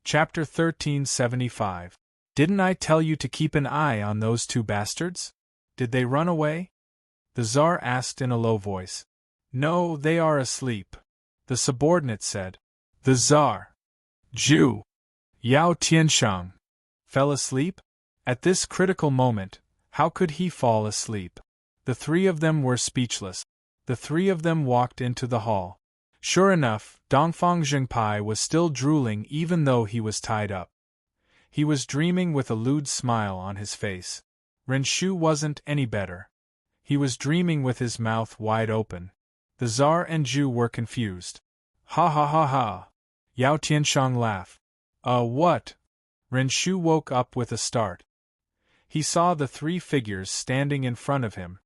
Chapter 1375. Didn't I tell you to keep an eye on those two bastards? Did they run away? The Tsar asked in a low voice. No, they are asleep, the subordinate said. The Tsar, Jew, Yao Tianshang, fell asleep? At this critical moment, how could he fall asleep? The three of them were speechless. The three of them walked into the hall. Sure enough, Dongfang Zhengpai was still drooling even though he was tied up. He was dreaming with a lewd smile on his face. Ren Shu wasn't any better. He was dreaming with his mouth wide open. The Tsar and Jew were confused. Ha ha ha ha! Yao Tianshang laughed. What? Ren Shu woke up with a start. He saw the three figures standing in front of him.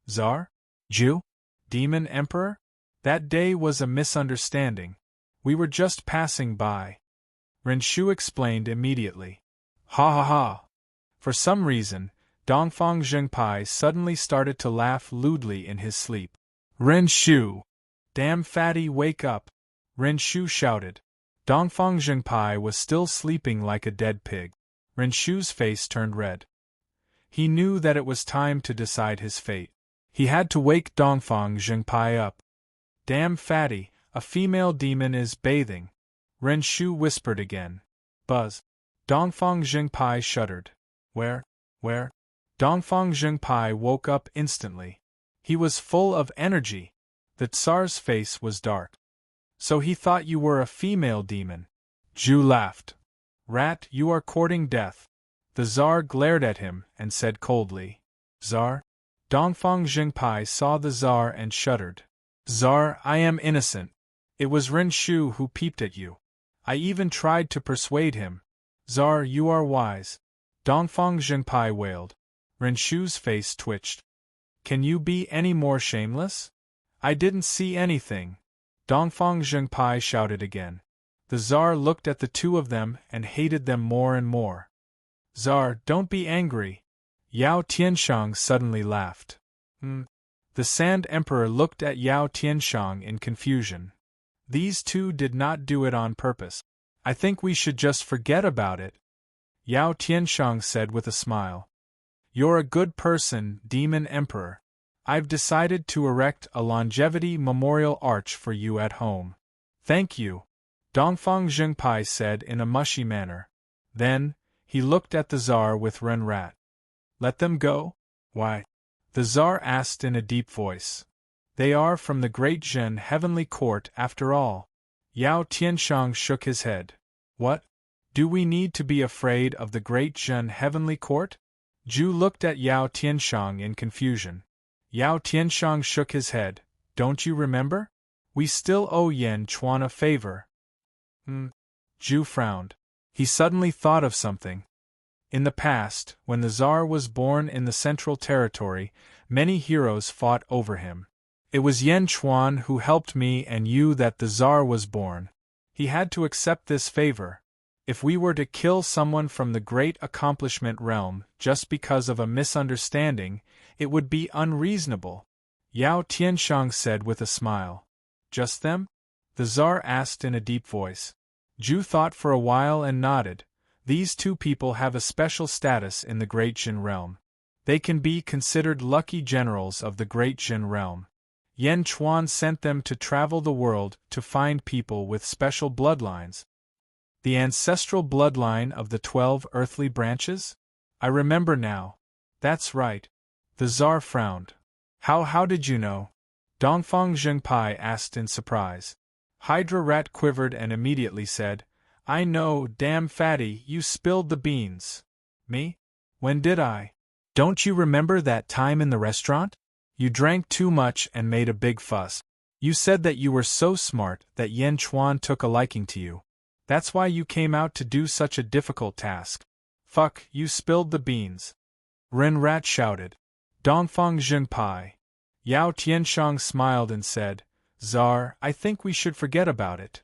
Tsar? Jew? Demon Emperor? That day was a misunderstanding. We were just passing by. Ren Shu explained immediately. Ha ha ha! For some reason, Dongfang Zhengpai suddenly started to laugh lewdly in his sleep. Ren Shu! Damn fatty, wake up! Ren Shu shouted. Dongfang Zhengpai was still sleeping like a dead pig. Ren Shu's face turned red. He knew that it was time to decide his fate. He had to wake Dongfang Zhengpai up. Damn fatty, a female demon is bathing. Ren Shu whispered again. Buzz. Dongfang Zhengpai shuddered. Where? Dongfang Zhengpai woke up instantly. He was full of energy. The Tsar's face was dark. So he thought you were a female demon. Jew laughed. Rat, you are courting death. The Tsar glared at him and said coldly. Tsar? Dongfang Zhengpai saw the Tsar and shuddered. Tsar, I am innocent. It was Ren Shu who peeped at you. I even tried to persuade him. Tsar, you are wise. Dongfang Zhengpai wailed. Ren Shu's face twitched. Can you be any more shameless? I didn't see anything. Dongfang Zhengpai shouted again. The Tsar looked at the two of them and hated them more and more. Tsar, don't be angry. Yao Tianshang suddenly laughed. The Sand Emperor looked at Yao Tianshang in confusion. These two did not do it on purpose. I think we should just forget about it. Yao Tianshang said with a smile. You're a good person, Demon Emperor. I've decided to erect a longevity memorial arch for you at home. Thank you, Dongfang Zhengpai said in a mushy manner. Then, he looked at the Tsar with Ren Rat. Let them go? Why? The Tsar asked in a deep voice. They are from the Great Zhen Heavenly Court after all. Yao Tianshang shook his head. What? Do we need to be afraid of the Great Zhen Heavenly Court? Zhu looked at Yao Tianshang in confusion. Yao Tianshang shook his head. Don't you remember? We still owe Yan Chuan a favor. Zhu frowned. He suddenly thought of something. In the past, when the Tsar was born in the Central Territory, many heroes fought over him. It was Yan Chuan who helped me and you that the Tsar was born. He had to accept this favor. If we were to kill someone from the Great Accomplishment Realm just because of a misunderstanding, it would be unreasonable. Yao Tianshang said with a smile. Just them? The Tsar asked in a deep voice. Zhu thought for a while and nodded. These two people have a special status in the Great Jin realm. They can be considered lucky generals of the Great Jin realm. Yan Chuan sent them to travel the world to find people with special bloodlines. The ancestral bloodline of the 12 earthly branches? I remember now. That's right. The Tsar frowned. How did you know? Dongfang Zhengpai asked in surprise. Hydra Rat quivered and immediately said, I know, damn fatty, you spilled the beans. Me? When did I? Don't you remember that time in the restaurant? You drank too much and made a big fuss. You said that you were so smart that Yan Chuan took a liking to you. That's why you came out to do such a difficult task. Fuck, you spilled the beans. Ren Rat shouted. Dongfang Zhengpai. Yao Tianshang smiled and said, Tsar, I think we should forget about it.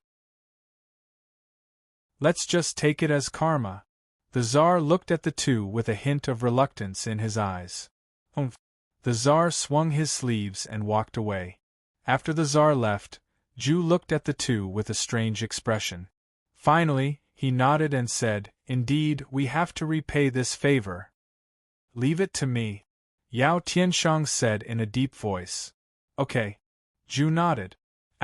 Let's just take it as karma. The Tsar looked at the two with a hint of reluctance in his eyes. The Tsar swung his sleeves and walked away. After the Tsar left, Zhu looked at the two with a strange expression. Finally, He nodded and said, "Indeed, we have to repay this favor." "Leave it to me," Yao Tianshang said in a deep voice. "Okay." Zhu nodded.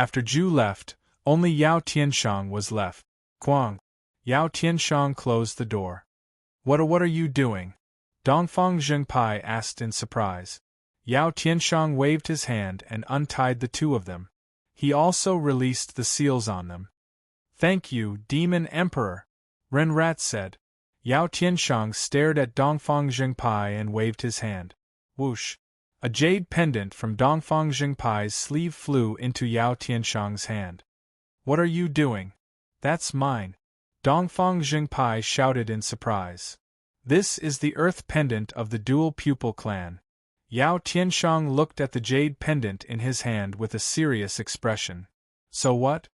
After Zhu left, only Yao Tianshang was left. "Kuang." Yao Tianshang closed the door. What are you doing?" Dongfang Zhengpai asked in surprise. Yao Tianshang waved his hand and untied the two of them. He also released the seals on them. "Thank you, Demon Emperor," Renrat said. Yao Tianshang stared at Dongfang Zhengpai and waved his hand. Whoosh! A jade pendant from Dongfang Zhengpai's sleeve flew into Yao Tianshang's hand. "What are you doing?" "That's mine," Dongfang Zhengpai shouted in surprise. "This is the earth pendant of the dual pupil clan." Yao Tianshang looked at the jade pendant in his hand with a serious expression. "So what?"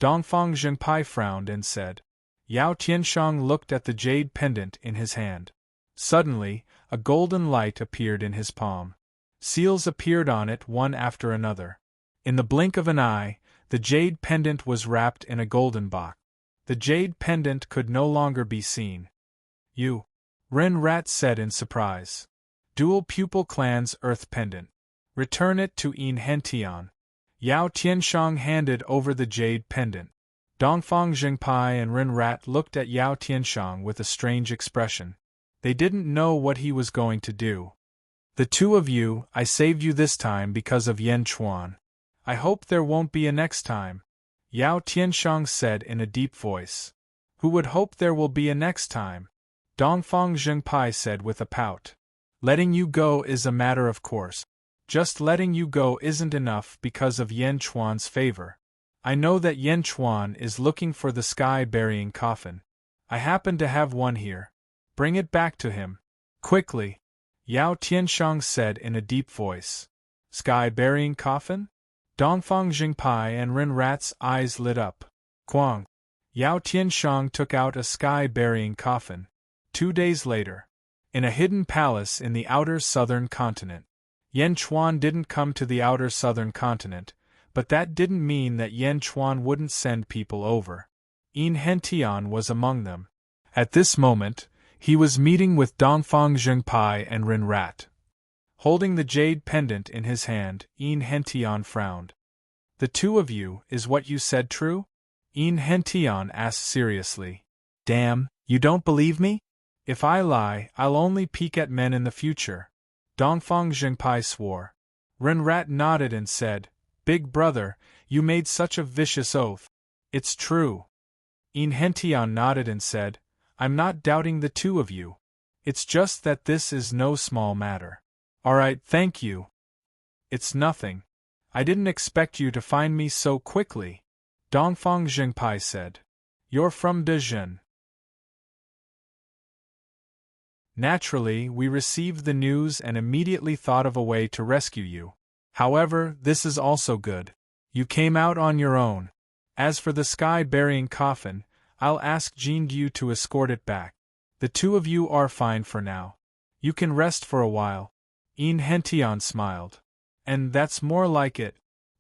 Dongfang Zhengpai frowned and said. Yao Tianshang looked at the jade pendant in his hand. Suddenly, a golden light appeared in his palm. Seals appeared on it one after another. In the blink of an eye, the jade pendant was wrapped in a golden box. The jade pendant could no longer be seen. "You," Renrat said in surprise. "Dual Pupil Clan's Earth Pendant. Return it to Yin Hentian." Yao Tianshang handed over the jade pendant. Dongfang Zhengpai and Renrat looked at Yao Tianshang with a strange expression. They didn't know what he was going to do. "The two of you, I saved you this time because of Yan Chuan. I hope there won't be a next time," Yao Tianshang said in a deep voice. "Who would hope there will be a next time?" Dongfang Zhengpai said with a pout. "Letting you go is a matter of course. Just letting you go isn't enough because of Yan Chuan's favor. I know that Yan Chuan is looking for the sky-burying coffin. I happen to have one here. Bring it back to him. Quickly," Yao Tianshang said in a deep voice. "Sky-burying coffin?" Dongfang Zhengpai and Renrat's eyes lit up. "Kuang." Yao Tianshang took out a sky-burying coffin. 2 days later, in a hidden palace in the outer southern continent. Yan Chuan didn't come to the outer southern continent, but that didn't mean that Yan Chuan wouldn't send people over. Yin Hentian was among them. At this moment, he was meeting with Dongfang Zhengpai and Renrat. Holding the jade pendant in his hand, Yin Hentian frowned. "The two of you, is what you said true?" Yin Hentian asked seriously. "Damn, you don't believe me? If I lie, I'll only peek at men in the future," Dongfang Zhengpai swore. Renrat nodded and said, "Big brother, you made such a vicious oath. It's true." Yin Hentian nodded and said, "I'm not doubting the two of you. It's just that this is no small matter." "Alright, thank you." "It's nothing. I didn't expect you to find me so quickly," Dongfang Zhengpai said. "You're from Dezhen." Naturally, we received the news and immediately thought of a way to rescue you. However, this is also good. You came out on your own. As for the sky-burying coffin, I'll ask Jindu to escort it back. The two of you are fine for now. You can rest for a while." Yin Hentian smiled. "And that's more like it,"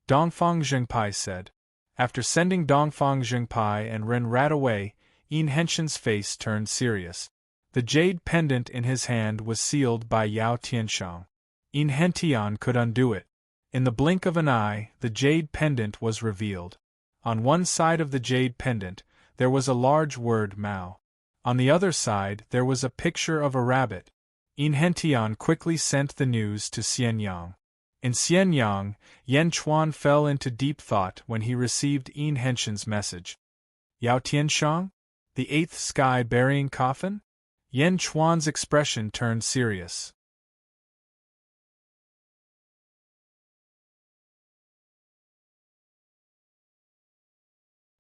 Dongfang Zhengpai said. After sending Dongfang Zhengpai and Renrat away, Yin Hentian's face turned serious. The jade pendant in his hand was sealed by Yao Tianshang. Yin Hentian could undo it. In the blink of an eye, the jade pendant was revealed. On one side of the jade pendant, there was a large word Mao. On the other side, there was a picture of a rabbit. Yin Hentian quickly sent the news to Xianyang. In Xianyang, Yan Chuan fell into deep thought when he received Yin Hentian's message. "Yao Tianshang? The 8th sky-burying coffin?" Yan Chuan's expression turned serious.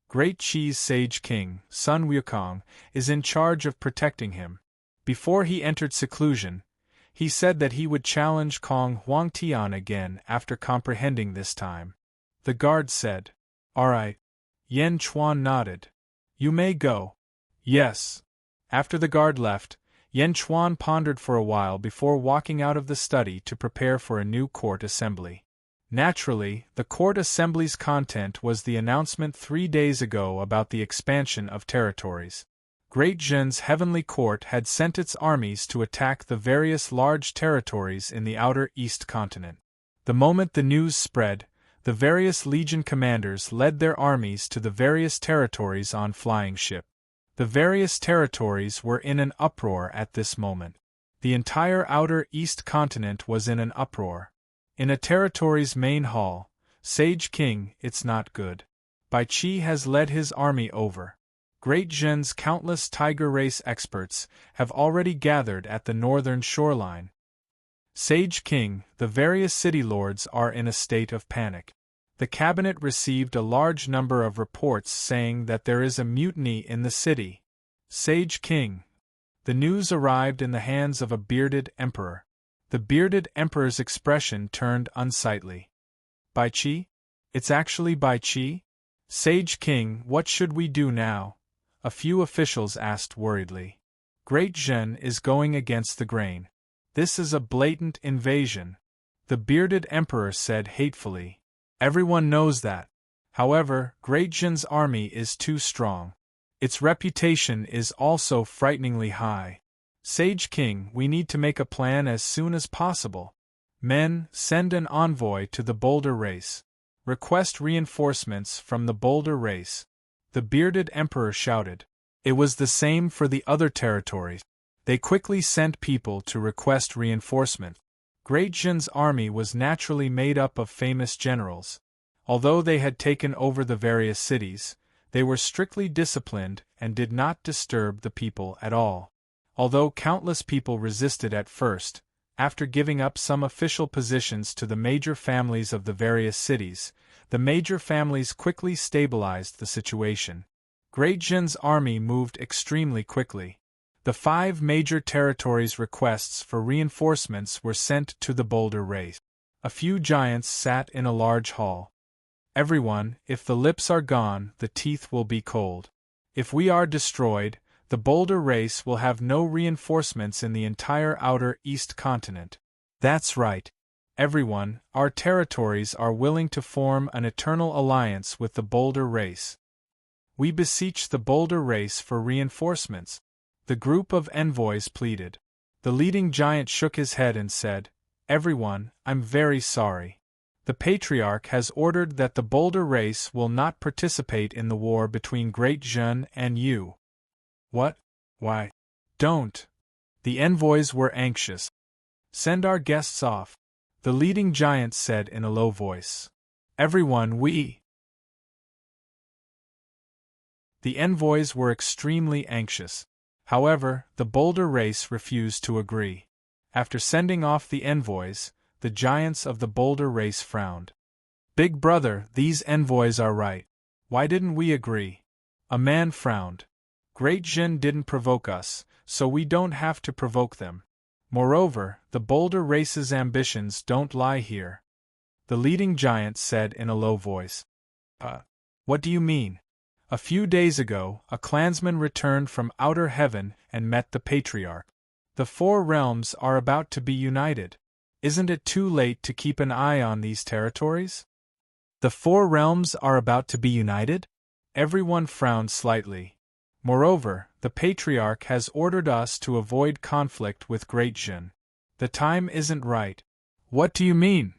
Great Cheese Sage King, Sun Wukong, is in charge of protecting him. Before he entered seclusion, he said that he would challenge Kong Huangtian again after comprehending this time. The guard said, "Alright." Yan Chuan nodded. "You may go." "Yes." After the guard left, Yan Chuan pondered for a while before walking out of the study to prepare for a new court assembly. Naturally, the court assembly's content was the announcement 3 days ago about the expansion of territories. Great Zhen's heavenly court had sent its armies to attack the various large territories in the outer East continent. The moment the news spread, the various legion commanders led their armies to the various territories on flying ship. The various territories were in an uproar at this moment. The entire outer East continent was in an uproar. In a territory's main hall, Sage King, it's not good. Bai Qi has led his army over. Great Zhen's countless tiger race experts have already gathered at the northern shoreline. Sage King, the various city lords are in a state of panic. The cabinet received a large number of reports saying that there is a mutiny in the city. Sage King. The news arrived in the hands of a bearded emperor. The bearded emperor's expression turned unsightly. Bai Qi? It's actually Bai Qi? Sage King, what should we do now? A few officials asked worriedly. Great Zhen is going against the grain. This is a blatant invasion. The bearded emperor said hatefully. Everyone knows that. However, Great Zhen's army is too strong. Its reputation is also frighteningly high. Sage King, we need to make a plan as soon as possible. Men, send an envoy to the Boulder race. Request reinforcements from the Boulder race. The bearded emperor shouted. It was the same for the other territories. They quickly sent people to request reinforcement. Great Zhen's army was naturally made up of famous generals. Although they had taken over the various cities, they were strictly disciplined and did not disturb the people at all. Although countless people resisted at first, after giving up some official positions to the major families of the various cities, the major families quickly stabilized the situation. Great Zhen's army moved extremely quickly. The 5 major territories' requests for reinforcements were sent to the Boulder race. A few giants sat in a large hall. Everyone, if the lips are gone, the teeth will be cold. If we are destroyed, the Boulder race will have no reinforcements in the entire outer East continent. That's right. Everyone, our territories are willing to form an eternal alliance with the Boulder race. We beseech the Boulder race for reinforcements. The group of envoys pleaded. The leading giant shook his head and said, Everyone, I'm very sorry. The Patriarch has ordered that the Boulder race will not participate in the war between Great Zhen and you. What? Why? Don't. The envoys were anxious. Send our guests off. The leading giant said in a low voice. Everyone, we. The envoys were extremely anxious. However, the Boulder race refused to agree. After sending off the envoys, the giants of the Boulder race frowned. Big brother, these envoys are right. Why didn't we agree? A man frowned. Great Zhen didn't provoke us, so we don't have to provoke them. Moreover, the Boulder race's ambitions don't lie here. The leading giant said in a low voice. What do you mean? A few days ago, a clansman returned from outer heaven and met the Patriarch. The 4 realms are about to be united. Isn't it too late to keep an eye on these territories? The 4 realms are about to be united? Everyone frowned slightly. Moreover, the Patriarch has ordered us to avoid conflict with Great Zhen. The time isn't right. What do you mean?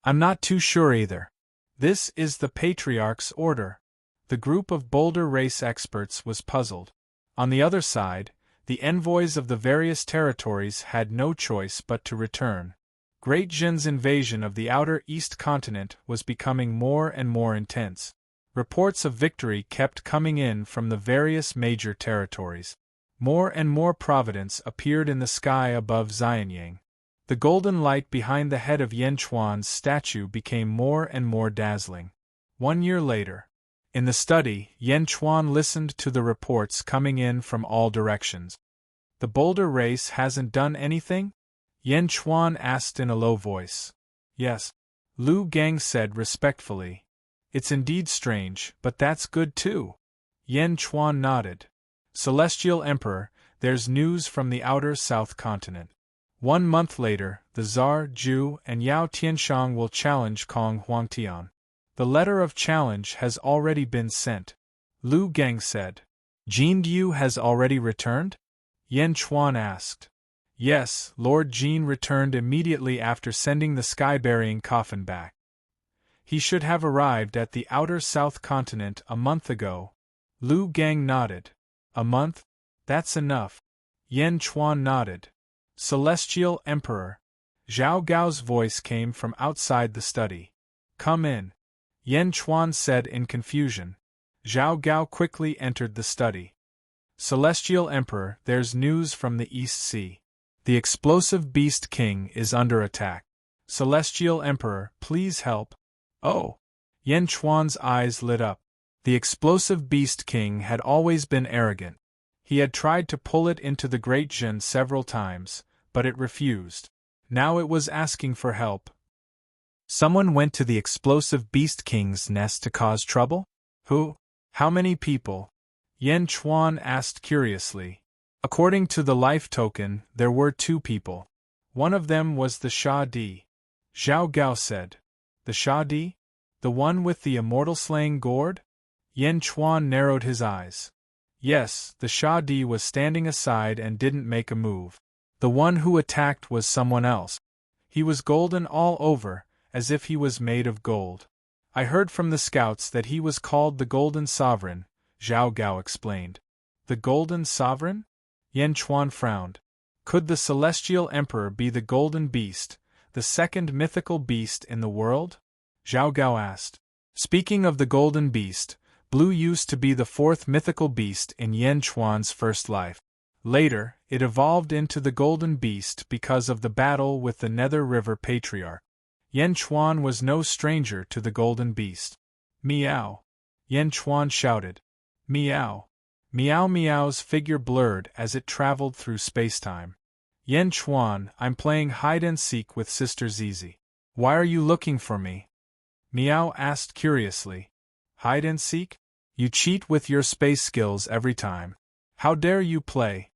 I'm not too sure either. This is the Patriarch's order. The group of Boulder race experts was puzzled. On the other side, the envoys of the various territories had no choice but to return. Great Zhen's invasion of the outer East continent was becoming more and more intense. Reports of victory kept coming in from the various major territories. More and more providence appeared in the sky above Xianyang. The golden light behind the head of Yan Chuan's statue became more and more dazzling. 1 year later, in the study, Yan Chuan listened to the reports coming in from all directions. The Boulder race hasn't done anything? Yan Chuan asked in a low voice. Yes. Lu Gang said respectfully. It's indeed strange, but that's good too. Yan Chuan nodded. Celestial Emperor, there's news from the outer South continent. 1 month later, the Tsar Zhu and Yao Tianshang will challenge Kong Huangtian. The letter of challenge has already been sent. Lu Gang said. Jin Yu has already returned? Yan Chuan asked. Yes, Lord Jin returned immediately after sending the sky-burying coffin back. He should have arrived at the outer south continent a month ago. Lu Gang nodded. A month? That's enough. Yan Chuan nodded. Celestial Emperor. Zhao Gao's voice came from outside the study. Come in. Yan Chuan said in confusion. Zhao Gao quickly entered the study. Celestial Emperor, there's news from the East Sea. The explosive Beast King is under attack. Celestial Emperor, please help. Oh! Yan Chuan's eyes lit up. The explosive Beast King had always been arrogant. He had tried to pull it into the Great Jin several times, but it refused. Now it was asking for help. Someone went to the explosive Beast King's nest to cause trouble? Who? How many people? Yan Chuan asked curiously. According to the life token, there were 2 people. One of them was the Sha Di. Zhao Gao said. The Sha Di? The one with the immortal slaying gourd? Yan Chuan narrowed his eyes. Yes, the Sha Di was standing aside and didn't make a move. The one who attacked was someone else. He was golden all over, as if he was made of gold. I heard from the scouts that he was called the Golden Sovereign, Zhao Gao explained. The Golden Sovereign? Yan Chuan frowned. Could the Celestial Emperor be the Golden Beast, the second mythical beast in the world? Zhao Gao asked. Speaking of the Golden Beast, Blue used to be the 4th mythical beast in Yan Chuan's first life. Later, it evolved into the Golden Beast because of the battle with the Nether River Patriarch. Yan Chuan was no stranger to the Golden Beast. Meow! Yan Chuan shouted. Meow! Meow Meow's figure blurred as it traveled through spacetime. Yan Chuan, I'm playing hide-and-seek with Sister Zizi. Why are you looking for me? Meow asked curiously. Hide-and-seek? You cheat with your space skills every time. How dare you play?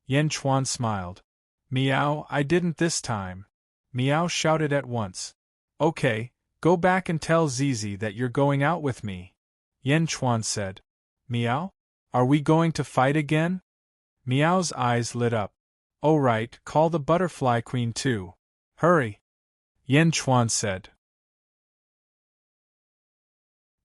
Yan Chuan smiled. Meow, I didn't this time. Meow shouted at once. Okay, go back and tell Zizi that you're going out with me. Yan Chuan said. Meow? Are we going to fight again? Meow's eyes lit up. Oh right, call the Butterfly Queen too. Hurry! Yan Chuan said.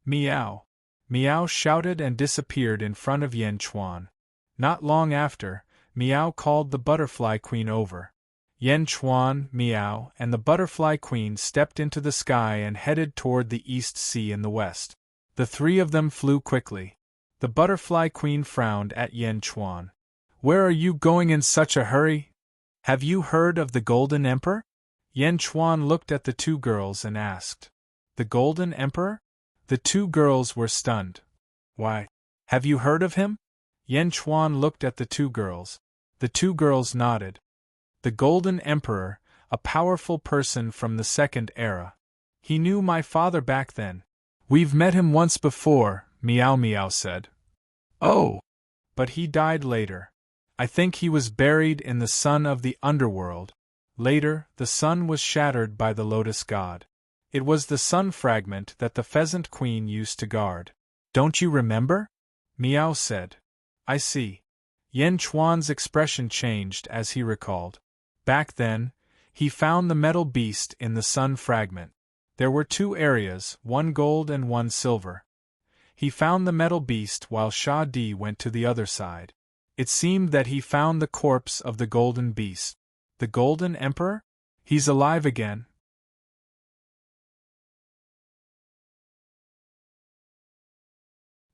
Meow! Meow shouted and disappeared in front of Yan Chuan. Not long after, Meow called the Butterfly Queen over. Yan Chuan, Meow, and the Butterfly Queen stepped into the sky and headed toward the East Sea in the west. The 3 of them flew quickly. The Butterfly Queen frowned at Yan Chuan. Where are you going in such a hurry? Have you heard of the Golden Emperor? Yan Chuan looked at the 2 girls and asked. The Golden Emperor? The 2 girls were stunned. Why? Have you heard of him? Yan Chuan looked at the 2 girls. The 2 girls nodded. The Golden Emperor, a powerful person from the 2nd era. He knew my father back then. We've met him once before, Meow Meow said. Oh! But he died later. I think he was buried in the sun of the underworld. Later, the sun was shattered by the Lotus God. It was the sun fragment that the Pheasant Queen used to guard. Don't you remember? Meow said. I see. Yan Chuan's expression changed as he recalled. Back then, he found the metal beast in the sun fragment. There were 2 areas, one gold and one silver. He found the metal beast while Sha Di went to the other side. It seemed that he found the corpse of the golden beast. The Golden Emperor? He's alive again.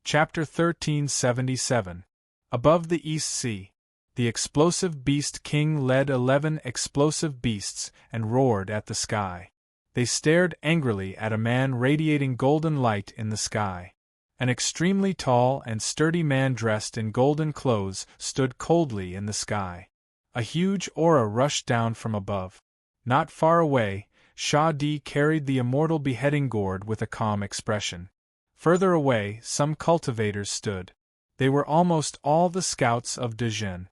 Chapter 1377. Above the East Sea, the explosive beast king led 11 explosive beasts and roared at the sky. They stared angrily at a man radiating golden light in the sky. An extremely tall and sturdy man dressed in golden clothes stood coldly in the sky. A huge aura rushed down from above. Not far away, Sha Di carried the immortal beheading gourd with a calm expression. Further away, some cultivators stood. They were almost all the scouts of Dejin.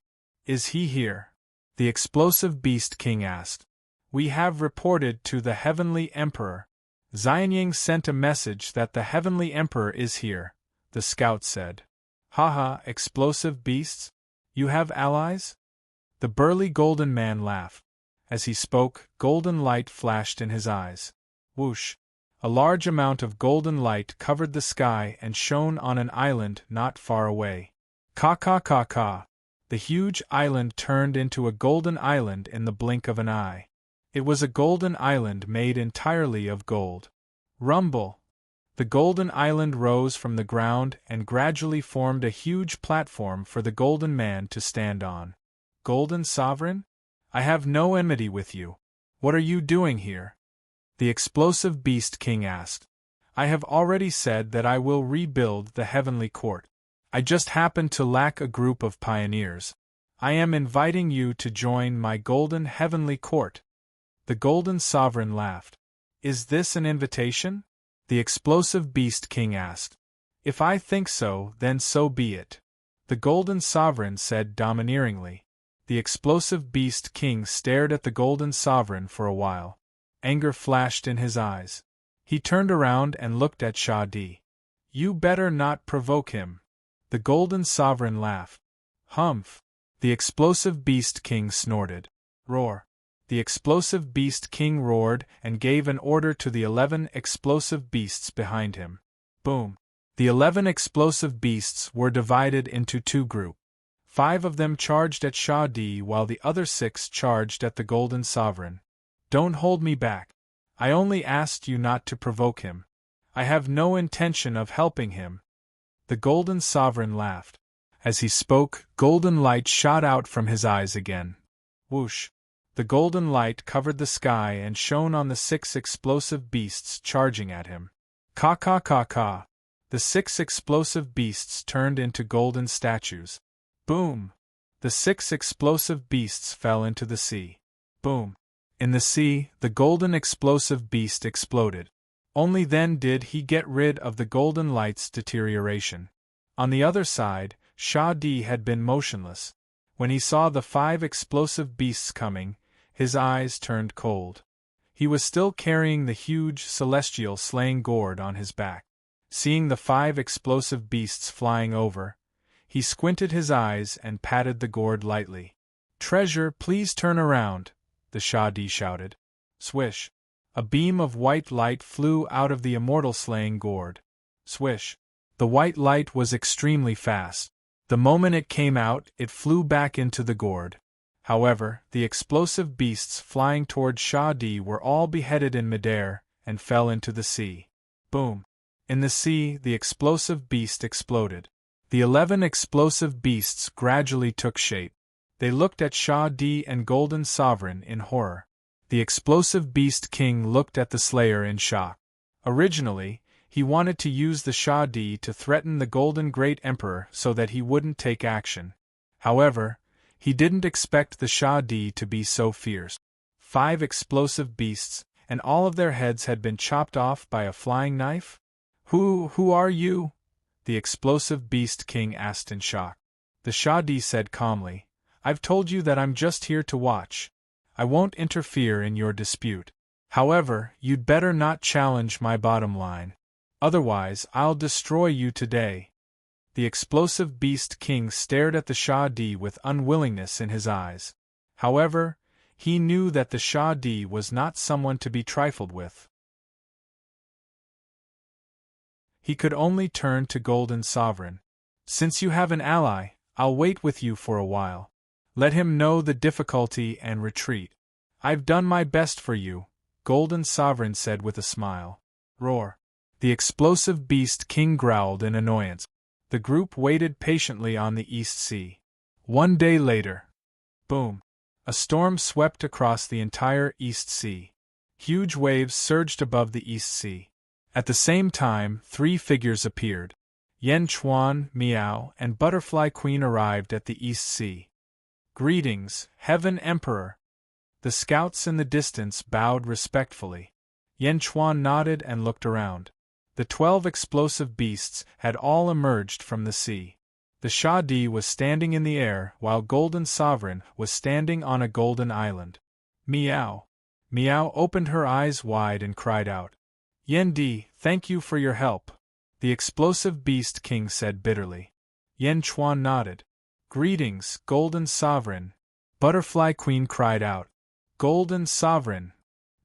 Is he here? The explosive beast king asked. We have reported to the Heavenly Emperor. Xianying sent a message that the Heavenly Emperor is here, the scout said. Ha, explosive beasts? You have allies? The burly golden man laughed. As he spoke, golden light flashed in his eyes. Whoosh! A large amount of golden light covered the sky and shone on an island not far away. Ka. The huge island turned into a golden island in the blink of an eye. It was a golden island made entirely of gold. Rumble! The golden island rose from the ground and gradually formed a huge platform for the golden man to stand on. Golden Sovereign? I have no enmity with you. What are you doing here? The explosive beast king asked. I have already said that I will rebuild the heavenly court. I just happen to lack a group of pioneers. I am inviting you to join my golden heavenly court. The golden sovereign laughed. Is this an invitation? The explosive beast king asked. If I think so, then so be it. The golden sovereign said domineeringly. The explosive beast king stared at the golden sovereign for a while. Anger flashed in his eyes. He turned around and looked at Shadi. You better not provoke him. The golden sovereign laughed. Humph! The explosive beast king snorted. Roar! The explosive beast king roared and gave an order to the 11 explosive beasts behind him. Boom! The 11 explosive beasts were divided into 2 groups. 5 of them charged at Shadi while the other 6 charged at the golden sovereign. Don't hold me back. I only asked you not to provoke him. I have no intention of helping him. The golden sovereign laughed. As he spoke, golden light shot out from his eyes again. Whoosh! The golden light covered the sky and shone on the 6 explosive beasts charging at him. Ka. The 6 explosive beasts turned into golden statues. Boom! The 6 explosive beasts fell into the sea. Boom! In the sea, the golden explosive beast exploded. Only then did he get rid of the golden light's deterioration. On the other side, Shadi had been motionless. When he saw the 5 explosive beasts coming, his eyes turned cold. He was still carrying the huge celestial slaying gourd on his back. Seeing the 5 explosive beasts flying over, he squinted his eyes and patted the gourd lightly. Treasure, please turn around, the Shadi shouted. Swish! A beam of white light flew out of the immortal slaying gourd. Swish! The white light was extremely fast. The moment it came out, it flew back into the gourd. However, the explosive beasts flying toward Shadi were all beheaded in midair and fell into the sea. Boom! In the sea, the explosive beast exploded. The 11 explosive beasts gradually took shape. They looked at Shadi and Golden Sovereign in horror. The explosive beast king looked at the slayer in shock. Originally, he wanted to use the Shadi to threaten the Golden Great Emperor so that he wouldn't take action. However, he didn't expect the Shadi to be so fierce. 5 explosive beasts, and all of their heads had been chopped off by a flying knife? Who are you? The explosive beast king asked in shock. The Shadi said calmly, I've told you that I'm just here to watch. I won't interfere in your dispute. However, you'd better not challenge my bottom line. Otherwise, I'll destroy you today. The explosive beast king stared at the Shadi with unwillingness in his eyes. However, he knew that the Shadi was not someone to be trifled with. He could only turn to Golden Sovereign. Since you have an ally, I'll wait with you for a while. Let him know the difficulty and retreat. I've done my best for you, Golden Sovereign said with a smile. Roar! The explosive beast king growled in annoyance. The group waited patiently on the East Sea. 1 day later. Boom! A storm swept across the entire East Sea. Huge waves surged above the East Sea. At the same time, 3 figures appeared. Yen Chuan, Miao, and Butterfly Queen arrived at the East Sea. Greetings, Heaven Emperor! The scouts in the distance bowed respectfully. Yen Chuan nodded and looked around. The 12 explosive beasts had all emerged from the sea. The Shadi was standing in the air while Golden Sovereign was standing on a golden island. Miao! Miao opened her eyes wide and cried out. Yendi, thank you for your help, the explosive beast king said bitterly. Yan Chuan nodded. Greetings, Golden Sovereign. Butterfly Queen cried out. Golden Sovereign.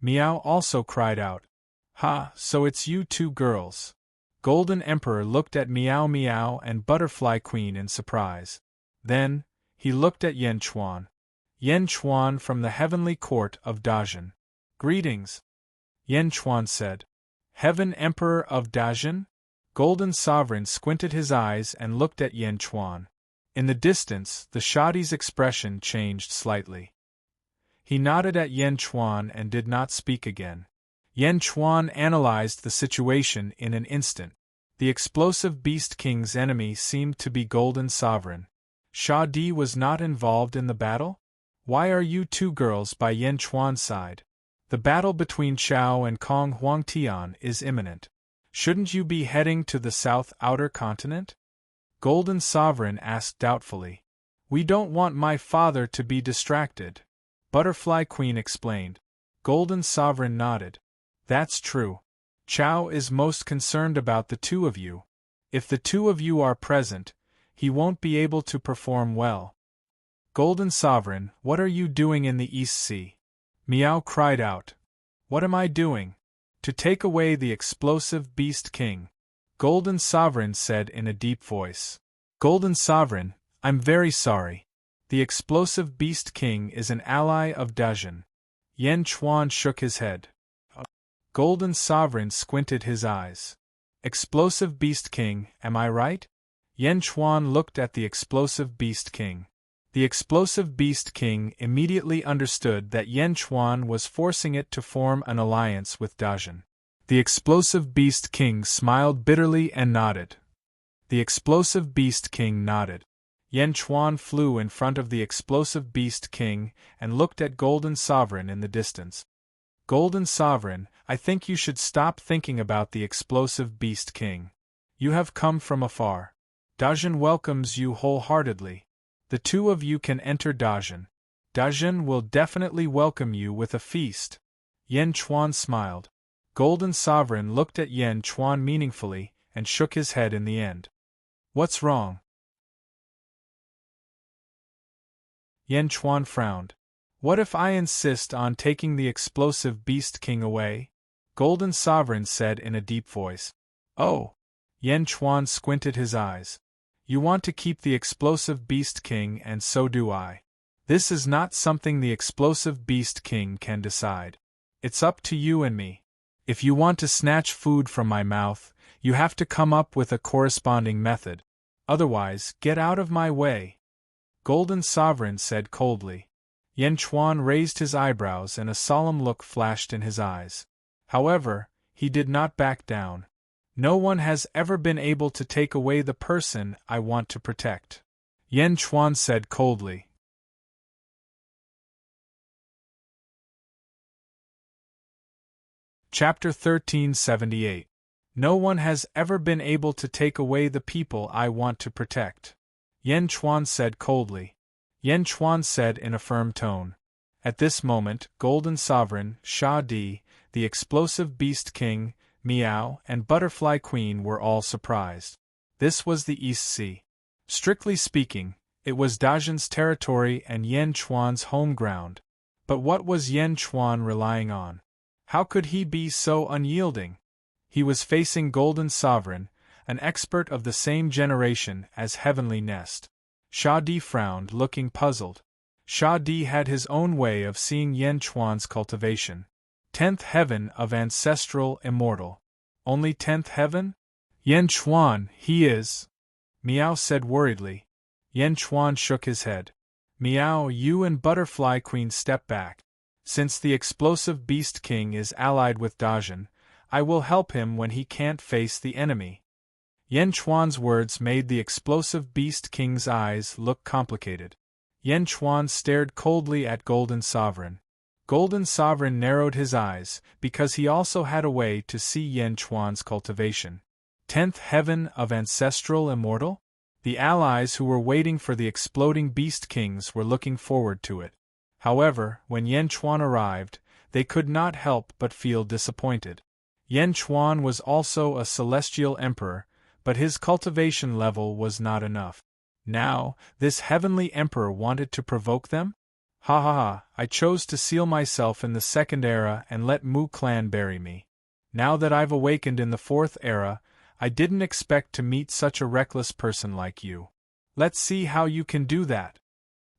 Meow also cried out. Ha, so it's you two girls. Golden Emperor looked at Meow Meow and Butterfly Queen in surprise. Then, he looked at Yan Chuan. Yan Chuan from the heavenly court of Dajin. Greetings. Yan Chuan said. Heaven Emperor of Dajin? Golden Sovereign squinted his eyes and looked at Yan Chuan. In the distance, the Shadi's expression changed slightly. He nodded at Yan Chuan and did not speak again. Yan Chuan analyzed the situation in an instant. The explosive Beast King's enemy seemed to be Golden Sovereign. Shadi was not involved in the battle? Why are you two girls by Yan Chuan's side? The battle between Chao and Kong Huangtian is imminent. Shouldn't you be heading to the South Outer Continent? Golden Sovereign asked doubtfully. We don't want my father to be distracted. Butterfly Queen explained. Golden Sovereign nodded. That's true. Chao is most concerned about the two of you. If the two of you are present, he won't be able to perform well. Golden Sovereign, what are you doing in the East Sea? Meow cried out. What am I doing? To take away the explosive Beast King. Golden Sovereign said in a deep voice. Golden Sovereign, I'm very sorry. The explosive Beast King is an ally of Dajin. Yan Chuan shook his head. Golden Sovereign squinted his eyes. Explosive Beast King, am I right? Yan Chuan looked at the explosive Beast King. The explosive Beast King immediately understood that Yan Chuan was forcing it to form an alliance with Dajin. The explosive Beast King smiled bitterly and nodded. The explosive Beast King nodded. Yan Chuan flew in front of the explosive Beast King and looked at Golden Sovereign in the distance. Golden Sovereign, I think you should stop thinking about the explosive Beast King. You have come from afar. Dajin welcomes you wholeheartedly. The two of you can enter Dajin. Dajin will definitely welcome you with a feast. Yan Chuan smiled. Golden Sovereign looked at Yan Chuan meaningfully and shook his head in the end. What's wrong? Yan Chuan frowned. What if I insist on taking the explosive Beast King away? Golden Sovereign said in a deep voice. Oh! Yan Chuan squinted his eyes. You want to keep the explosive Beast King, and so do I. This is not something the explosive Beast King can decide. It's up to you and me. If you want to snatch food from my mouth, you have to come up with a corresponding method. Otherwise, get out of my way. Golden Sovereign said coldly. Yan Chuan raised his eyebrows and a solemn look flashed in his eyes. However, he did not back down. No one has ever been able to take away the person I want to protect. Yan Chuan said coldly. Chapter 1378. No one has ever been able to take away the people I want to protect. Yan Chuan said coldly. Yan Chuan said in a firm tone. At this moment, Golden Sovereign, Shadi, the explosive Beast King, Meow, and Butterfly Queen were all surprised. This was the East Sea. Strictly speaking, it was Dajin's territory and Yan Chuan's home ground. But what was Yan Chuan relying on? How could he be so unyielding? He was facing Golden Sovereign, an expert of the same generation as Heavenly Nest. Shadi frowned, looking puzzled. Shadi had his own way of seeing Yan Chuan's cultivation. 10th heaven of ancestral immortal. Only 10th heaven? Yan Chuan, he is. Meow said worriedly. Yan Chuan shook his head. Meow, you and Butterfly Queen step back. Since the explosive Beast King is allied with Dajin, I will help him when he can't face the enemy. Yan Chuan's words made the explosive Beast King's eyes look complicated. Yan Chuan stared coldly at Golden Sovereign. Golden Sovereign narrowed his eyes, because he also had a way to see Yan Chuan's cultivation. 10th heaven of ancestral immortal? The allies who were waiting for the exploding Beast Kings were looking forward to it. However, when Yan Chuan arrived, they could not help but feel disappointed. Yan Chuan was also a celestial emperor, but his cultivation level was not enough. Now, this heavenly emperor wanted to provoke them? Ha ha ha, I chose to seal myself in the second era and let Mu clan bury me. Now that I've awakened in the fourth era, I didn't expect to meet such a reckless person like you. Let's see how you can do that.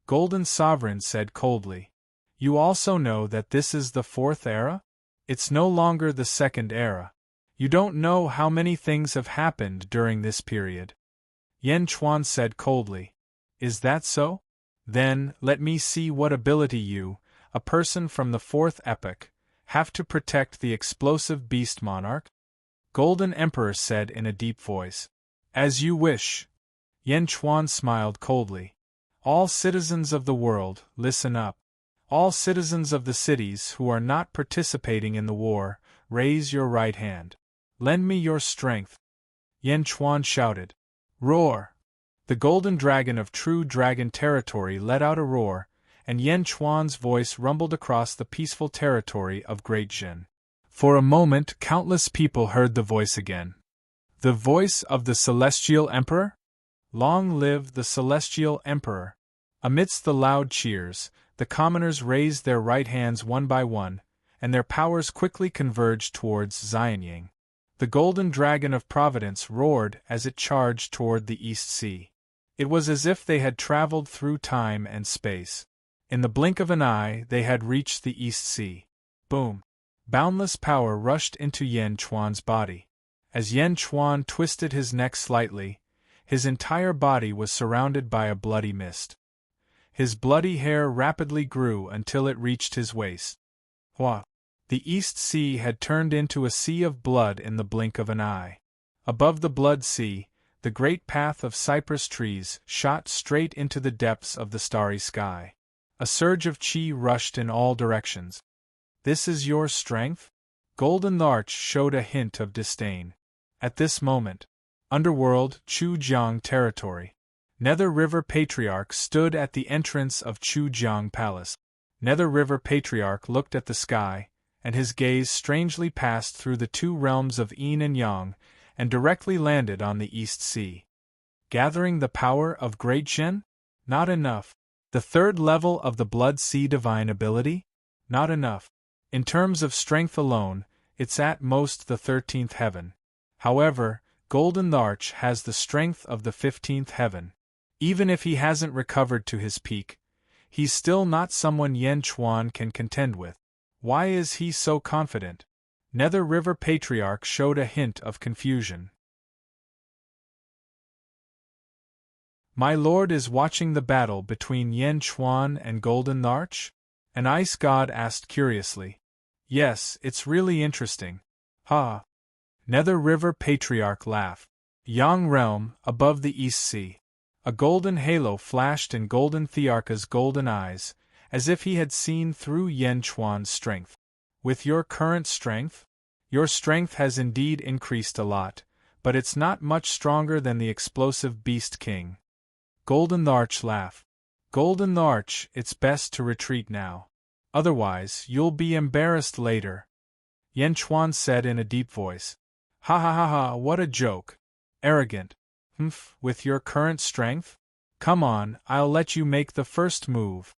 Golden Sovereign said coldly. You also know that this is the fourth era? It's no longer the second era. You don't know how many things have happened during this period. Yan Chuan said coldly. Is that so? Then, let me see what ability you, a person from the fourth epoch, have to protect the explosive beast monarch? Golden Emperor said in a deep voice. As you wish. Yan Chuan smiled coldly. All citizens of the world, listen up. All citizens of the cities who are not participating in the war, raise your right hand. Lend me your strength. Yan Chuan shouted. Roar! The golden dragon of true dragon territory let out a roar, and Yan Chuan's voice rumbled across the peaceful territory of Great Jin. For a moment, countless people heard the voice again. The voice of the Celestial Emperor? Long live the Celestial Emperor! Amidst the loud cheers, the commoners raised their right hands one by one, and their powers quickly converged towards Xianying. The golden dragon of Providence roared as it charged toward the East Sea. It was as if they had traveled through time and space. In the blink of an eye, they had reached the East Sea. Boom! Boundless power rushed into Yan Chuan's body. As Yan Chuan twisted his neck slightly, his entire body was surrounded by a bloody mist. His bloody hair rapidly grew until it reached his waist. Hua! The East Sea had turned into a sea of blood in the blink of an eye. Above the blood sea, the great path of cypress trees shot straight into the depths of the starry sky. A surge of qi rushed in all directions. This is your strength? Golden Larch showed a hint of disdain. At this moment, underworld, Chujiang territory. Nether River Patriarch stood at the entrance of Chujiang Palace. Nether River Patriarch looked at the sky, and his gaze strangely passed through the two realms of Yin and Yang, and directly landed on the East Sea. Gathering the power of Great Jin? Not enough. The third level of the Blood Sea divine ability? Not enough. In terms of strength alone, it's at most the 13th heaven. However, Golden Larch has the strength of the 15th heaven. Even if he hasn't recovered to his peak, he's still not someone Yan Chuan can contend with. Why is he so confident? Nether River Patriarch showed a hint of confusion. My lord is watching the battle between Yan Chuan and Golden Larch? An ice god asked curiously. Yes, it's really interesting. Ha! Nether River Patriarch laughed. Yang realm, above the East Sea. A golden halo flashed in Golden Thearka's golden eyes, as if he had seen through Yan Chuan's strength. With your current strength? Your strength has indeed increased a lot, but it's not much stronger than the explosive Beast King. Golden Larch laughed. Golden Larch, it's best to retreat now. Otherwise, you'll be embarrassed later. Yan Chuan said in a deep voice. Ha ha ha ha, what a joke. Arrogant. Humph, with your current strength? Come on, I'll let you make the first move.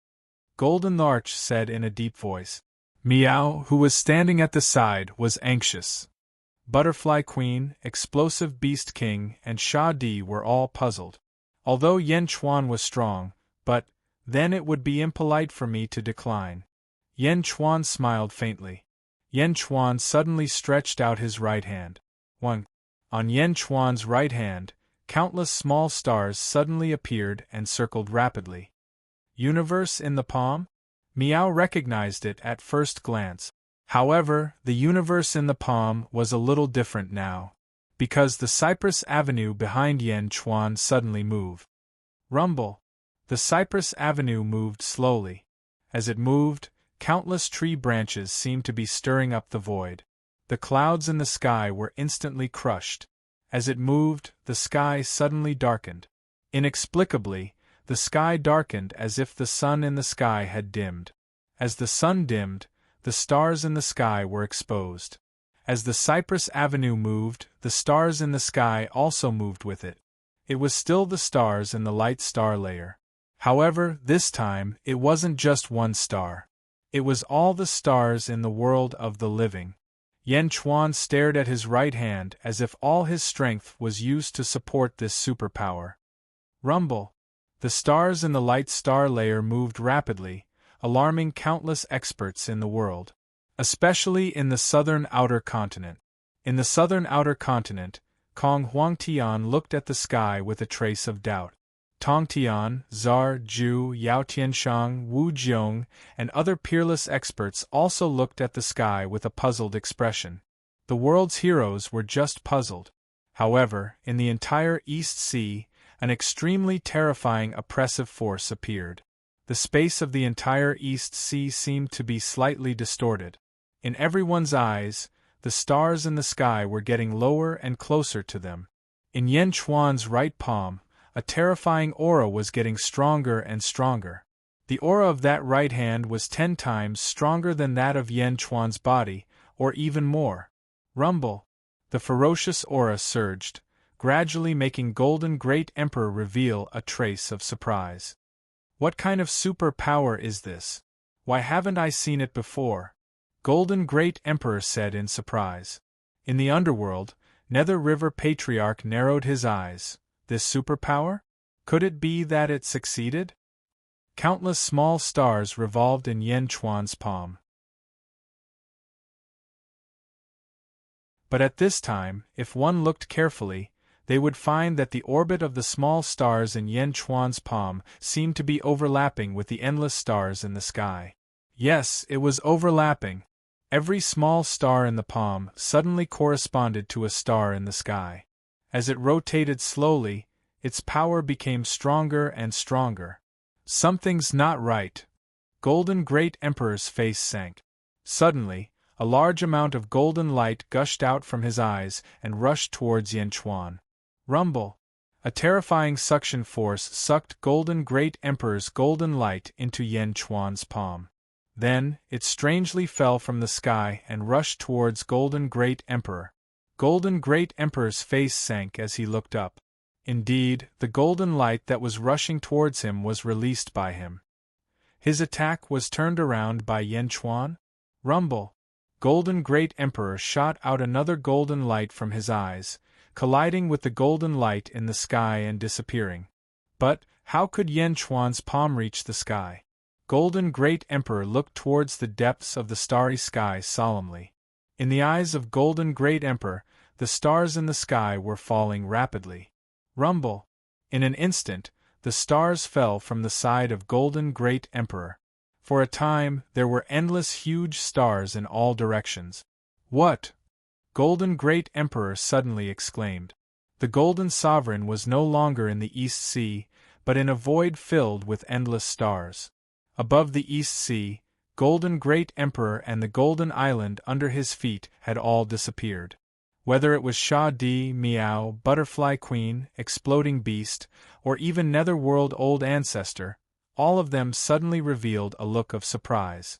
Golden Larch said in a deep voice. Meow, who was standing at the side, was anxious. Butterfly Queen, Explosive Beast King, and Sha Di were all puzzled. Although Yan Chuan was strong, but then it would be impolite for me to decline. Yan Chuan smiled faintly. Yan Chuan suddenly stretched out his right hand. One. On Yan Chuan's right hand, countless small stars suddenly appeared and circled rapidly. Universe in the palm? Meow recognized it at first glance. However, the universe in the palm was a little different now, because the Cypress Avenue behind Yan Chuan suddenly moved. Rumble. The Cypress Avenue moved slowly. As it moved, countless tree branches seemed to be stirring up the void. The clouds in the sky were instantly crushed. As it moved, the sky suddenly darkened. Inexplicably, the sky darkened as if the sun in the sky had dimmed. As the sun dimmed, the stars in the sky were exposed. As the Cypress Avenue moved, the stars in the sky also moved with it. It was still the stars in the light star layer. However, this time, it wasn't just one star. It was all the stars in the world of the living. Yan Chuan stared at his right hand as if all his strength was used to support this superpower. Rumble! The stars in the light star layer moved rapidly, alarming countless experts in the world. Especially in the southern outer continent. In the southern outer continent, Kong Huangtian looked at the sky with a trace of doubt. Tongtian, Zar, Zhu, Yao Tianshang, Wu Jiong, and other peerless experts also looked at the sky with a puzzled expression. The world's heroes were just puzzled. However, in the entire East Sea, an extremely terrifying oppressive force appeared. The space of the entire East Sea seemed to be slightly distorted. In everyone's eyes, the stars in the sky were getting lower and closer to them. In Yan Chuan's right palm, a terrifying aura was getting stronger and stronger. The aura of that right hand was 10 times stronger than that of Yan Chuan's body, or even more. Rumble! The ferocious aura surged, gradually making Golden Great Emperor reveal a trace of surprise. What kind of superpower is this? Why haven't I seen it before? Golden Great Emperor said in surprise. In the underworld, Nether River Patriarch narrowed his eyes. This superpower? Could it be that it succeeded? Countless small stars revolved in Yan Chuan's palm. But at this time, if one looked carefully, they would find that the orbit of the small stars in Yan Chuan's palm seemed to be overlapping with the endless stars in the sky. Yes, it was overlapping. Every small star in the palm suddenly corresponded to a star in the sky. As it rotated slowly, its power became stronger and stronger. Something's not right. Golden Great Emperor's face sank. Suddenly, a large amount of golden light gushed out from his eyes and rushed towards Yan Chuan. Rumble! A terrifying suction force sucked Golden Great Emperor's golden light into Yan Chuan's palm. Then, it strangely fell from the sky and rushed towards Golden Great Emperor. Golden Great Emperor's face sank as he looked up. Indeed, the golden light that was rushing towards him was released by him. His attack was turned around by Yan Chuan? Rumble! Golden Great Emperor shot out another golden light from his eyes, colliding with the golden light in the sky and disappearing. But, how could Yan Chuan's palm reach the sky? Golden Great Emperor looked towards the depths of the starry sky solemnly. In the eyes of Golden Great Emperor, the stars in the sky were falling rapidly. Rumble! In an instant, the stars fell from the side of Golden Great Emperor. For a time, there were endless huge stars in all directions. What? Golden Great Emperor suddenly exclaimed. The Golden Sovereign was no longer in the East Sea, but in a void filled with endless stars. Above the East Sea, Golden Great Emperor and the Golden Island under his feet had all disappeared. Whether it was Sha Di, Miao, Butterfly Queen, Exploding Beast, or even Netherworld Old Ancestor, all of them suddenly revealed a look of surprise.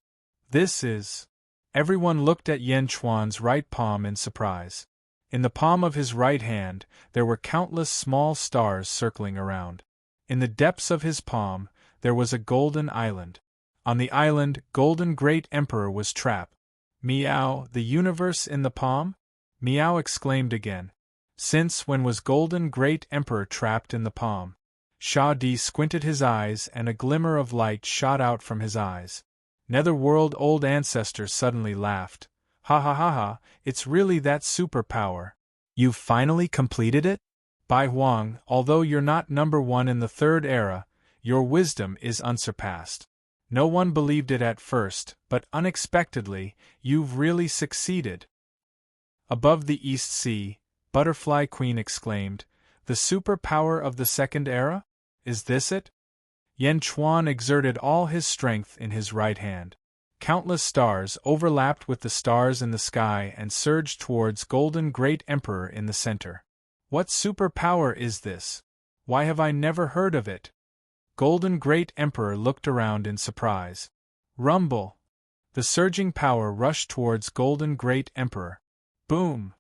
This is... Everyone looked at Yan Chuan's right palm in surprise. In the palm of his right hand, there were countless small stars circling around. In the depths of his palm, there was a golden island. On the island, Golden Great Emperor was trapped. Miao, the universe in the palm? Miao exclaimed again. Since when was Golden Great Emperor trapped in the palm? Sha Di squinted his eyes and a glimmer of light shot out from his eyes. Netherworld Old Ancestor suddenly laughed. Ha ha ha ha, it's really that superpower. You've finally completed it? Bai Huang, although you're not number 1 in the third era, your wisdom is unsurpassed. No one believed it at first, but unexpectedly, you've really succeeded. Above the East Sea, Butterfly Queen exclaimed, the superpower of the second era? Is this it? Yan Chuan exerted all his strength in his right hand. Countless stars overlapped with the stars in the sky and surged towards Golden Great Emperor in the center. What superpower is this? Why have I never heard of it? Golden Great Emperor looked around in surprise. Rumble! The surging power rushed towards Golden Great Emperor. Boom!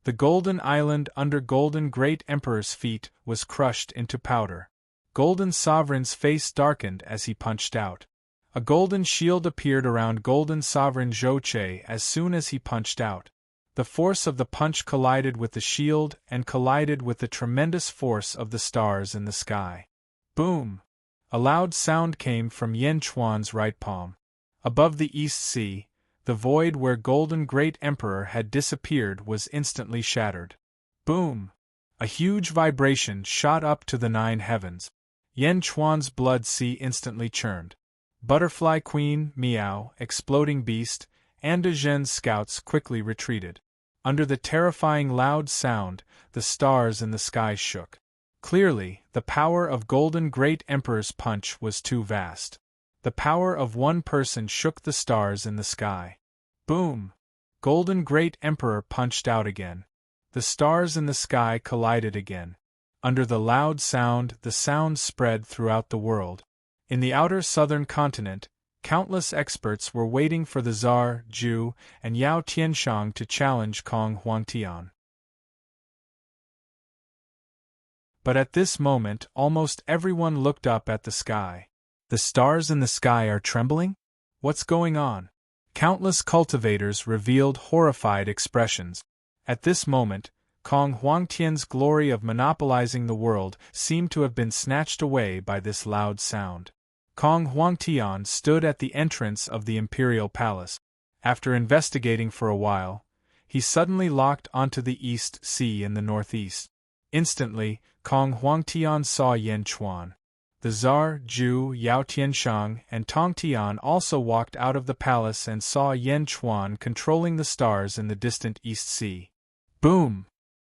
The golden island under Golden Great Emperor's feet was crushed into powder. Golden Sovereign's face darkened as he punched out. A golden shield appeared around Golden Sovereign Zhouche as soon as he punched out. The force of the punch collided with the shield and collided with the tremendous force of the stars in the sky. Boom! A loud sound came from Yan Chuan's right palm. Above the East Sea, the void where Golden Great Emperor had disappeared was instantly shattered. Boom! A huge vibration shot up to the 9 heavens. Yan Chuan's blood sea instantly churned. Butterfly Queen, Meow, Exploding Beast, and Zhen's scouts quickly retreated. Under the terrifying loud sound, the stars in the sky shook. Clearly, the power of Golden Great Emperor's punch was too vast. The power of one person shook the stars in the sky. Boom! Golden Great Emperor punched out again. The stars in the sky collided again. Under the loud sound, the sound spread throughout the world. In the outer southern continent, countless experts were waiting for the Tsar, Zhu, and Yao Tianshang to challenge Kong Huangtian. But at this moment, almost everyone looked up at the sky. The stars in the sky are trembling? What's going on? Countless cultivators revealed horrified expressions. At this moment, Kong Huangtian's glory of monopolizing the world seemed to have been snatched away by this loud sound. Kong Huangtian stood at the entrance of the imperial palace. After investigating for a while, he suddenly locked onto the East Sea in the northeast. Instantly, Kong Huangtian saw Yan Chuan. The Tsar, Zhu, Yao Tianshang, and Tong Tian also walked out of the palace and saw Yan Chuan controlling the stars in the distant East Sea. Boom!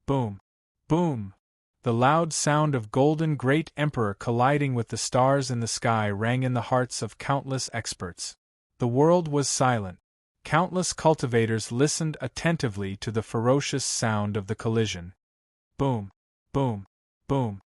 Boom! Boom! The loud sound of Golden Great Emperor colliding with the stars in the sky rang in the hearts of countless experts. The world was silent. Countless cultivators listened attentively to the ferocious sound of the collision. Boom! Boom! Boom!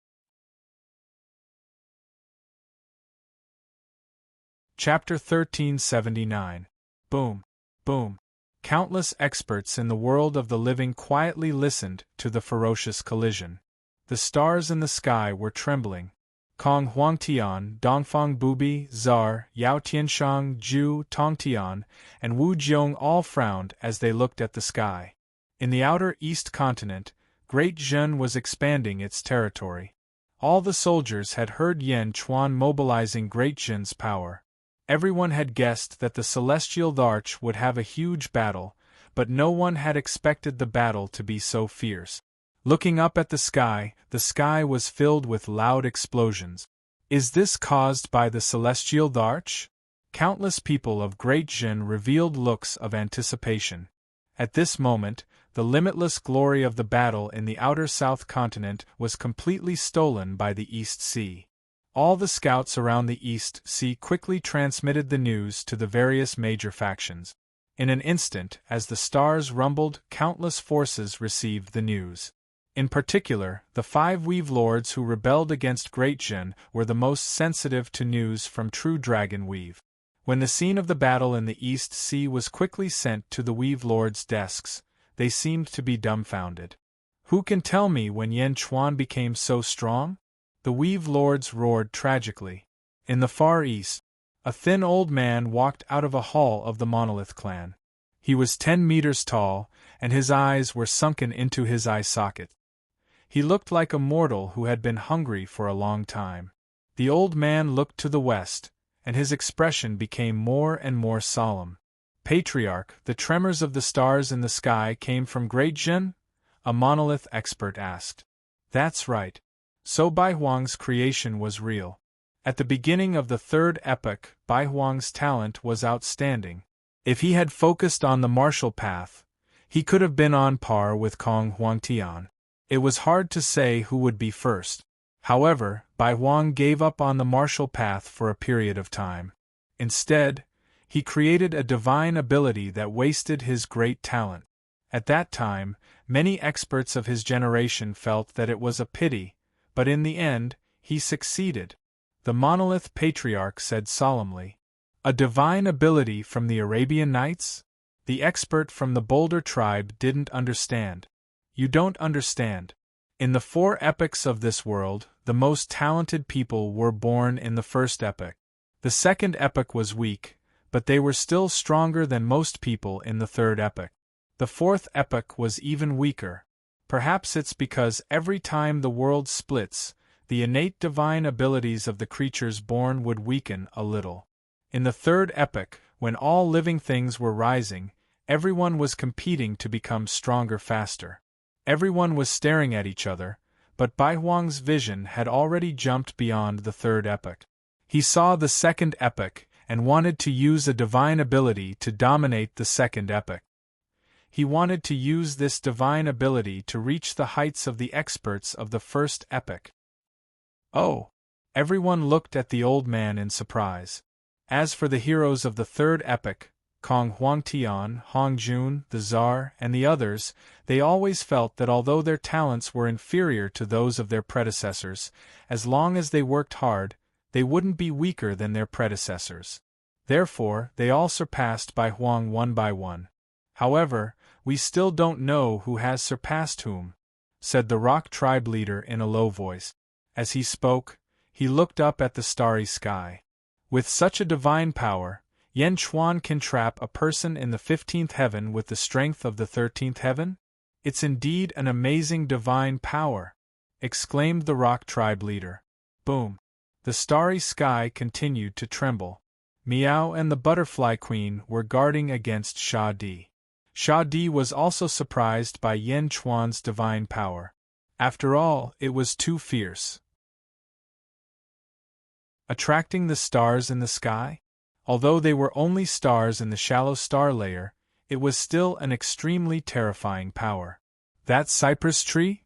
Chapter 1379. Boom! Boom! Countless experts in the world of the living quietly listened to the ferocious collision. The stars in the sky were trembling. Kong Huangtian, Dongfang Bubi, Tsar, Yao Tianshang, Zhu, Tongtian, and Wu Jiong all frowned as they looked at the sky. In the outer East continent, Great Zhen was expanding its territory. All the soldiers had heard Yan Chuan mobilizing Great Zhen's power. Everyone had guessed that the Celestial Arch would have a huge battle, but no one had expected the battle to be so fierce. Looking up at the sky was filled with loud explosions. Is this caused by the Celestial Arch? Countless people of Great Zhen revealed looks of anticipation. At this moment, the limitless glory of the battle in the outer South continent was completely stolen by the East Sea. All the scouts around the East Sea quickly transmitted the news to the various major factions. In an instant, as the stars rumbled, countless forces received the news. In particular, the 5 Weave Lords who rebelled against Great Zhen were the most sensitive to news from true Dragon Weave. When the scene of the battle in the East Sea was quickly sent to the Weave Lords' desks, they seemed to be dumbfounded. Who can tell me when Yan Chuan became so strong? The Weave Lords roared tragically. In the Far East, a thin old man walked out of a hall of the Monolith clan. He was 10 meters tall, and his eyes were sunken into his eye socket. He looked like a mortal who had been hungry for a long time. The old man looked to the west, and his expression became more and more solemn. Patriarch, the tremors of the stars in the sky came from Great Zhen? A monolith expert asked. That's right. So Bai Huang's creation was real. At the beginning of the third epoch, Bai Huang's talent was outstanding. If he had focused on the martial path, he could have been on par with Kong Huangtian. It was hard to say who would be first. However, Bai Huang gave up on the martial path for a period of time. Instead, he created a divine ability that wasted his great talent. At that time, many experts of his generation felt that it was a pity, but in the end, he succeeded. The Monolith Patriarch said solemnly. A divine ability from the Arabian Nights? The expert from the Boulder tribe didn't understand. You don't understand. In the 4 epochs of this world, the most talented people were born in the first epoch. The second epoch was weak, but they were still stronger than most people in the third epoch. The fourth epoch was even weaker. Perhaps it's because every time the world splits, the innate divine abilities of the creatures born would weaken a little. In the third epoch, when all living things were rising, everyone was competing to become stronger faster. Everyone was staring at each other, but Bai Huang's vision had already jumped beyond the third epoch. He saw the second epoch and wanted to use a divine ability to dominate the second epoch. He wanted to use this divine ability to reach the heights of the experts of the first epoch. Oh! Everyone looked at the old man in surprise. As for the heroes of the third epoch, Kong Huangtian, Hong Jun, the Tsar, and the others, they always felt that although their talents were inferior to those of their predecessors, as long as they worked hard, they wouldn't be weaker than their predecessors. Therefore, they all surpassed Bai Huang one by one. However, we still don't know who has surpassed whom, said the rock tribe leader in a low voice. As he spoke, he looked up at the starry sky. With such a divine power, Yan Chuan can trap a person in the 15th heaven with the strength of the 13th heaven? It's indeed an amazing divine power, exclaimed the rock tribe leader. Boom! The starry sky continued to tremble. Miao and the butterfly queen were guarding against Sha Di. Sha Di was also surprised by Yan Chuan's divine power. After all, it was too fierce. Attracting the stars in the sky? Although they were only stars in the shallow star layer, it was still an extremely terrifying power. That cypress tree?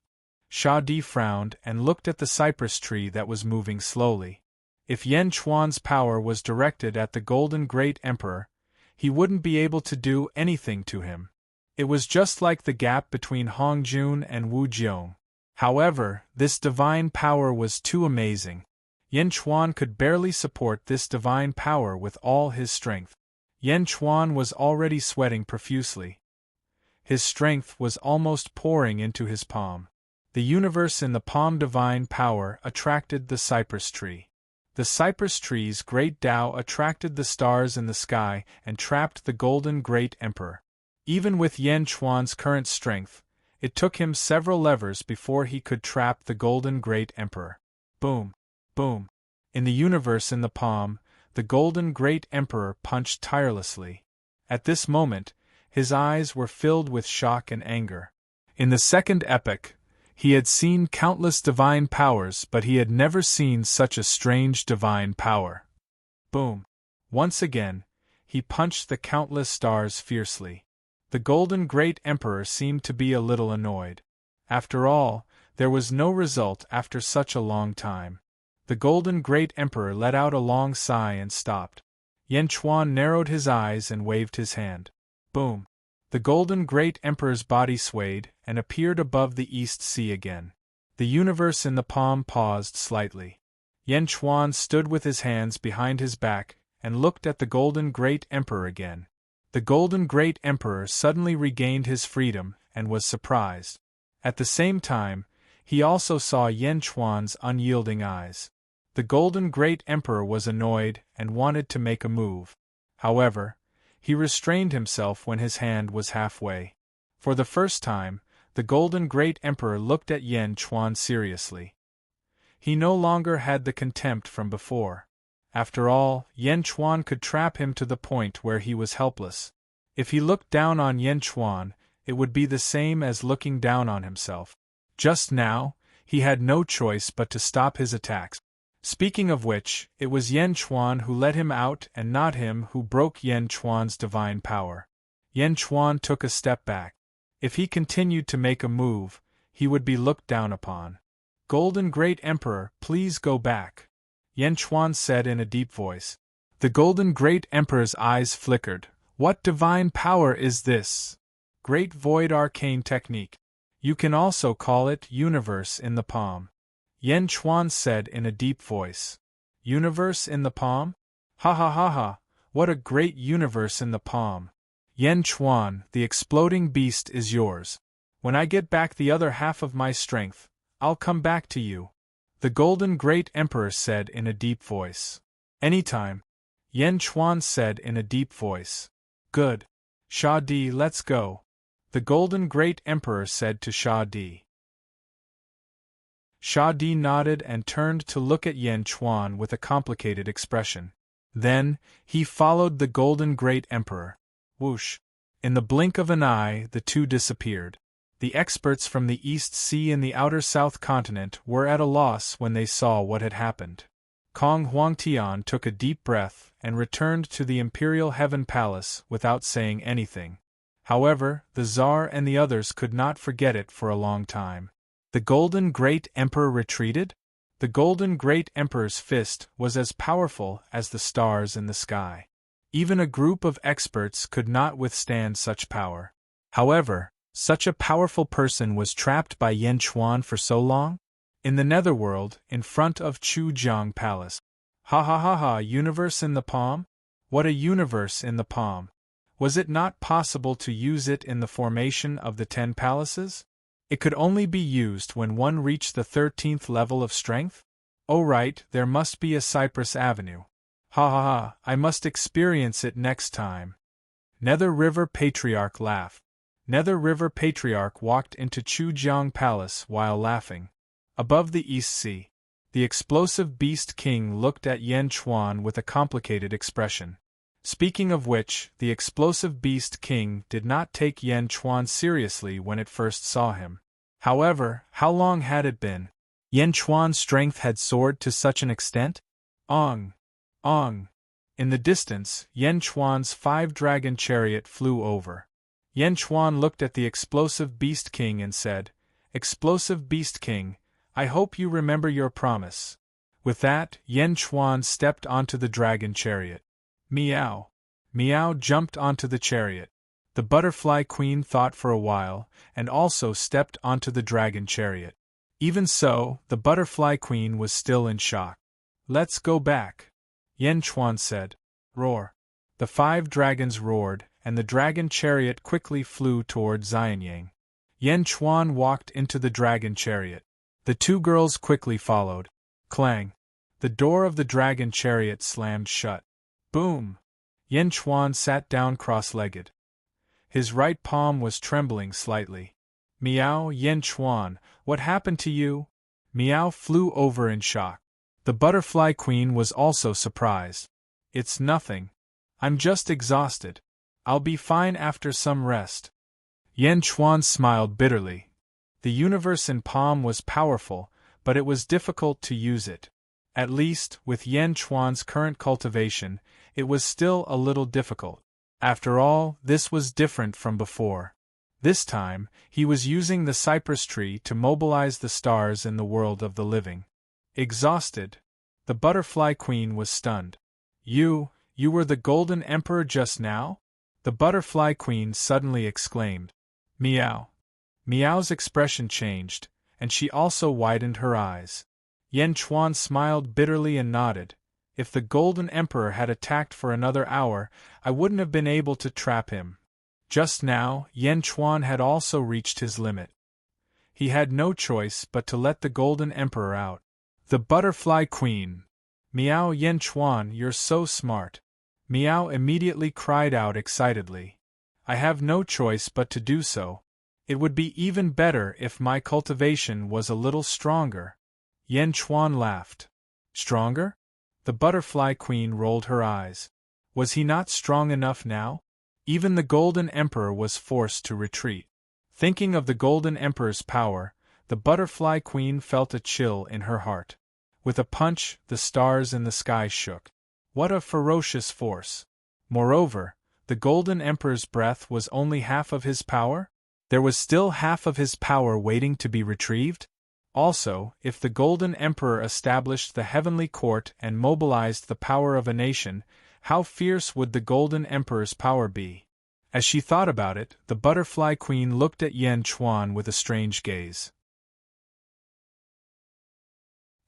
Sha Di frowned and looked at the cypress tree that was moving slowly. If Yan Chuan's power was directed at the Golden Great Emperor, he wouldn't be able to do anything to him. It was just like the gap between Hong Jun and Wu Jiong. However, this divine power was too amazing. Yan Chuan could barely support this divine power with all his strength. Yan Chuan was already sweating profusely. His strength was almost pouring into his palm. The universe in the palm divine power attracted the cypress tree. The cypress tree's great Tao attracted the stars in the sky and trapped the Golden Great Emperor. Even with Yan Chuan's current strength, it took him several levers before he could trap the Golden Great Emperor. Boom! Boom! In the universe in the palm, the Golden Great Emperor punched tirelessly. At this moment, his eyes were filled with shock and anger. In the second epoch, he had seen countless divine powers, but he had never seen such a strange divine power. Boom! Once again, he punched the countless stars fiercely. The Golden Great Emperor seemed to be a little annoyed. After all, there was no result after such a long time. The Golden Great Emperor let out a long sigh and stopped. Yan Chuan narrowed his eyes and waved his hand. Boom! The Golden Great Emperor's body swayed and appeared above the East Sea again. The universe in the palm paused slightly. Yan Chuan stood with his hands behind his back and looked at the Golden Great Emperor again. The Golden Great Emperor suddenly regained his freedom and was surprised. At the same time, he also saw Yan Chuan's unyielding eyes. The Golden Great Emperor was annoyed and wanted to make a move. However, he restrained himself when his hand was halfway. For the first time, the Golden Great Emperor looked at Yan Chuan seriously. He no longer had the contempt from before. After all, Yan Chuan could trap him to the point where he was helpless. If he looked down on Yan Chuan, it would be the same as looking down on himself. Just now, he had no choice but to stop his attacks. Speaking of which, it was Yan Chuan who let him out and not him who broke Yan Chuan's divine power. Yan Chuan took a step back. If he continued to make a move, he would be looked down upon. Golden Great Emperor, please go back, Yan Chuan said in a deep voice. The Golden Great Emperor's eyes flickered. What divine power is this? Great Void Arcane Technique. You can also call it Universe in the Palm. Yan Chuan said in a deep voice. Universe in the palm? Ha ha ha ha, what a great universe in the palm. Yen Chuan, the exploding beast is yours. When I get back the other half of my strength, I'll come back to you," the Golden Great Emperor said in a deep voice. "Anytime," Yen Chuan said in a deep voice. "Good. Sha Di, let's go," the Golden Great Emperor said to Sha Di. Sha Di nodded and turned to look at Yen Chuan with a complicated expression. Then, he followed the Golden Great Emperor. Whoosh! In the blink of an eye, the two disappeared. The experts from the East Sea and the outer South Continent were at a loss when they saw what had happened. Kong Huangtian took a deep breath and returned to the Imperial Heaven Palace without saying anything. However, the Tsar and the others could not forget it for a long time. The Golden Great Emperor retreated? The Golden Great Emperor's fist was as powerful as the stars in the sky. Even a group of experts could not withstand such power. However, such a powerful person was trapped by Yen Chuan for so long? In the netherworld, in front of Chujiang Palace. Ha ha ha ha, universe in the palm? What a universe in the palm! Was it not possible to use it in the formation of the 10 palaces? It could only be used when one reached the 13th level of strength? Oh right, there must be a Cypress Avenue. Ha ha ha, I must experience it next time. Nether River Patriarch laughed. Nether River Patriarch walked into Chujiang Palace while laughing. Above the East Sea, the explosive Beast King looked at Yen Chuan with a complicated expression. Speaking of which, the explosive Beast King did not take Yen Chuan seriously when it first saw him. However, how long had it been? Yen Chuan's strength had soared to such an extent? Ong! Ong! In the distance, Yen Chuan's 5-dragon chariot flew over. Yen Chuan looked at the explosive Beast King and said, "Explosive Beast King, I hope you remember your promise." With that, Yen Chuan stepped onto the dragon chariot. Meow! Meow jumped onto the chariot. The Butterfly Queen thought for a while, and also stepped onto the dragon chariot. Even so, the Butterfly Queen was still in shock. "Let's go back," Yen Chuan said. Roar! The 5 dragons roared, and the dragon chariot quickly flew toward Xianyang. Yen Chuan walked into the dragon chariot. The 2 girls quickly followed. Clang! The door of the dragon chariot slammed shut. Boom! Yen Chuan sat down cross-legged. His right palm was trembling slightly. "Meow, Yen Chuan, what happened to you?" Meow flew over in shock. The Butterfly Queen was also surprised. "It's nothing. I'm just exhausted. I'll be fine after some rest." Yen Chuan smiled bitterly. The universe in palm was powerful, but it was difficult to use it. At least, with Yen Chuan's current cultivation, it was still a little difficult. After all, this was different from before. This time, he was using the cypress tree to mobilize the stars in the world of the living. Exhausted. The Butterfly Queen was stunned. You were the Golden Emperor just now?" the Butterfly Queen suddenly exclaimed. Meow. Meow's expression changed, and she also widened her eyes. Yen Chuan smiled bitterly and nodded. "If the Golden Emperor had attacked for another hour, I wouldn't have been able to trap him." Just now, Yen Chuan had also reached his limit. He had no choice but to let the Golden Emperor out. The Butterfly Queen. "Meow, Yen Chuan, you're so smart." Meow immediately cried out excitedly. "I have no choice but to do so. It would be even better if my cultivation was a little stronger." Yen Chuan laughed. "Stronger?" The Butterfly Queen rolled her eyes. Was he not strong enough now? Even the Golden Emperor was forced to retreat. Thinking of the Golden Emperor's power, the Butterfly Queen felt a chill in her heart. With a punch, the stars in the sky shook. What a ferocious force! Moreover, the Golden Emperor's breath was only half of his power? There was still half of his power waiting to be retrieved? Also, if the Golden Emperor established the Heavenly Court and mobilized the power of a nation, how fierce would the Golden Emperor's power be? As she thought about it, the Butterfly Queen looked at Yen Chuan with a strange gaze.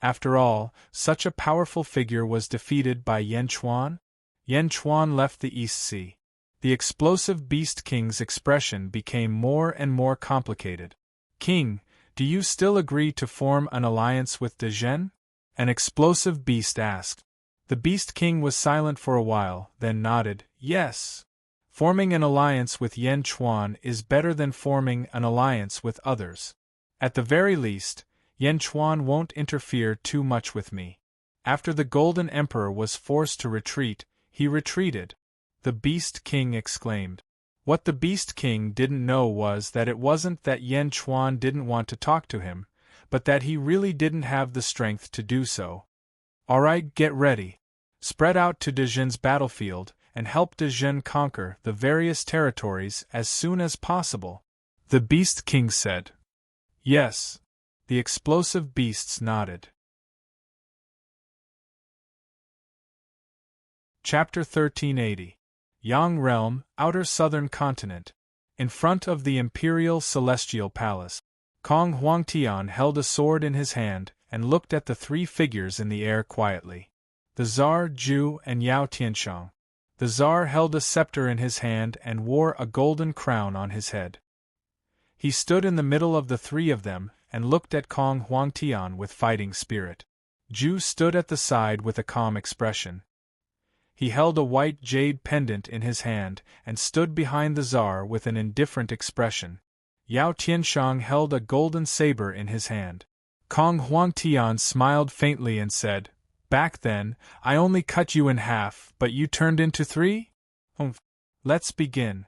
After all, such a powerful figure was defeated by Yen Chuan? Yen Chuan left the East Sea. The explosive Beast King's expression became more and more complicated. King, do you still agree to form an alliance with De Zhen? An explosive beast asked. The Beast King was silent for a while, then nodded, yes. Forming an alliance with Yan Chuan is better than forming an alliance with others. At the very least, Yan Chuan won't interfere too much with me. After the Golden Emperor was forced to retreat, he retreated. The Beast King exclaimed. What the Beast King didn't know was that it wasn't that Yan Chuan didn't want to talk to him, but that he really didn't have the strength to do so. Alright, get ready. Spread out to De Zhen's battlefield, and help De Zhen conquer the various territories as soon as possible, the Beast King said. Yes. The explosive beasts nodded. Chapter 1380. Yang Realm, Outer Southern Continent. In front of the Imperial Celestial Palace, Kong Huangtian held a sword in his hand and looked at the three figures in the air quietly. The Tsar, Zhu, and Yao Tianshang. The Tsar held a scepter in his hand and wore a golden crown on his head. He stood in the middle of the three of them and looked at Kong Huangtian with fighting spirit. Zhu stood at the side with a calm expression. He held a white jade pendant in his hand and stood behind the Tsar with an indifferent expression. Yao Tianshang held a golden saber in his hand. Kong Huangtian smiled faintly and said, Back then, I only cut you in half, but you turned into three? Let's begin.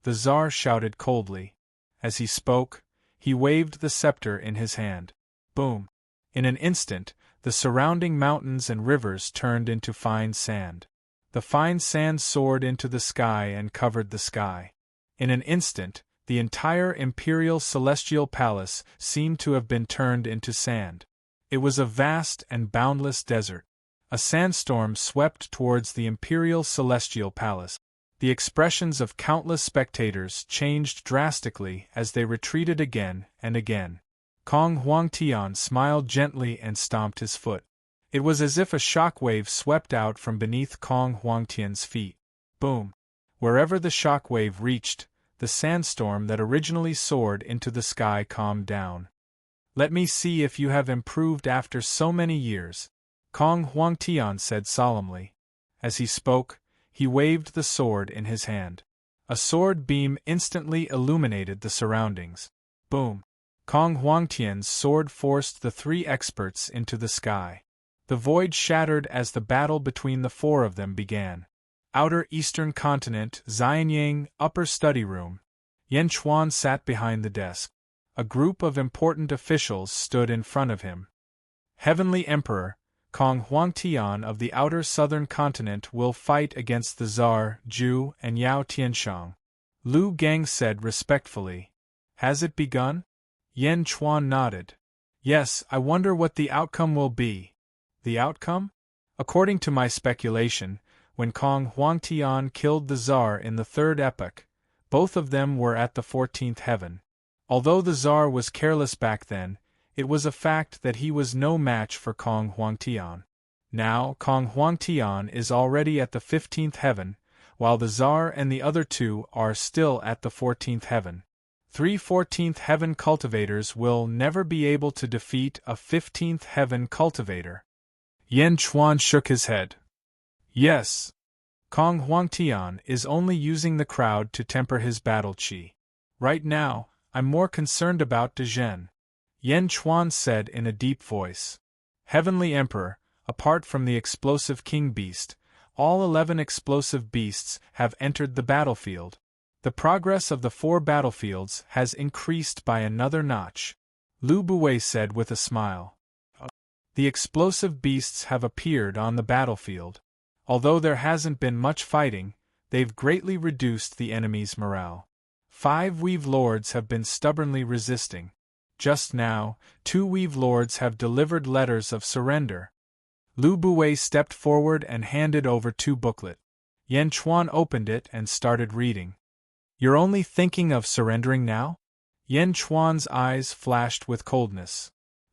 The Tsar shouted coldly. As he spoke, he waved the scepter in his hand. Boom! In an instant, the surrounding mountains and rivers turned into fine sand. The fine sand soared into the sky and covered the sky. In an instant, the entire Imperial Celestial Palace seemed to have been turned into sand. It was a vast and boundless desert. A sandstorm swept towards the Imperial Celestial Palace. The expressions of countless spectators changed drastically as they retreated again and again. Kong Huangtian smiled gently and stomped his foot. It was as if a shock wave swept out from beneath Kong Huangtian's feet. Boom! Wherever the shock wave reached, the sandstorm that originally soared into the sky calmed down. Let me see if you have improved after so many years, Kong Huangtian said solemnly. As he spoke, he waved the sword in his hand. A sword beam instantly illuminated the surroundings. Boom! Kong Huangtian's sword forced the three experts into the sky. The void shattered as the battle between the four of them began. Outer Eastern Continent, Xianyang, Upper Study Room. Yan Chuan sat behind the desk. A group of important officials stood in front of him. Heavenly Emperor, Kong Huangtian of the Outer Southern Continent will fight against the Tsar, Zhu, and Yao Tianshang. Lu Gang said respectfully. Has it begun? Yan Chuan nodded. Yes, I wonder what the outcome will be. The outcome? According to my speculation, when Kong Huangtian killed the Tsar in the third epoch, both of them were at the 14th heaven. Although the Tsar was careless back then, it was a fact that he was no match for Kong Huangtian. Now, Kong Huangtian is already at the 15th heaven, while the Tsar and the other two are still at the 14th heaven. 3 14th heaven cultivators will never be able to defeat a 15th heaven cultivator. Yan Chuan shook his head. Yes. Kong Huangtian is only using the crowd to temper his battle chi. Right now, I'm more concerned about De Zhen. Yan Chuan said in a deep voice. Heavenly Emperor, apart from the explosive king beast, all 11 explosive beasts have entered the battlefield. The progress of the 4 battlefields has increased by another notch. Lu Buwei said with a smile. The explosive beasts have appeared on the battlefield. Although there hasn't been much fighting, they've greatly reduced the enemy's morale. 5 Weave Lords have been stubbornly resisting. Just now, 2 Weave Lords have delivered letters of surrender. Lu Buwei stepped forward and handed over 2 booklets. Yan Chuan opened it and started reading. You're only thinking of surrendering now? Yan Chuan's eyes flashed with coldness.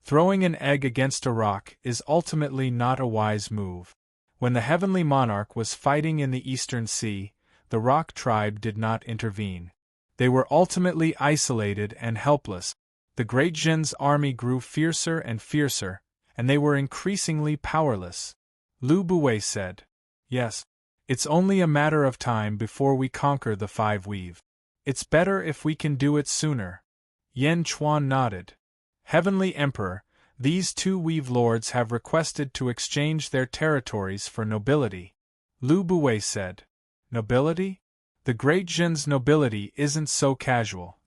Throwing an egg against a rock is ultimately not a wise move. When the heavenly monarch was fighting in the Eastern Sea, the rock tribe did not intervene. They were ultimately isolated and helpless. The Great Jin's army grew fiercer and fiercer, and they were increasingly powerless. Lu Buwei said, "Yes. It's only a matter of time before we conquer the five weave. It's better if we can do it sooner." Yen Chuan nodded. "Heavenly Emperor, these two weave lords have requested to exchange their territories for nobility." Lu Buwei said, "Nobility? The Great Jin's nobility isn't so casual.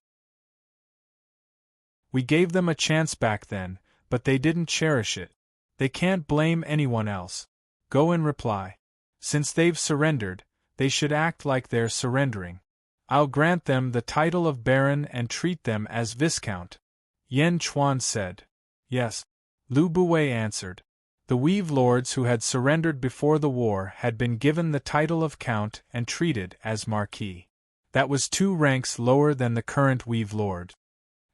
We gave them a chance back then, but they didn't cherish it. They can't blame anyone else." Go in reply. "Since they've surrendered, they should act like they're surrendering. I'll grant them the title of Baron and treat them as Viscount." Yen Chuan said. "Yes." Lu Buwei answered. The weave lords who had surrendered before the war had been given the title of Count and treated as Marquis. That was 2 ranks lower than the current weave lord.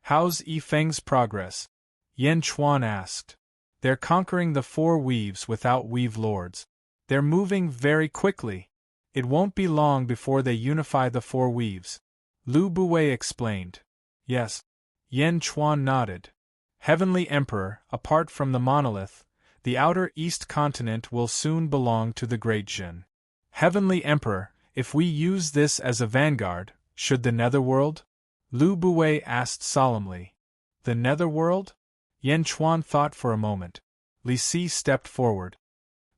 "How's Yifeng's progress?" Yen Chuan asked. "They're conquering the 4 weaves without weave lords. They're moving very quickly. It won't be long before they unify the 4 weaves." Lu Buwei explained. "Yes." Yen Chuan nodded. "Heavenly Emperor, apart from the monolith, the outer east continent will soon belong to the Great Jin. Heavenly Emperor, if we use this as a vanguard, should the Netherworld?" Lu Buwei asked solemnly. "The Netherworld?" Yen Chuan thought for a moment. Li Si stepped forward.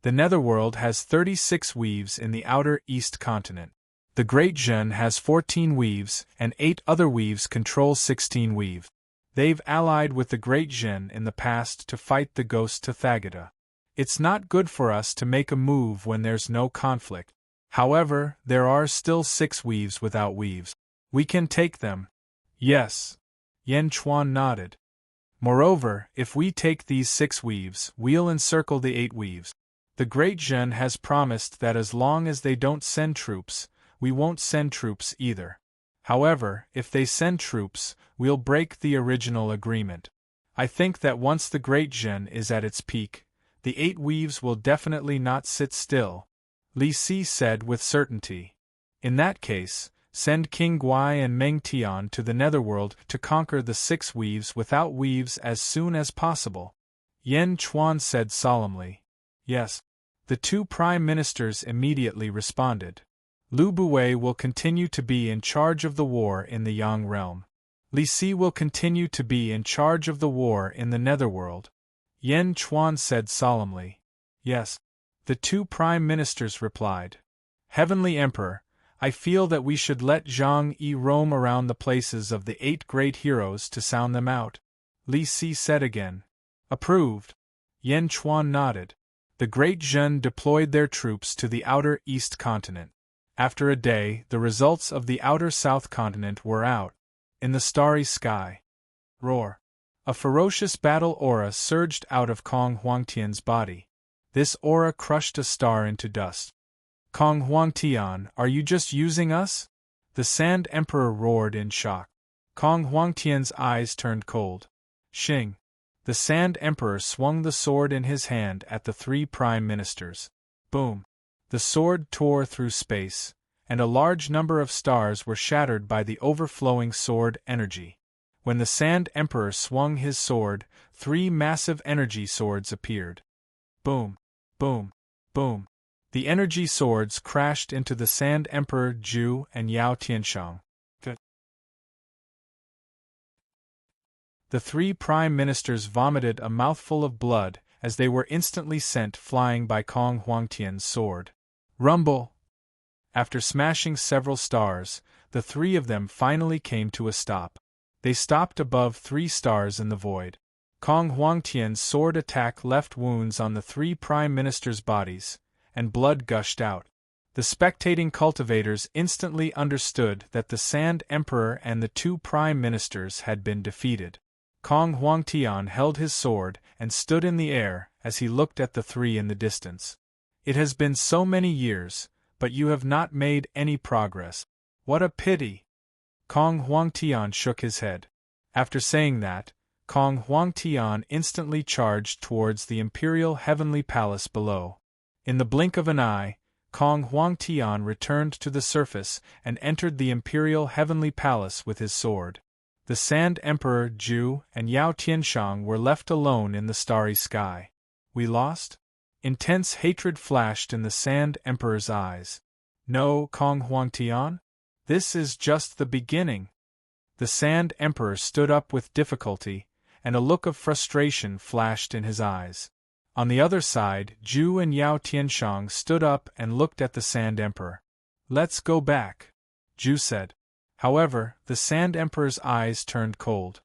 "The Netherworld has 36 weaves in the outer east continent. The Great Jin has 14 weaves, and 8 other weaves control 16 weave. They've allied with the Great Jin in the past to fight the ghost Tathagata. It's not good for us to make a move when there's no conflict. However, there are still 6 weaves without weaves. We can take them." "Yes." Yen Chuan nodded. "Moreover, if we take these 6 weaves, we'll encircle the 8 weaves. The Great Jin has promised that as long as they don't send troops, we won't send troops either. However, if they send troops, we'll break the original agreement. I think that once the Great Jin is at its peak, the 8 weaves will definitely not sit still," Li Si said with certainty. "In that case, send King Guai and Meng Tian to the Netherworld to conquer the 6 weaves without weaves as soon as possible." Yen Chuan said solemnly. "Yes." The 2 prime ministers immediately responded. Lu Buwei will continue to be in charge of the war in the Yang realm. Li Si will continue to be in charge of the war in the Netherworld. Yen Chuan said solemnly. "Yes." The 2 prime ministers replied. "Heavenly Emperor, I feel that we should let Zhang Yi roam around the places of the 8 great heroes to sound them out." Li Si said again. "Approved." Yen Chuan nodded. The Great Jin deployed their troops to the outer east continent. After a day, the results of the outer south continent were out. In the starry sky. Roar. A ferocious battle aura surged out of Kong Huangtian's body. This aura crushed a star into dust. "Kong Huangtian, are you just using us?" The Sand Emperor roared in shock. Kong Huangtian's eyes turned cold. "Xing." The Sand Emperor swung the sword in his hand at the 3 prime ministers. Boom. The sword tore through space, and a large number of stars were shattered by the overflowing sword energy. When the Sand Emperor swung his sword, 3 massive energy swords appeared. Boom. Boom. Boom. The energy swords crashed into the Sand Emperor Zhu and Yao Tianshang. The 3 prime ministers vomited a mouthful of blood as they were instantly sent flying by Kong Huangtian's sword. Rumble! After smashing several stars, the 3 of them finally came to a stop. They stopped above 3 stars in the void. Kong Huangtian's sword attack left wounds on the 3 prime ministers' bodies, and blood gushed out. The spectating cultivators instantly understood that the Sand Emperor and the 2 prime ministers had been defeated. Kong Huangtian held his sword and stood in the air as he looked at the 3 in the distance. "It has been so many years, but you have not made any progress. What a pity!" Kong Huangtian shook his head. After saying that, Kong Huangtian instantly charged towards the Imperial Heavenly Palace below. In the blink of an eye, Kong Huangtian returned to the surface and entered the imperial heavenly palace with his sword. The Sand Emperor Zhu and Yao Tianshang were left alone in the starry sky. We lost? Intense hatred flashed in the Sand Emperor's eyes. No, Kong Huangtian? This is just the beginning. The Sand Emperor stood up with difficulty, and a look of frustration flashed in his eyes. On the other side, Zhu and Yao Tianshang stood up and looked at the Sand Emperor. Let's go back, Zhu said. However, the Sand Emperor's eyes turned cold.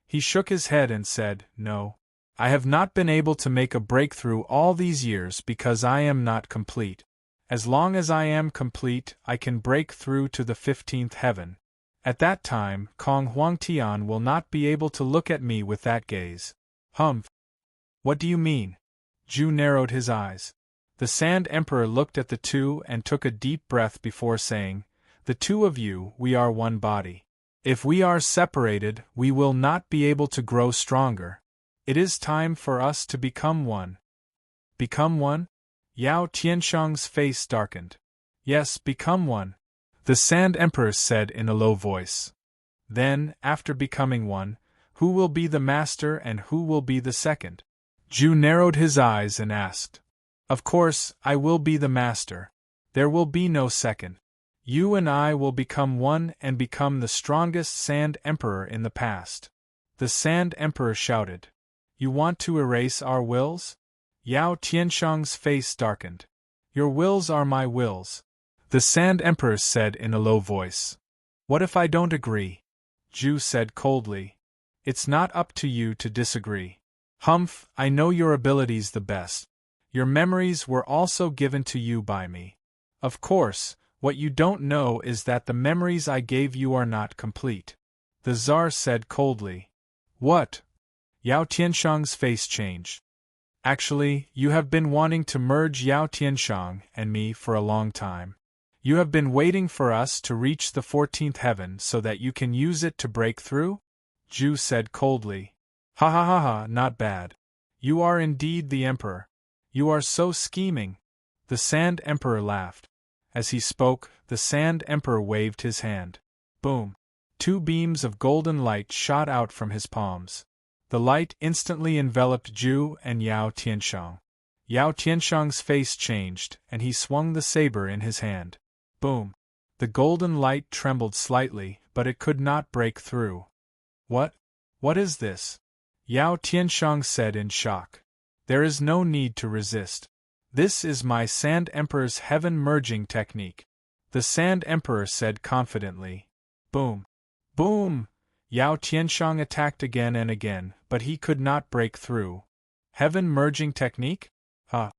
He shook his head and said, No. I have not been able to make a breakthrough all these years because I am not complete. As long as I am complete, I can break through to the 15th heaven. At that time, Kong Huangtian will not be able to look at me with that gaze. Humph. What do you mean? Zhu narrowed his eyes. The Sand Emperor looked at the two and took a deep breath before saying, The two of you, we are one body. If we are separated, we will not be able to grow stronger. It is time for us to become one. Become one? Yao Tianshang's face darkened. Yes, become one, the Sand Emperor said in a low voice. Then, after becoming one, who will be the master and who will be the second? Zhu narrowed his eyes and asked. Of course, I will be the master. There will be no second. You and I will become one and become the strongest Sand Emperor in the past. The Sand Emperor shouted. You want to erase our wills? Yao Tianshang's face darkened. Your wills are my wills, the Sand Emperor said in a low voice. What if I don't agree? Zhu said coldly. It's not up to you to disagree. Humph, I know your abilities the best. Your memories were also given to you by me. Of course, what you don't know is that the memories I gave you are not complete. The Tsar said coldly. What? Yao Tianshang's face changed. Actually, you have been wanting to merge Yao Tianshang and me for a long time. You have been waiting for us to reach the 14th heaven so that you can use it to break through? Zhu said coldly. Ha ha ha ha, not bad. You are indeed the Emperor. You are so scheming. The Sand Emperor laughed. As he spoke, the Sand Emperor waved his hand. Boom! 2 beams of golden light shot out from his palms. The light instantly enveloped Zhu and Yao Tianshang. Yao Tianshang's face changed, and he swung the saber in his hand. Boom! The golden light trembled slightly, but it could not break through. What? What is this? Yao Tianshang said in shock. There is no need to resist. This is my Sand Emperor's heaven merging technique. The Sand Emperor said confidently. Boom! Boom! Yao Tianshang attacked again and again, but he could not break through. Heaven merging technique? Huh.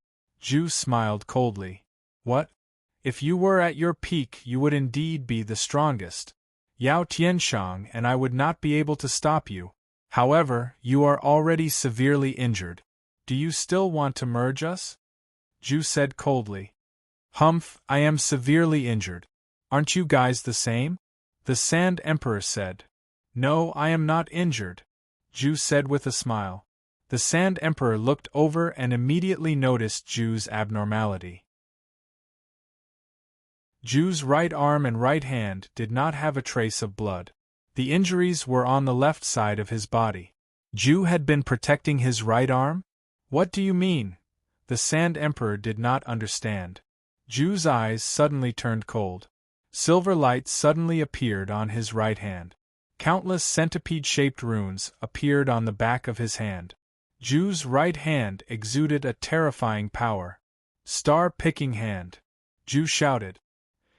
Zhu smiled coldly. What? If you were at your peak, you would indeed be the strongest. Yao Tianshang and I would not be able to stop you. However, you are already severely injured. Do you still want to merge us? Zhu said coldly. Humph, I am severely injured. Aren't you guys the same? The Sand Emperor said. No, I am not injured, Zhu said with a smile. The Sand Emperor looked over and immediately noticed Zhu's abnormality. Zhu's right arm and right hand did not have a trace of blood. The injuries were on the left side of his body. Zhu had been protecting his right arm? What do you mean? The Sand Emperor did not understand. Zhu's eyes suddenly turned cold. Silver light suddenly appeared on his right hand. Countless centipede-shaped runes appeared on the back of his hand. Zhu's right hand exuded a terrifying power. Star-picking hand! Zhu shouted.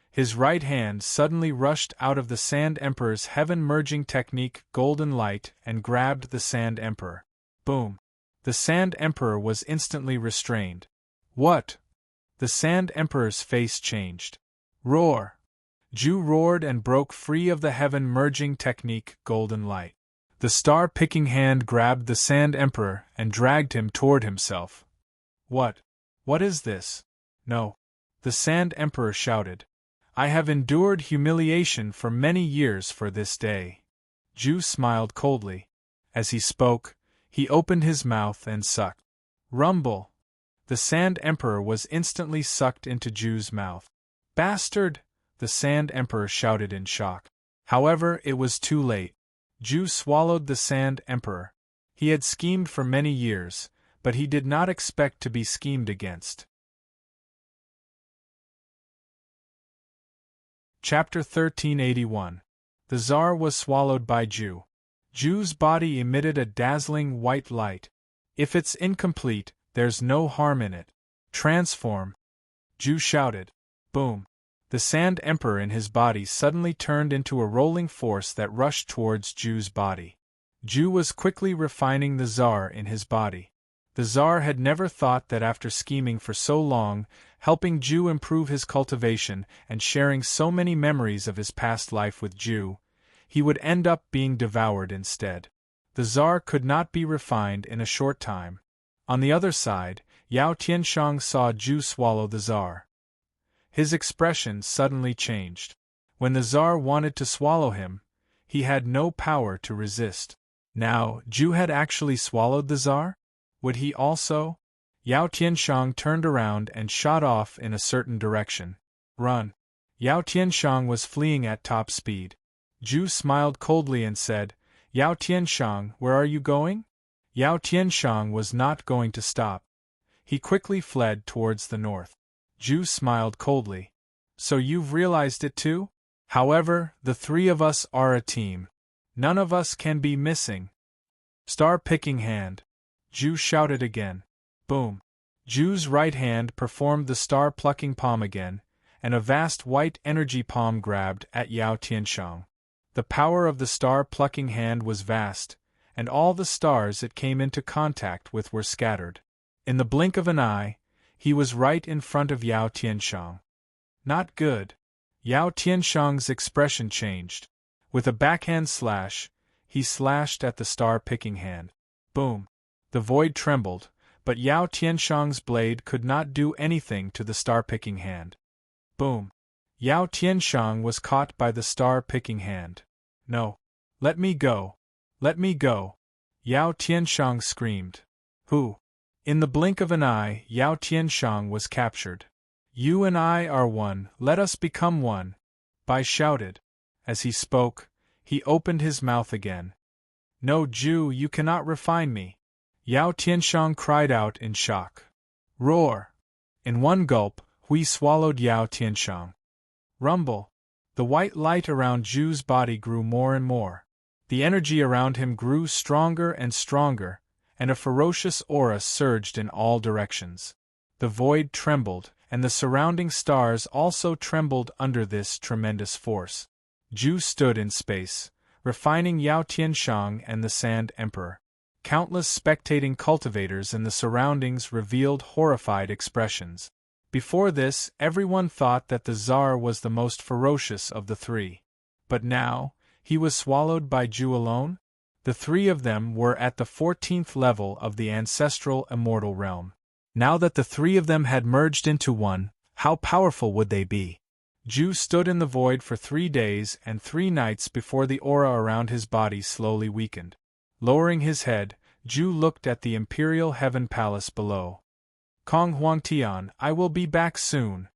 His right hand suddenly rushed out of the Sand Emperor's heaven-merging technique golden light and grabbed the Sand Emperor. Boom! The Sand Emperor was instantly restrained. What? The Sand Emperor's face changed. Roar! Zhu roared and broke free of the heaven-merging technique golden light. The star-picking hand grabbed the Sand Emperor and dragged him toward himself. What? What is this? No! The Sand Emperor shouted. I have endured humiliation for many years for this day. Zhu smiled coldly. As he spoke, he opened his mouth and sucked. Rumble! The Sand Emperor was instantly sucked into Ju's mouth. "Bastard!" the Sand Emperor shouted in shock. However, it was too late. Ju swallowed the Sand Emperor. He had schemed for many years, but he did not expect to be schemed against. Chapter 1381. The Tsar was swallowed by Ju. Ju's body emitted a dazzling white light. "If it's incomplete, there's no harm in it. Transform!" Ju shouted. Boom! The Sand Emperor in his body suddenly turned into a rolling force that rushed towards Ju's body. Ju was quickly refining the Tsar in his body. The Tsar had never thought that after scheming for so long, helping Ju improve his cultivation and sharing so many memories of his past life with Ju, he would end up being devoured instead. The Tsar could not be refined in a short time. On the other side, Yao Tianshang saw Ju swallow the Tsar. His expression suddenly changed. When the Tsar wanted to swallow him, he had no power to resist. Now, Ju had actually swallowed the Tsar? Would he also? Yao Tianshang turned around and shot off in a certain direction. Run! Yao Tianshang was fleeing at top speed. Ju smiled coldly and said, "Yao Tianshang, where are you going?" Yao Tianshang was not going to stop. He quickly fled towards the north. Ju smiled coldly. "So you've realized it too? However, the three of us are a team. None of us can be missing." Star-picking hand. Ju shouted again. Boom! Ju's right hand performed the star-plucking palm again, and a vast white energy palm grabbed at Yao Tianshang. The power of the star-plucking hand was vast, and all the stars it came into contact with were scattered. In the blink of an eye, he was right in front of Yao Tianshang. Not good. Yao Tianshang's expression changed. With a backhand slash, he slashed at the star-picking hand. Boom! The void trembled, but Yao Tianshang's blade could not do anything to the star-picking hand. Boom! Yao Tianshang was caught by the star-picking hand. "No! Let me go! Let me go!" Yao Tianshang screamed. "Who?" In the blink of an eye, Yao Tianshang was captured. "You and I are one, let us become one," Bai shouted. As he spoke, he opened his mouth again. "No, Ju, you cannot refine me," Yao Tianshang cried out in shock. Roar! In one gulp, Hui swallowed Yao Tianshang. Rumble! The white light around Ju's body grew more and more. The energy around him grew stronger and stronger, and a ferocious aura surged in all directions. The void trembled, and the surrounding stars also trembled under this tremendous force. Ju stood in space, refining Yao Tianshang and the Sand Emperor. Countless spectating cultivators in the surroundings revealed horrified expressions. Before this, everyone thought that the Tsar was the most ferocious of the three. But now, he was swallowed by Ju alone? The three of them were at the 14th level of the ancestral immortal realm. Now that the three of them had merged into one, how powerful would they be? Ju stood in the void for 3 days and 3 nights before the aura around his body slowly weakened. Lowering his head, Ju looked at the Imperial Heaven Palace below. "Kong Huangtian, I will be back soon,"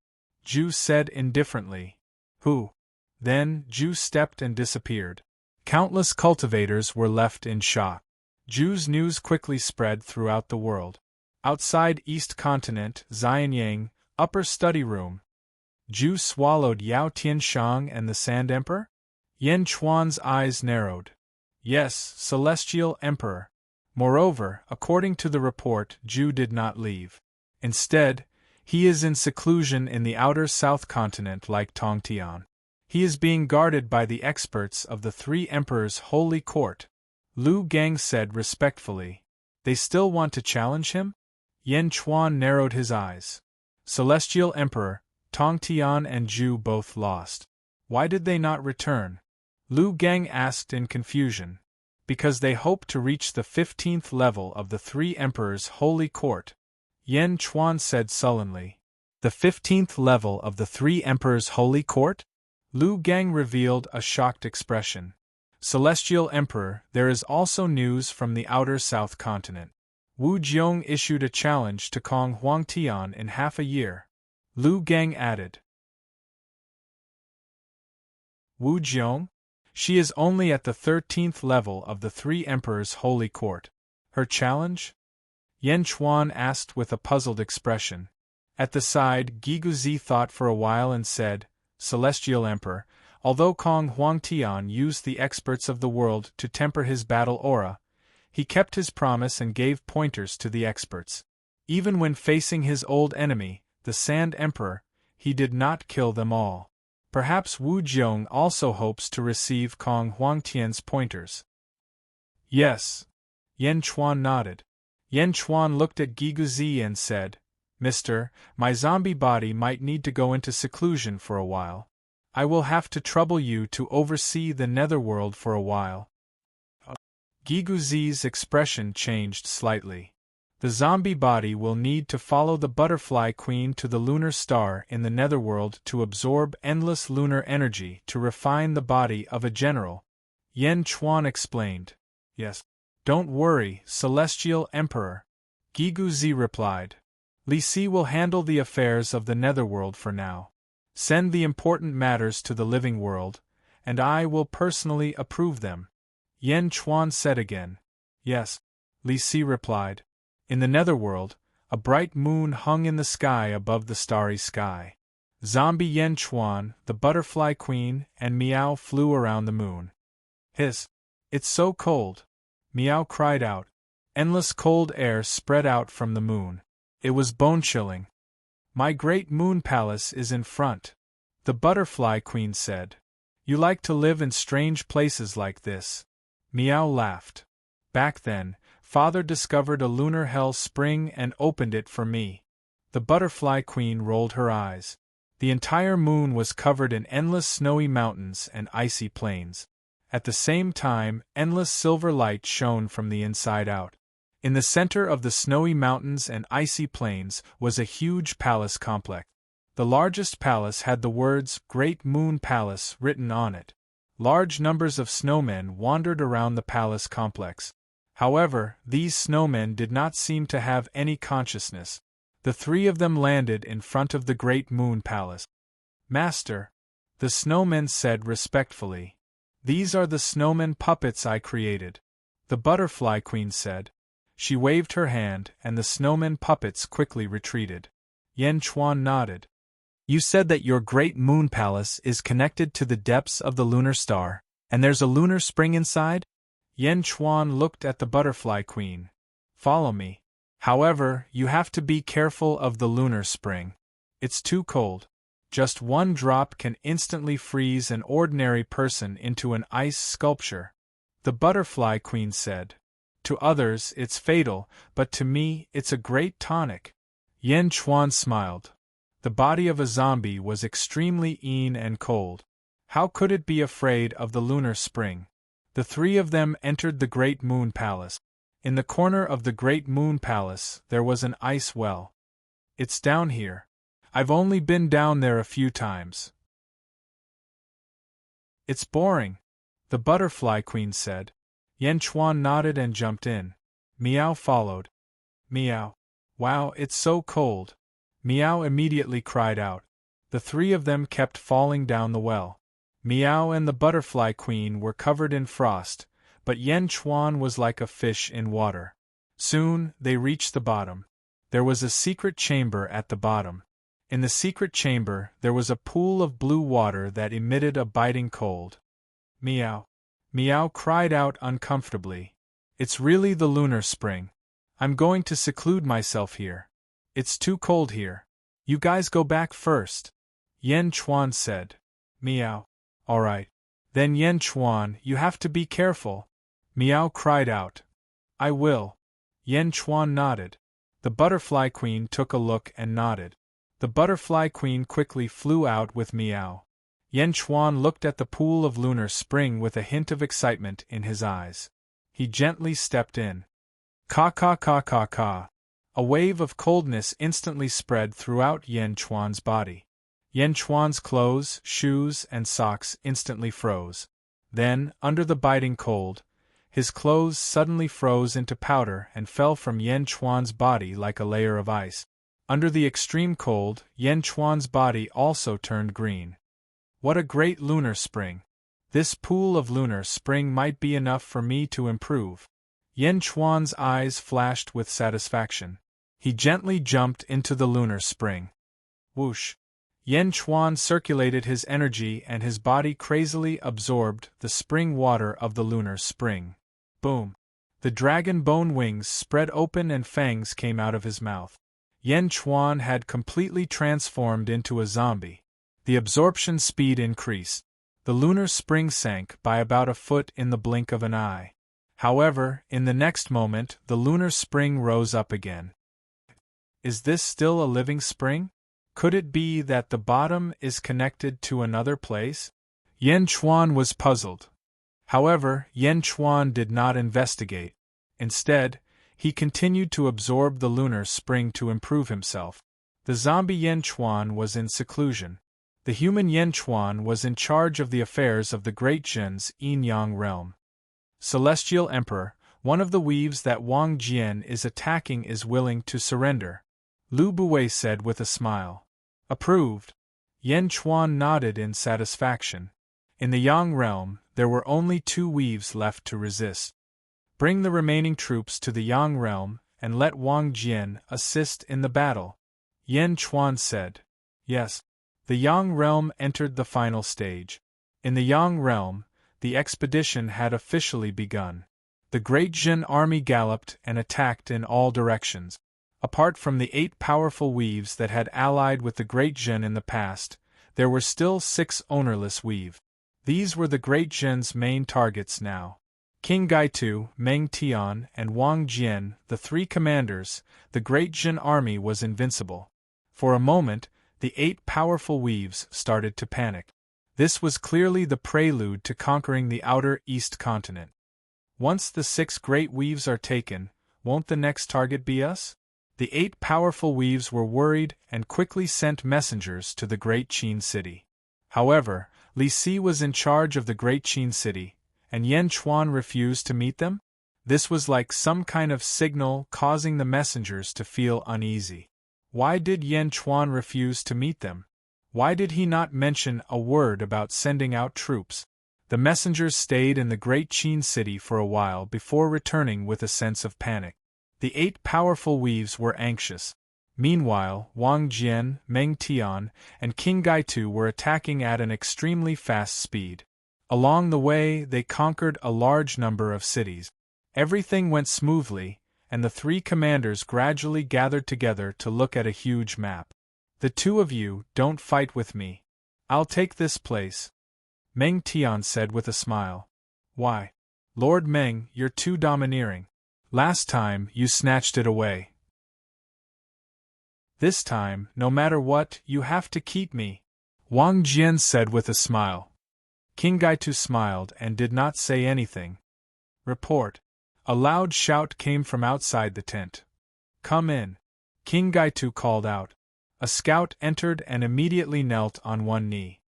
Ju said indifferently. "Who?" Then, Ju stepped and disappeared. Countless cultivators were left in shock. Ju's news quickly spread throughout the world. Outside East Continent, Xianyang, upper study room. Ju swallowed Yao Tianshang and the Sand Emperor? Yen Chuan's eyes narrowed. Yes, Celestial Emperor. Moreover, according to the report, Ju did not leave. Instead, he is in seclusion in the outer South Continent like Tongtian. He is being guarded by the experts of the three emperors' holy court. Lu Gang said respectfully. They still want to challenge him? Yen Chuan narrowed his eyes. Celestial Emperor, Tongtian and Ju both lost. Why did they not return? Lu Gang asked in confusion. Because they hope to reach the 15th level of the three emperors' holy court. Yen Chuan said sullenly. The 15th level of the three emperors' holy court? Lu Gang revealed a shocked expression. Celestial Emperor, there is also news from the outer South Continent. Wu Jiong issued a challenge to Kong Huangtian in half a year. Lu Gang added. Wu Jiong? She is only at the 13th level of the Three Emperors' Holy Court. Her challenge? Yan Chuan asked with a puzzled expression. At the side, Guiguzi thought for a while and said, Celestial Emperor, although Kong Huangtian used the experts of the world to temper his battle aura, he kept his promise and gave pointers to the experts. Even when facing his old enemy, the Sand Emperor, he did not kill them all. Perhaps Wu Jiong also hopes to receive Kong Huangtian's pointers. Yes. Yan Chuan nodded. Yan Chuan looked at Guiguzi and said, Mister, my zombie body might need to go into seclusion for a while. I will have to trouble you to oversee the netherworld for a while. Guiguzi's expression changed slightly. The zombie body will need to follow the Butterfly Queen to the lunar star in the netherworld to absorb endless lunar energy to refine the body of a general. Yan Chuan explained. Yes. Don't worry, Celestial Emperor. Guiguzi replied. Li Si will handle the affairs of the netherworld for now. Send the important matters to the living world, and I will personally approve them. Yan Chuan said again. Yes. Li Si replied. In the netherworld, a bright moon hung in the sky above the starry sky. Zombie Yan Chuan, the Butterfly Queen, and Meow flew around the moon. It's so cold. Meow cried out. Endless cold air spread out from the moon. It was bone-chilling. My great moon palace is in front. The Butterfly Queen said. You like to live in strange places like this. Meow laughed. Back then, Father discovered a lunar hell spring and opened it for me. The Butterfly Queen rolled her eyes. The entire moon was covered in endless snowy mountains and icy plains. At the same time, endless silver light shone from the inside out. In the center of the snowy mountains and icy plains was a huge palace complex. The largest palace had the words Great Moon Palace written on it. Large numbers of snowmen wandered around the palace complex. However, these snowmen did not seem to have any consciousness. The three of them landed in front of the Great Moon Palace. Master, the snowmen said respectfully. These are the snowman puppets I created. The Butterfly Queen said. She waved her hand, and the snowman puppets quickly retreated. Yan Chuan nodded. You said that your Great Moon Palace is connected to the depths of the lunar star, and there's a lunar spring inside? Yan Chuan looked at the Butterfly Queen. Follow me. However, you have to be careful of the lunar spring. It's too cold. Just one drop can instantly freeze an ordinary person into an ice sculpture. The Butterfly Queen said. To others it's fatal, but to me it's a great tonic. Yan Chuan smiled. The body of a zombie was extremely lean and cold. How could it be afraid of the lunar spring? The three of them entered the Great Moon Palace. In the corner of the Great Moon Palace there was an ice well. It's down here. I've only been down there a few times. It's boring, the Butterfly Queen said. Yan Chuan nodded and jumped in. Meow followed. Meow. Wow, it's so cold. Meow immediately cried out. The three of them kept falling down the well. Meow and the Butterfly Queen were covered in frost, but Yan Chuan was like a fish in water. Soon, they reached the bottom. There was a secret chamber at the bottom. In the secret chamber, there was a pool of blue water that emitted a biting cold. Meow. Meow cried out uncomfortably. It's really the lunar spring. I'm going to seclude myself here. It's too cold here. You guys go back first. Yan Chuan said. Meow. All right. Then Yan Chuan, you have to be careful. Meow cried out. I will. Yan Chuan nodded. The Butterfly Queen took a look and nodded. The Butterfly Queen quickly flew out with Meow. Yan Chuan looked at the pool of lunar spring with a hint of excitement in his eyes. He gently stepped in. Ka ka ka ka ka. A wave of coldness instantly spread throughout Yan Chuan's body. Yan Chuan's clothes, shoes, and socks instantly froze. Then, under the biting cold, His clothes suddenly froze into powder and fell from Yen Chuan's body like a layer of ice. Under the extreme cold, Yen Chuan's body also turned green. What a great lunar spring! This pool of lunar spring might be enough for me to improve. Yen Chuan's eyes flashed with satisfaction. He gently jumped into the lunar spring. Whoosh! Yen Chuan circulated his energy and his body crazily absorbed the spring water of the lunar spring. Boom! The dragon bone wings spread open and fangs came out of his mouth. Yen Chuan had completely transformed into a zombie. The absorption speed increased. The lunar spring sank by about a foot in the blink of an eye. However, in the next moment, the lunar spring rose up again. Is this still a living spring? Could it be that the bottom is connected to another place? Yen Chuan was puzzled. However, Yen Chuan did not investigate. Instead, he continued to absorb the lunar spring to improve himself. The zombie Yen Chuan was in seclusion. The human Yen Chuan was in charge of the affairs of the Great Jin's Yin-Yang realm. Celestial Emperor, one of the weaves that Wang Jian is attacking is willing to surrender, Lu Buwei said with a smile. Approved. Yen Chuan nodded in satisfaction. In the Yang realm, there were only 2 weaves left to resist. Bring the remaining troops to the Yang realm, and let Wang Jian assist in the battle, Yen Chuan said. Yes. The Yang realm entered the final stage. In the Yang realm, the expedition had officially begun. The Great Jin army galloped and attacked in all directions. Apart from the 8 powerful weaves that had allied with the Great Jin in the past, there were still 6 ownerless weave. These were the Great Jin's main targets now. King Gaitu, Meng Tian, and Wang Jian, the 3 commanders, the Great Jin army was invincible. For a moment, the 8 powerful weaves started to panic. This was clearly the prelude to conquering the outer East continent. Once the 6 great weaves are taken, won't the next target be us? The 8 powerful weaves were worried and quickly sent messengers to the Great Qin city. However, Li Si was in charge of the Great Qin city, and Yen Chuan refused to meet them? This was like some kind of signal causing the messengers to feel uneasy. Why did Yen Chuan refuse to meet them? Why did he not mention a word about sending out troops? The messengers stayed in the Great Qin city for a while before returning with a sense of panic. The 8 powerful weaves were anxious. Meanwhile, Wang Jian, Meng Tian, and King Gaitu were attacking at an extremely fast speed. Along the way, they conquered a large number of cities. Everything went smoothly, and the 3 commanders gradually gathered together to look at a huge map. The 2 of you don't fight with me. I'll take this place, Meng Tian said with a smile. Why? Lord Meng, you're too domineering. Last time, you snatched it away. This time, no matter what, you have to keep me, Wang Jian said with a smile. King Gaitu smiled and did not say anything. Report. A loud shout came from outside the tent. Come in. King Gaitu called out. A scout entered and immediately knelt on one knee.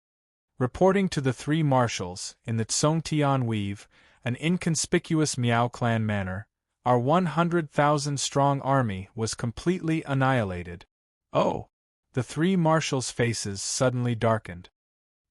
Reporting to the 3 marshals, in the Tsongtian weave, an inconspicuous Miao clan manner, our 100,000-strong army was completely annihilated. Oh! The 3 marshals' faces suddenly darkened.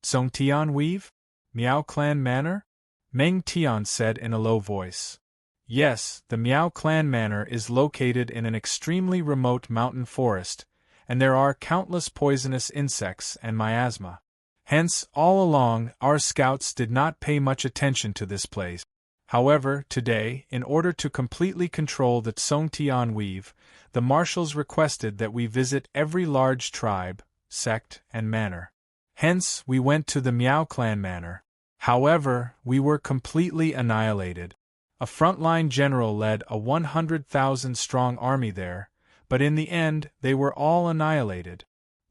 Tsongtian weave? Miao clan manor? Meng Tian said in a low voice. Yes, the Miao clan manor is located in an extremely remote mountain forest, and there are countless poisonous insects and miasma. Hence, all along, our scouts did not pay much attention to this place. However, today, in order to completely control the Tsongtian weave, the marshals requested that we visit every large tribe, sect, and manor. Hence, we went to the Miao clan manor. However, we were completely annihilated. A frontline general led a 100,000-strong army there, but in the end, they were all annihilated.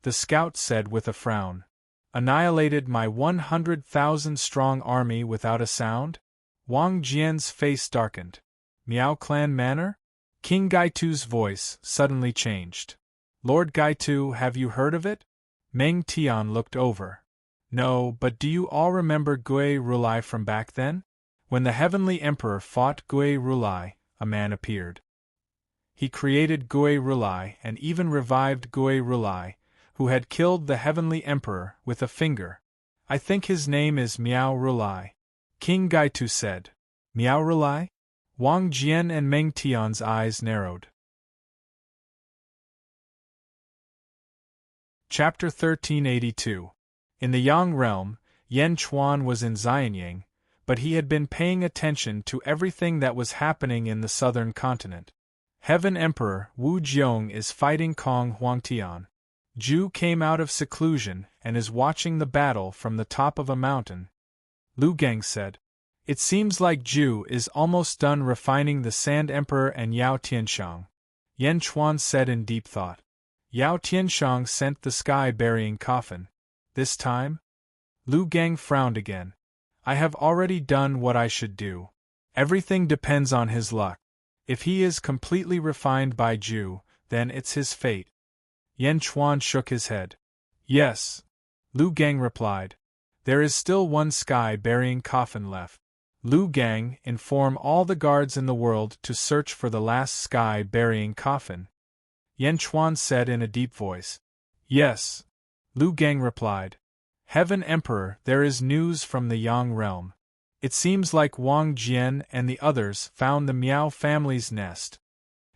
The scout said with a frown. Annihilated my 100,000-strong army without a sound? Wang Jian's face darkened. Miao clan manor? King Gaitu's voice suddenly changed. Lord Gaitu, have you heard of it? Meng Tian looked over. No, but do you all remember Gui Rulai from back then? When the Heavenly Emperor fought Gui Rulai, a man appeared. He created Gui Rulai and even revived Gui Rulai, who had killed the Heavenly Emperor with a finger. I think his name is Miao Rulai. King Gaitu said. Miao Rulai? Wang Jian and Meng Tian's eyes narrowed. Chapter 1382. In the Yang realm, Yan Chuan was in Xianyang, but he had been paying attention to everything that was happening in the southern continent. Heaven Emperor Wu Jiong is fighting Kong Huangtian. Zhu came out of seclusion and is watching the battle from the top of a mountain. Lu Gang said. It seems like Zhu is almost done refining the Sand Emperor and Yao Tianshang. Yan Chuan said in deep thought. Yao Tianshang sent the sky-burying coffin. This time? Lu Gang frowned again. I have already done what I should do. Everything depends on his luck. If he is completely refined by Zhu, then it's his fate. Yan Chuan shook his head. Yes. Lu Gang replied. There is still one sky-burying coffin left. Lu Gang, inform all the guards in the world to search for the last sky-burying coffin. Yan Chuan said in a deep voice. Yes. Lu Gang replied. Heaven Emperor, there is news from the Yang realm. It seems like Wang Jian and the others found the Miao family's nest.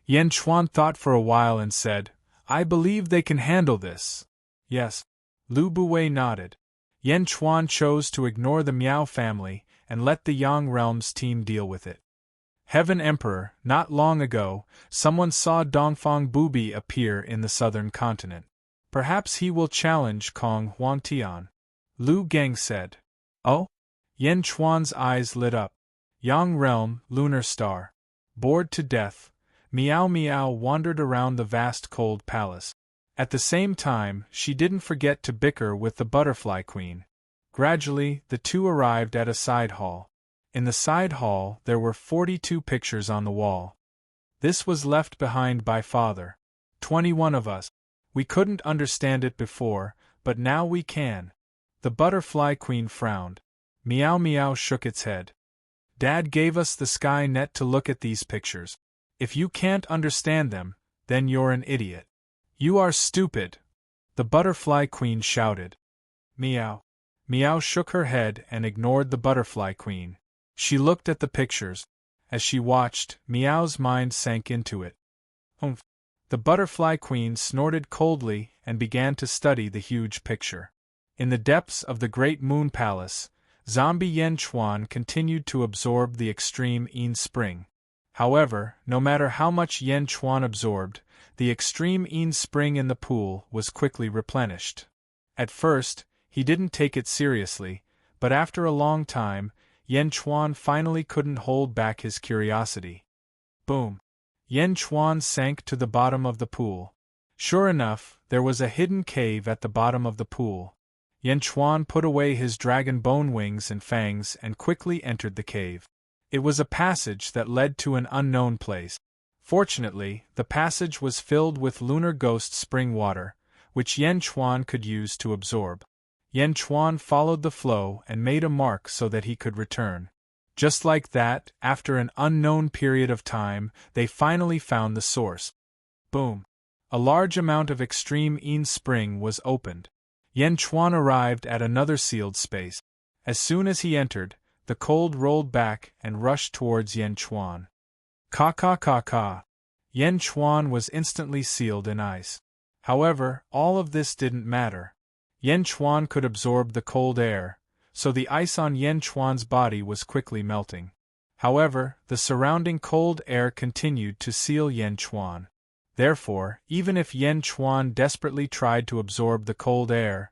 Yan Chuan thought for a while and said, I believe they can handle this. Yes. Lu Buwei nodded. Yan Chuan chose to ignore the Miao family and let the Yang realm's team deal with it. Heaven Emperor, not long ago, someone saw Dongfang Bubi appear in the southern continent. Perhaps he will challenge Kong Huangtian. Lu Gang said. Oh? Yan Chuan's eyes lit up. Yang realm, lunar star. Bored to death, Miao Miao wandered around the vast cold palace. At the same time, she didn't forget to bicker with the butterfly queen. Gradually, the two arrived at a side hall. In the side hall, there were 42 pictures on the wall. This was left behind by Father. 21 of us. We couldn't understand it before, but now we can. The butterfly queen frowned. Miao Miao shook its head. Dad gave us the sky net to look at these pictures. If you can't understand them, then you're an idiot. You are stupid. The butterfly queen shouted. Miao. Miao shook her head and ignored the butterfly queen. She looked at the pictures. As she watched, Miao's mind sank into it. Humph. The butterfly queen snorted coldly and began to study the huge picture. In the depths of the great moon palace, zombie Yan Chuan continued to absorb the extreme Yin spring. However, no matter how much Yan Chuan absorbed, the extreme Yin spring in the pool was quickly replenished. At first, he didn't take it seriously, but after a long time, Yan Chuan finally couldn't hold back his curiosity. Boom! Yan Chuan sank to the bottom of the pool. Sure enough, there was a hidden cave at the bottom of the pool. Yan Chuan put away his dragon bone wings and fangs and quickly entered the cave. It was a passage that led to an unknown place. Fortunately, the passage was filled with lunar ghost spring water, which Yan Chuan could use to absorb. Yan Chuan followed the flow and made a mark so that he could return. Just like that, after an unknown period of time, they finally found the source. Boom! A large amount of extreme Yin spring was opened. Yan Chuan arrived at another sealed space. As soon as he entered, the cold rolled back and rushed towards Yan Chuan. Ka. Yan Chuan was instantly sealed in ice. However, all of this didn't matter. Yan Chuan could absorb the cold air, so the ice on Yan Chuan's body was quickly melting. However, the surrounding cold air continued to seal Yan Chuan. Therefore, even if Yan Chuan desperately tried to absorb the cold air,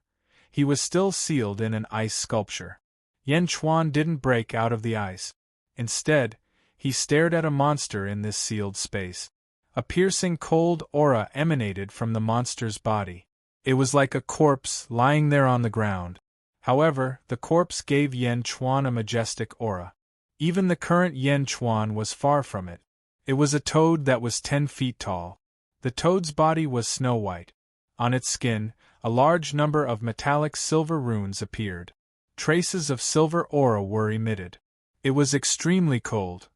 he was still sealed in an ice sculpture. Yan Chuan didn't break out of the ice. Instead, he stared at a monster in this sealed space. A piercing cold aura emanated from the monster's body. It was like a corpse lying there on the ground. However, the corpse gave Yan Chuan a majestic aura. Even the current Yan Chuan was far from it. It was a toad that was 10 feet tall. The toad's body was snow-white. On its skin, a large number of metallic silver runes appeared. Traces of silver aura were emitted. It was extremely cold.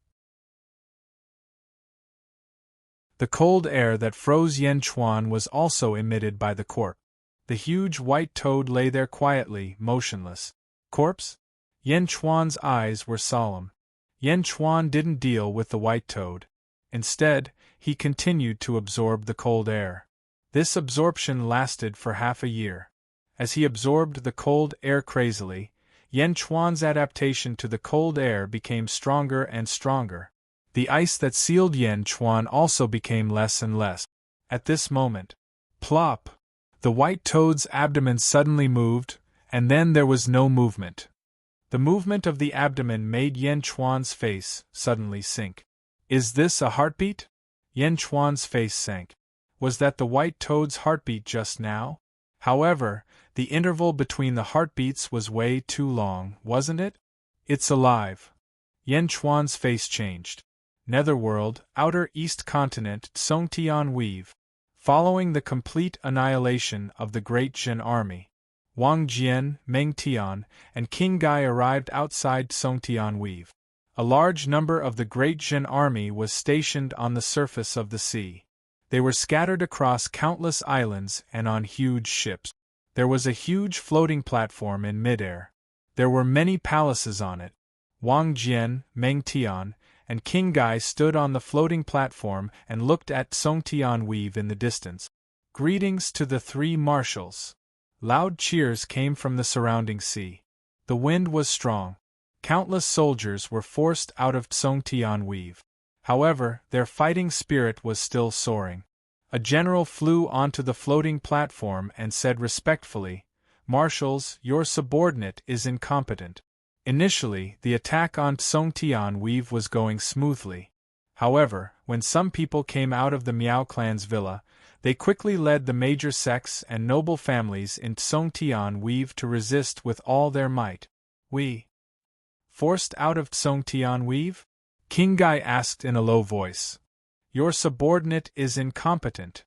The cold air that froze Yen Chuan was also emitted by the corpse. The huge white toad lay there quietly, motionless. Corpse? Yen Chuan's eyes were solemn. Yen Chuan didn't deal with the white toad. Instead, he continued to absorb the cold air. This absorption lasted for half a year. As he absorbed the cold air crazily, Yen Chuan's adaptation to the cold air became stronger and stronger. The ice that sealed Yen Chuan also became less and less. At this moment, plop! The white toad's abdomen suddenly moved, and then there was no movement. The movement of the abdomen made Yen Chuan's face suddenly sink. Is this a heartbeat? Yen Chuan's face sank. Was that the white toad's heartbeat just now? However, the interval between the heartbeats was way too long, wasn't it? It's alive. Yen Chuan's face changed. Netherworld, Outer East Continent, Songtian Weave. Following the complete annihilation of the Great Jin army, Wang Jian, Meng Tian, and King Gai arrived outside Songtian Weave. A large number of the Great Jin army was stationed on the surface of the sea. They were scattered across countless islands and on huge ships. There was a huge floating platform in midair. There were many palaces on it. Wang Jian, Meng Tian, and King Gai stood on the floating platform and looked at Songtian Weave in the distance. Greetings to the three marshals. Loud cheers came from the surrounding sea. The wind was strong. Countless soldiers were forced out of Songtian Weave. However, their fighting spirit was still soaring. A general flew onto the floating platform and said respectfully, "Marshals, your subordinate is incompetent." Initially, the attack on Songtian Weave was going smoothly. However, when some people came out of the Miao clan's villa, they quickly led the major sects and noble families in Songtian Weave to resist with all their might. We forced out of Songtian Weave? King Gai asked in a low voice. Your subordinate is incompetent.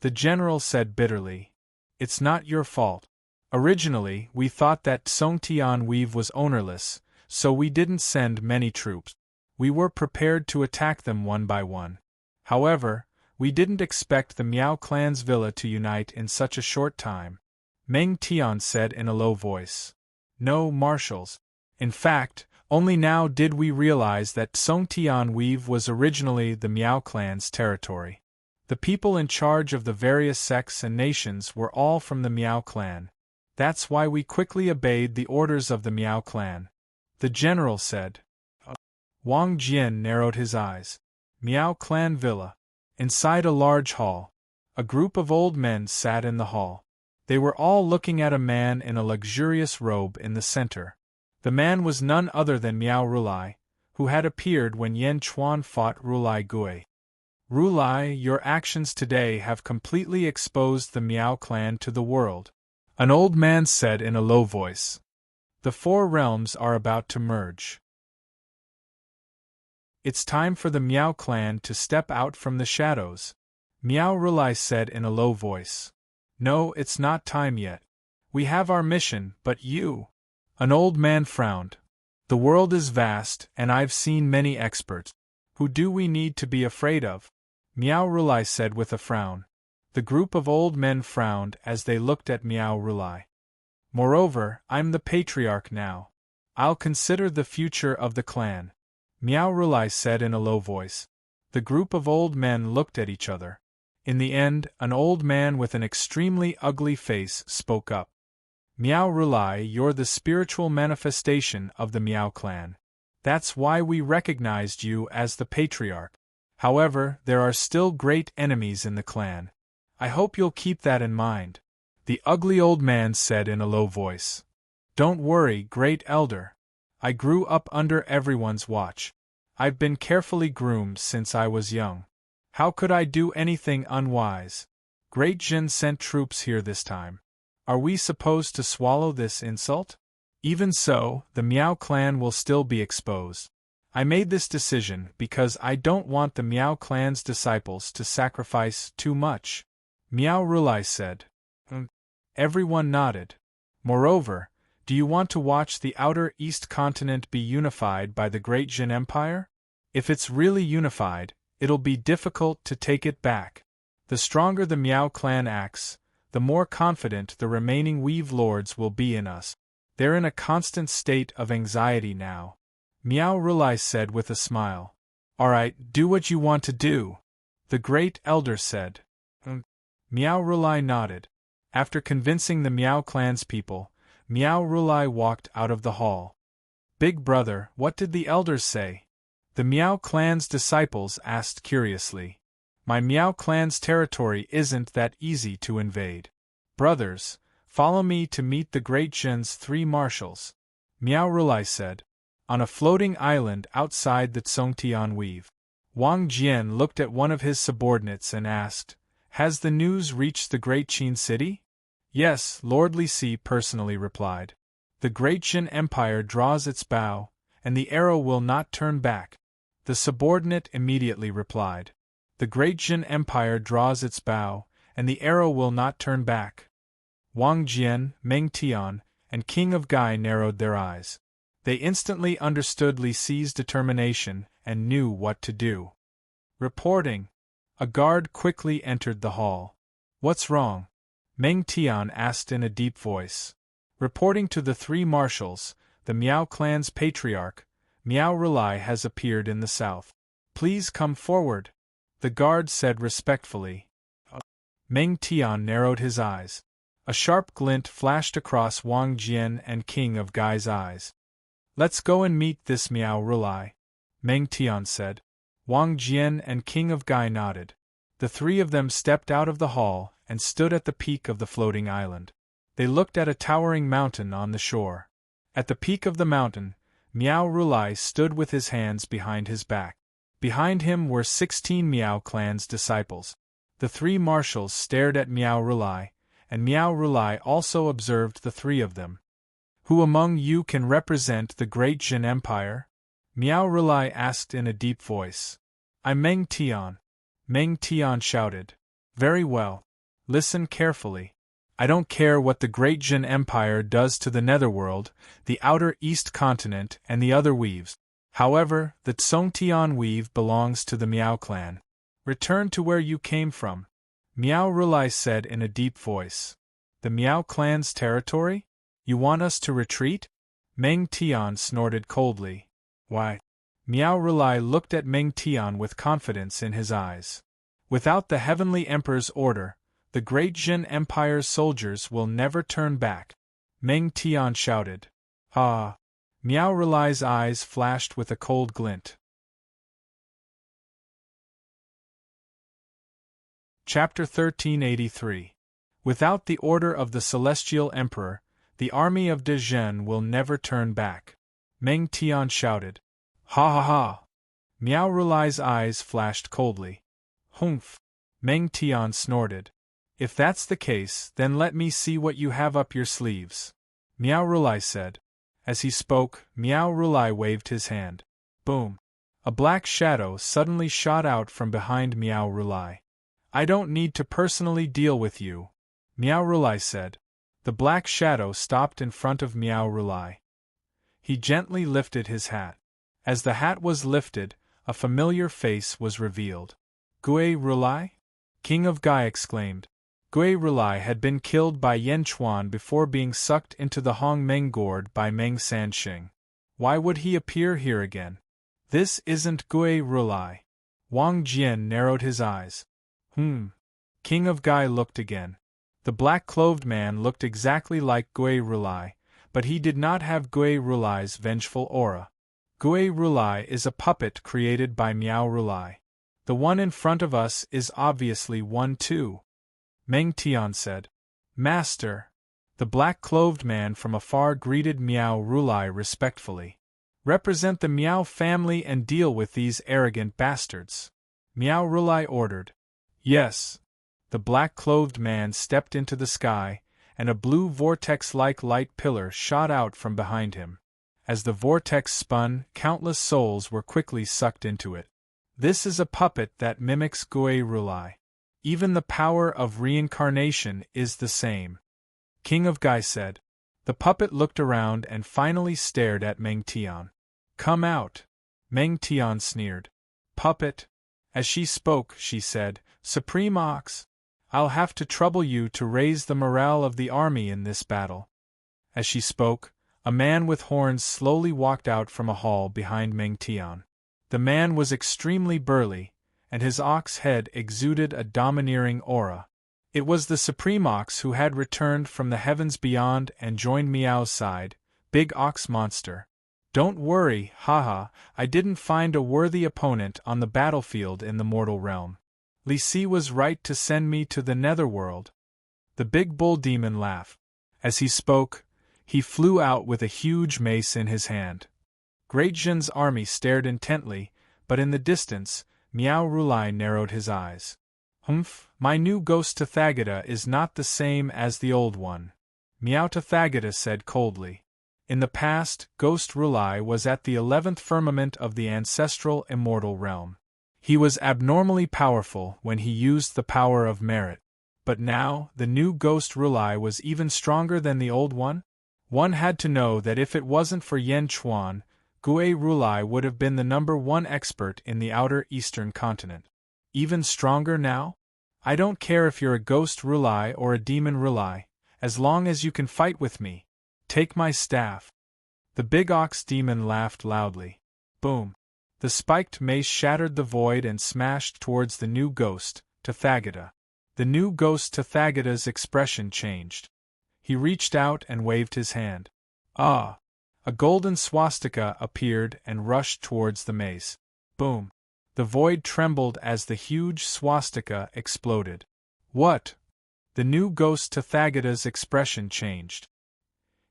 The general said bitterly. It's not your fault. Originally, we thought that Songtian Weave was ownerless, so we didn't send many troops. We were prepared to attack them one by one. However, we didn't expect the Miao clan's villa to unite in such a short time. Meng Tian said in a low voice. No, marshals. In fact, only now did we realize that Songtian Weave was originally the Miao clan's territory. The people in charge of the various sects and nations were all from the Miao clan. That's why we quickly obeyed the orders of the Miao clan. The general said. Wang Jian narrowed his eyes. Miao clan villa. Inside a large hall. A group of old men sat in the hall. They were all looking at a man in a luxurious robe in the center. The man was none other than Miao Rulai, who had appeared when Yen Chuan fought Rulai Gui. Rulai, your actions today have completely exposed the Miao clan to the world. An old man said in a low voice. The four realms are about to merge. It's time for the Miao clan to step out from the shadows. Miao Rulai said in a low voice. No, it's not time yet. We have our mission, but you... An old man frowned. The world is vast, and I've seen many experts. Who do we need to be afraid of? Miao Rulai said with a frown. The group of old men frowned as they looked at Miao Rulai. Moreover, I'm the patriarch now. I'll consider the future of the clan. Miao Rulai said in a low voice. The group of old men looked at each other. In the end, an old man with an extremely ugly face spoke up. Miao Rulai, you're the spiritual manifestation of the Miao clan. That's why we recognized you as the patriarch. However, there are still great enemies in the clan. I hope you'll keep that in mind. The ugly old man said in a low voice. Don't worry, great elder. I grew up under everyone's watch. I've been carefully groomed since I was young. How could I do anything unwise? Great Jin sent troops here this time. Are we supposed to swallow this insult? Even so, the Miao clan will still be exposed. I made this decision because I don't want the Miao clan's disciples to sacrifice too much. Miao Rulai said. Everyone nodded. Moreover, Do you want to watch the outer East continent be unified by the Great Jin Empire? If it's really unified, it'll be difficult to take it back. The stronger the Miao clan acts, the more confident the remaining Weave Lords will be in us. They're in a constant state of anxiety now. Miao Rulai said with a smile. Alright, do what you want to do, the Great Elder said. Miao Rulai nodded. After convincing the Miao clan's people, Miao Rulai walked out of the hall. Big brother, what did the elders say? The Miao clan's disciples asked curiously. My Miao clan's territory isn't that easy to invade. Brothers, follow me to meet the Great Jin's 3 marshals, Miao Rulai said. On a floating island outside the Tsongtian Weave. Wang Jian looked at one of his subordinates and asked, Has the news reached the Great Qin city? Yes, Lord Li Si personally replied. The Great Jin Empire draws its bow, and the arrow will not turn back. The subordinate immediately replied. The Great Jin Empire draws its bow, and the arrow will not turn back. Wang Jian, Meng Tian, and King of Gai narrowed their eyes. They instantly understood Li Si's determination and knew what to do. Reporting. A guard quickly entered the hall. What's wrong? Meng Tian asked in a deep voice. Reporting to the 3 marshals, the Miao clan's patriarch, Miao Rulai has appeared in the south. Please come forward, the guard said respectfully. Meng Tian narrowed his eyes. A sharp glint flashed across Wang Jian and King of Gai's eyes. Let's go and meet this Miao Rulai, Meng Tian said. Wang Jian and King of Gai nodded. The 3 of them stepped out of the hall and stood at the peak of the floating island. They looked at a towering mountain on the shore. At the peak of the mountain, Miao Rulai stood with his hands behind his back. Behind him were 16 Miao clan's disciples. The 3 marshals stared at Miao Rulai, and Miao Rulai also observed the 3 of them. Who among you can represent the Great Jin Empire? Miao Rulai asked in a deep voice. I'm Meng Tian. Meng Tian shouted. Very well. Listen carefully. I don't care what the Great Jin Empire does to the Netherworld, the outer East continent and the other weaves. However, the Tsongtian weave belongs to the Miao clan. Return to where you came from, Miao Rulai said in a deep voice. The Miao clan's territory? You want us to retreat? Meng Tian snorted coldly. Why? Miao Rulai looked at Meng Tian with confidence in his eyes. Without the Heavenly Emperor's order, the Great Jin Empire's soldiers will never turn back. Meng Tian shouted. Ah! Miao Rulai's eyes flashed with a cold glint. Chapter 1383. Without the order of the Celestial Emperor, the army of De Zhen will never turn back. Meng Tian shouted. Ha ha ha! Miao Rulai's eyes flashed coldly. Humph! Meng Tian snorted. If that's the case, then let me see what you have up your sleeves, Miao Rulai said. As he spoke, Miao Rulai waved his hand. Boom! A black shadow suddenly shot out from behind Miao Rulai. I don't need to personally deal with you, Miao Rulai said. The black shadow stopped in front of Miao Rulai. He gently lifted his hat. As the hat was lifted, a familiar face was revealed. Gui Rulai? King of Gai exclaimed. Gui Rulai had been killed by Yan Chuan before being sucked into the Hong Meng gourd by Meng Sanxing. Why would he appear here again? This isn't Gui Rulai. Wang Jian narrowed his eyes. King of Gai looked again. The black-clothed man looked exactly like Gui Rulai, but he did not have Gui Rulai's vengeful aura. Gui Rulai is a puppet created by Miao Rulai. The one in front of us is obviously one too, Meng Tian said. Master! The black-clothed man from afar greeted Miao Rulai respectfully. Represent the Miao family and deal with these arrogant bastards, Miao Rulai ordered. Yes. The black-clothed man stepped into the sky, and a blue vortex-like light pillar shot out from behind him. As the vortex spun, countless souls were quickly sucked into it. This is a puppet that mimics Gui Rulai. Even the power of reincarnation is the same, King of Gai said. The puppet looked around and finally stared at Meng Tian. Come out. Meng Tian sneered. Puppet. As she spoke, she said, Supreme Ox, I'll have to trouble you to raise the morale of the army in this battle. As she spoke, a man with horns slowly walked out from a hall behind Meng Tian. The man was extremely burly, and his ox head exuded a domineering aura. It was the Supreme Ox who had returned from the heavens beyond and joined Meow's side. Big Ox Monster. Don't worry, haha, I didn't find a worthy opponent on the battlefield in the mortal realm. Li Si was right to send me to the netherworld. The big bull demon laughed. As he spoke, he flew out with a huge mace in his hand. Great Zhen's army stared intently, but in the distance, Miao Rulai narrowed his eyes. Humph, my new ghost Tathagata is not the same as the old one, Miao Tathagata said coldly. In the past, Ghost Rulai was at the 11th firmament of the ancestral immortal realm. He was abnormally powerful when he used the power of merit. But now, the new Ghost Rulai was even stronger than the old one? One had to know that if it wasn't for Yen Chuan, Gue Rulai would have been the #1 expert in the outer eastern continent. Even stronger now? I don't care if you're a Ghost Rulai or a Demon Rulai, as long as you can fight with me. Take my staff. The big ox demon laughed loudly. Boom. The spiked mace shattered the void and smashed towards the new ghost, Tathagata. The new ghost Tathagata's expression changed. He reached out and waved his hand. Ah! A golden swastika appeared and rushed towards the mace. Boom. The void trembled as the huge swastika exploded. What? The new ghost Tathagata's expression changed.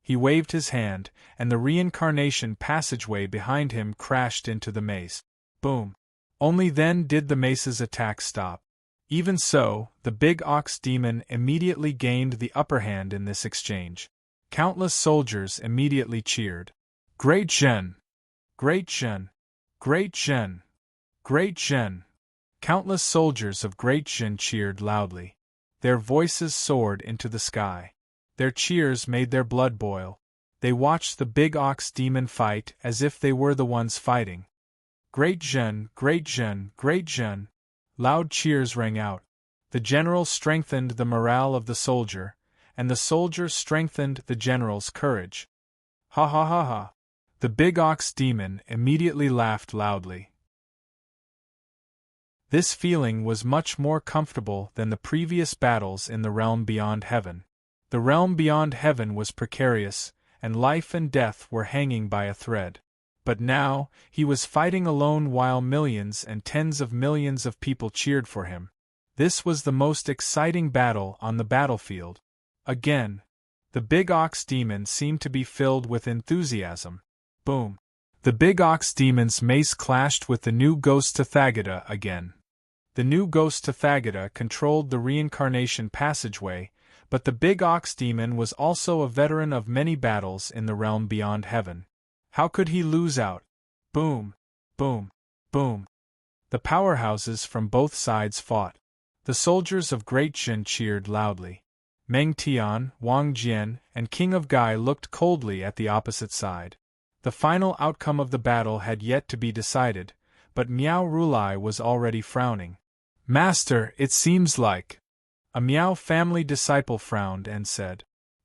He waved his hand, and the reincarnation passageway behind him crashed into the mace. Boom. Only then did the mace's attack stop. Even so, the big ox demon immediately gained the upper hand in this exchange. Countless soldiers immediately cheered. Great Zhen! Great Zhen! Great Zhen! Great Zhen! Countless soldiers of Great Zhen cheered loudly. Their voices soared into the sky. Their cheers made their blood boil. They watched the big ox demon fight as if they were the ones fighting. Great Zhen! Great Zhen! Great Zhen! Loud cheers rang out. The general strengthened the morale of the soldier, and the soldier strengthened the general's courage. Ha ha ha ha! The big ox demon immediately laughed loudly. This feeling was much more comfortable than the previous battles in the realm beyond heaven. The realm beyond heaven was precarious, and life and death were hanging by a thread. But now, he was fighting alone while millions and tens of millions of people cheered for him. This was the most exciting battle on the battlefield. Again. The big ox demon seemed to be filled with enthusiasm. Boom. The big ox demon's mace clashed with the new ghost Tathagata again. The new ghost Tathagata controlled the reincarnation passageway, but the big ox demon was also a veteran of many battles in the realm beyond heaven. How could he lose out? Boom, boom, boom. The powerhouses from both sides fought. The soldiers of Great Zhen cheered loudly. Meng Tian, Wang Jian, and King of Gai looked coldly at the opposite side. The final outcome of the battle had yet to be decided, but Miao Rulai was already frowning. Master, it seems like. A Miao family disciple frowned and said,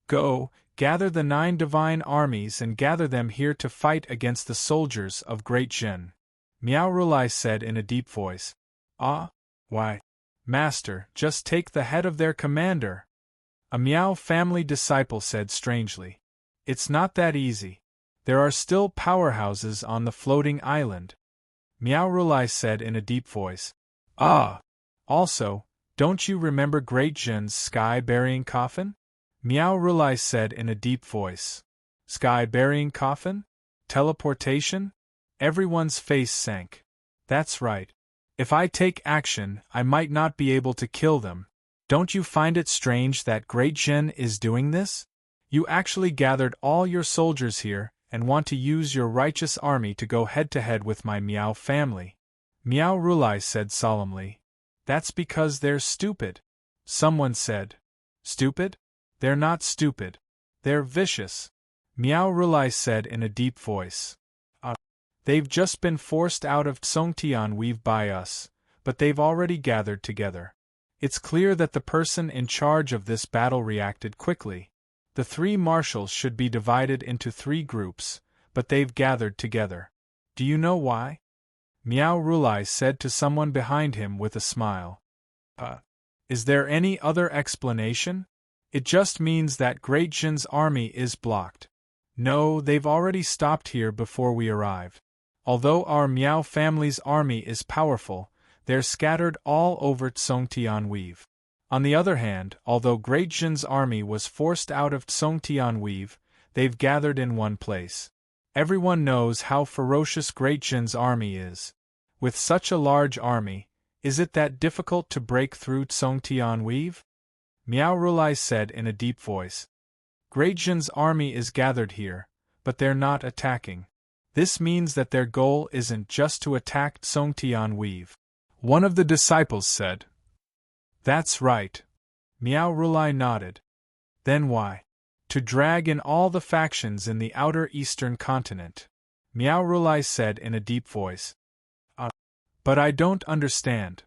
Go, gather the 9 divine armies and gather them here to fight against the soldiers of Great Zhen. Miao Rulai said in a deep voice. Ah? Why? Master, just take the head of their commander. A Miao family disciple said strangely. It's not that easy. There are still powerhouses on the floating island. Miao Rulai said in a deep voice. Ah! Also, don't you remember Great Zhen's sky-burying coffin? Miao Rulai said in a deep voice. Sky-burying coffin? Teleportation? Everyone's face sank. That's right. If I take action, I might not be able to kill them. Don't you find it strange that Great Zhen is doing this? You actually gathered all your soldiers here, and want to use your righteous army to go head-to-head with my Miao family. Miao Rulai said solemnly. That's because they're stupid. Someone said. Stupid? They're not stupid. They're vicious, Miao Rulai said in a deep voice. They've just been forced out of Tsongtian Weave by us, but they've already gathered together. It's clear that the person in charge of this battle reacted quickly. The three marshals should be divided into 3 groups, but they've gathered together. Do you know why? Miao Rulai said to someone behind him with a smile. Is there any other explanation? It just means that Great Jin's army is blocked. No, they've already stopped here before we arrived. Although our Miao family's army is powerful, they're scattered all over Tsongtian Weave. On the other hand, although Great Jin's army was forced out of Tsongtian Weave, they've gathered in one place. Everyone knows how ferocious Great Jin's army is. With such a large army, is it that difficult to break through Tsongtian Weave? Miao Rulai said in a deep voice. Great Jin's army is gathered here, but they're not attacking. This means that their goal isn't just to attack Tsongtian Weave. One of the disciples said. That's right. Miao Rulai nodded. Then why? To drag in all the factions in the outer eastern continent. Miao Rulai said in a deep voice. But I don't understand.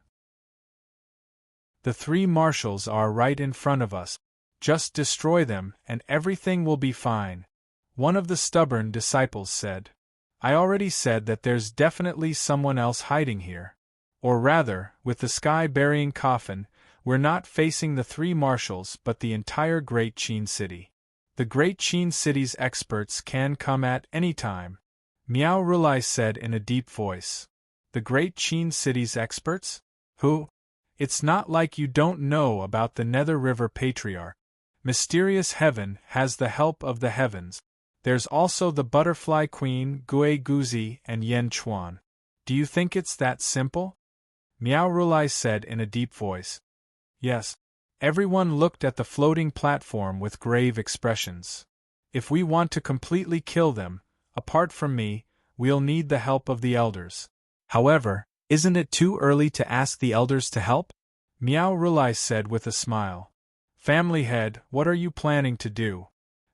The 3 marshals are right in front of us. Just destroy them and everything will be fine. One of the stubborn disciples said. I already said that there's definitely someone else hiding here. Or rather, with the sky-burying coffin, we're not facing the 3 marshals but the entire Great Qin City. The Great Qin City's experts can come at any time. Miao Rulai said in a deep voice. The Great Qin City's experts? Who? It's not like you don't know about the Nether River Patriarch. Mysterious Heaven has the help of the heavens. There's also the Butterfly Queen Gui Guzi and Yen Chuan. Do you think it's that simple? Miao Rulai said in a deep voice. Yes. Everyone looked at the floating platform with grave expressions. If we want to completely kill them, apart from me, we'll need the help of the elders. However, isn't it too early to ask the elders to help? Miao Rulai said with a smile. Family head, what are you planning to do?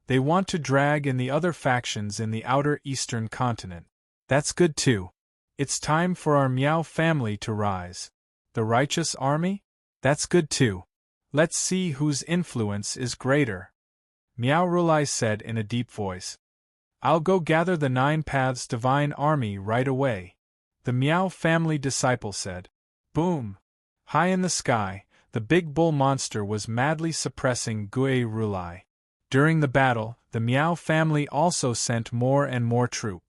They want to drag in the other factions in the outer eastern continent. That's good too. It's time for our Miao family to rise. The righteous army? That's good too. Let's see whose influence is greater. Miao Rulai said in a deep voice. I'll go gather the 9 Paths Divine Army right away. The Miao family disciple said. Boom! High in the sky, the big bull monster was madly suppressing Gui Rulai. During the battle, the Miao family also sent more and more troops.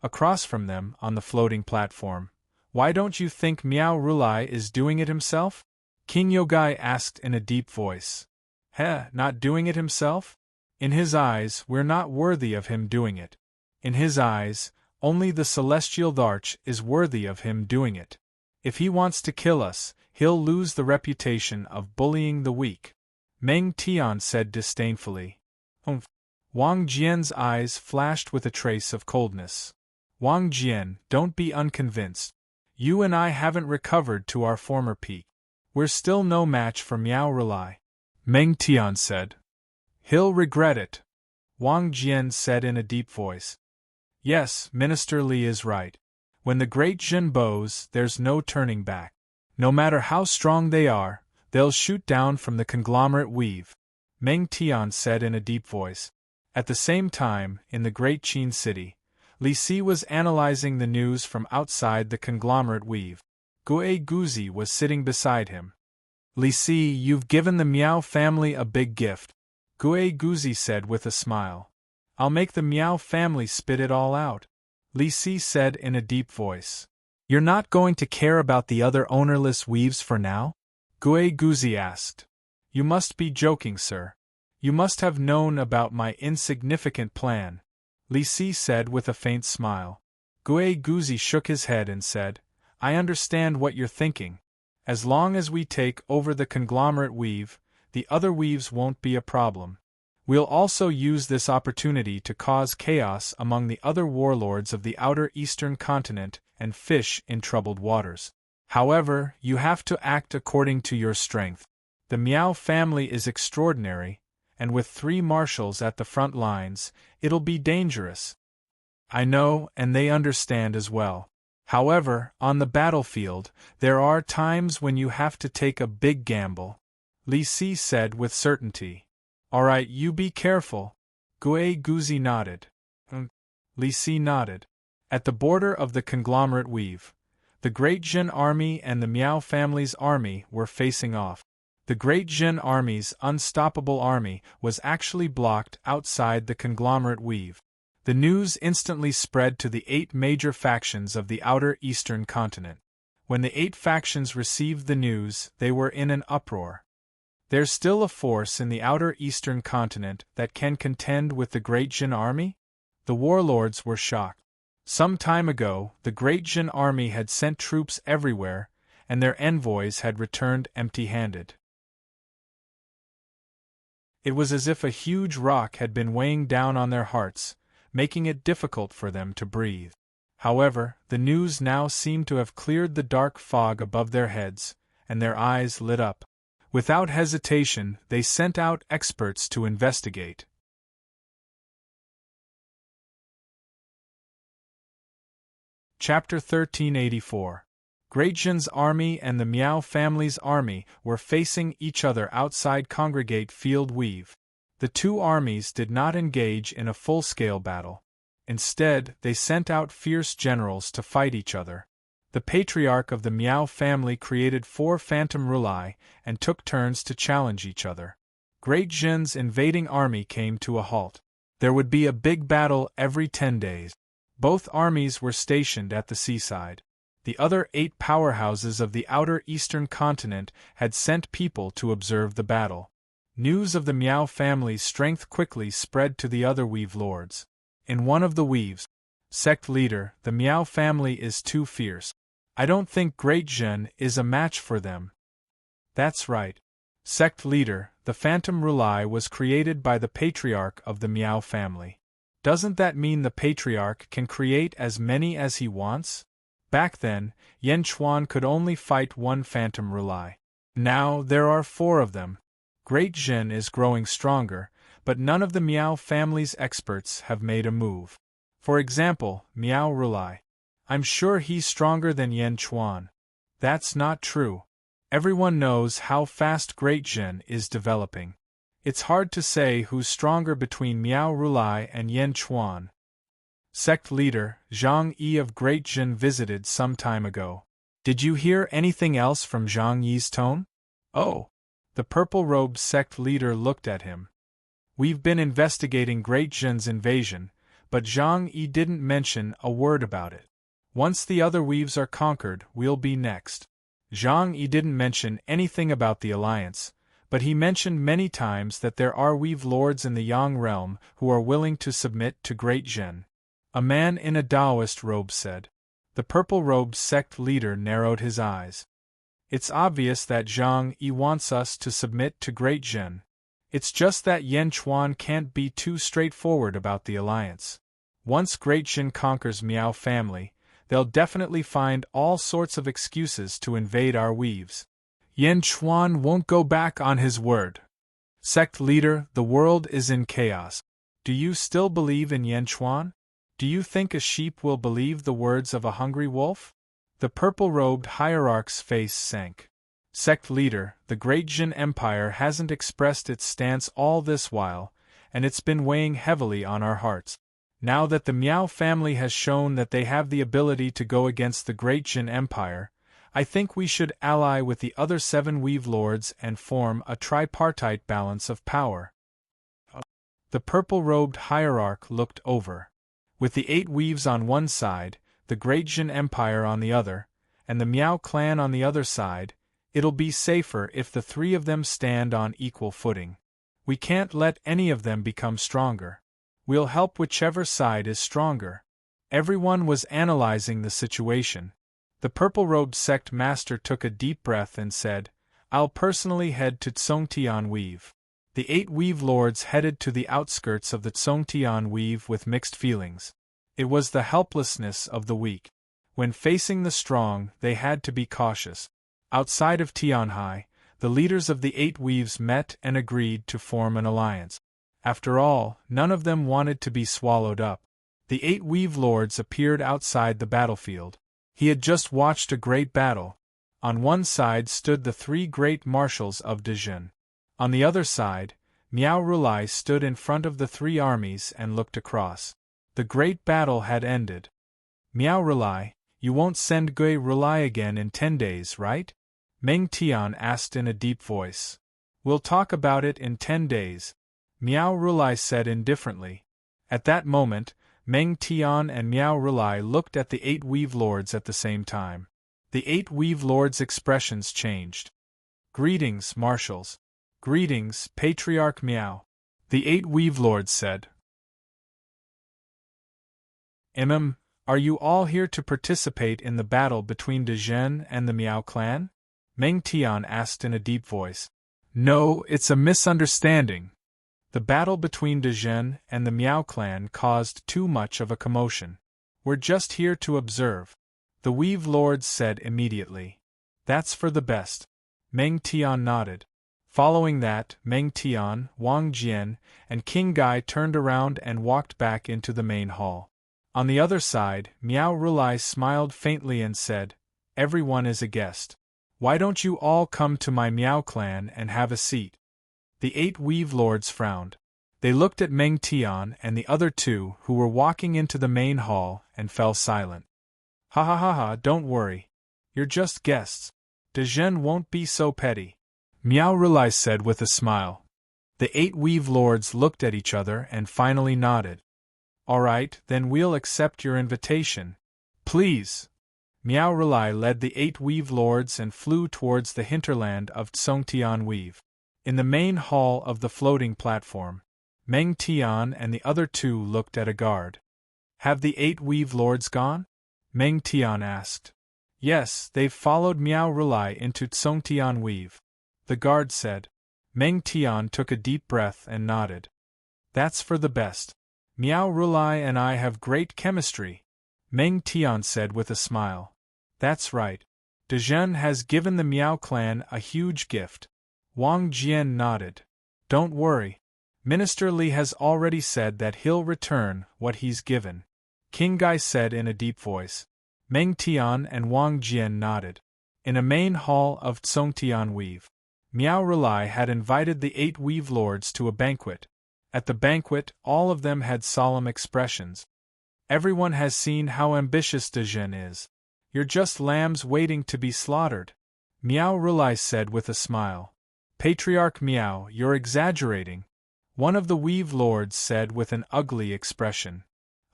Across from them, on the floating platform. Why don't you think Miao Rulai is doing it himself? King Yogai asked in a deep voice. Not doing it himself? In his eyes, we're not worthy of him doing it. In his eyes, only the celestial Dharch is worthy of him doing it. If he wants to kill us, he'll lose the reputation of bullying the weak. Meng Tian said disdainfully. Wang Jian's eyes flashed with a trace of coldness. Wang Jian, don't be unconvinced. You and I haven't recovered to our former peak. We're still no match for Miao Rulai. Meng Tian said. He'll regret it. Wang Jian said in a deep voice. Yes, Minister Li is right. When the Great Jin bows, there's no turning back. No matter how strong they are, they'll shoot down from the conglomerate weave. Meng Tian said in a deep voice. At the same time, in the Great Qin City, Li Si was analyzing the news from outside the conglomerate weave. Gui Guzi was sitting beside him. Li Si, you've given the Miao family a big gift. Gui Guzi said with a smile. I'll make the Miao family spit it all out. Li Si said in a deep voice. You're not going to care about the other ownerless weaves for now? Gui Guzi asked. You must be joking, sir. You must have known about my insignificant plan. Li Si said with a faint smile. Gui Guzi shook his head and said, I understand what you're thinking. As long as we take over the conglomerate weave, the other weaves won't be a problem. We'll also use this opportunity to cause chaos among the other warlords of the outer eastern continent and fish in troubled waters. However, you have to act according to your strength. The Miao family is extraordinary, and with 3 marshals at the front lines, it'll be dangerous. I know, and they understand as well. However, on the battlefield, there are times when you have to take a big gamble, Li Si said with certainty. Alright, you be careful. Gui Guzi nodded. Li Si nodded. At the border of the conglomerate weave, the Great Jin Army and the Miao family's army were facing off. The Great Jin Army's unstoppable army was actually blocked outside the conglomerate weave. The news instantly spread to the 8 major factions of the outer eastern continent. When the 8 factions received the news, they were in an uproar. There's still a force in the outer eastern continent that can contend with the Great Jin Army? The warlords were shocked. Some time ago, the Great Jin Army had sent troops everywhere, and their envoys had returned empty-handed. It was as if a huge rock had been weighing down on their hearts, making it difficult for them to breathe. However, the news now seemed to have cleared the dark fog above their heads, and their eyes lit up. Without hesitation, they sent out experts to investigate. Chapter 1384. Great Jin's army and the Miao family's army were facing each other outside Congregate Field Weave. The 2 armies did not engage in a full-scale battle. Instead, they sent out fierce generals to fight each other. The patriarch of the Miao family created 4 phantom rulai and took turns to challenge each other. Great Jin's invading army came to a halt. There would be a big battle every 10 days. Both armies were stationed at the seaside. The other 8 powerhouses of the outer eastern continent had sent people to observe the battle. News of the Miao family's strength quickly spread to the other weave lords. In one of the weaves, sect leader, the Miao family is too fierce. I don't think Great Jin is a match for them. That's right. Sect leader, the phantom rulai was created by the patriarch of the Miao family. Doesn't that mean the patriarch can create as many as he wants? Back then, Yan Chuan could only fight 1 phantom rulai. Now there are 4 of them. Great Jin is growing stronger, but none of the Miao family's experts have made a move. For example, Miao Rulai. I'm sure he's stronger than Yan Chuan. That's not true. Everyone knows how fast Great Jin is developing. It's hard to say who's stronger between Miao Rulai and Yan Chuan. Sect leader, Zhang Yi of Great Jin visited some time ago. Did you hear anything else from Zhang Yi's tone? Oh. The purple-robed sect leader looked at him. We've been investigating Great Jin's invasion, but Zhang Yi didn't mention a word about it. Once the other weaves are conquered, we'll be next. Zhang Yi didn't mention anything about the alliance, but he mentioned many times that there are weave lords in the Yang realm who are willing to submit to Great Jin. A man in a Taoist robe said. The purple-robed sect leader narrowed his eyes. It's obvious that Zhang Yi wants us to submit to Great Jin. It's just that Yan Chuan can't be too straightforward about the alliance. Once Great Jin conquers Miao family, they'll definitely find all sorts of excuses to invade our weaves. Yan Chuan won't go back on his word. Sect leader, the world is in chaos. Do you still believe in Yan Chuan? Do you think a sheep will believe the words of a hungry wolf? The purple-robed hierarch's face sank. Sect leader, the Great Jin Empire hasn't expressed its stance all this while, and it's been weighing heavily on our hearts. Now that the Miao family has shown that they have the ability to go against the Great Jin Empire, I think we should ally with the other 7 weave lords and form a tripartite balance of power. The purple-robed hierarch looked over. With the 8 weaves on one side, the Great Jin Empire on the other, and the Miao clan on the other side, it'll be safer if the 3 of them stand on equal footing. We can't let any of them become stronger. We'll help whichever side is stronger. Everyone was analyzing the situation. The purple-robed sect master took a deep breath and said, I'll personally head to Tsongtian Weave. The 8 weave lords headed to the outskirts of the Tsongtian Weave with mixed feelings. It was the helplessness of the weak. When facing the strong, they had to be cautious. Outside of Tianhai, the leaders of the 8 weaves met and agreed to form an alliance. After all, none of them wanted to be swallowed up. The 8 weave lords appeared outside the battlefield. He had just watched a great battle. On one side stood the 3 great marshals of Dejun. On the other side, Miao Rulai stood in front of the 3 armies and looked across. The great battle had ended. Miao Rulai, you won't send Gui Rulai again in 10 days, right? Meng Tian asked in a deep voice. We'll talk about it in 10 days, Miao Rulai said indifferently. At that moment, Meng Tian and Miao Rulai looked at the 8 weave lords at the same time. The 8 weave lords' expressions changed. Greetings, marshals. Greetings, Patriarch Miao. The 8 weave lords said. Are you all here to participate in the battle between Dezhen and the Miao clan? Meng Tian asked in a deep voice. No, it's a misunderstanding. The battle between Dezhen and the Miao clan caused too much of a commotion. We're just here to observe, the weave lords said immediately. That's for the best. Meng Tian nodded. Following that, Meng Tian, Wang Jian, and King Gai turned around and walked back into the main hall. On the other side, Miao Rulai smiled faintly and said, Everyone is a guest. Why don't you all come to my Miao clan and have a seat? The 8 weave lords frowned. They looked at Meng Tian and the other 2 who were walking into the main hall and fell silent. Ha ha ha ha, don't worry. You're just guests. Dezhen won't be so petty, Miao Rulai said with a smile. The 8 weave lords looked at each other and finally nodded. All right, then we'll accept your invitation. Please. Miao Rulai led the 8 weave lords and flew towards the hinterland of Tsongtian Weave. In the main hall of the floating platform, Meng Tian and the other 2 looked at a guard. Have the 8 weave lords gone? Meng Tian asked. Yes, they've followed Miao Rulai into Tsongtian Weave, the guard said. Meng Tian took a deep breath and nodded. That's for the best. Miao Rulai and I have great chemistry, Meng Tian said with a smile. That's right. Dezhen has given the Miao clan a huge gift. Wang Jian nodded. Don't worry. Minister Li has already said that he'll return what he's given, King Gai said in a deep voice. Meng Tian and Wang Jian nodded. In a main hall of Tsongtian Weave, Miao Rulai had invited the 8 weave lords to a banquet. At the banquet, all of them had solemn expressions. Everyone has seen how ambitious Dezhen is. You're just lambs waiting to be slaughtered, Miao Rulai said with a smile. Patriarch Miao, you're exaggerating, one of the weave lords said with an ugly expression.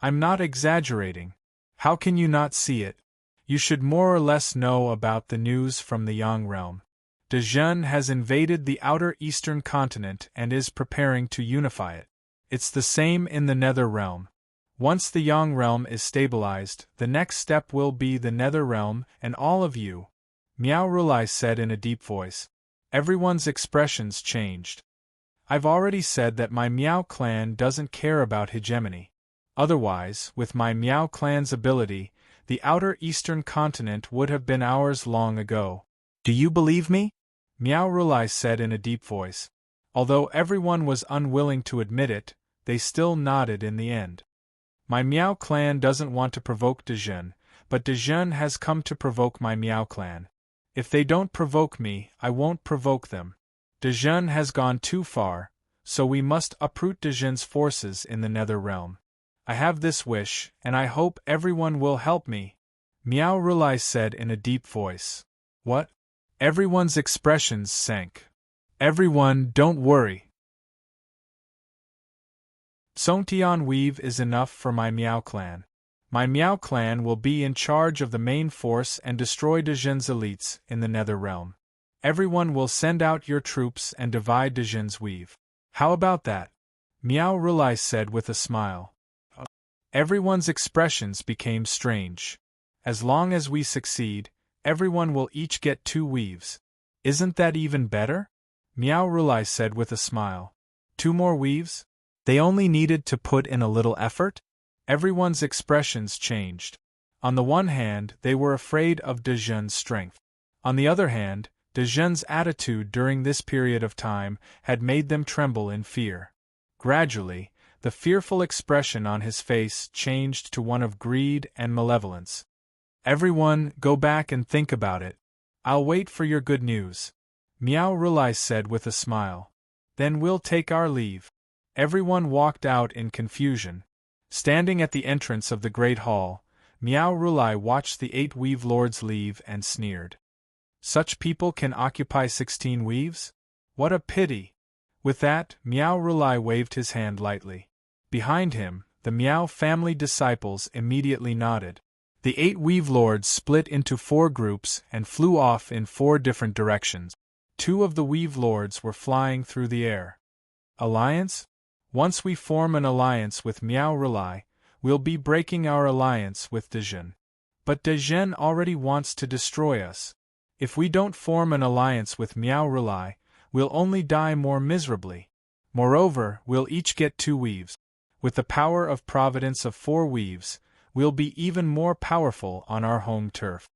I'm not exaggerating. How can you not see it? You should more or less know about the news from the Yang realm. Dezhen has invaded the outer eastern continent and is preparing to unify it. It's the same in the Nether realm. Once the Yang realm is stabilized, the next step will be the Nether realm and all of you, Miao Rulai said in a deep voice. Everyone's expressions changed. I've already said that my Miao clan doesn't care about hegemony. Otherwise, with my Miao clan's ability, the outer eastern continent would have been ours long ago. Do you believe me? Miao Rulai said in a deep voice. Although everyone was unwilling to admit it, they still nodded in the end. My Miao clan doesn't want to provoke Dezhen, but Dezhen has come to provoke my Miao clan. If they don't provoke me, I won't provoke them. Dezhen has gone too far, so we must uproot Dezhen's forces in the Nether realm. I have this wish, and I hope everyone will help me, Miao Rulai said in a deep voice. What? Everyone's expressions sank. Everyone, don't worry. Tsongtian Weave is enough for my Miao clan. My Miao clan will be in charge of the main force and destroy Dezhen's elites in the Nether realm. Everyone will send out your troops and divide Dezhen's weave. How about that? Miao Rulai said with a smile. Everyone's expressions became strange. As long as we succeed, everyone will each get 2 weaves. Isn't that even better? Miao Rulai said with a smile. 2 more weaves? They only needed to put in a little effort? Everyone's expressions changed. On the one hand, they were afraid of Dezhen's strength. On the other hand, De Jean's attitude during this period of time had made them tremble in fear. Gradually, the fearful expression on his face changed to one of greed and malevolence. Everyone, go back and think about it. I'll wait for your good news, Miao Rulai said with a smile. Then we'll take our leave. Everyone walked out in confusion. Standing at the entrance of the great hall, Miao Rulai watched the 8 weave lords leave and sneered. Such people can occupy 16 weaves? What a pity! With that, Miao Rulai waved his hand lightly. Behind him, the Miao family disciples immediately nodded. The 8 weave lords split into 4 groups and flew off in 4 different directions. 2 of the weave lords were flying through the air. Alliance? Once we form an alliance with Miao Rulai, we'll be breaking our alliance with De Jean. But De Jean already wants to destroy us. If we don't form an alliance with Miao Rulai, we'll only die more miserably. Moreover, we'll each get 2 weaves. With the power of providence of 4 weaves, we'll be even more powerful on our home turf.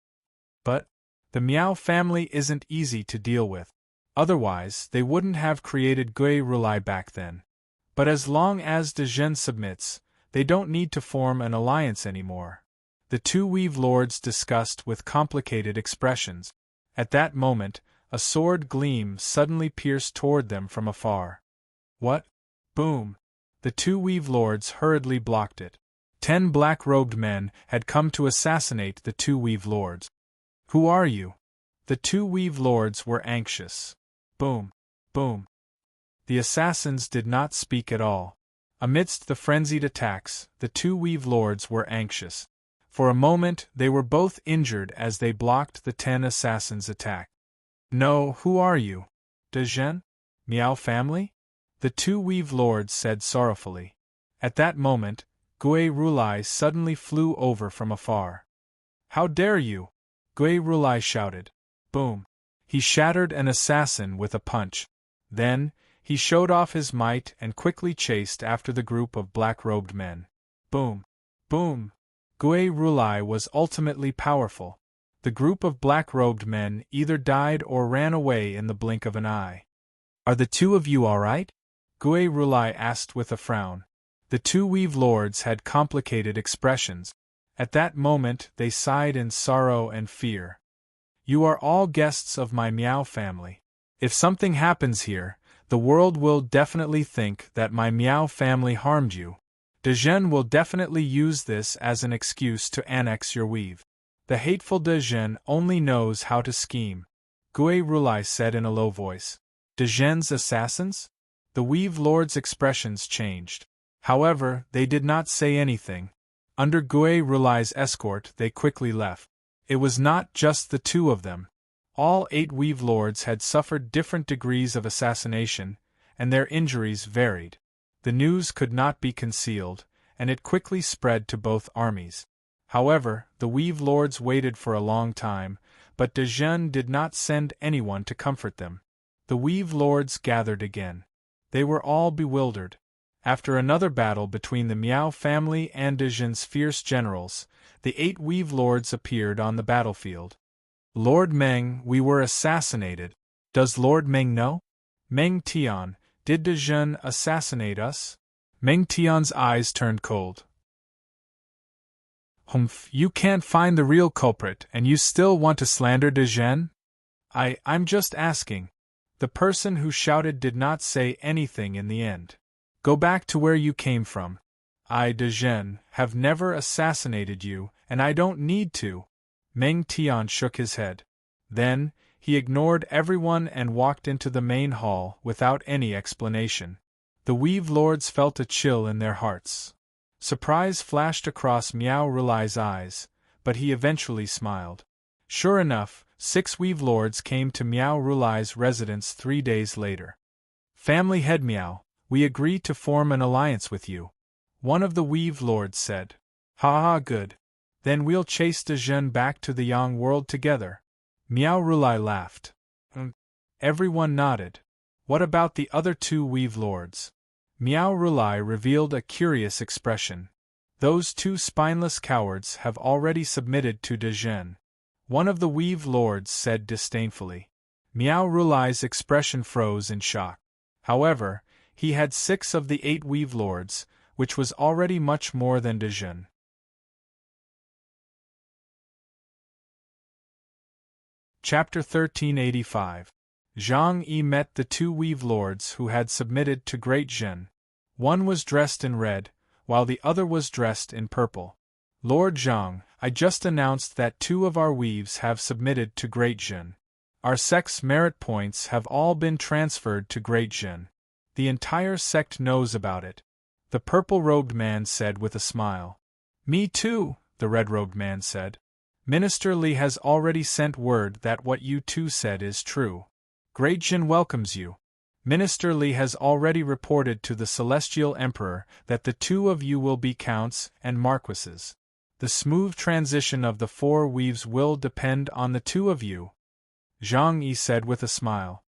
But the Miao family isn't easy to deal with. Otherwise, they wouldn't have created Gui Rulai back then. But as long as De Jean submits, they don't need to form an alliance anymore. The 2 weave lords discussed with complicated expressions. At that moment, a sword gleam suddenly pierced toward them from afar. What? Boom! The 2 weave lords hurriedly blocked it. 10 black-robed men had come to assassinate the 2 weave lords. Who are you? The 2 weave lords were anxious. Boom! Boom! The assassins did not speak at all. Amidst the frenzied attacks, the 2 weave lords were anxious. For a moment they were both injured as they blocked the 10 assassins' attack. No, who are you? De Jean? Miao family? The 2 weave lords said sorrowfully. At that moment, Gui Rulai suddenly flew over from afar. How dare you? Gui Rulai shouted. Boom! He shattered an assassin with a punch. Then, he showed off his might and quickly chased after the group of black-robed men. Boom! Boom! Gui Rulai was ultimately powerful. The group of black-robed men either died or ran away in the blink of an eye. Are the 2 of you all right? Gui Rulai asked with a frown. The 2 weave lords had complicated expressions. At that moment they sighed in sorrow and fear. You are all guests of my Miao family. If something happens here, the world will definitely think that my Miao family harmed you. De Jean will definitely use this as an excuse to annex your weave. The hateful De Jean only knows how to scheme, Gui Rulai said in a low voice. De Jean's assassins? The weave lords' expressions changed. However, they did not say anything. Under Gui Rulai's escort they quickly left. It was not just the 2 of them. All 8 weave lords had suffered different degrees of assassination, and their injuries varied. The news could not be concealed, and it quickly spread to both armies. However, the weave lords waited for a long time, but De Jean did not send anyone to comfort them. The weave lords gathered again. They were all bewildered. After another battle between the Miao family and De Jean's fierce generals, the 8 weave lords appeared on the battlefield. Lord Meng, we were assassinated. Does Lord Meng know? Meng Tian, did De Jean assassinate us? Meng Tian's eyes turned cold. Humph, you can't find the real culprit and you still want to slander De Jean? I'm just asking. The person who shouted did not say anything in the end. Go back to where you came from. I, De Jean, have never assassinated you, and I don't need to. Meng Tian shook his head. Then, he ignored everyone and walked into the main hall without any explanation. The weave lords felt a chill in their hearts. Surprise flashed across Miao Rulai's eyes, but he eventually smiled. Sure enough, 6 weave lords came to Miao Rulai's residence 3 days later. Family head Miao, we agree to form an alliance with you. One of the weave lords said. Ha ha, good. Then we'll chase De Jean back to the Yang world together. Miao Rulai laughed. Everyone nodded. What about the other 2 weave lords? Miao Rulai revealed a curious expression. Those 2 spineless cowards have already submitted to De Jean. One of the weave lords said disdainfully. Miao Rulai's expression froze in shock. However, he had 6 of the 8 Weave Lords, which was already much more than Dejun. Chapter 1385. Zhang Yi met the 2 Weave Lords who had submitted to Great Zhen. One was dressed in red, while the other was dressed in purple. Lord Zhang, I just announced that 2 of our weaves have submitted to Great Zhen. Our sect's merit points have all been transferred to Great Zhen. The entire sect knows about it, the purple-robed man said with a smile. Me too, the red-robed man said. Minister Li has already sent word that what you 2 said is true. Great Zhen welcomes you. Minister Li has already reported to the Celestial Emperor that the 2 of you will be counts and marquises. The smooth transition of the 4 weaves will depend on the 2 of you. Zhang Yi said with a smile.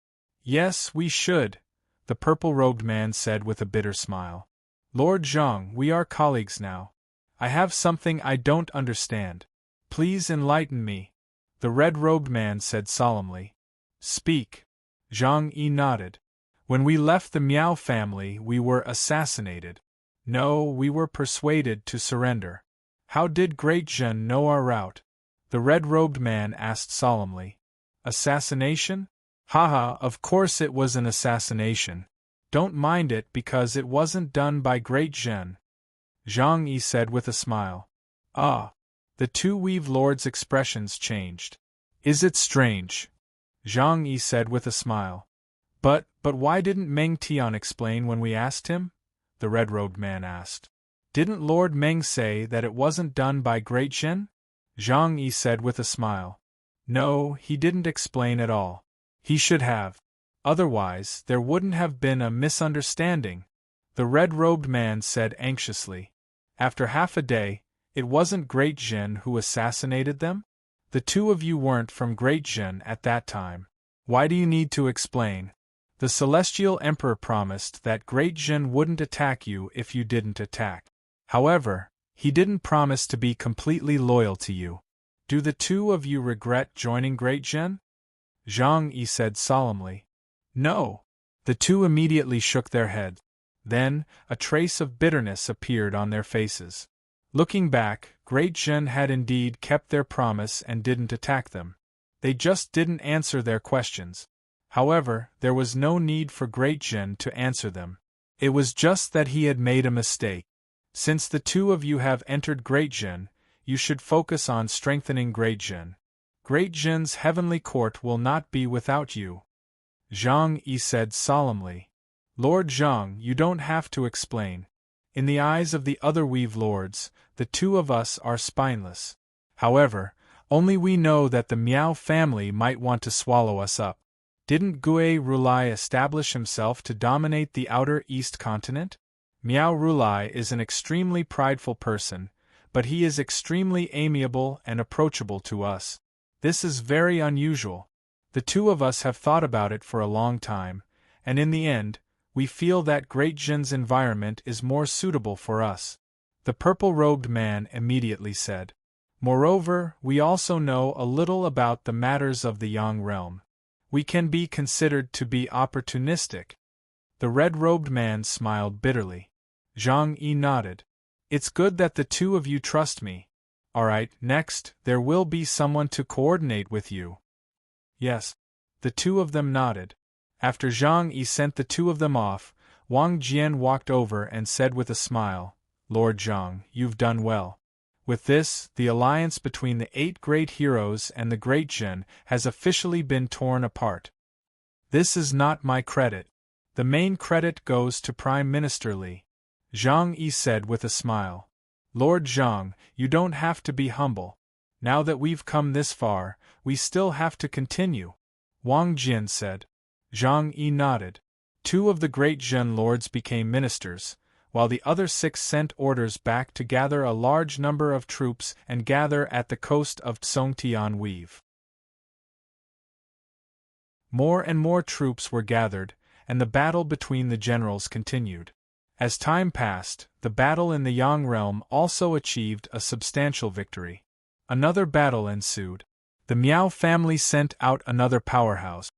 Yes, we should, the purple-robed man said with a bitter smile. Lord Zhang, we are colleagues now. I have something I don't understand. Please enlighten me, the red-robed man said solemnly. Speak. Zhang Yi nodded. When we left the Miao family, we were assassinated. No, we were persuaded to surrender. How did Great Zhen know our route? The red-robed man asked solemnly. Assassination? Haha, of course it was an assassination. Don't mind it because it wasn't done by Great Zhen. Zhang Yi said with a smile. Ah. The 2 Weave Lords' expressions changed. Is it strange? Zhang Yi said with a smile. But why didn't Meng Tian explain when we asked him? The red-robed man asked. Didn't Lord Meng say that it wasn't done by Great Zhen? Zhang Yi said with a smile. No, he didn't explain at all. He should have. Otherwise, there wouldn't have been a misunderstanding, the red-robed man said anxiously. After half a day, it wasn't Great Zhen who assassinated them? The 2 of you weren't from Great Zhen at that time. Why do you need to explain? The Celestial Emperor promised that Great Zhen wouldn't attack you if you didn't attack. However, he didn't promise to be completely loyal to you. Do the 2 of you regret joining Great Zhen? Zhang Yi said solemnly. No. The 2 immediately shook their heads. Then, a trace of bitterness appeared on their faces. Looking back, Great Zhen had indeed kept their promise and didn't attack them. They just didn't answer their questions. However, there was no need for Great Zhen to answer them. It was just that he had made a mistake. Since the 2 of you have entered Great Zhen, you should focus on strengthening Great Zhen. Great Zhen's heavenly court will not be without you. Zhang Yi said solemnly. Lord Zhang, you don't have to explain. In the eyes of the other Weave Lords, the 2 of us are spineless. However, only we know that the Miao family might want to swallow us up. Didn't Gue Rulai establish himself to dominate the outer East continent? Miao Rulai is an extremely prideful person, but he is extremely amiable and approachable to us. This is very unusual. The 2 of us have thought about it for a long time, and in the end, we feel that Great Zhen's environment is more suitable for us. The purple-robed man immediately said. Moreover, we also know a little about the matters of the Yang realm. We can be considered to be opportunistic. The red-robed man smiled bitterly. Zhang Yi nodded. It's good that the 2 of you trust me. Alright, next, there will be someone to coordinate with you. Yes. The 2 of them nodded. After Zhang Yi sent the 2 of them off, Wang Jian walked over and said with a smile, Lord Zhang, you've done well. With this, the alliance between the 8 great heroes and the Great Zhen has officially been torn apart. This is not my credit. The main credit goes to Prime Minister Li. Zhang Yi said with a smile. Lord Zhang, you don't have to be humble. Now that we've come this far, we still have to continue. Wang Jian said. Zhang Yi nodded. 2 of the Great Zhen lords became ministers, while the other 6 sent orders back to gather a large number of troops and gather at the coast of Tsongtian Weave. More and more troops were gathered, and the battle between the generals continued. As time passed, the battle in the Yang realm also achieved a substantial victory. Another battle ensued. The Miao family sent out another powerhouse.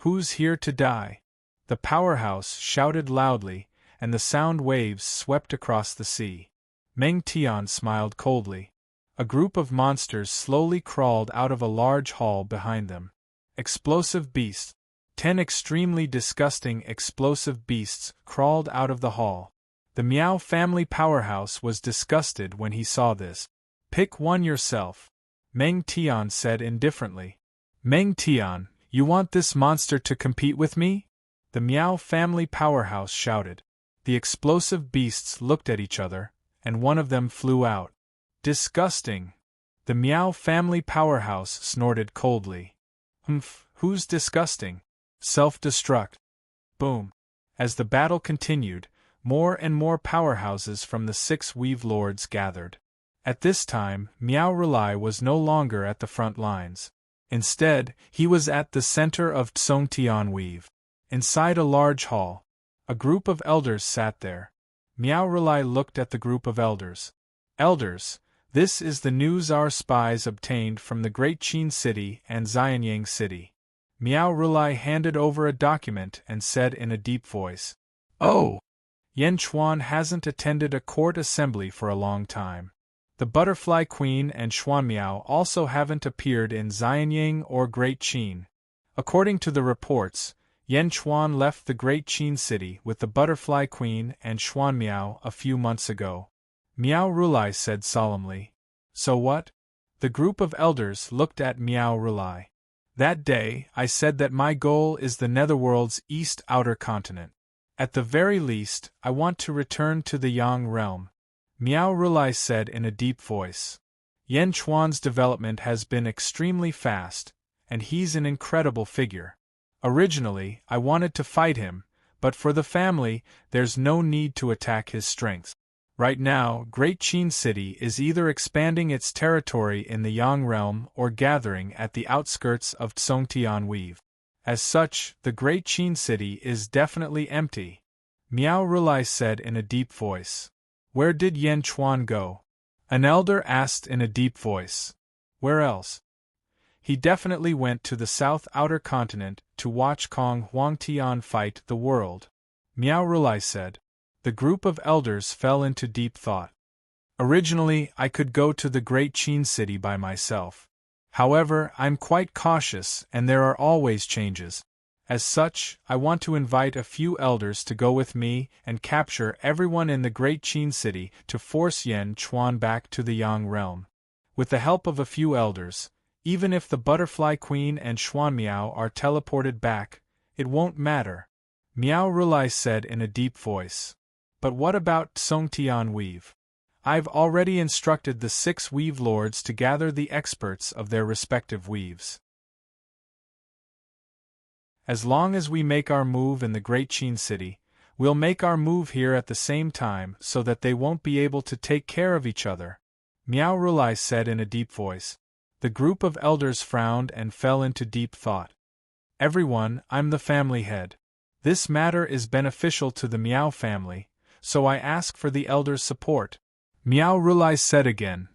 Who's here to die? The powerhouse shouted loudly, and the sound waves swept across the sea. Meng Tian smiled coldly. A group of monsters slowly crawled out of a large hall behind them. Explosive beasts. 10 extremely disgusting explosive beasts crawled out of the hall. The Miao family powerhouse was disgusted when he saw this. Pick one yourself, Meng Tian said indifferently. Meng Tian, you want this monster to compete with me? The Miao family powerhouse shouted. The explosive beasts looked at each other, and one of them flew out. Disgusting! The Miao family powerhouse snorted coldly. Who's disgusting? Self-destruct. Boom. As the battle continued, more and more powerhouses from the 6 Weave Lords gathered. At this time, Miao Rulai was no longer at the front lines. Instead, he was at the center of Tsongtian Weave. Inside a large hall, a group of elders sat there. Miao Rulai looked at the group of elders. Elders, this is the news our spies obtained from the Great Qin City and Xianyang City. Miao Rulai handed over a document and said in a deep voice, "Oh! Yan Chuan hasn't attended a court assembly for a long time. The Butterfly Queen and Xuan Miao also haven't appeared in Xianyang or Great Qin. According to the reports, Yan Chuan left the Great Qin City with the Butterfly Queen and Xuan Miao a few months ago." Miao Rulai said solemnly. "So what?" The group of elders looked at Miao Rulai. "That day, I said that my goal is the Netherworld's east outer continent. At the very least, I want to return to the Yang realm," Miao Rulai said in a deep voice. "Yan Chuan's development has been extremely fast, and he's an incredible figure. Originally, I wanted to fight him, but for the family, there's no need to attack his strengths. Right now, Great Qin City is either expanding its territory in the Yang realm or gathering at the outskirts of Tsongtian Weave. As such, the Great Qin City is definitely empty," Miao Rulai said in a deep voice. "Where did Yan Chuan go?" an elder asked in a deep voice. "Where else? He definitely went to the south outer continent to watch Kong Huangtian fight the world," Miao Rulai said. The group of elders fell into deep thought. "Originally, I could go to the Great Qin City by myself. However, I'm quite cautious and there are always changes. As such, I want to invite a few elders to go with me and capture everyone in the Great Qin City to force Yan Chuan back to the Yang realm. With the help of a few elders, even if the Butterfly Queen and Xuan Miao are teleported back, it won't matter," Miao Rulai said in a deep voice. "But what about Tsongtian Weave? I've already instructed the 6 Weave Lords to gather the experts of their respective weaves. As long as we make our move in the Great Qin City, we'll make our move here at the same time so that they won't be able to take care of each other," Miao Rulai said in a deep voice. The group of elders frowned and fell into deep thought. "Everyone, I'm the family head. This matter is beneficial to the Miao family, so I ask for the elders' support," Miao Rulai said again.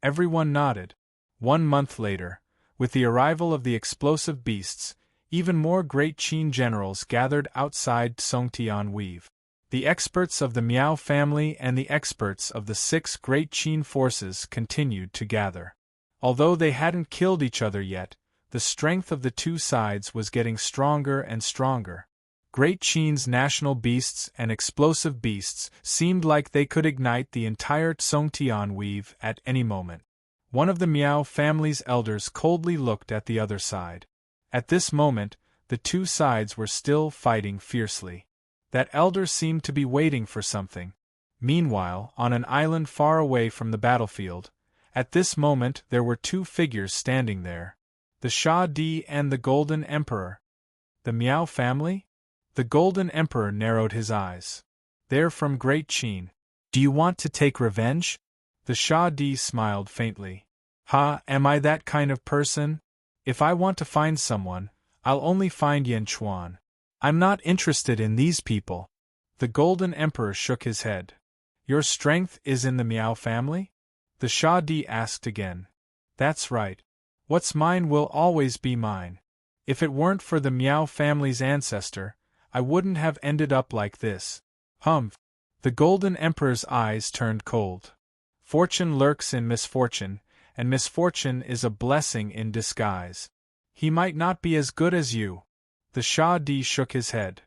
Everyone nodded. 1 month later, with the arrival of the explosive beasts, even more Great Qin generals gathered outside Tsongtian Weave. The experts of the Miao family and the experts of the 6 Great Qin forces continued to gather. Although they hadn't killed each other yet, the strength of the two sides was getting stronger and stronger. Great Qin's national beasts and explosive beasts seemed like they could ignite the entire Tsongtian Weave at any moment. One of the Miao family's elders coldly looked at the other side. At this moment, the two sides were still fighting fiercely. That elder seemed to be waiting for something. Meanwhile, on an island far away from the battlefield, at this moment there were 2 figures standing there. The Shah Di and the Golden Emperor. The Miao family? The Golden Emperor narrowed his eyes. "They're from Great Qin. Do you want to take revenge?" The Shah Di smiled faintly. "Ha, am I that kind of person? If I want to find someone, I'll only find Yan Chuan. I'm not interested in these people." The Golden Emperor shook his head. "Your strength is in the Miao family?" The Shah Di asked again. "That's right. What's mine will always be mine. If it weren't for the Meow family's ancestor, I wouldn't have ended up like this. Humph! The Golden Emperor's eyes turned cold. Fortune lurks in misfortune, and misfortune is a blessing in disguise. He might not be as good as you. The Shah Di shook his head.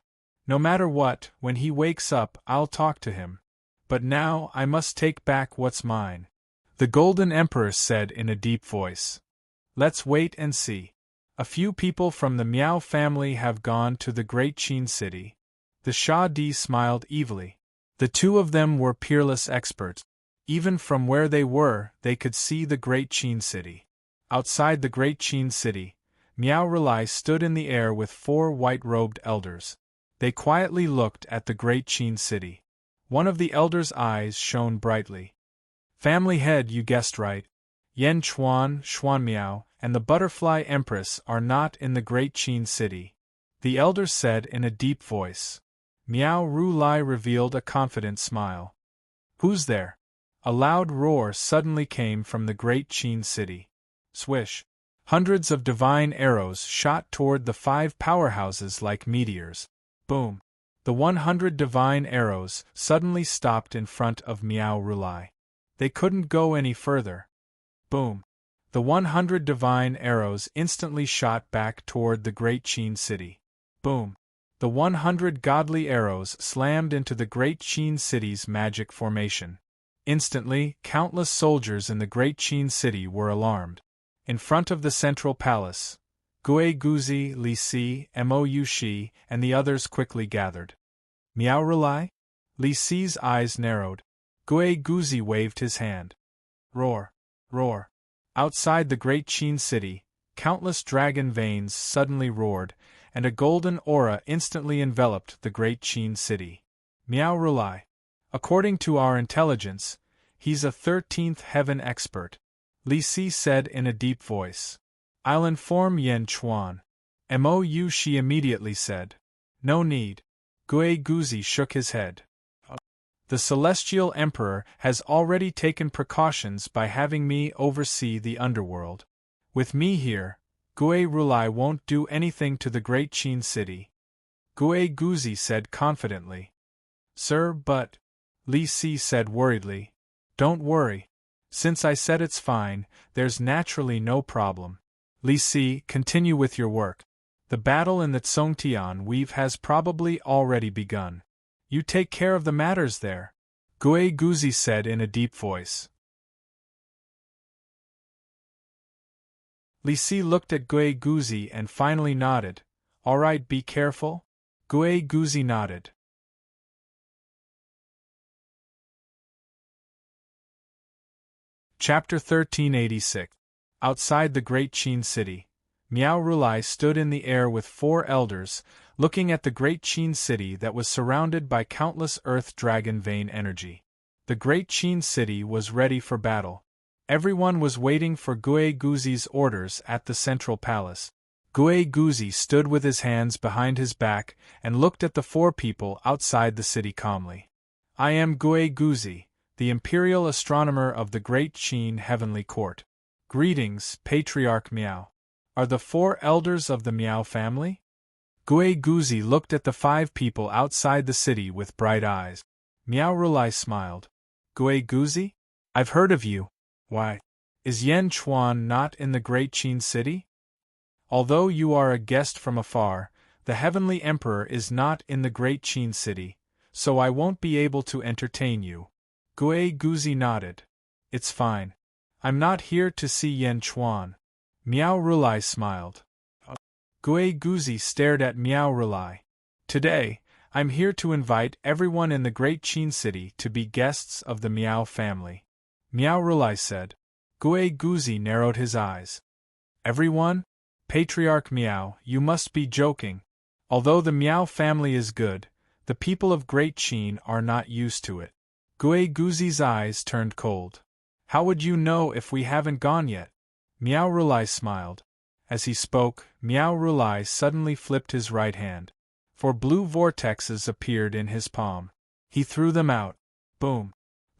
No matter what, when he wakes up, I'll talk to him. But now I must take back what's mine. The Golden Emperor said in a deep voice. Let's wait and see. A few people from the Meow family have gone to the great Qin city. The Shah Di smiled evilly. The two of them were peerless experts. Even from where they were, they could see the great Qin city. Outside the great Qin city, Meow Relai stood in the air with 4 white-robed elders. They quietly looked at the great Qin city. One of the elders' eyes shone brightly. Family head, you guessed right. Yen Chuan, Xuan Miao, and the Butterfly Empress are not in the great Qin city, the elder said in a deep voice. Meow Relai revealed a confident smile. Who's there? A loud roar suddenly came from the great Qin city. Swish! Hundreds of divine arrows shot toward the 5 powerhouses like meteors. Boom! The 100 divine arrows suddenly stopped in front of Meow Relai. They couldn't go any further. Boom! The 100 divine arrows instantly shot back toward the great Qin city. Boom! The 100 godly arrows slammed into the great Qin city's magic formation. Instantly, countless soldiers in the great Qin city were alarmed. In front of the central palace, Gui Guzi, Li Si, Mou Shi, and the others quickly gathered. Meow Relai? Li Si's eyes narrowed. Gui Guzi waved his hand. Roar! Roar! Outside the great Qin city, countless dragon veins suddenly roared, and a golden aura instantly enveloped the great Qin city. Meow Relai. According to our intelligence, he's a 13th heaven expert, Li Si said in a deep voice. I'll inform Yen Chuan. Mou Shi immediately said. No need. Gui Guzi shook his head. The Celestial Emperor has already taken precautions by having me oversee the underworld. With me here, Gui Relai won't do anything to the great Qin city. Gui Guzi said confidently. Sir, but... Li Si said worriedly. Don't worry. Since I said it's fine, there's naturally no problem. Li Si, continue with your work. The battle in the Tsongtian Weave has probably already begun. You take care of the matters there, Gui Guzi said in a deep voice. Li Si looked at Gui Guzi and finally nodded. All right, be careful. Gui Guzi nodded. Chapter 1386. Outside the great Qin city, Meow Relai stood in the air with 4 elders, looking at the great Qin city that was surrounded by countless earth dragon vein energy. The great Qin city was ready for battle. Everyone was waiting for Gui Guzi's orders at the central palace. Gui Guzi stood with his hands behind his back and looked at the 4 people outside the city calmly. I am Gui Guzi, the imperial astronomer of the great Qin heavenly court. Greetings, Patriarch Meow. Are the 4 elders of the Meow family? Gui Guzi looked at the 5 people outside the city with bright eyes. Meow Relai smiled. Gui Guzi? I've heard of you. Why? Is Yen Chuan not in the great Qin city? Although you are a guest from afar, the Heavenly Emperor is not in the great Qin city, so I won't be able to entertain you. Gui Guzi nodded. It's fine. I'm not here to see Yen Chuan. Meow Relai smiled. Gui Guzi stared at Meow Relai. Today, I'm here to invite everyone in the great Qin city to be guests of the Meow family. Meow Relai said. Gui Guzi narrowed his eyes. Everyone? Patriarch Meow, you must be joking. Although the Meow family is good, the people of Great Qin are not used to it. Gui Guzi's eyes turned cold. How would you know if we haven't gone yet? Meow Relai smiled. As he spoke, Meow Relai suddenly flipped his right hand. 4 blue vortexes appeared in his palm. He threw them out. Boom.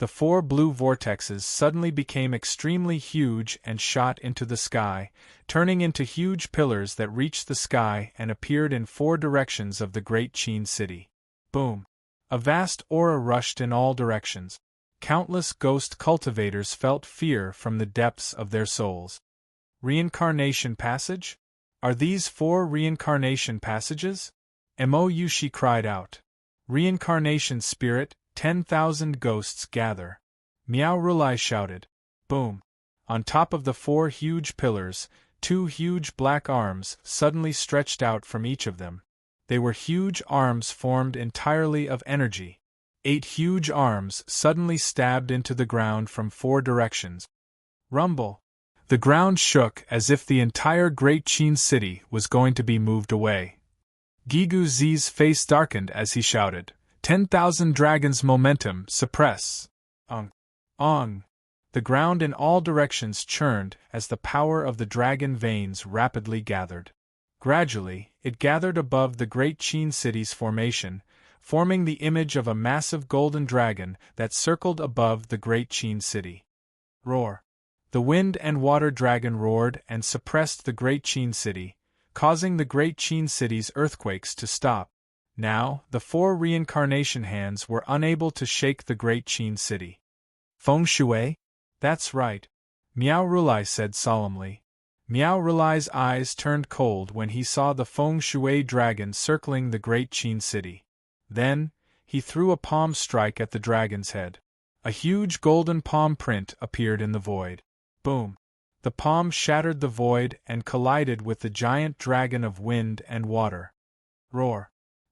The 4 blue vortexes suddenly became extremely huge and shot into the sky, turning into huge pillars that reached the sky and appeared in 4 directions of the great Qin city. Boom! A vast aura rushed in all directions. Countless ghost cultivators felt fear from the depths of their souls. Reincarnation passage? Are these 4 reincarnation passages? Mou, she cried out. Reincarnation spirit, 10,000 ghosts gather. Miao Rulai shouted. Boom! On top of the 4 huge pillars, 2 huge black arms suddenly stretched out from each of them. They were huge arms formed entirely of energy. 8 huge arms suddenly stabbed into the ground from 4 directions. Rumble! The ground shook as if the entire Great Qin city was going to be moved away. Gigu Zi's face darkened as he shouted, 10,000 dragons momentum, suppress! Ong! The ground in all directions churned as the power of the dragon veins rapidly gathered. Gradually, it gathered above the Great Qin city's formation, forming the image of a massive golden dragon that circled above the Great Qin city. Roar! The wind and water dragon roared and suppressed the Great Qin city, causing the Great Qin city's earthquakes to stop. Now, the 4 reincarnation hands were unable to shake the Great Qin city. Feng Shui? That's right. Miao Rulai said solemnly. Miao Rulai's eyes turned cold when he saw the Feng Shui dragon circling the Great Qin city. Then, he threw a palm strike at the dragon's head. A huge golden palm print appeared in the void. Boom! The palm shattered the void and collided with the giant dragon of wind and water. Roar!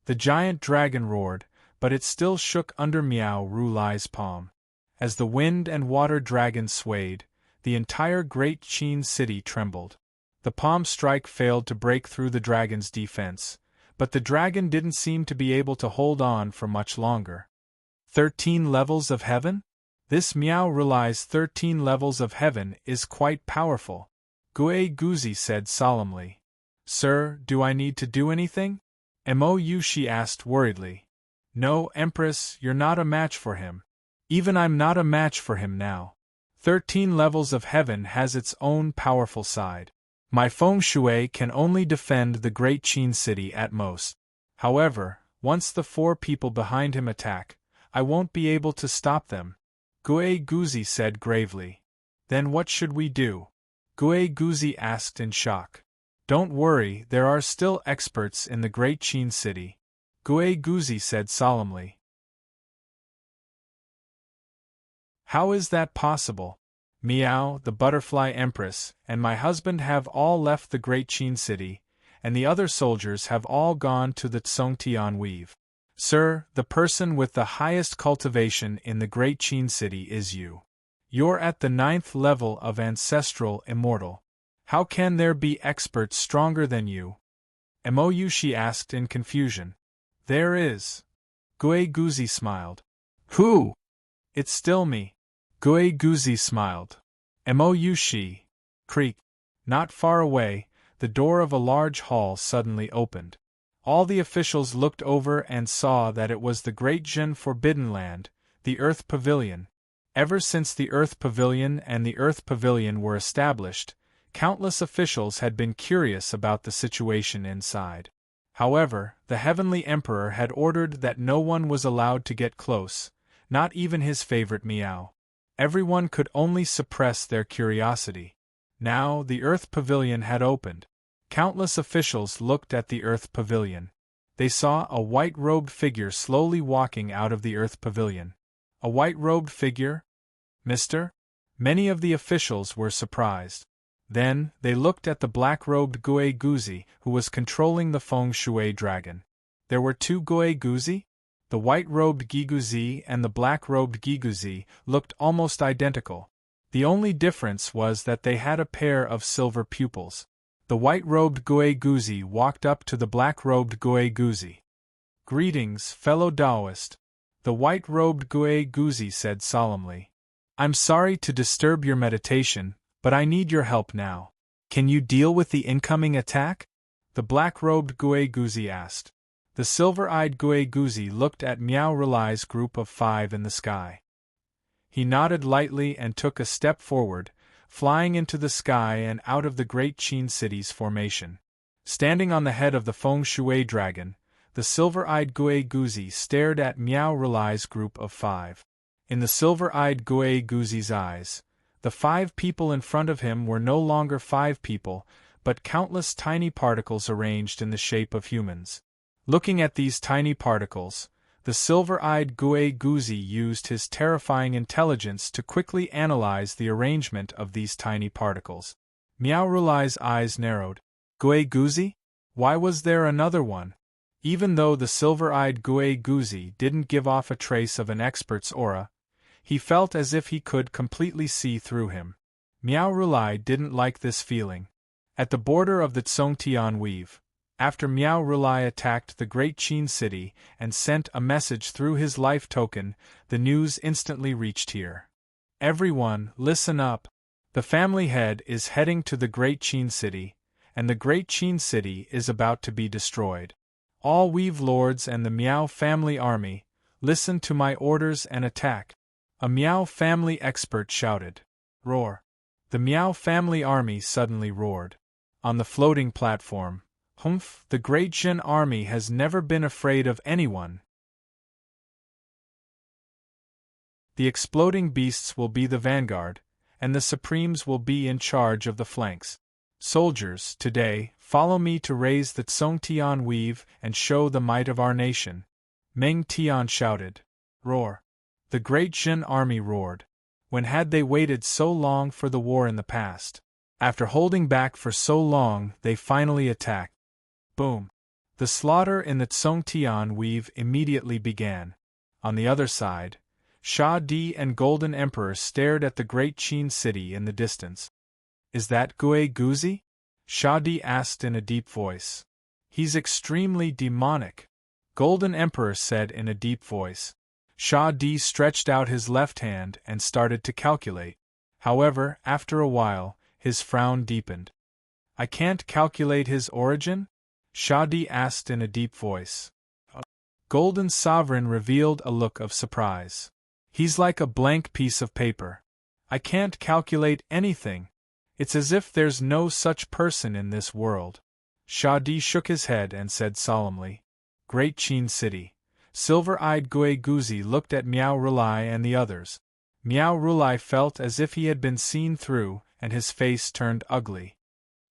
The giant dragon roared, but it still shook under Miao Rulai's palm. As the wind and water dragon swayed, the entire Great Qin city trembled. The palm strike failed to break through the dragon's defense, but the dragon didn't seem to be able to hold on for much longer. 13 levels of heaven? This Miao Rulai's 13 levels of heaven is quite powerful, Gue Guzi said solemnly. Sir, do I need to do anything? Mou, she asked worriedly. No, Empress, you're not a match for him. Even I'm not a match for him now. 13 levels of heaven has its own powerful side. My Feng Shui can only defend the Great Qin city at most. However, once the 4 people behind him attack, I won't be able to stop them, Gue Guzi said gravely. Then what should we do? Gue Guzi asked in shock. Don't worry, there are still experts in the Great Qin city, Gue Guzi said solemnly. How is that possible? Miao, the Butterfly Empress, and my husband have all left the Great Qin city, and the other soldiers have all gone to the Tsongtian Weave. Sir, the person with the highest cultivation in the Great Qin city is you. You're at the 9th level of Ancestral Immortal. How can there be experts stronger than you? Mou, she asked in confusion. There is. Gue Guzi smiled. Who? It's still me. Gue Guzi smiled. Mou, she. Creak. Not far away, the door of a large hall suddenly opened. All the officials looked over and saw that it was the Great Zhen Forbidden Land, the Earth Pavilion. Ever since the Earth Pavilion and the Earth Pavilion were established, countless officials had been curious about the situation inside. However, the Heavenly Emperor had ordered that no one was allowed to get close, not even his favorite Miao. Everyone could only suppress their curiosity. Now the Earth Pavilion had opened. Countless officials looked at the Earth Pavilion. They saw a white-robed figure slowly walking out of the Earth Pavilion. A white-robed figure? Mister? Many of the officials were surprised. Then, they looked at the black-robed Gue Guzi, who was controlling the Feng Shui dragon. There were 2 Gue Guzi? The white-robed Giguzi and the black-robed Giguzi looked almost identical. The only difference was that they had a pair of silver pupils. The white-robed Gue Guzi walked up to the black-robed Gue Guzi. Greetings, fellow Taoist. The white-robed Gue Guzi said solemnly. I'm sorry to disturb your meditation, but I need your help now. Can you deal with the incoming attack? The black-robed Gue Guzi asked. The silver-eyed Gue Guzi looked at Miao Rulai's group of 5 in the sky. He nodded lightly and took a step forward, flying into the sky and out of the great Qin city's formation. Standing on the head of the feng shui dragon, the silver-eyed Gui Guzi stared at Miao Rulai's group of 5. In the silver-eyed Gui Guzi's eyes, the 5 people in front of him were no longer 5 people, but countless tiny particles arranged in the shape of humans. Looking at these tiny particles, the silver-eyed Gui Guzi used his terrifying intelligence to quickly analyze the arrangement of these tiny particles. Miao Rulai's eyes narrowed. Gui Guzi? Why was there another one? Even though the silver-eyed Gui Guzi didn't give off a trace of an expert's aura, he felt as if he could completely see through him. Miao Rulai didn't like this feeling. At the border of the Tsongtian Weave, after Miao Rulai attacked the Great Qin city and sent a message through his life token, the news instantly reached here. Everyone, listen up. The family head is heading to the Great Qin city, and the Great Qin city is about to be destroyed. All Weave Lords and the Miao family army, listen to my orders and attack. A Miao family expert shouted. Roar. The Miao family army suddenly roared. On the floating platform, humph, the Great Jin army has never been afraid of anyone. The exploding beasts will be the vanguard, and the Supremes will be in charge of the flanks. Soldiers, today, follow me to raise the Tsongtian Weave and show the might of our nation. Meng Tian shouted. Roar. The Great Jin army roared. When had they waited so long for the war in the past? After holding back for so long, they finally attacked. Boom. The slaughter in the Tsongtian Weave immediately began. On the other side, Sha Di and Golden Emperor stared at the Great Qin city in the distance. Is that Gui Guzi? Sha Di asked in a deep voice. He's extremely demonic, Golden Emperor said in a deep voice. Sha Di stretched out his left hand and started to calculate. However, after a while, his frown deepened. I can't calculate his origin? Sha Di asked in a deep voice. Golden Sovereign revealed a look of surprise. He's like a blank piece of paper. I can't calculate anything. It's as if there's no such person in this world. Sha Di shook his head and said solemnly. Great Qin City. Silver-eyed Gui Guzi looked at Miao Rulai and the others. Miao Rulai felt as if he had been seen through, and his face turned ugly.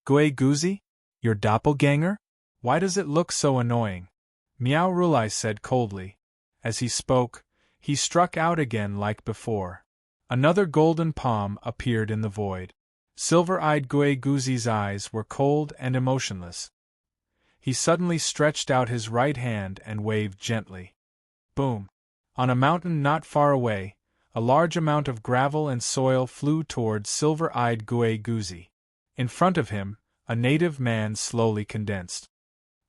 Gui Guzi? Your doppelganger? Why does it look so annoying? Miao Rulai said coldly. As he spoke, he struck out again like before. Another golden palm appeared in the void. Silver-eyed Gui Guzi's eyes were cold and emotionless. He suddenly stretched out his right hand and waved gently. Boom! On a mountain not far away, a large amount of gravel and soil flew towards silver-eyed Gui Guzi. In front of him, a native man slowly condensed.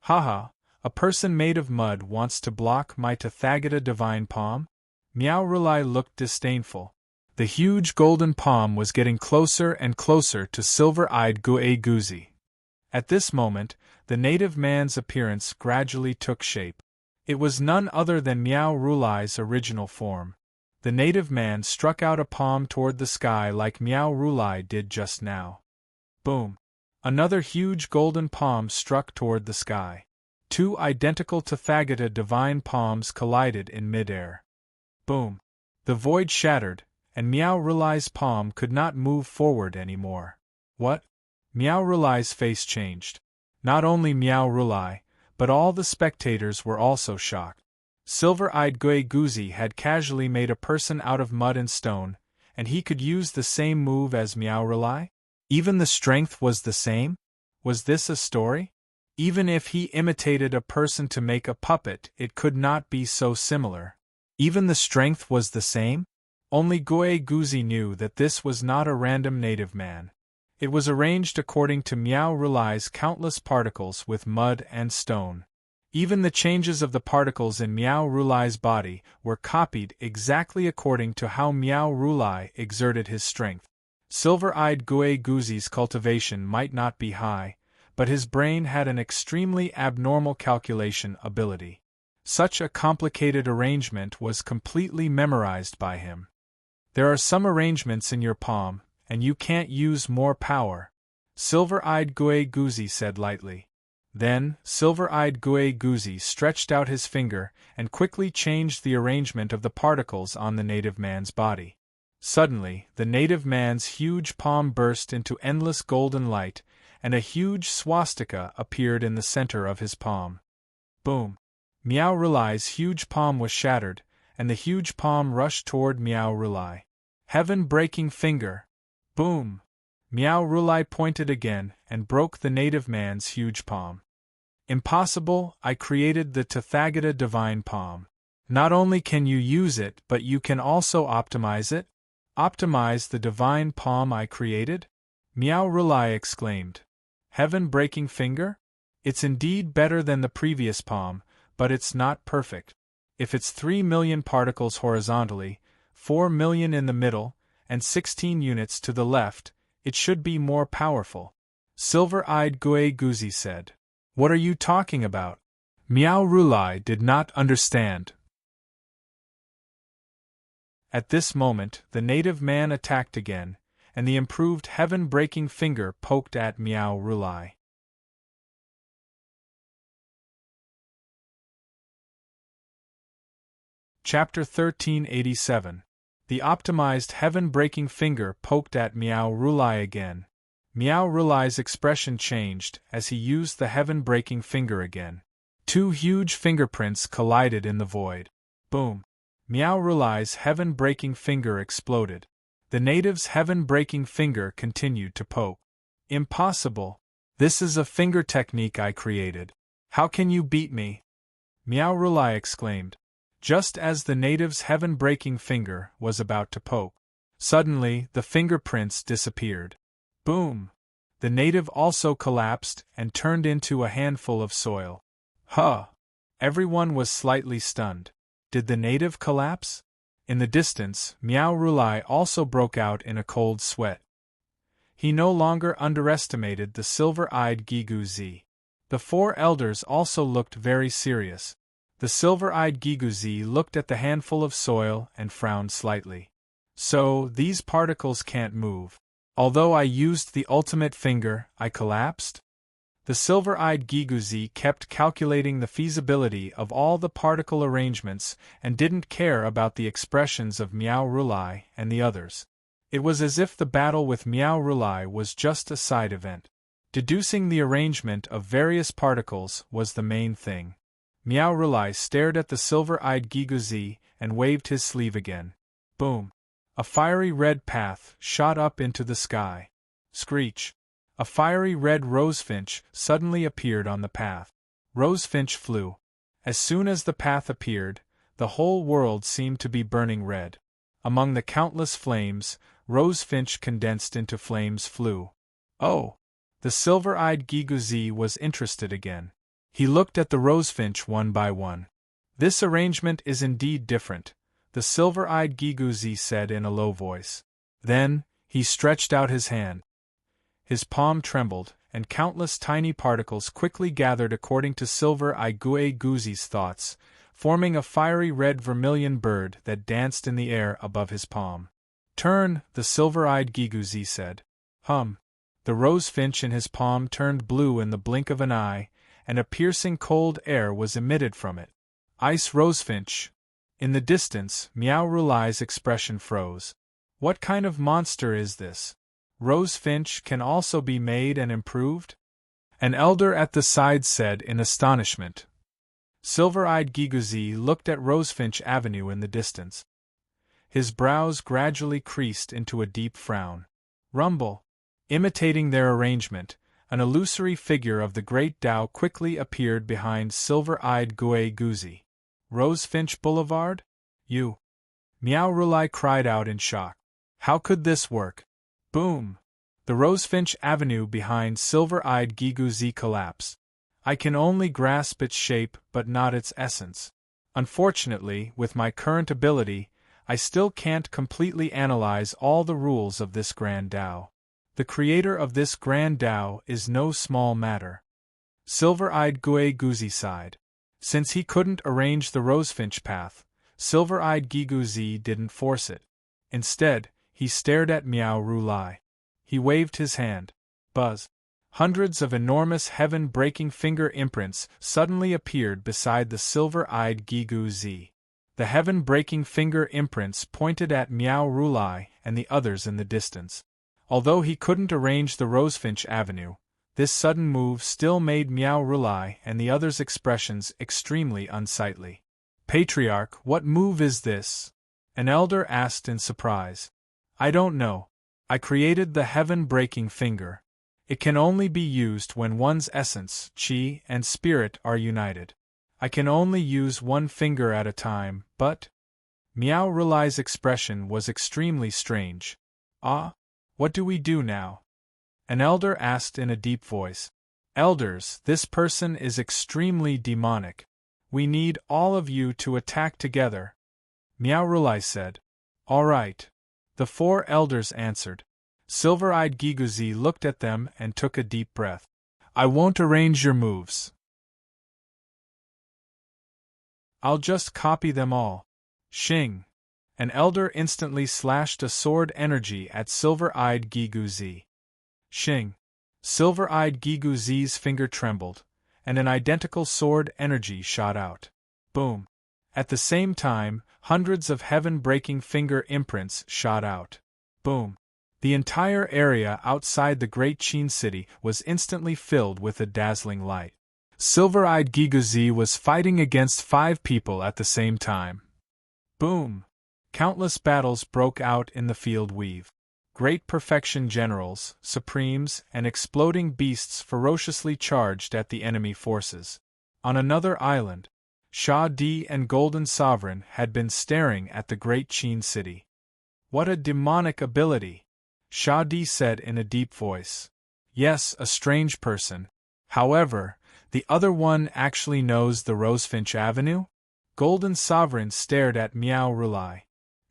Haha, a person made of mud wants to block my Tathagata divine palm? Miao Rulai looked disdainful. The huge golden palm was getting closer and closer to silver-eyed Gui Guzi. At this moment, the native man's appearance gradually took shape. It was none other than Miao Rulai's original form. The native man struck out a palm toward the sky like Miao Rulai did just now. Boom! Another huge golden palm struck toward the sky. 2 identical Tathagata divine palms collided in midair. Boom! The void shattered, and Miao Rulai's palm could not move forward anymore. What? Miao Rulai's face changed. Not only Miao Rulai, but all the spectators were also shocked. Silver-eyed Gui Guzi had casually made a person out of mud and stone, and he could use the same move as Miao Rulai? Even the strength was the same? Was this a story? Even if he imitated a person to make a puppet, it could not be so similar. Even the strength was the same? Only Gui Guzi knew that this was not a random native man. It was arranged according to Miao Rulai's countless particles with mud and stone. Even the changes of the particles in Miao Rulai's body were copied exactly according to how Miao Rulai exerted his strength. Silver-eyed Gui Guzi's cultivation might not be high, but his brain had an extremely abnormal calculation ability. Such a complicated arrangement was completely memorized by him. There are some arrangements in your palm, and you can't use more power, Silver-Eyed Guay-Guzi said lightly. Then, Silver-Eyed Guay-Guzi stretched out his finger and quickly changed the arrangement of the particles on the native man's body. Suddenly, the native man's huge palm burst into endless golden light, and a huge swastika appeared in the center of his palm. Boom! Meow Rulai's huge palm was shattered, and the huge palm rushed toward Meow Rulai. Heaven-breaking finger! Boom! Meow Rulai pointed again and broke the native man's huge palm. Impossible, I created the Tathagata Divine Palm. Not only can you use it, but you can also optimize it? Optimize the divine palm I created? Meow Rulai exclaimed. Heaven-breaking finger? It's indeed better than the previous palm, but it's not perfect. If it's 3 million particles horizontally, 4 million in the middle, and 16 units to the left, it should be more powerful. Silver-Eyed Guay-Guzi said. What are you talking about? Meow Rulai did not understand. At this moment, the native man attacked again, and the improved heaven-breaking finger poked at Meow Rulai. Chapter 1387. The optimized heaven-breaking finger poked at Meow Rulai again. Meow Rulai's expression changed as he used the heaven-breaking finger again. 2 huge fingerprints collided in the void. Boom! Meow Rulai's heaven-breaking finger exploded. The native's heaven-breaking finger continued to poke. Impossible! This is a finger technique I created. How can you beat me? Meow Rulai exclaimed. Just as the native's heaven-breaking finger was about to poke. Suddenly, the fingerprints disappeared. Boom! The native also collapsed and turned into a handful of soil. Huh! Everyone was slightly stunned. Did the native collapse? In the distance, Meow Rulai also broke out in a cold sweat. He no longer underestimated the Silver-Eyed Guay-Guzi. The 4 elders also looked very serious. The Silver-Eyed Guay-Guzi looked at the handful of soil and frowned slightly. So, these particles can't move. Although I used the ultimate finger, I collapsed? The Silver-Eyed Guay-Guzi kept calculating the feasibility of all the particle arrangements and didn't care about the expressions of Meow Rulai and the others. It was as if the battle with Meow Rulai was just a side event. Deducing the arrangement of various particles was the main thing. Meow Rulai stared at the Silver-Eyed Guay-Guzi and waved his sleeve again. Boom! A fiery red path shot up into the sky. Screech! A fiery red rosefinch suddenly appeared on the path. Rosefinch flew. As soon as the path appeared, the whole world seemed to be burning red. Among the countless flames, Rosefinch condensed into flames flew. Oh! The Silver-Eyed Guay-Guzi was interested again. He looked at the rosefinch one by one. This arrangement is indeed different, the Silver-Eyed Guay-Guzi said in a low voice. Then, he stretched out his hand. His palm trembled, and countless tiny particles quickly gathered according to Silver-Eyed Guay-Guzi's thoughts, forming a fiery red vermilion bird that danced in the air above his palm. Turn, the Silver-Eyed Guay-Guzi said. The rosefinch in his palm turned blue in the blink of an eye, and a piercing cold air was emitted from it. Ice rosefinch! In the distance, Meow Rulai's expression froze. What kind of monster is this? Rosefinch can also be made and improved? An elder at the side said in astonishment. Silver-Eyed Guay-Guzi looked at Rosefinch Avenue in the distance. His brows gradually creased into a deep frown. Rumble! Imitating their arrangement, an illusory figure of the Great Tao quickly appeared behind Silver-Eyed Guay-Guzi. Rosefinch Boulevard? You! Meow Rulai cried out in shock. How could this work? Boom! The Rosefinch Avenue behind Silver-Eyed Guay-Guzi collapsed. I can only grasp its shape but not its essence. Unfortunately, with my current ability, I still can't completely analyze all the rules of this Grand Tao. The creator of this Grand Tao is no small matter. Silver-Eyed Guay-Guzi sighed. Since he couldn't arrange the rosefinch path, Silver-Eyed Guay-Guzi didn't force it. Instead, he stared at Miao Rulai. He waved his hand. Buzz. Hundreds of enormous heaven-breaking finger imprints suddenly appeared beside the silver-eyed Gigu Zi. The heaven-breaking finger imprints pointed at Miao Rulai and the others in the distance. Although he couldn't arrange the Rosefinch Avenue, this sudden move still made Miao Rulai and the others' expressions extremely unsightly. Patriarch, what move is this? An elder asked in surprise. I don't know. I created the heaven-breaking finger. It can only be used when one's essence, qi, and spirit are united. I can only use one finger at a time, but… Miao Rulai's expression was extremely strange. Ah? What do we do now? An elder asked in a deep voice. Elders, this person is extremely demonic. We need all of you to attack together. Miao Rulai said. All right. The 4 elders answered. Silver-eyed Giguzi looked at them and took a deep breath. I won't arrange your moves. I'll just copy them all. Xing. An elder instantly slashed a sword energy at Silver-eyed Giguzi. Xing. Silver-eyed Giguzi's finger trembled, and an identical sword energy shot out. Boom. At the same time, hundreds of heaven-breaking finger imprints shot out. Boom. The entire area outside the Great Qin City was instantly filled with a dazzling light. Silver-eyed Giguzi was fighting against 5 people at the same time. Boom! Countless battles broke out in the field weave. Great perfection generals, supremes, and exploding beasts ferociously charged at the enemy forces. On another island, Sha Di and Golden Sovereign had been staring at the Great Qin City. What a demonic ability! Sha Di said in a deep voice. Yes, a strange person. However, the other one actually knows the Rosefinch Avenue? Golden Sovereign stared at Miao Rulai.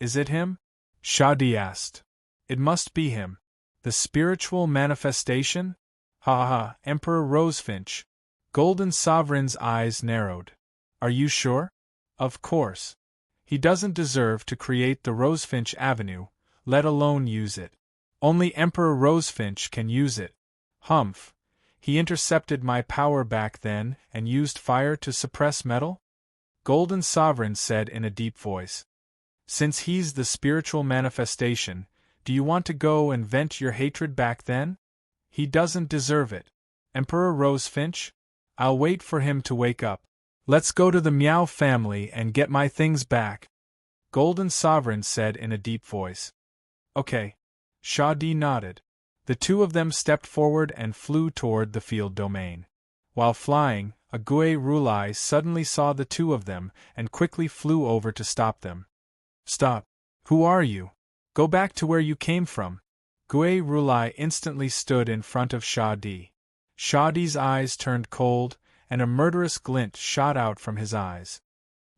Is it him? Sha Di asked. It must be him. The spiritual manifestation? Ha ha, Emperor Rosefinch. Golden Sovereign's eyes narrowed. Are you sure? Of course. He doesn't deserve to create the Rosefinch Avenue, let alone use it. Only Emperor Rosefinch can use it. Humph. He intercepted my power back then and used fire to suppress metal? Golden Sovereign said in a deep voice. Since he's the spiritual manifestation, do you want to go and vent your hatred back then? He doesn't deserve it. Emperor Rosefinch? I'll wait for him to wake up. Let's go to the Miao family and get my things back. Golden Sovereign said in a deep voice. Okay. Sha Di nodded. The 2 of them stepped forward and flew toward the field domain. While flying, a Gui Rulai suddenly saw the 2 of them and quickly flew over to stop them. Stop. Who are you? Go back to where you came from. Gui Rulai instantly stood in front of Sha Di. Sha Di's eyes turned cold, and a murderous glint shot out from his eyes.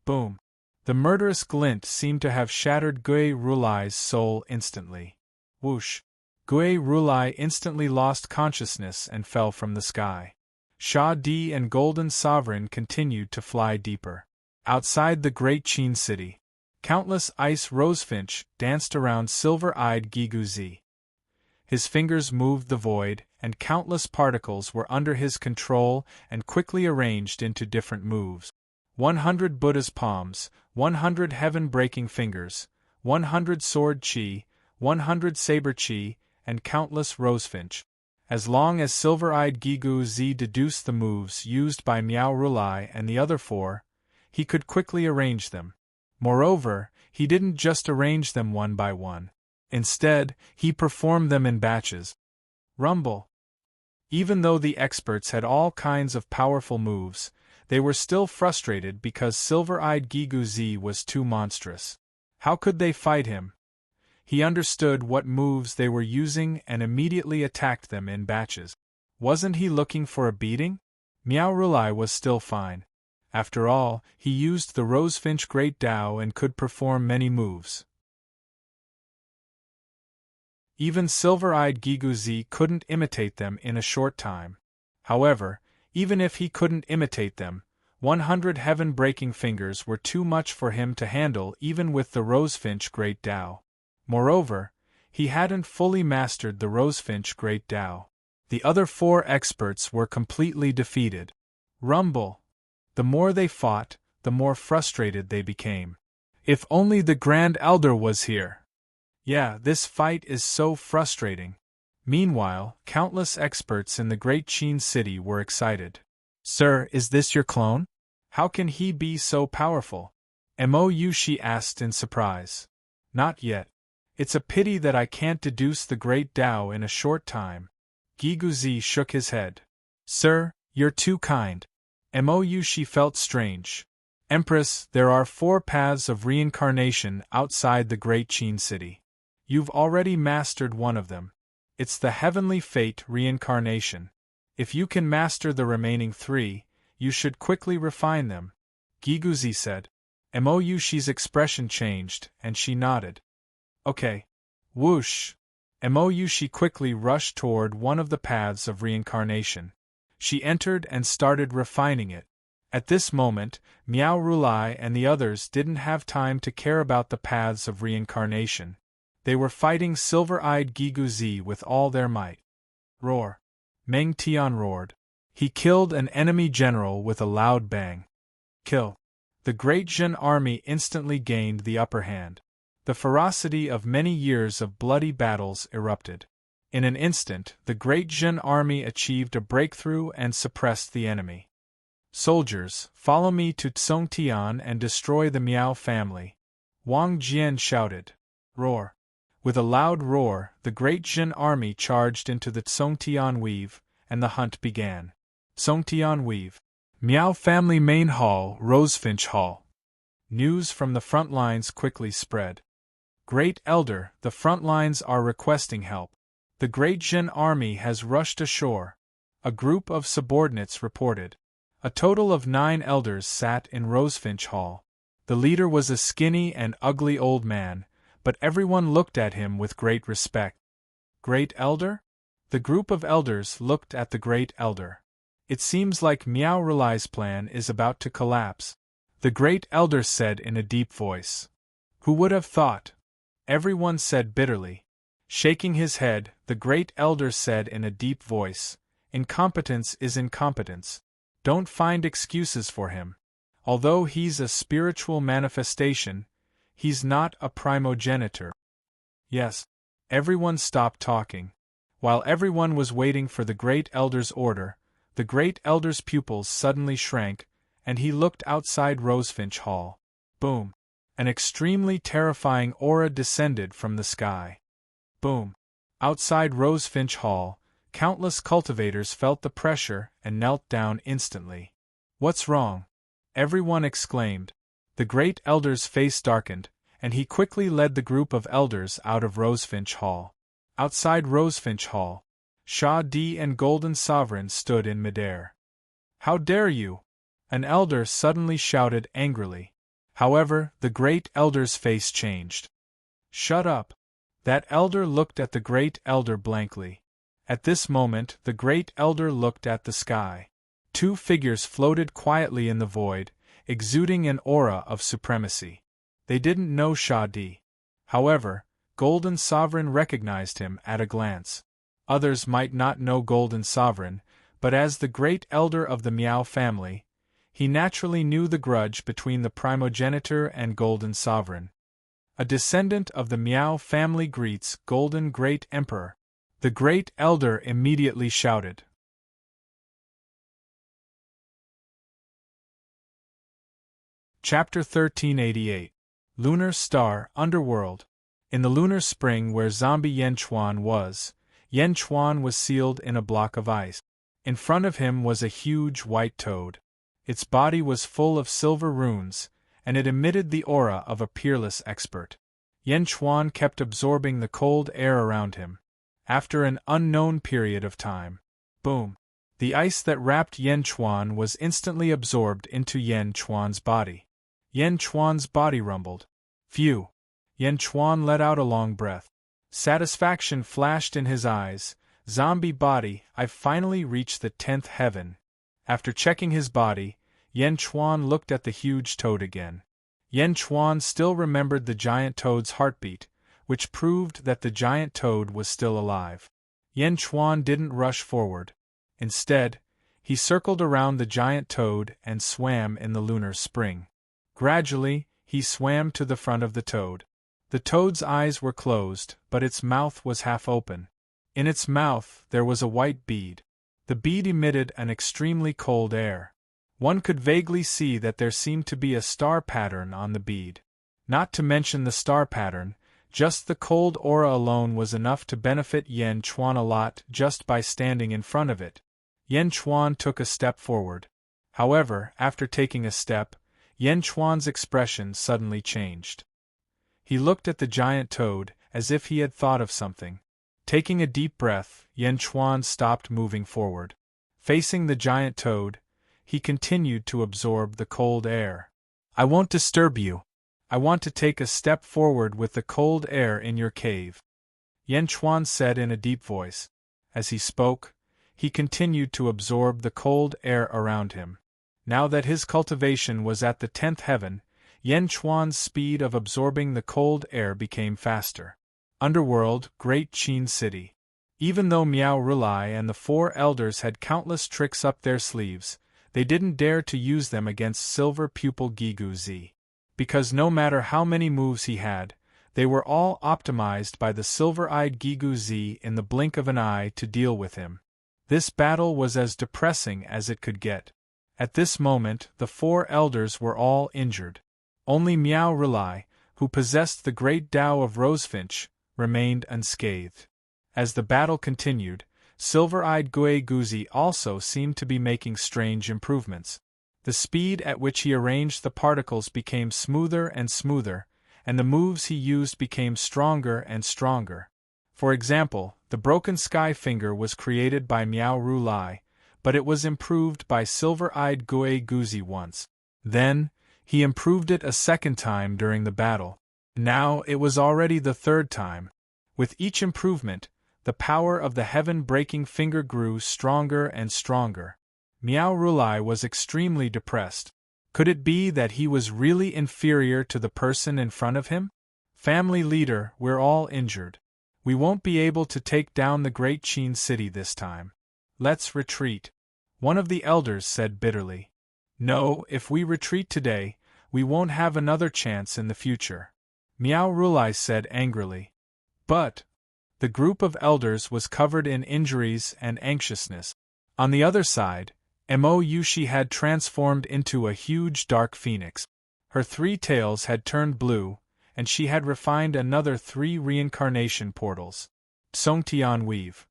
Boom. The murderous glint seemed to have shattered Gui Rulai's soul instantly. Whoosh. Gui Rulai instantly lost consciousness and fell from the sky. Sha Di and Golden Sovereign continued to fly deeper. Outside the Great Qin City, countless ice rosefinch danced around silver-eyed Giguzi. His fingers moved the void, and countless particles were under his control and quickly arranged into different moves. 100 Buddha's palms, 100 heaven-breaking fingers, 100 sword chi, 100 saber chi, and countless rosefinch. As long as silver-eyed Gigu Zi deduced the moves used by Miao Rulai and the other 4, he could quickly arrange them. Moreover, he didn't just arrange them one by one. Instead, he performed them in batches. Rumble. Even though the experts had all kinds of powerful moves, they were still frustrated because silver-eyed Gigu Zi was too monstrous. How could they fight him? He understood what moves they were using and immediately attacked them in batches. Wasn't he looking for a beating? Miao Rulai was still fine. After all, he used the Rosefinch Great Tao and could perform many moves. Even silver-eyed Gigu Zi couldn't imitate them in a short time. However, even if he couldn't imitate them, 100 heaven-breaking fingers were too much for him to handle even with the Rosefinch Great Tao. Moreover, he hadn't fully mastered the Rosefinch Great Tao. The other 4 experts were completely defeated. Rumble. The more they fought, the more frustrated they became. If only the Grand Elder was here! Yeah, this fight is so frustrating. Meanwhile, countless experts in the Great Qin City were excited. Sir, is this your clone? How can he be so powerful? Mou she asked in surprise. Not yet. It's a pity that I can't deduce the Great Tao in a short time. Giguzi shook his head. Sir, you're too kind. Mou she felt strange. Empress, there are 4 paths of reincarnation outside the Great Qin City. You've already mastered one of them. It's the Heavenly Fate reincarnation. If you can master the remaining 3, you should quickly refine them, Giguzi said. Mou she's expression changed, and she nodded. Okay. Whoosh! Mou she quickly rushed toward one of the paths of reincarnation. She entered and started refining it. At this moment, Miao Rulai and the others didn't have time to care about the paths of reincarnation. They were fighting silver-eyed Giguzi with all their might. Roar! Meng Tian roared. He killed an enemy general with a loud bang. Kill! The Great Zhen army instantly gained the upper hand. The ferocity of many years of bloody battles erupted. In an instant, the Great Zhen army achieved a breakthrough and suppressed the enemy. Soldiers, follow me to Tsongtian and destroy the Miao family, Wang Jian shouted. Roar! With a loud roar, the Great Zhen army charged into the Tsongtian weave, and the hunt began. Tsongtian weave. Miao family main hall, Rosefinch Hall. News from the front lines quickly spread. Great Elder, the front lines are requesting help. The Great Zhen army has rushed ashore. A group of subordinates reported. A total of 9 elders sat in Rosefinch Hall. The leader was a skinny and ugly old man, but everyone looked at him with great respect. Great Elder? The group of elders looked at the Great Elder. It seems like Miao Rulai's plan is about to collapse, the Great Elder said in a deep voice. Who would have thought? Everyone said bitterly. Shaking his head, the Great Elder said in a deep voice, Incompetence is incompetence. Don't find excuses for him. Although he's a spiritual manifestation, he's not a primogenitor. Yes. Everyone stopped talking. While everyone was waiting for the Great Elder's order, the Great Elder's pupils suddenly shrank, and he looked outside Rosefinch Hall. Boom! An extremely terrifying aura descended from the sky. Boom! Outside Rosefinch Hall, countless cultivators felt the pressure and knelt down instantly. What's wrong? Everyone exclaimed. The Great Elder's face darkened, and he quickly led the group of elders out of Rosefinch Hall. Outside Rosefinch Hall, Sha Di and Golden Sovereign stood in midair. How dare you? An elder suddenly shouted angrily. However, the Great Elder's face changed. Shut up! That elder looked at the Great Elder blankly. At this moment, the Great Elder looked at the sky. 2 figures floated quietly in the void, exuding an aura of supremacy. They didn't know Sha Di. However, Golden Sovereign recognized him at a glance. Others might not know Golden Sovereign, but as the Great Elder of the Miao family, he naturally knew the grudge between the primogenitor and Golden Sovereign. A descendant of the Miao family greets Golden Great Emperor. The Great Elder immediately shouted. Chapter 1388. Lunar Star Underworld. In the lunar spring where zombie Yanchuan was sealed in a block of ice. In front of him was a huge white toad. Its body was full of silver runes, and it emitted the aura of a peerless expert. Yanchuan kept absorbing the cold air around him. After an unknown period of time, boom! The ice that wrapped Yanchuan was instantly absorbed into Yanchuan's body. Yanchuan's body rumbled. Phew! Yanchuan let out a long breath. Satisfaction flashed in his eyes. Zombie body, I've finally reached the 10th heaven. After checking his body, Yanchuan looked at the huge toad again. Yanchuan still remembered the giant toad's heartbeat, which proved that the giant toad was still alive. Yen Chuan didn't rush forward. Instead, he circled around the giant toad and swam in the lunar spring. Gradually, he swam to the front of the toad. The toad's eyes were closed, but its mouth was half open. In its mouth there was a white bead. The bead emitted an extremely cold air. One could vaguely see that there seemed to be a star pattern on the bead. Not to mention the star pattern, just the cold aura alone was enough to benefit Yen Chuan a lot just by standing in front of it. Yen Chuan took a step forward. However, after taking a step, Yen Chuan's expression suddenly changed. He looked at the giant toad, as if he had thought of something. Taking a deep breath, Yen Chuan stopped moving forward. Facing the giant toad, he continued to absorb the cold air. "I won't disturb you. I want to take a step forward with the cold air in your cave," Yen Chuan said in a deep voice. As he spoke, he continued to absorb the cold air around him. Now that his cultivation was at the 10th heaven, Yen Chuan's speed of absorbing the cold air became faster. Underworld, Great Qin City. Even though Miao Rulai and the 4 elders had countless tricks up their sleeves, they didn't dare to use them against Silver Pupil Gigu Zi. Because no matter how many moves he had, they were all optimized by the silver-eyed Gigu Zi in the blink of an eye to deal with him. This battle was as depressing as it could get. At this moment, the 4 elders were all injured. Only Miao Rulai, who possessed the great Tao of Rosefinch, remained unscathed. As the battle continued, Silver-eyed Gui Guzi also seemed to be making strange improvements. The speed at which he arranged the particles became smoother and smoother, and the moves he used became stronger and stronger. For example, the broken sky finger was created by Miao Rulai, but it was improved by Silver-eyed Gui Guzi once. Then, he improved it a second time during the battle. Now it was already the 3rd time. With each improvement, the power of the heaven-breaking finger grew stronger and stronger. Miao Rulai was extremely depressed. Could it be that he was really inferior to the person in front of him? "Family leader, we're all injured. We won't be able to take down the Great Qin City this time. Let's retreat," one of the elders said bitterly. "No, if we retreat today, we won't have another chance in the future," Miao Rulai said angrily. But the group of elders was covered in injuries and anxiousness. On the other side, Mo Yushi had transformed into a huge dark phoenix. Her 3 tails had turned blue, and she had refined another 3 reincarnation portals. Tsongtian Weave.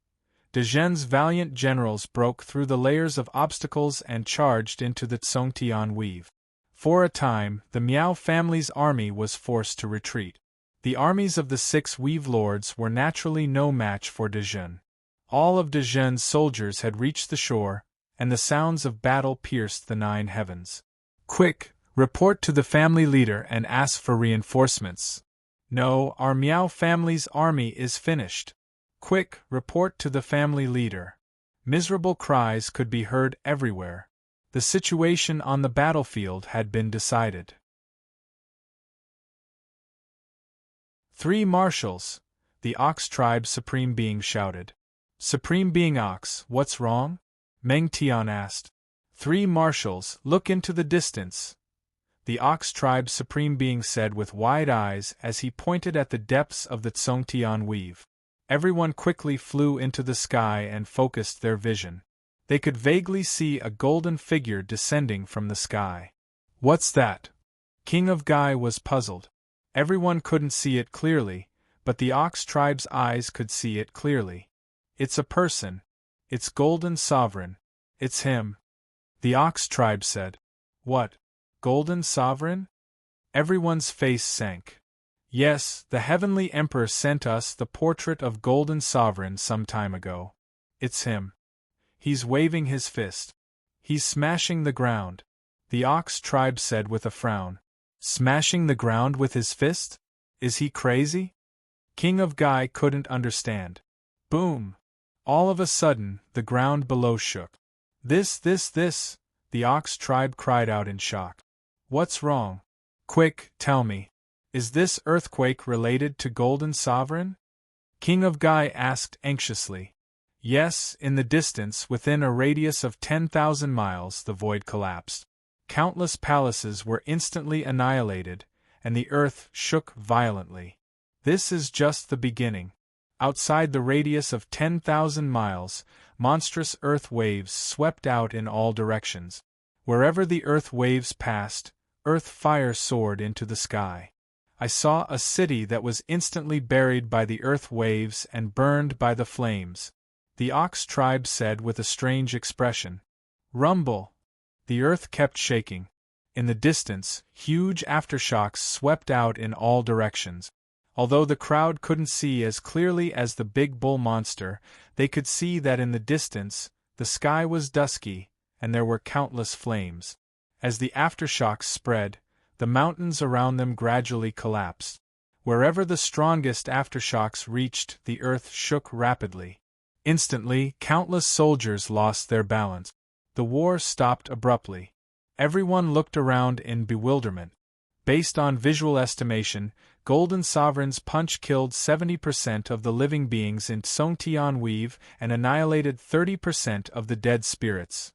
Dezhen's valiant generals broke through the layers of obstacles and charged into the Tsongtian Weave. For a time, the Miao family's army was forced to retreat. The armies of the 6 Weave Lords were naturally no match for Dezhen. All of Dezhen's soldiers had reached the shore, and the sounds of battle pierced the 9 heavens. "Quick, report to the family leader and ask for reinforcements." "No, our Miao family's army is finished." "Quick, report to the family leader." Miserable cries could be heard everywhere. The situation on the battlefield had been decided. 3 marshals, the Ox Tribe Supreme Being shouted. "Supreme Being Ox, what's wrong?" Meng Tian asked. 3 marshals, look into the distance," the Ox Tribe Supreme Being said with wide eyes as he pointed at the depths of the Tsongtian Weave. Everyone quickly flew into the sky and focused their vision. They could vaguely see a golden figure descending from the sky. "What's that?" King of Gai was puzzled. Everyone couldn't see it clearly, but the Ox Tribe's eyes could see it clearly. "It's a person. It's Golden Sovereign. It's him," the Ox Tribe said. "What? Golden Sovereign?" Everyone's face sank. "Yes, the Heavenly Emperor sent us the portrait of Golden Sovereign some time ago. It's him. He's waving his fist. He's smashing the ground," the Ox Tribe said with a frown. "Smashing the ground with his fist? Is he crazy?" King of Gai couldn't understand. Boom! All of a sudden, the ground below shook. This, the Ox Tribe cried out in shock. "What's wrong? Quick, tell me." Is this earthquake related to Golden Sovereign? King of Gai asked anxiously. Yes, in the distance, within a radius of 10,000 miles, the void collapsed. Countless palaces were instantly annihilated, and the earth shook violently. This is just the beginning. Outside the radius of 10,000 miles, monstrous earth waves swept out in all directions. Wherever the earth waves passed, earth fire soared into the sky. I saw a city that was instantly buried by the earth waves and burned by the flames. The ox tribe said with a strange expression. Rumble! The earth kept shaking. In the distance, huge aftershocks swept out in all directions. Although the crowd couldn't see as clearly as the big bull monster, they could see that in the distance, the sky was dusky, and there were countless flames. As the aftershocks spread, the mountains around them gradually collapsed. Wherever the strongest aftershocks reached, the earth shook rapidly. Instantly, countless soldiers lost their balance. The war stopped abruptly. Everyone looked around in bewilderment. Based on visual estimation, Golden Sovereign's punch killed 70% of the living beings in Songtian Weave and annihilated 30% of the dead spirits.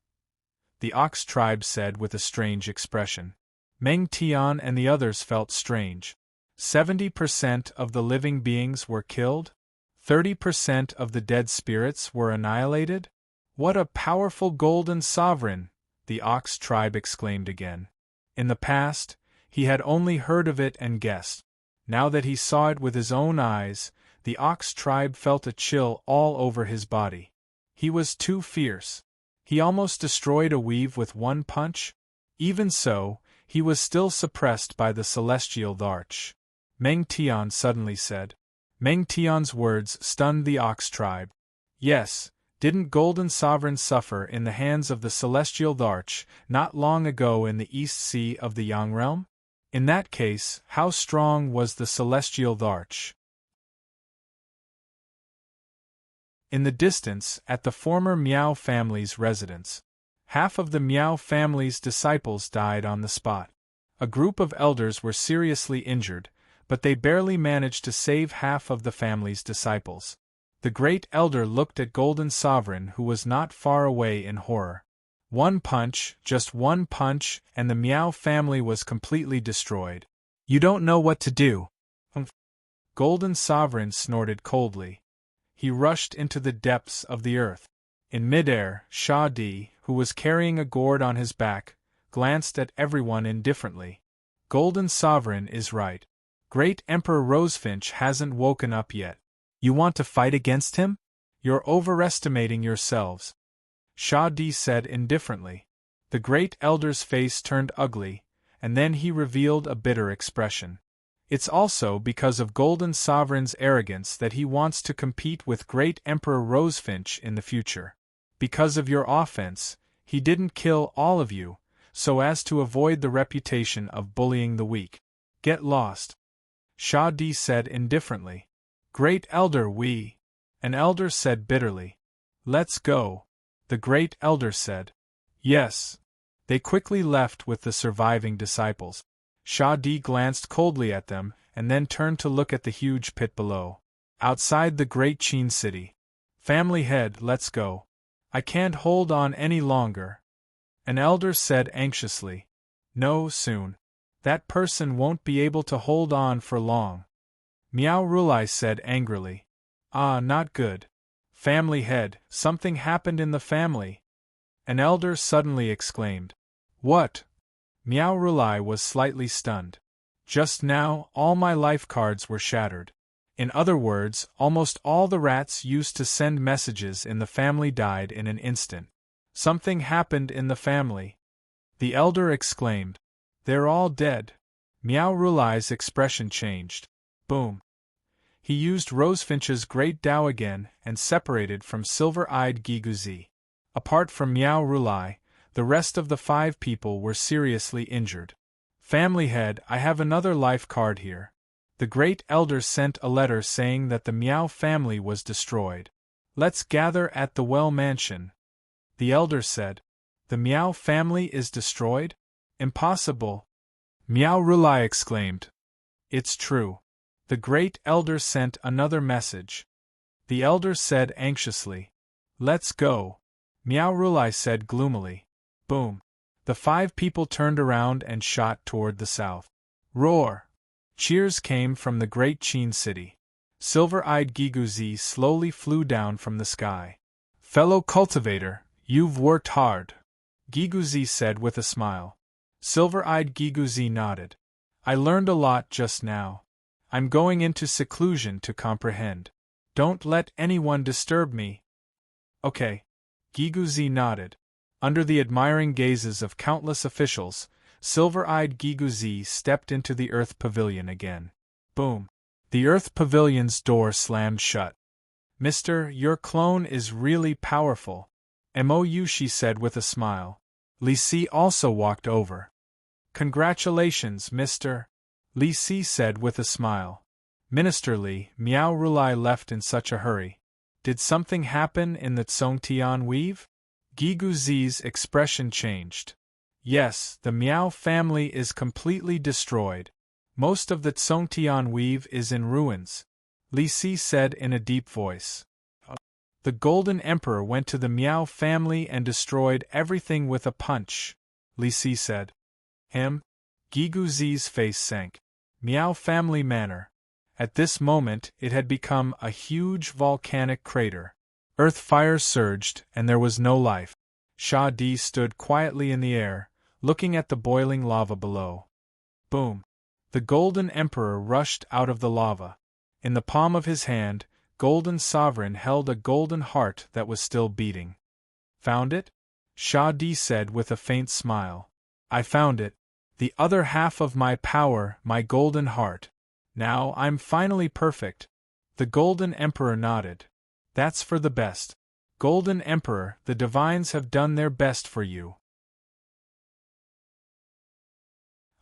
The ox tribe said with a strange expression. Meng Tian and the others felt strange. 70% of the living beings were killed? 30% of the dead spirits were annihilated? What a powerful Golden Sovereign! The ox tribe exclaimed again. In the past, he had only heard of it and guessed. Now that he saw it with his own eyes, the ox tribe felt a chill all over his body. He was too fierce. He almost destroyed a weave with one punch. Even so, he was still suppressed by the celestial Dharch. Meng Tian suddenly said. Meng Tian's words stunned the ox tribe. Yes, didn't Golden Sovereign suffer in the hands of the celestial Dharch not long ago in the East Sea of the Yang realm? In that case, how strong was the celestial Dharch? In the distance, at the former Miao family's residence, half of the Miao family's disciples died on the spot. A group of elders were seriously injured, but they barely managed to save half of the family's disciples. The great elder looked at Golden Sovereign, who was not far away, in horror. One punch, just one punch, and the Miao family was completely destroyed. You don't know what to do. Golden Sovereign snorted coldly. He rushed into the depths of the earth. In midair, Sha Di, who was carrying a gourd on his back, glanced at everyone indifferently. Golden Sovereign is right. Great Emperor Rosefinch hasn't woken up yet. You want to fight against him? You're overestimating yourselves. Sha Di said indifferently. The great elder's face turned ugly, and then he revealed a bitter expression. It's also because of Golden Sovereign's arrogance that he wants to compete with Great Emperor Rosefinch in the future. Because of your offense, he didn't kill all of you, so as to avoid the reputation of bullying the weak. Get lost. Sha Di said indifferently. Great Elder, An elder said bitterly. Let's go. The great elder said. Yes. They quickly left with the surviving disciples. Sha Di glanced coldly at them, and then turned to look at the huge pit below. Outside the great Qin city. Family head, let's go. I can't hold on any longer. An elder said anxiously. No, soon. That person won't be able to hold on for long. Miao Rulai said angrily. Ah, not good. Family head, something happened in the family. An elder suddenly exclaimed. What? Miao Rulai was slightly stunned. Just now, all my life cards were shattered. In other words, almost all the rats used to send messages in the family died in an instant. Something happened in the family. The elder exclaimed. They're all dead. Miao Rulai's expression changed. Boom. He used Rosefinch's great Dao again and separated from silver-eyed Giguzi. Apart from Miao Rulai, the rest of the 5 people were seriously injured. Family head, I have another life card here. The great elder sent a letter saying that the Miao family was destroyed. Let's gather at the Well Mansion. The elder said. The Miao family is destroyed? Impossible. Miao Rulai exclaimed. It's true. The great elder sent another message. The elder said anxiously. Let's go. Miao Rulai said gloomily. Boom. The 5 people turned around and shot toward the south. Roar! Cheers came from the great Qin city. Silver-eyed Giguzi slowly flew down from the sky. Fellow cultivator, you've worked hard, Giguzi said with a smile. Silver-eyed Giguzi nodded. I learned a lot just now. I'm going into seclusion to comprehend. Don't let anyone disturb me. Okay. Giguzi nodded. Under the admiring gazes of countless officials, silver-eyed Giguzi stepped into the Earth Pavilion again. Boom. The Earth Pavilion's door slammed shut. Mister, your clone is really powerful. Mou, she said with a smile. Li Si also walked over. Congratulations, Mr. Li Si said with a smile. Minister Li, Miao Rulai left in such a hurry. Did something happen in the Tsongtian weave? Giguzi's expression changed. Yes, the Miao family is completely destroyed. Most of the Tsongtian weave is in ruins, Li Si said in a deep voice. The Golden Emperor went to the Miao family and destroyed everything with a punch, Li Si said. Him? Giguzi's face sank. Miao family manor. At this moment it had become a huge volcanic crater. Earth fire surged and there was no life. Sha Di stood quietly in the air, looking at the boiling lava below. Boom! The Golden Emperor rushed out of the lava. In the palm of his hand, Golden Sovereign held a golden heart that was still beating. Found it? Sha Di said with a faint smile. I found it. The other half of my power, my golden heart. Now I'm finally perfect. The Golden Emperor nodded. That's for the best. Golden Emperor, the divines have done their best for you.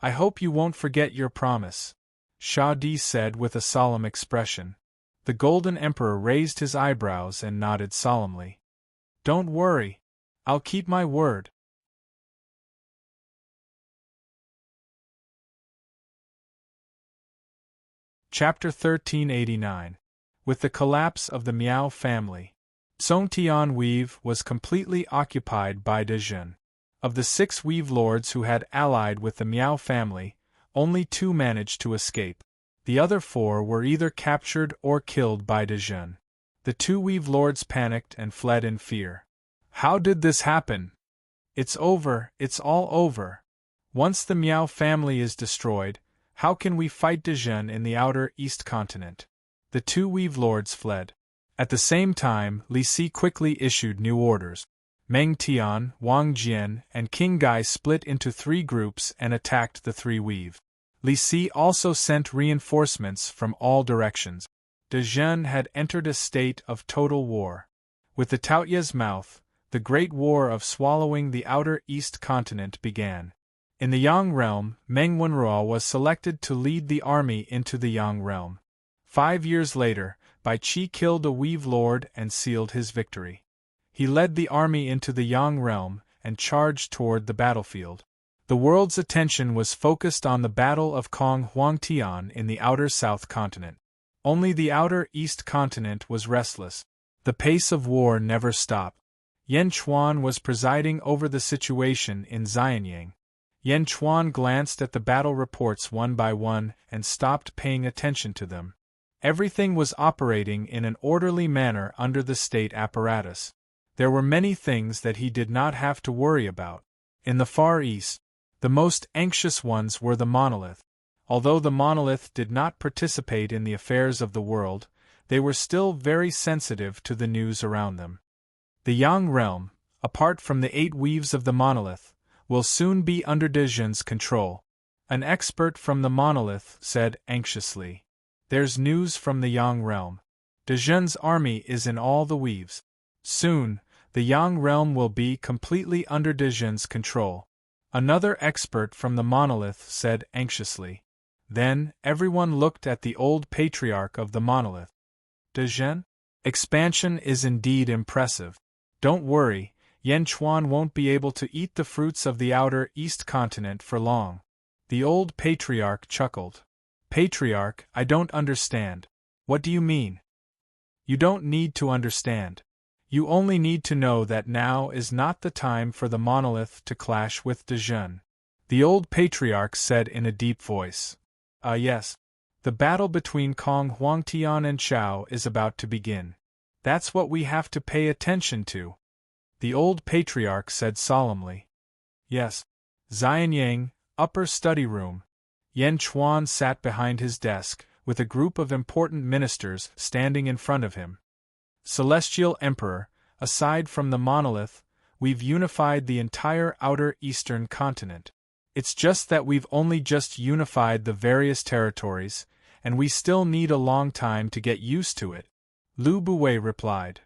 I hope you won't forget your promise, Sha Di said with a solemn expression. The Golden Emperor raised his eyebrows and nodded solemnly. Don't worry. I'll keep my word. Chapter 1389. With the collapse of the Miao family, Tsongtian weave was completely occupied by Dezhen. Of the 6 weave lords who had allied with the Miao family, only 2 managed to escape. The other 4 were either captured or killed by Dezhen. The 2 weave lords panicked and fled in fear. How did this happen? It's over, it's all over. Once the Miao family is destroyed, how can we fight Dezhen in the outer East continent? The 2 weave lords fled. At the same time, Li Si quickly issued new orders. Meng Tian, Wang Jian, and King Gai split into 3 groups and attacked the 3 weave. Li Si also sent reinforcements from all directions. Dezhen had entered a state of total war. With the Taoya's mouth, the great war of swallowing the outer East continent began. In the Yang realm, Meng Wanruo was selected to lead the army into the Yang realm. 5 years later, Bai Qi killed a weave lord and sealed his victory. He led the army into the Yang realm and charged toward the battlefield. The world's attention was focused on the Battle of Kong Huangtian in the outer South continent. Only the outer East continent was restless. The pace of war never stopped. Yan Chuan was presiding over the situation in Xianyang. Yan Chuan glanced at the battle reports one by one and stopped paying attention to them. Everything was operating in an orderly manner under the state apparatus. There were many things that he did not have to worry about. In the Far East, the most anxious ones were the monolith. Although the monolith did not participate in the affairs of the world, they were still very sensitive to the news around them. The Yang realm, apart from the 8 weaves of the monolith, will soon be under Dezhen's control. An expert from the monolith said anxiously. There's news from the Yang realm. Dezhen's army is in all the weaves. Soon, the Yang realm will be completely under Dezhen's control. Another expert from the monolith said anxiously. Then, everyone looked at the old patriarch of the monolith. Dezhen? Expansion is indeed impressive. Don't worry, Yan Chuan won't be able to eat the fruits of the outer East continent for long. The old patriarch chuckled. Patriarch, I don't understand. What do you mean? You don't need to understand. You only need to know that now is not the time for the monolith to clash with Dejun. The old patriarch said in a deep voice. Yes. The battle between Kong Huangtian and Chao is about to begin. That's what we have to pay attention to. The old patriarch said solemnly. Yes. Xianyang, upper study room. Yen Chuan sat behind his desk, with a group of important ministers standing in front of him. Celestial Emperor, aside from the monolith, we've unified the entire outer eastern continent. It's just that we've only just unified the various territories, and we still need a long time to get used to it. Lu Buwei replied.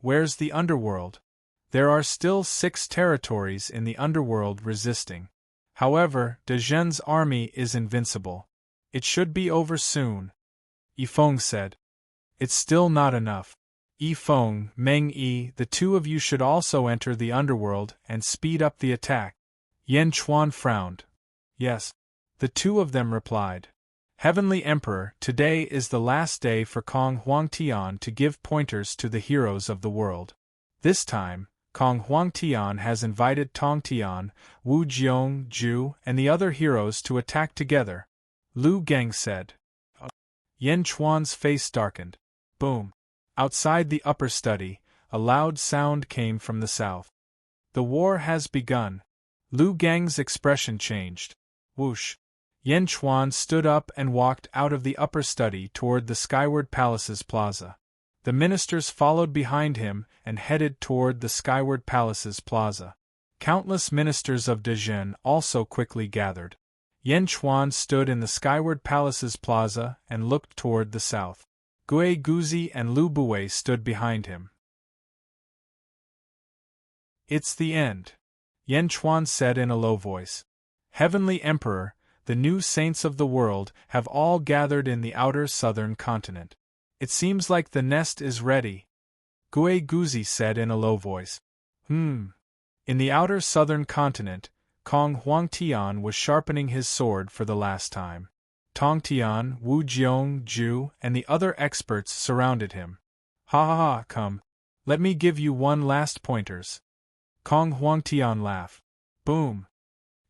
Where's the underworld? There are still 6 territories in the underworld resisting. However, Dejun's army is invincible. It should be over soon. Yifeng said. It's still not enough. Yifeng, Meng Yi, the two of you should also enter the underworld and speed up the attack. Yen Chuan frowned. Yes. The two of them replied. Heavenly Emperor, today is the last day for Kong Huangtian to give pointers to the heroes of the world. This time, Kong Huangtian has invited Tongtian, Wu Jiong, Ju, and the other heroes to attack together. Lu Geng said. Yen Chuan's face darkened. Boom. Outside the upper study, a loud sound came from the south. The war has begun. Lu Geng's expression changed. Whoosh. Yen Chuan stood up and walked out of the upper study toward the Skyward Palace's plaza. The ministers followed behind him and headed toward the Skyward Palace's plaza. Countless ministers of Dejun also quickly gathered. Yen Chuan stood in the Skyward Palace's plaza and looked toward the south. Gui Guzi and Lu Buwei stood behind him. It's the end, Yen Chuan said in a low voice. Heavenly Emperor, the new saints of the world have all gathered in the outer southern continent. It seems like the nest is ready. Gui Guzi said in a low voice. In the outer southern continent, Kong Huangtian was sharpening his sword for the last time. Tongtian, Wu Jiong, Ju, and the other experts surrounded him. Ha, come. Let me give you one last pointers. Kong Huangtian laughed. Boom.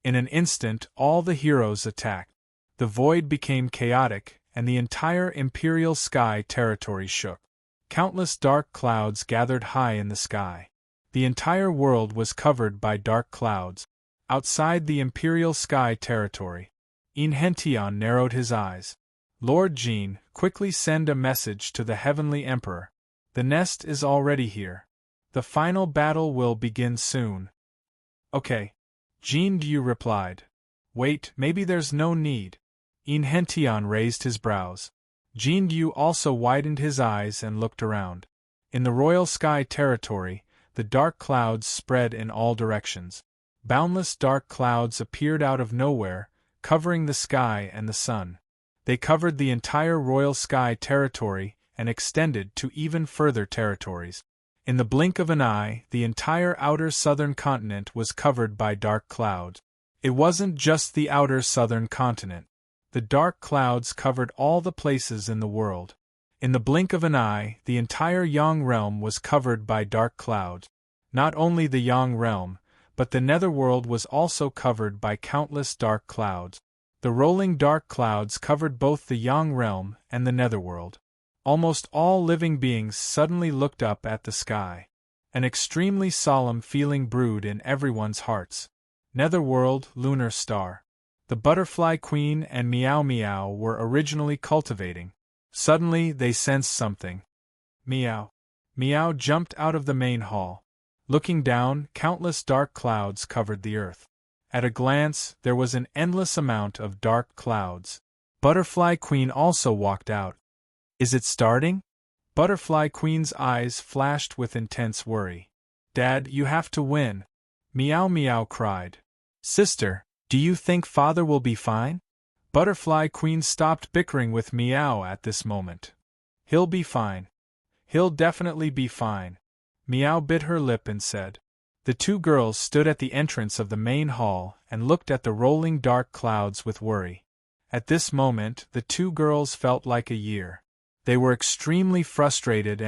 In an instant all the heroes attacked. The void became chaotic, and the entire imperial sky territory shook. Countless dark clouds gathered high in the sky. The entire world was covered by dark clouds. Outside the imperial sky territory, Inhentian narrowed his eyes. Lord Jin, quickly send a message to the Heavenly Emperor. The nest is already here. The final battle will begin soon. Okay. Jin Yu replied. Wait, maybe there's no need. Inhentian raised his brows. Jin Yu also widened his eyes and looked around. In the royal sky territory, the dark clouds spread in all directions. Boundless dark clouds appeared out of nowhere, covering the sky and the sun. They covered the entire royal sky territory and extended to even further territories. In the blink of an eye, the entire outer southern continent was covered by dark clouds. It wasn't just the outer southern continent. The dark clouds covered all the places in the world. In the blink of an eye, the entire Yang realm was covered by dark clouds. Not only the Yang realm, but the netherworld was also covered by countless dark clouds. The rolling dark clouds covered both the Yang realm and the netherworld. Almost all living beings suddenly looked up at the sky. An extremely solemn feeling brewed in everyone's hearts. Netherworld, lunar star. The butterfly queen and Meow Meow were originally cultivating. Suddenly they sensed something. Meow. Meow jumped out of the main hall. Looking down, countless dark clouds covered the earth. At a glance, there was an endless amount of dark clouds. Butterfly Queen also walked out. Is it starting? Butterfly Queen's eyes flashed with intense worry. Dad, you have to win. Meow Meow cried. Sister, do you think father will be fine? Butterfly Queen stopped bickering with Meow at this moment. He'll be fine. He'll definitely be fine. Meow bit her lip and said. The two girls stood at the entrance of the main hall and looked at the rolling dark clouds with worry. At this moment, the two girls felt like a year. They were extremely frustrated.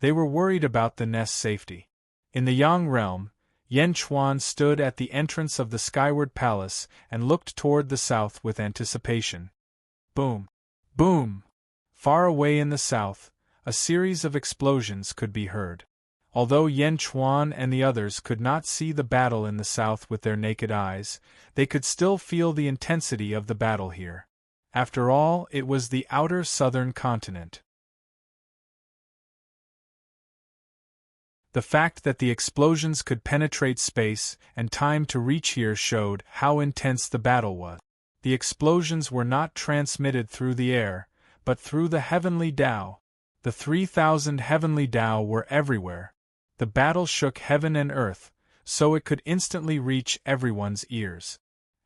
They were worried about the nest's safety. In the Yang realm, Yen Chuan stood at the entrance of the skyward palace and looked toward the south with anticipation. Boom! Boom! Far away in the south, a series of explosions could be heard. Although Yen Chuan and the others could not see the battle in the south with their naked eyes, they could still feel the intensity of the battle here. After all, it was the outer southern continent. The fact that the explosions could penetrate space and time to reach here showed how intense the battle was. The explosions were not transmitted through the air, but through the heavenly Tao. The 3,000 heavenly Tao were everywhere. The battle shook heaven and earth, so it could instantly reach everyone's ears.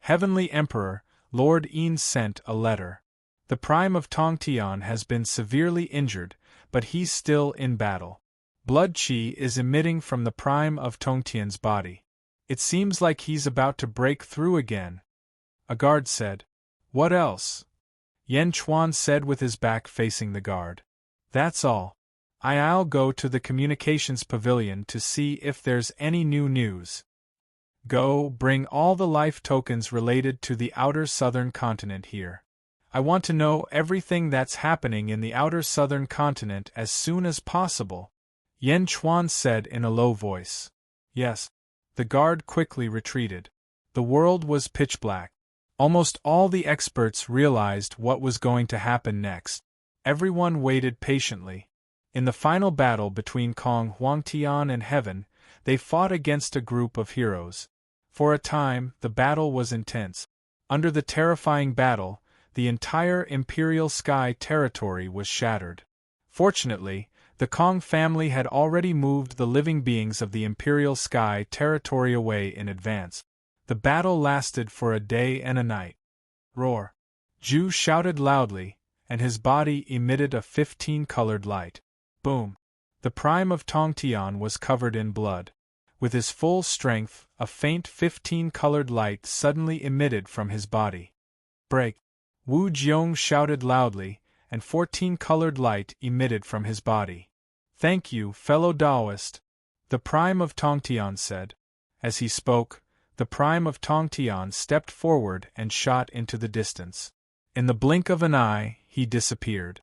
Heavenly Emperor, Lord Yin sent a letter. The Prime of Tongtian has been severely injured, but he's still in battle. Blood qi is emitting from the Prime of Tongtian's body. It seems like he's about to break through again. A guard said. What else? Yen Chuan said with his back facing the guard. That's all. I'll go to the communications pavilion to see if there's any new news. Go, bring all the life tokens related to the outer southern continent here. I want to know everything that's happening in the outer southern continent as soon as possible. Yen Chuan said in a low voice. Yes. The guard quickly retreated. The world was pitch black. Almost all the experts realized what was going to happen next. Everyone waited patiently. In the final battle between Kong Huangtian and Heaven, they fought against a group of heroes. For a time, the battle was intense. Under the terrifying battle, the entire Imperial Sky territory was shattered. Fortunately, the Kong family had already moved the living beings of the Imperial Sky territory away in advance. The battle lasted for a day and a night. Roar! Zhu shouted loudly, and his body emitted a 15-colored light. Boom! The Prime of Tongtian was covered in blood. With his full strength, a faint 15-colored light suddenly emitted from his body. Break! Wu Jiong shouted loudly, and 14-colored light emitted from his body. Thank you, fellow Taoist, the Prime of Tongtian said. As he spoke, the Prime of Tongtian stepped forward and shot into the distance. In the blink of an eye, he disappeared.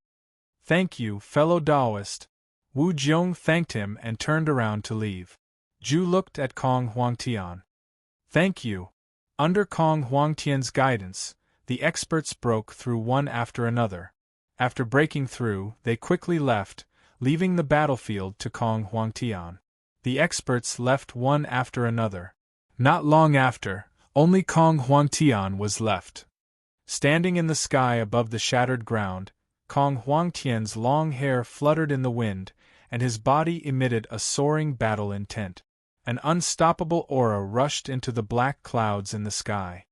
Thank you, fellow Taoist. Wu Jiong thanked him and turned around to leave. Zhu looked at Kong Huangtian. Thank you. Under Kong Huangtian's guidance, the experts broke through one after another. After breaking through, they quickly left, leaving the battlefield to Kong Huangtian. The experts left one after another. Not long after, only Kong Huangtian was left. Standing in the sky above the shattered ground, Kong Huangtian's long hair fluttered in the wind, and his body emitted a soaring battle intent. An unstoppable aura rushed into the black clouds in the sky.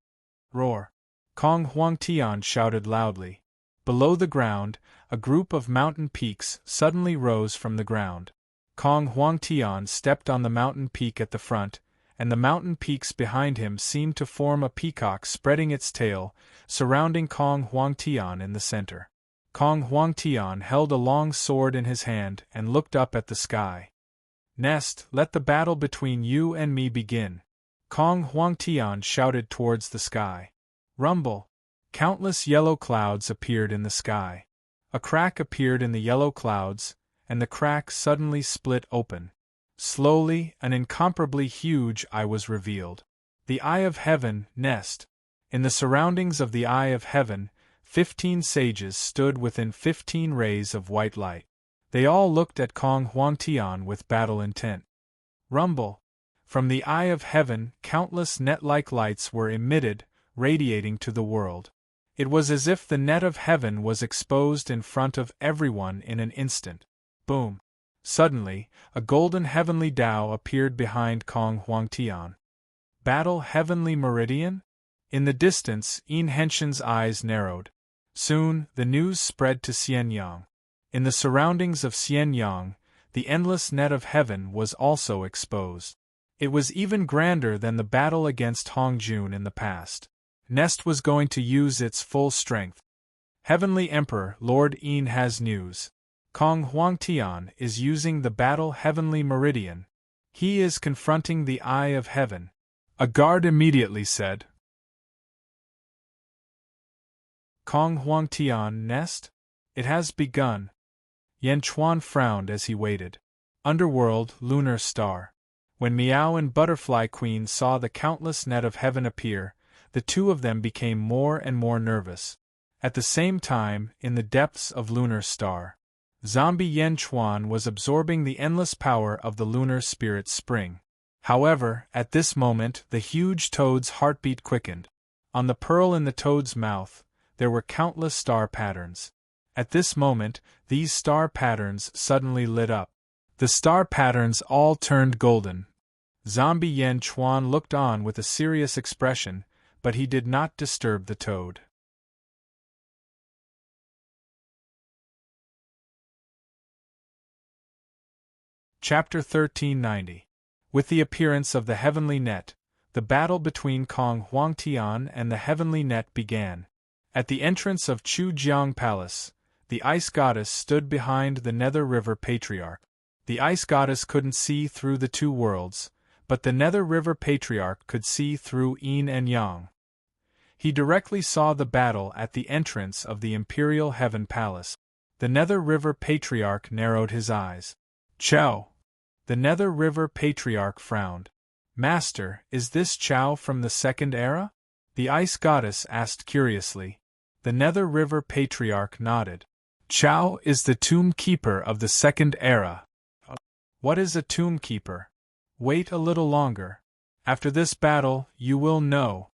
Roar! Kong Huangtian shouted loudly. Below the ground, a group of mountain peaks suddenly rose from the ground. Kong Huangtian stepped on the mountain peak at the front, and the mountain peaks behind him seemed to form a peacock spreading its tail, surrounding Kong Huangtian in the center. Kong Huangtian held a long sword in his hand and looked up at the sky. Nest, let the battle between you and me begin. Kong Huangtian shouted towards the sky. Rumble! Countless yellow clouds appeared in the sky. A crack appeared in the yellow clouds, and the crack suddenly split open. Slowly, an incomparably huge eye was revealed. The Eye of Heaven, Nest. In the surroundings of the Eye of Heaven, 15 sages stood within 15 rays of white light. They all looked at Kong Huangtian with battle intent. Rumble! From the Eye of Heaven, countless net-like lights were emitted, radiating to the world. It was as if the net of heaven was exposed in front of everyone in an instant. Boom! Suddenly, a golden heavenly Tao appeared behind Kong Huangtian. Battle Heavenly Meridian? In the distance, Yin Henshin's eyes narrowed. Soon, the news spread to Xianyang. In the surroundings of Xianyang, the endless net of heaven was also exposed. It was even grander than the battle against Hongjun in the past. Nest was going to use its full strength. Heavenly Emperor Lord Yin has news. Kong Huangtian is using the battle Heavenly Meridian. He is confronting the Eye of Heaven. A guard immediately said. Kong Huangtian Nest? It has begun. Yan Chuan frowned as he waited. Underworld, lunar star. When Miao and Butterfly Queen saw the countless net of heaven appear, the two of them became more and more nervous. At the same time, in the depths of lunar star, zombie Yan Chuan was absorbing the endless power of the lunar spirit spring. However, at this moment the huge toad's heartbeat quickened. On the pearl in the toad's mouth, there were countless star patterns. At this moment, these star patterns suddenly lit up. The star patterns all turned golden. Zombie Yan Chuan looked on with a serious expression, but he did not disturb the toad. Chapter 1390. With the appearance of the heavenly net, the battle between Kong Huangtian and the heavenly net began. At the entrance of Chujiang Palace, the ice goddess stood behind the Nether River Patriarch. The ice goddess couldn't see through the two worlds, but the Nether River Patriarch could see through yin and yang. He directly saw the battle at the entrance of the Imperial Heaven Palace. The Nether River Patriarch narrowed his eyes. Chow! The Nether River Patriarch frowned. Master, is this Chow from the Second Era? The ice goddess asked curiously. The Nether River Patriarch nodded. Chow is the tomb keeper of the Second Era. What is a tomb keeper? Wait a little longer. After this battle, you will know.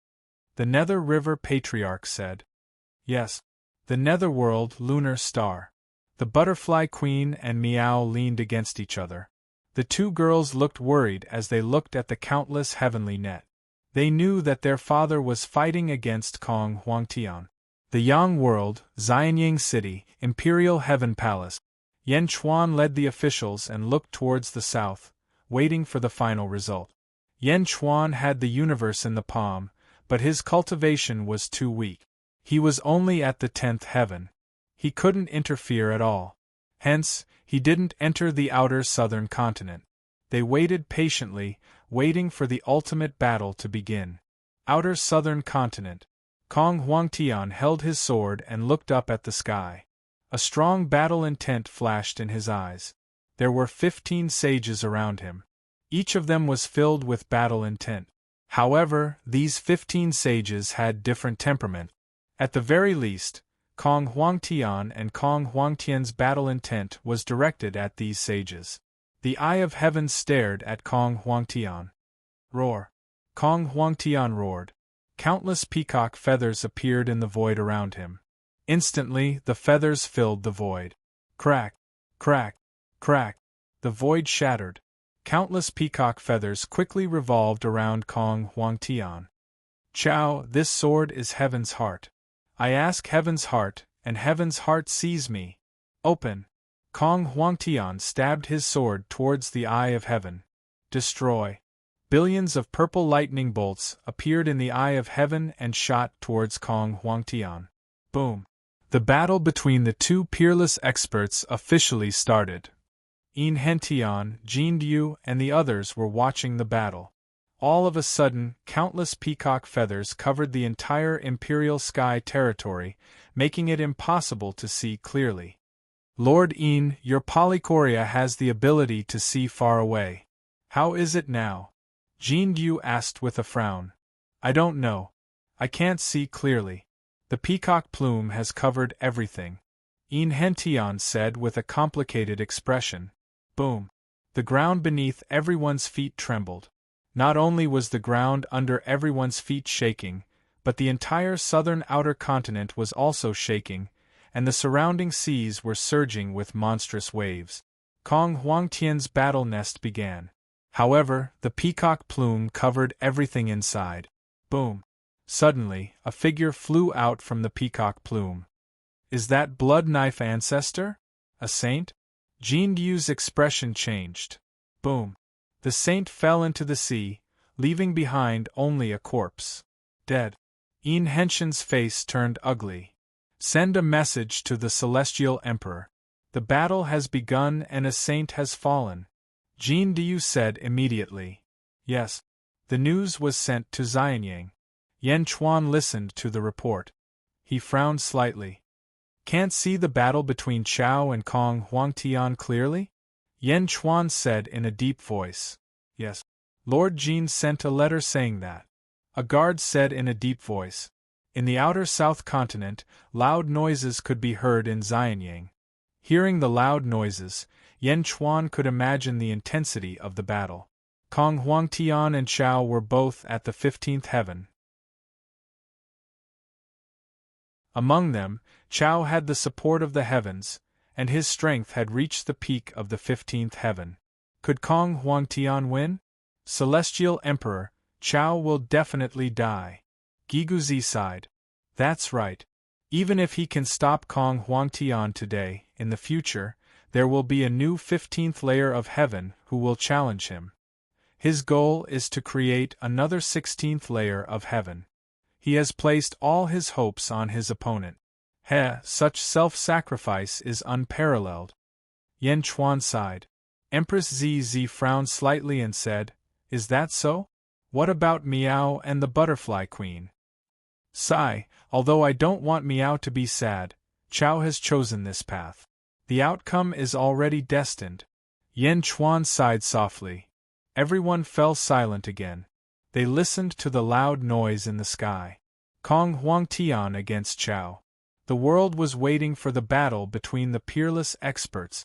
The Nether River Patriarch said. Yes. The Netherworld lunar star. The Butterfly Queen and Miao leaned against each other. The two girls looked worried as they looked at the countless heavenly net. They knew that their father was fighting against Kong Huangtian. The Yang World, Xianying City, Imperial Heaven Palace. Yan Chuan led the officials and looked towards the south, waiting for the final result. Yan Chuan had the universe in the palm, but his cultivation was too weak. He was only at the 10th heaven. He couldn't interfere at all. Hence, he didn't enter the outer southern continent. They waited patiently, waiting for the ultimate battle to begin. Outer southern continent. Kong Huangtian held his sword and looked up at the sky. A strong battle intent flashed in his eyes. There were 15 sages around him. Each of them was filled with battle intent. However, these 15 sages had different temperament. At the very least, Kong Huangtian and Kong Huangtian's battle intent was directed at these sages. The Eye of Heaven stared at Kong Huangtian. Roar! Kong Huangtian roared. Countless peacock feathers appeared in the void around him. Instantly, the feathers filled the void. Crack! Crack! Crack! The void shattered. Countless peacock feathers quickly revolved around Kong Huangtian. Chow, this sword is Heaven's heart. I ask Heaven's heart, and Heaven's heart sees me. Open! Kong Huangtian stabbed his sword towards the Eye of Heaven. Destroy! Billions of purple lightning bolts appeared in the Eye of Heaven and shot towards Kong Huangtian. Boom! The battle between the two peerless experts officially started. Yin Hentian, Jin Yu, and the others were watching the battle. All of a sudden, countless peacock feathers covered the entire imperial sky territory, making it impossible to see clearly. Lord Yin, your polychoria has the ability to see far away. How is it now? Jin Yu asked with a frown. I don't know. I can't see clearly. The peacock plume has covered everything. Yin Hentian said with a complicated expression. Boom! The ground beneath everyone's feet trembled. Not only was the ground under everyone's feet shaking, but the entire southern outer continent was also shaking, and the surrounding seas were surging with monstrous waves. Kong Huangtian's battle nest began. However, the peacock plume covered everything inside. Boom! Suddenly, a figure flew out from the peacock plume. Is that Blood Knife Ancestor? A saint? Jin Yu's expression changed. Boom! The saint fell into the sea, leaving behind only a corpse. Dead. Yin Henshin's face turned ugly. Send a message to the Celestial Emperor. The battle has begun and a saint has fallen. Jin Diu said immediately. Yes. The news was sent to Xianyang. Yen Chuan listened to the report. He frowned slightly. Can't see the battle between Chao and Kong Huangtian clearly? Yen Chuan said in a deep voice. Yes. Lord Jin sent a letter saying that. A guard said in a deep voice. In the outer South Continent, loud noises could be heard in Xianyang. Hearing the loud noises, Yen Chuan could imagine the intensity of the battle. Kong Huangtian and Chao were both at the 15th heaven. Among them, Chao had the support of the heavens, and his strength had reached the peak of the 15th heaven. Could Kong Huangtian win? Celestial Emperor, Chao will definitely die. Giguzi sighed. That's right. Even if he can stop Kong Huangtian today, in the future, there will be a new 15th layer of heaven who will challenge him. His goal is to create another 16th layer of heaven. He has placed all his hopes on his opponent. Such self-sacrifice is unparalleled. Yen Chuan sighed. Empress ZZ frowned slightly and said, Is that so? What about Miao and the Butterfly Queen? Sigh, although I don't want Miao to be sad, Chao has chosen this path. The outcome is already destined. Yen Chuan sighed softly. Everyone fell silent again. They listened to the loud noise in the sky. Kong Huangtian against Chao. The world was waiting for the battle between the peerless experts.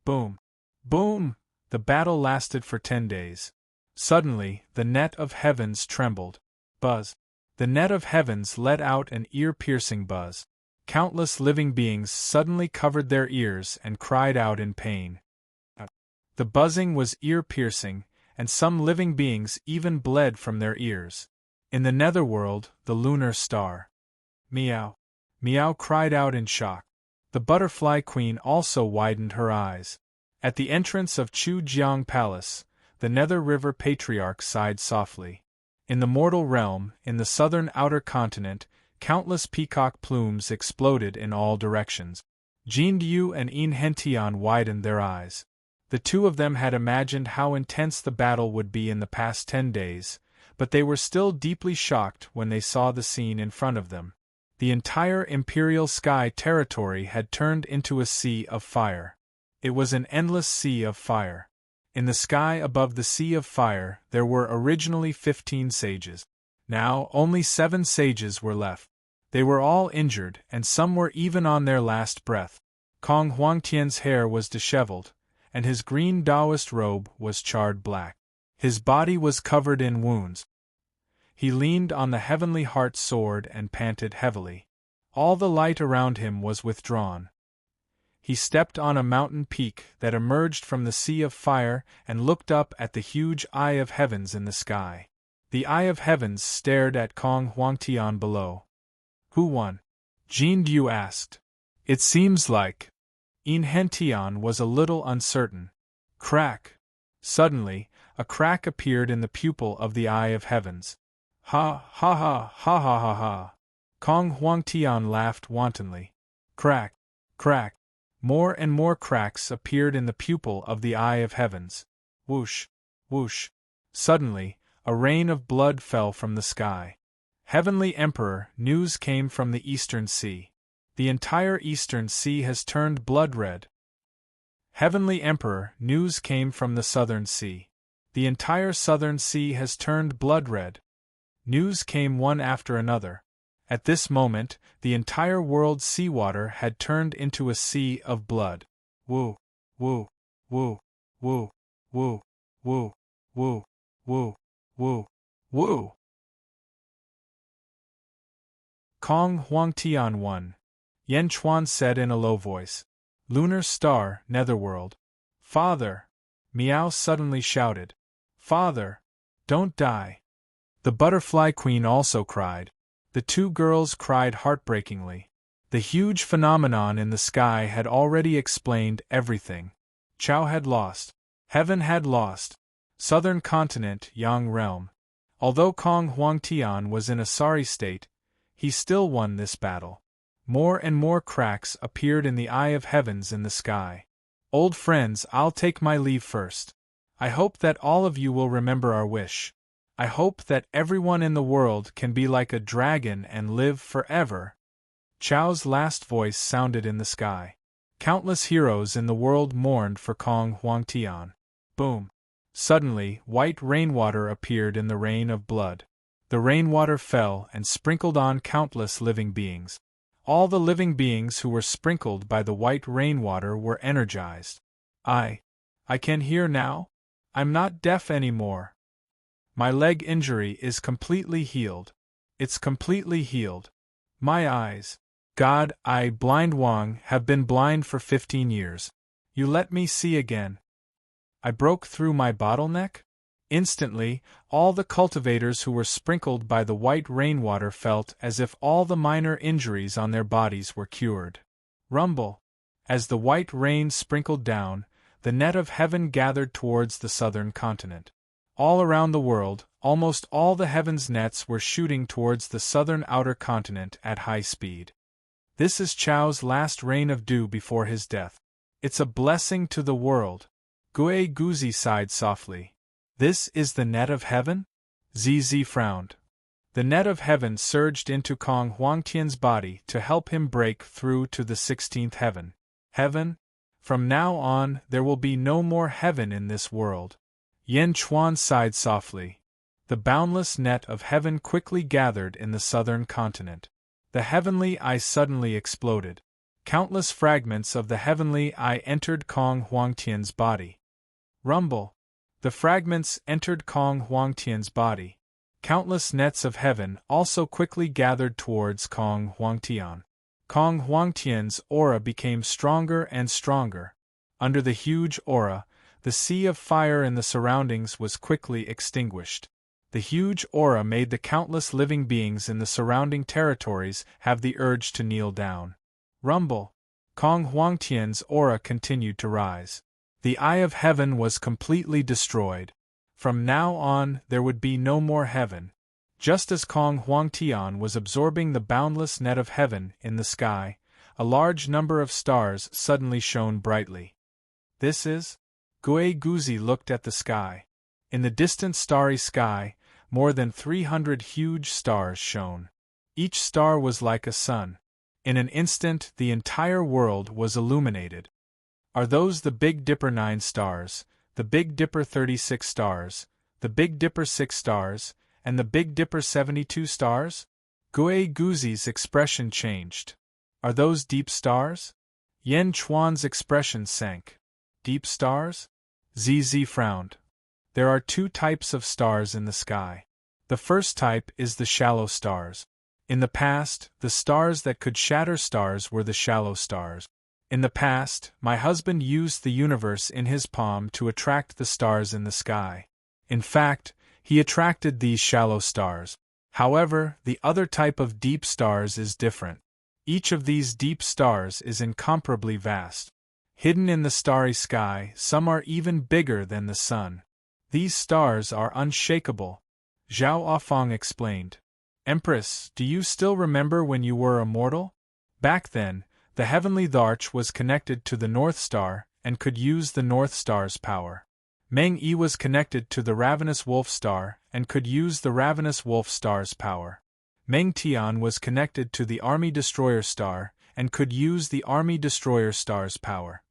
Boom! Boom! The battle lasted for 10 days. Suddenly, the net of heavens trembled. Buzz! The net of heavens let out an ear-piercing buzz. Countless living beings suddenly covered their ears and cried out in pain. The buzzing was ear-piercing, and some living beings even bled from their ears. In the netherworld, the lunar star. Meow! Meow cried out in shock. The Butterfly Queen also widened her eyes. At the entrance of Chujiang Palace, the Nether River Patriarch sighed softly. In the mortal realm, in the southern outer continent, countless peacock plumes exploded in all directions. Jin Yu and Yin Hentian widened their eyes. The two of them had imagined how intense the battle would be in the past 10 days, but they were still deeply shocked when they saw the scene in front of them. The entire Imperial Sky territory had turned into a sea of fire. It was an endless sea of fire. In the sky above the sea of fire, there were originally 15 sages. Now, only 7 sages were left. They were all injured, and some were even on their last breath. Kong Huangtian's hair was disheveled, and his green Taoist robe was charred black. His body was covered in wounds. He leaned on the Heavenly Heart sword and panted heavily. All the light around him was withdrawn. He stepped on a mountain peak that emerged from the sea of fire and looked up at the huge Eye of Heavens in the sky. The Eye of Heavens stared at Kong Huangtian below. Who won? Jin Diu asked. It seems like. Yin Hentian was a little uncertain. Crack! Suddenly, a crack appeared in the pupil of the Eye of Heavens. Ha ha ha ha ha ha ha! Kong Huangtian laughed wantonly. Crack! Crack! More and more cracks appeared in the pupil of the Eye of Heavens. Whoosh! Whoosh! Suddenly, a rain of blood fell from the sky. Heavenly Emperor, news came from the Eastern Sea. The entire Eastern Sea has turned blood-red. Heavenly Emperor, news came from the Southern Sea. The entire Southern Sea has turned blood-red. News came one after another. At this moment, the entire world's seawater had turned into a sea of blood. Woo, woo, woo, woo, woo, woo, woo, woo, woo, woo. Kong Huangtian won. Yen Chuan said in a low voice. Lunar star, netherworld. Father! Miao suddenly shouted. Father! Don't die! The Butterfly Queen also cried. The two girls cried heartbreakingly. The huge phenomenon in the sky had already explained everything. Chao had lost. Heaven had lost. Southern continent, Yang realm. Although Kong Huangtian was in a sorry state, he still won this battle. More and more cracks appeared in the eye of heavens in the sky. Old friends, I'll take my leave first. I hope that all of you will remember our wish. I hope that everyone in the world can be like a dragon and live forever. Chow's last voice sounded in the sky. Countless heroes in the world mourned for Kong Huangtian. Boom! Suddenly, white rainwater appeared in the rain of blood. The rainwater fell and sprinkled on countless living beings. All the living beings who were sprinkled by the white rainwater were energized. I can hear now? I'm not deaf anymore. My leg injury is completely healed. It's completely healed. My eyes. God, I, Blind Wang, have been blind for 15 years. You let me see again. I broke through my bottleneck? Instantly, all the cultivators who were sprinkled by the white rainwater felt as if all the minor injuries on their bodies were cured. Rumble. As the white rain sprinkled down, the net of heaven gathered towards the southern continent. All around the world, almost all the heaven's nets were shooting towards the southern outer continent at high speed. This is Chow's last rain of dew before his death. It's a blessing to the world. Gui Guzi sighed softly. This is the net of heaven? ZZ frowned. The net of heaven surged into Kong Huangtian's body to help him break through to the 16th heaven. Heaven? From now on, there will be no more heaven in this world. Yen Chuan sighed softly. The boundless net of heaven quickly gathered in the southern continent. The heavenly eye suddenly exploded. Countless fragments of the heavenly eye entered Kong Huangtian's body. Rumble. The fragments entered Kong Huangtian's body. Countless nets of heaven also quickly gathered towards Kong Huangtian. Kong Huangtian's aura became stronger and stronger. Under the huge aura, the sea of fire in the surroundings was quickly extinguished. The huge aura made the countless living beings in the surrounding territories have the urge to kneel down. Rumble. Kong Huangtian's aura continued to rise. The eye of heaven was completely destroyed. From now on, there would be no more heaven. Just as Kong Huangtian was absorbing the boundless net of heaven in the sky, a large number of stars suddenly shone brightly. This is? Gui Guzi looked at the sky. In the distant starry sky, more than 300 huge stars shone. Each star was like a sun. In an instant, the entire world was illuminated. Are those the Big Dipper 9 stars, the Big Dipper 36 stars, the Big Dipper 6 stars, and the Big Dipper 72 stars? Gui Guzi's expression changed. Are those deep stars? Yen Chuan's expression sank. Deep stars? ZZ frowned. There are two types of stars in the sky. The first type is the shallow stars. In the past, the stars that could shatter stars were the shallow stars. In the past, my husband used the universe in his palm to attract the stars in the sky. In fact, he attracted these shallow stars. However, the other type of deep stars is different. Each of these deep stars is incomparably vast. Hidden in the starry sky, some are even bigger than the sun. These stars are unshakable, Zhao Afang explained. Empress, do you still remember when you were a mortal? Back then, the heavenly Dharch was connected to the North Star and could use the North Star's power. Meng Yi was connected to the Ravenous Wolf Star and could use the Ravenous Wolf Star's power. Meng Tian was connected to the Army Destroyer Star and could use the Army Destroyer Star's power.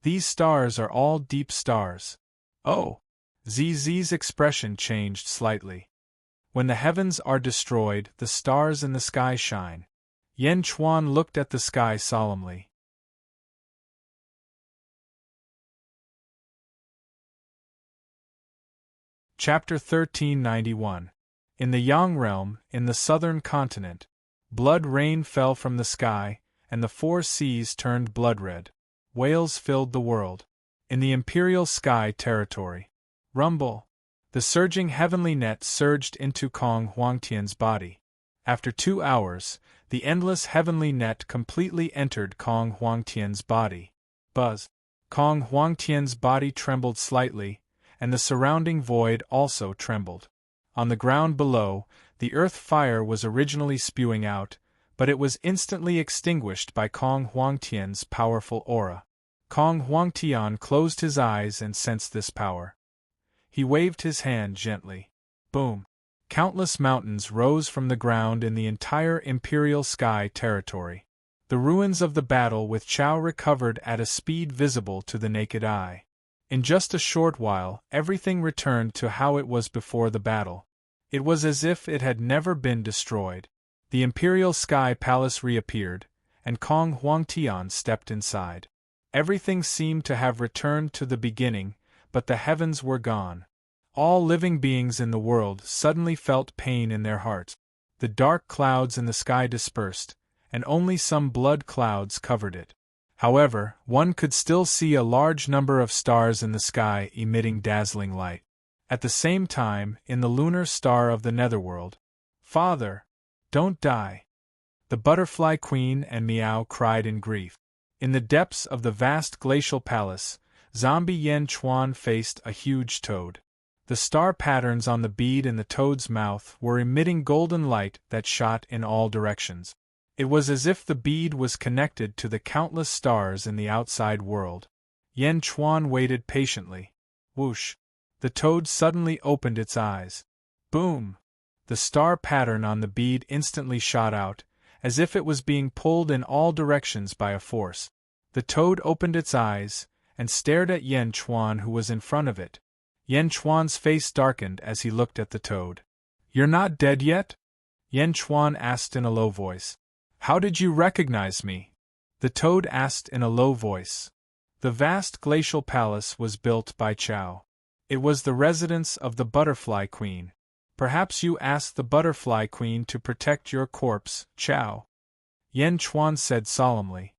These stars are all deep stars. Oh! ZZ's expression changed slightly. When the heavens are destroyed, the stars in the sky shine. Yen Chuan looked at the sky solemnly. Chapter 1391. In the Yang realm, in the southern continent, blood rain fell from the sky, and the four seas turned blood red. Whales filled the world. In the imperial sky territory. Rumble. The surging heavenly net surged into Kong Huangtian's body. After 2 hours, the endless heavenly net completely entered Kong Huangtian's body. Buzz. Kong Huangtian's body trembled slightly, and the surrounding void also trembled. On the ground below, the earth fire was originally spewing out, but it was instantly extinguished by Kong Huangtian's powerful aura. Kong Huangtian closed his eyes and sensed this power. He waved his hand gently. Boom! Countless mountains rose from the ground in the entire Imperial Sky territory. The ruins of the battle with Chao recovered at a speed visible to the naked eye. In just a short while, everything returned to how it was before the battle. It was as if it had never been destroyed. The Imperial Sky Palace reappeared, and Kong Huangtian stepped inside. Everything seemed to have returned to the beginning, but the heavens were gone. All living beings in the world suddenly felt pain in their hearts. The dark clouds in the sky dispersed, and only some blood clouds covered it. However, one could still see a large number of stars in the sky emitting dazzling light. At the same time, in the lunar star of the netherworld, "Father, don't die!" the butterfly queen and Miao cried in grief. In the depths of the vast glacial palace, zombie Yen Chuan faced a huge toad. The star patterns on the bead in the toad's mouth were emitting golden light that shot in all directions. It was as if the bead was connected to the countless stars in the outside world. Yen Chuan waited patiently. Whoosh! The toad suddenly opened its eyes. Boom! The star pattern on the bead instantly shot out, as if it was being pulled in all directions by a force. The toad opened its eyes, and stared at Yen Chuan, who was in front of it. Yen Chuan's face darkened as he looked at the toad. "You're not dead yet?" Yen Chuan asked in a low voice. "How did you recognize me?" The toad asked in a low voice. The vast glacial palace was built by Chao. It was the residence of the Butterfly Queen. "Perhaps you asked the Butterfly Queen to protect your corpse, Chao," Yen Chuan said solemnly.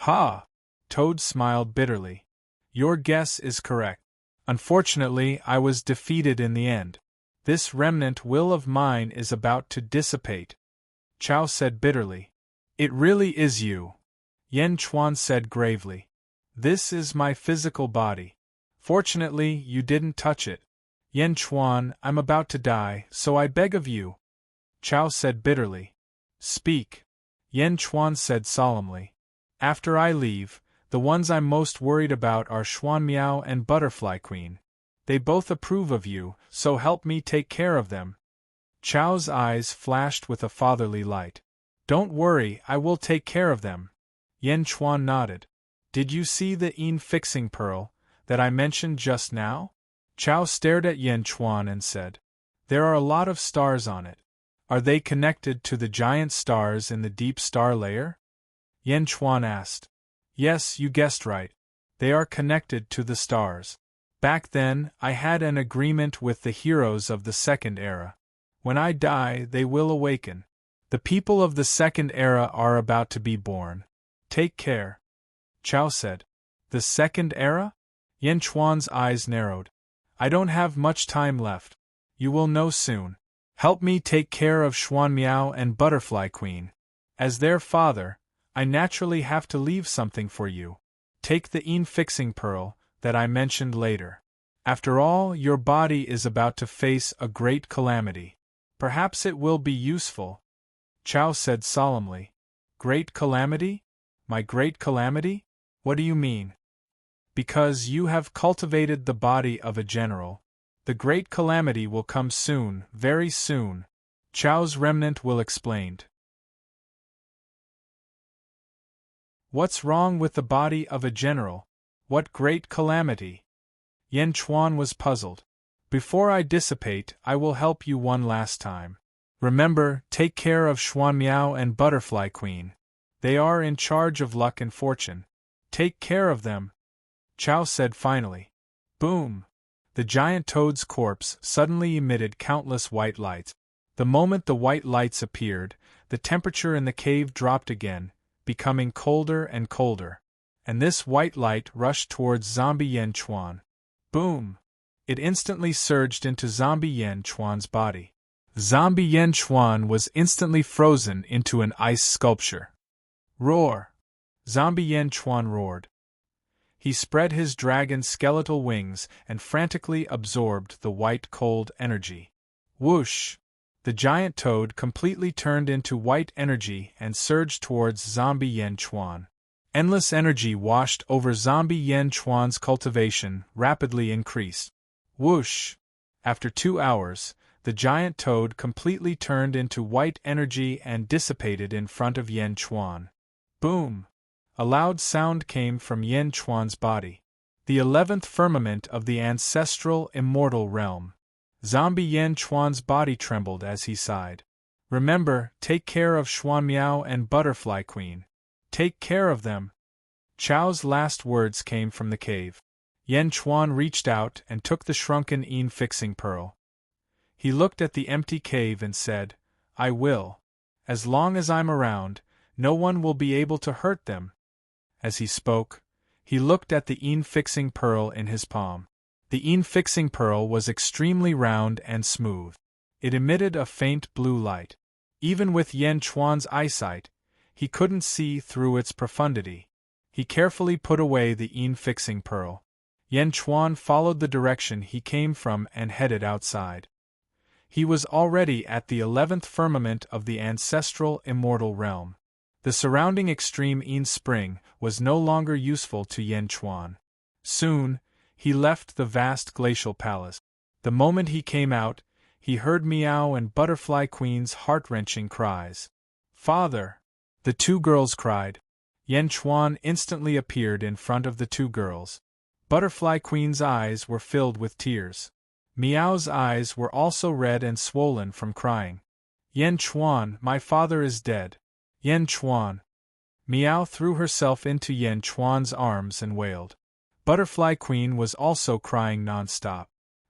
"Ha!" Toad smiled bitterly. "Your guess is correct. Unfortunately, I was defeated in the end. This remnant will of mine is about to dissipate," Chao said bitterly. "It really is you," Yen Chuan said gravely. "This is my physical body. Fortunately, you didn't touch it. Yen Chuan, I'm about to die, so I beg of you," Chao said bitterly. "Speak," Yen Chuan said solemnly. "After I leave, the ones I'm most worried about are Xuan Miao and Butterfly Queen. They both approve of you, so help me take care of them." Chao's eyes flashed with a fatherly light. "Don't worry, I will take care of them." Yen Chuan nodded. "Did you see the fixing pearl that I mentioned just now?" Chao stared at Yen Chuan and said, "There are a lot of stars on it. Are they connected to the giant stars in the deep star layer?" Yen Chuan asked. "Yes, you guessed right. They are connected to the stars. Back then, I had an agreement with the heroes of the Second Era. When I die, they will awaken. The people of the Second Era are about to be born. Take care," Chao said. "The Second Era?" Yen Chuan's eyes narrowed. "I don't have much time left. You will know soon. Help me take care of Xuan Miao and Butterfly Queen. As their father, I naturally have to leave something for you. Take the fixing pearl that I mentioned later. After all, your body is about to face a great calamity. Perhaps it will be useful," Chao said solemnly. "Great calamity? My great calamity? What do you mean?" "Because you have cultivated the body of a general. The great calamity will come soon, very soon," Chao's remnant will explain. "What's wrong with the body of a general? What great calamity?" Yen Chuan was puzzled. "Before I dissipate, I will help you one last time. Remember, take care of Xuan Miao and Butterfly Queen. They are in charge of luck and fortune. Take care of them," Chao said finally. Boom! The giant toad's corpse suddenly emitted countless white lights. The moment the white lights appeared, the temperature in the cave dropped again, becoming colder and colder. And this white light rushed towards zombie Yen Chuan. Boom! It instantly surged into zombie Yen Chuan's body. Zombie Yen Chuan was instantly frozen into an ice sculpture. Roar! Zombie Yen Chuan roared. He spread his dragon skeletal wings and frantically absorbed the white cold energy. Whoosh! The giant toad completely turned into white energy and surged towards Zombie Yen Chuan. Endless energy washed over Zombie Yen Chuan's cultivation, rapidly increased. Whoosh! After 2 hours, the giant toad completely turned into white energy and dissipated in front of Yen Chuan. Boom! A loud sound came from Yen Chuan's body. The 11th firmament of the ancestral immortal realm. Zombie Yen Chuan's body trembled as he sighed. Remember, take care of Xuan Miao and Butterfly Queen. Take care of them. Chao's last words came from the cave. Yen Chuan reached out and took the shrunken fixing pearl. He looked at the empty cave and said, I will. As long as I'm around, no one will be able to hurt them. As he spoke, he looked at the fixing pearl in his palm. The fixing pearl was extremely round and smooth. It emitted a faint blue light. Even with Yen Chuan's eyesight, he couldn't see through its profundity. He carefully put away the fixing pearl. Yen Chuan followed the direction he came from and headed outside. He was already at the 11th firmament of the ancestral immortal realm. The surrounding extreme spring was no longer useful to Yen Chuan. Soon, he left the vast glacial palace. The moment he came out, he heard Meow and Butterfly Queen's heart-wrenching cries. Father! The 2 girls cried. Yen Chuan instantly appeared in front of the 2 girls. Butterfly Queen's eyes were filled with tears. Meow's eyes were also red and swollen from crying. Yen Chuan, my father is dead. Yen Chuan. Meow threw herself into Yen Chuan's arms and wailed. Butterfly Queen was also crying non-stop.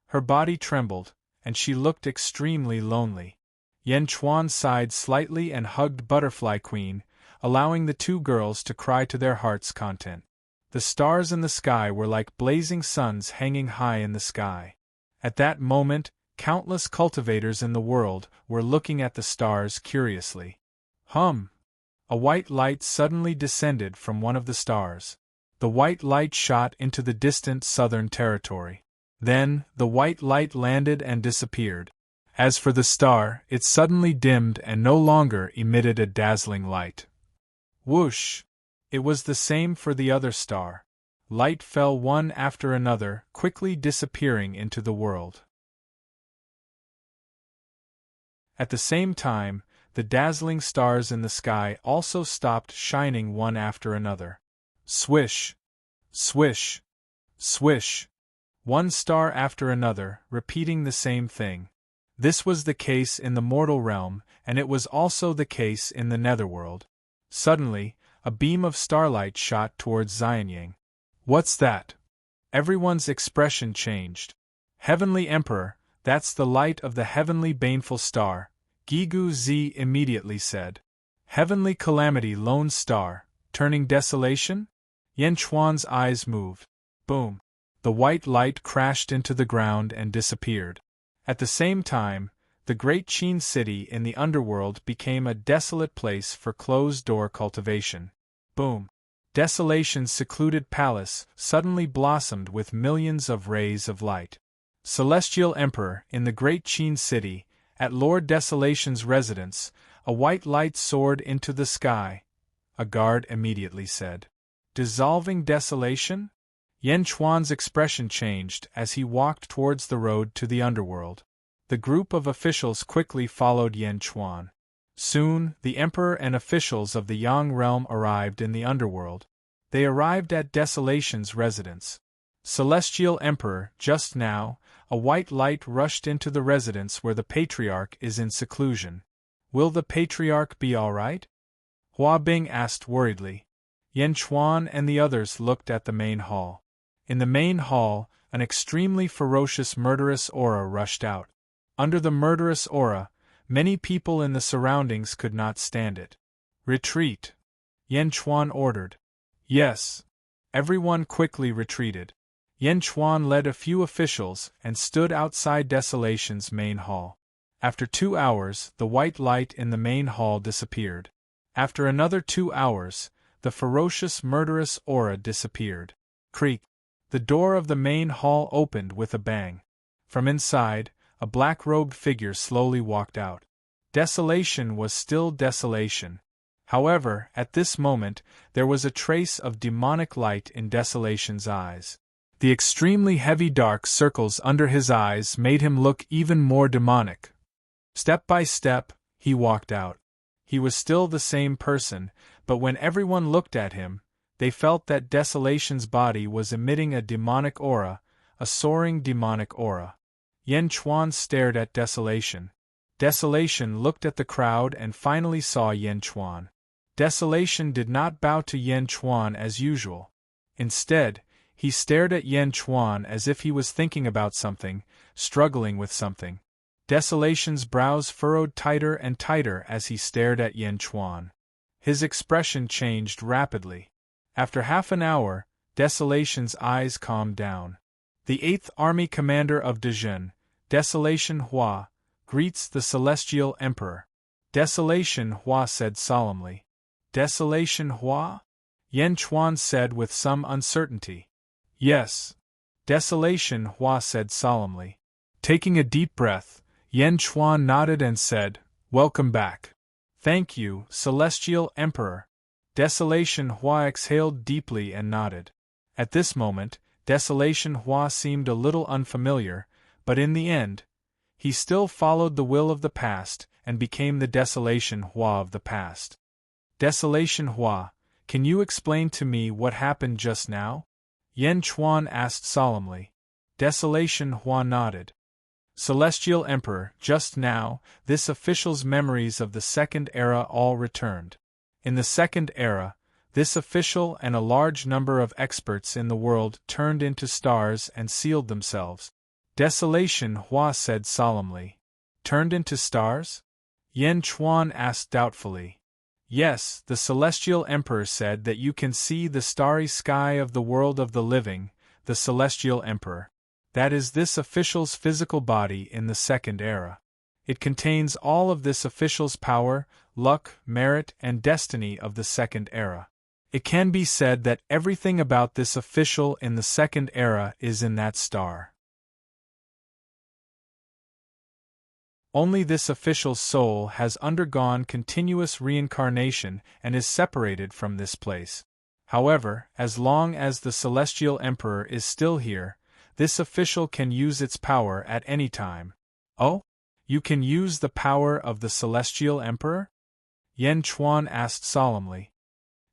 Her body trembled, and she looked extremely lonely. Yen Chuan sighed slightly and hugged Butterfly Queen, allowing the 2 girls to cry to their heart's content. The stars in the sky were like blazing suns hanging high in the sky. At that moment, countless cultivators in the world were looking at the stars curiously. Hum! A white light suddenly descended from one of the stars. The white light shot into the distant southern territory. Then, the white light landed and disappeared. As for the star, it suddenly dimmed and no longer emitted a dazzling light. Whoosh! It was the same for the other star. Light fell one after another, quickly disappearing into the world. At the same time, the dazzling stars in the sky also stopped shining one after another. Swish! Swish! Swish! One star after another, repeating the same thing. This was the case in the mortal realm, and it was also the case in the netherworld. Suddenly, a beam of starlight shot towards Xianyang. What's that? Everyone's expression changed. Heavenly Emperor, that's the light of the heavenly baneful star, Gigu Zi immediately said. Heavenly calamity lone star, turning desolation? Yen Chuan's eyes moved. Boom! The white light crashed into the ground and disappeared. At the same time, the great Qin city in the underworld became a desolate place for closed-door cultivation. Boom! Desolation's secluded palace suddenly blossomed with millions of rays of light. Celestial Emperor, in the great Qin city, at Lord Desolation's residence, a white light soared into the sky. A guard immediately said. Dissolving desolation? Yen Chuan's expression changed as he walked towards the road to the underworld. The group of officials quickly followed Yen Chuan. Soon, the emperor and officials of the Yang realm arrived in the underworld. They arrived at Desolation's residence. Celestial Emperor, just now, a white light rushed into the residence where the Patriarch is in seclusion. Will the Patriarch be all right? Hua Bing asked worriedly. Yen Chuan and the others looked at the main hall. In the main hall, an extremely ferocious murderous aura rushed out. Under the murderous aura, many people in the surroundings could not stand it. Retreat! Yen Chuan ordered. Yes. Everyone quickly retreated. Yen Chuan led a few officials and stood outside Desolation's main hall. After 2 hours, the white light in the main hall disappeared. After another 2 hours, the ferocious murderous aura disappeared. Creak! The door of the main hall opened with a bang. From inside, a black-robed figure slowly walked out. Desolation was still desolation. However, at this moment, there was a trace of demonic light in Desolation's eyes. The extremely heavy dark circles under his eyes made him look even more demonic. Step by step, he walked out. He was still the same person, but when everyone looked at him, they felt that Desolation's body was emitting a demonic aura, a soaring demonic aura. Yan Chuan stared at Desolation. Desolation looked at the crowd and finally saw Yan Chuan. Desolation did not bow to Yan Chuan as usual. Instead, he stared at Yan Chuan as if he was thinking about something, struggling with something. Desolation's brows furrowed tighter and tighter as he stared at Yan Chuan. His expression changed rapidly. After half an hour, Desolation's eyes calmed down. The 8th Army Commander of Dezhen, Desolation Hua, greets the Celestial Emperor. Desolation Hua said solemnly. Desolation Hua? Yan Chuan said with some uncertainty. Yes. Desolation Hua said solemnly. Taking a deep breath, Yan Chuan nodded and said, "Welcome back." "Thank you, Celestial Emperor." Desolation Hua exhaled deeply and nodded. At this moment, Desolation Hua seemed a little unfamiliar, but in the end, he still followed the will of the past and became the Desolation Hua of the past. Desolation Hua, can you explain to me what happened just now? Yan Chuan asked solemnly. Desolation Hua nodded. Celestial Emperor, just now, this official's memories of the Second Era all returned. In the Second Era, this official and a large number of experts in the world turned into stars and sealed themselves. Desolation Hua said solemnly. Turned into stars? Yan Chuan asked doubtfully. Yes, the Celestial Emperor said that you can see the starry sky of the world of the living, the Celestial Emperor. That is this official's physical body in the Second Era. It contains all of this official's power, luck, merit, and destiny of the Second Era. It can be said that everything about this official in the Second Era is in that star. Only this official's soul has undergone continuous reincarnation and is separated from this place. However, as long as the Celestial Emperor is still here, this official can use its power at any time. Oh? You can use the power of the Celestial Emperor? Yan Chuan asked solemnly.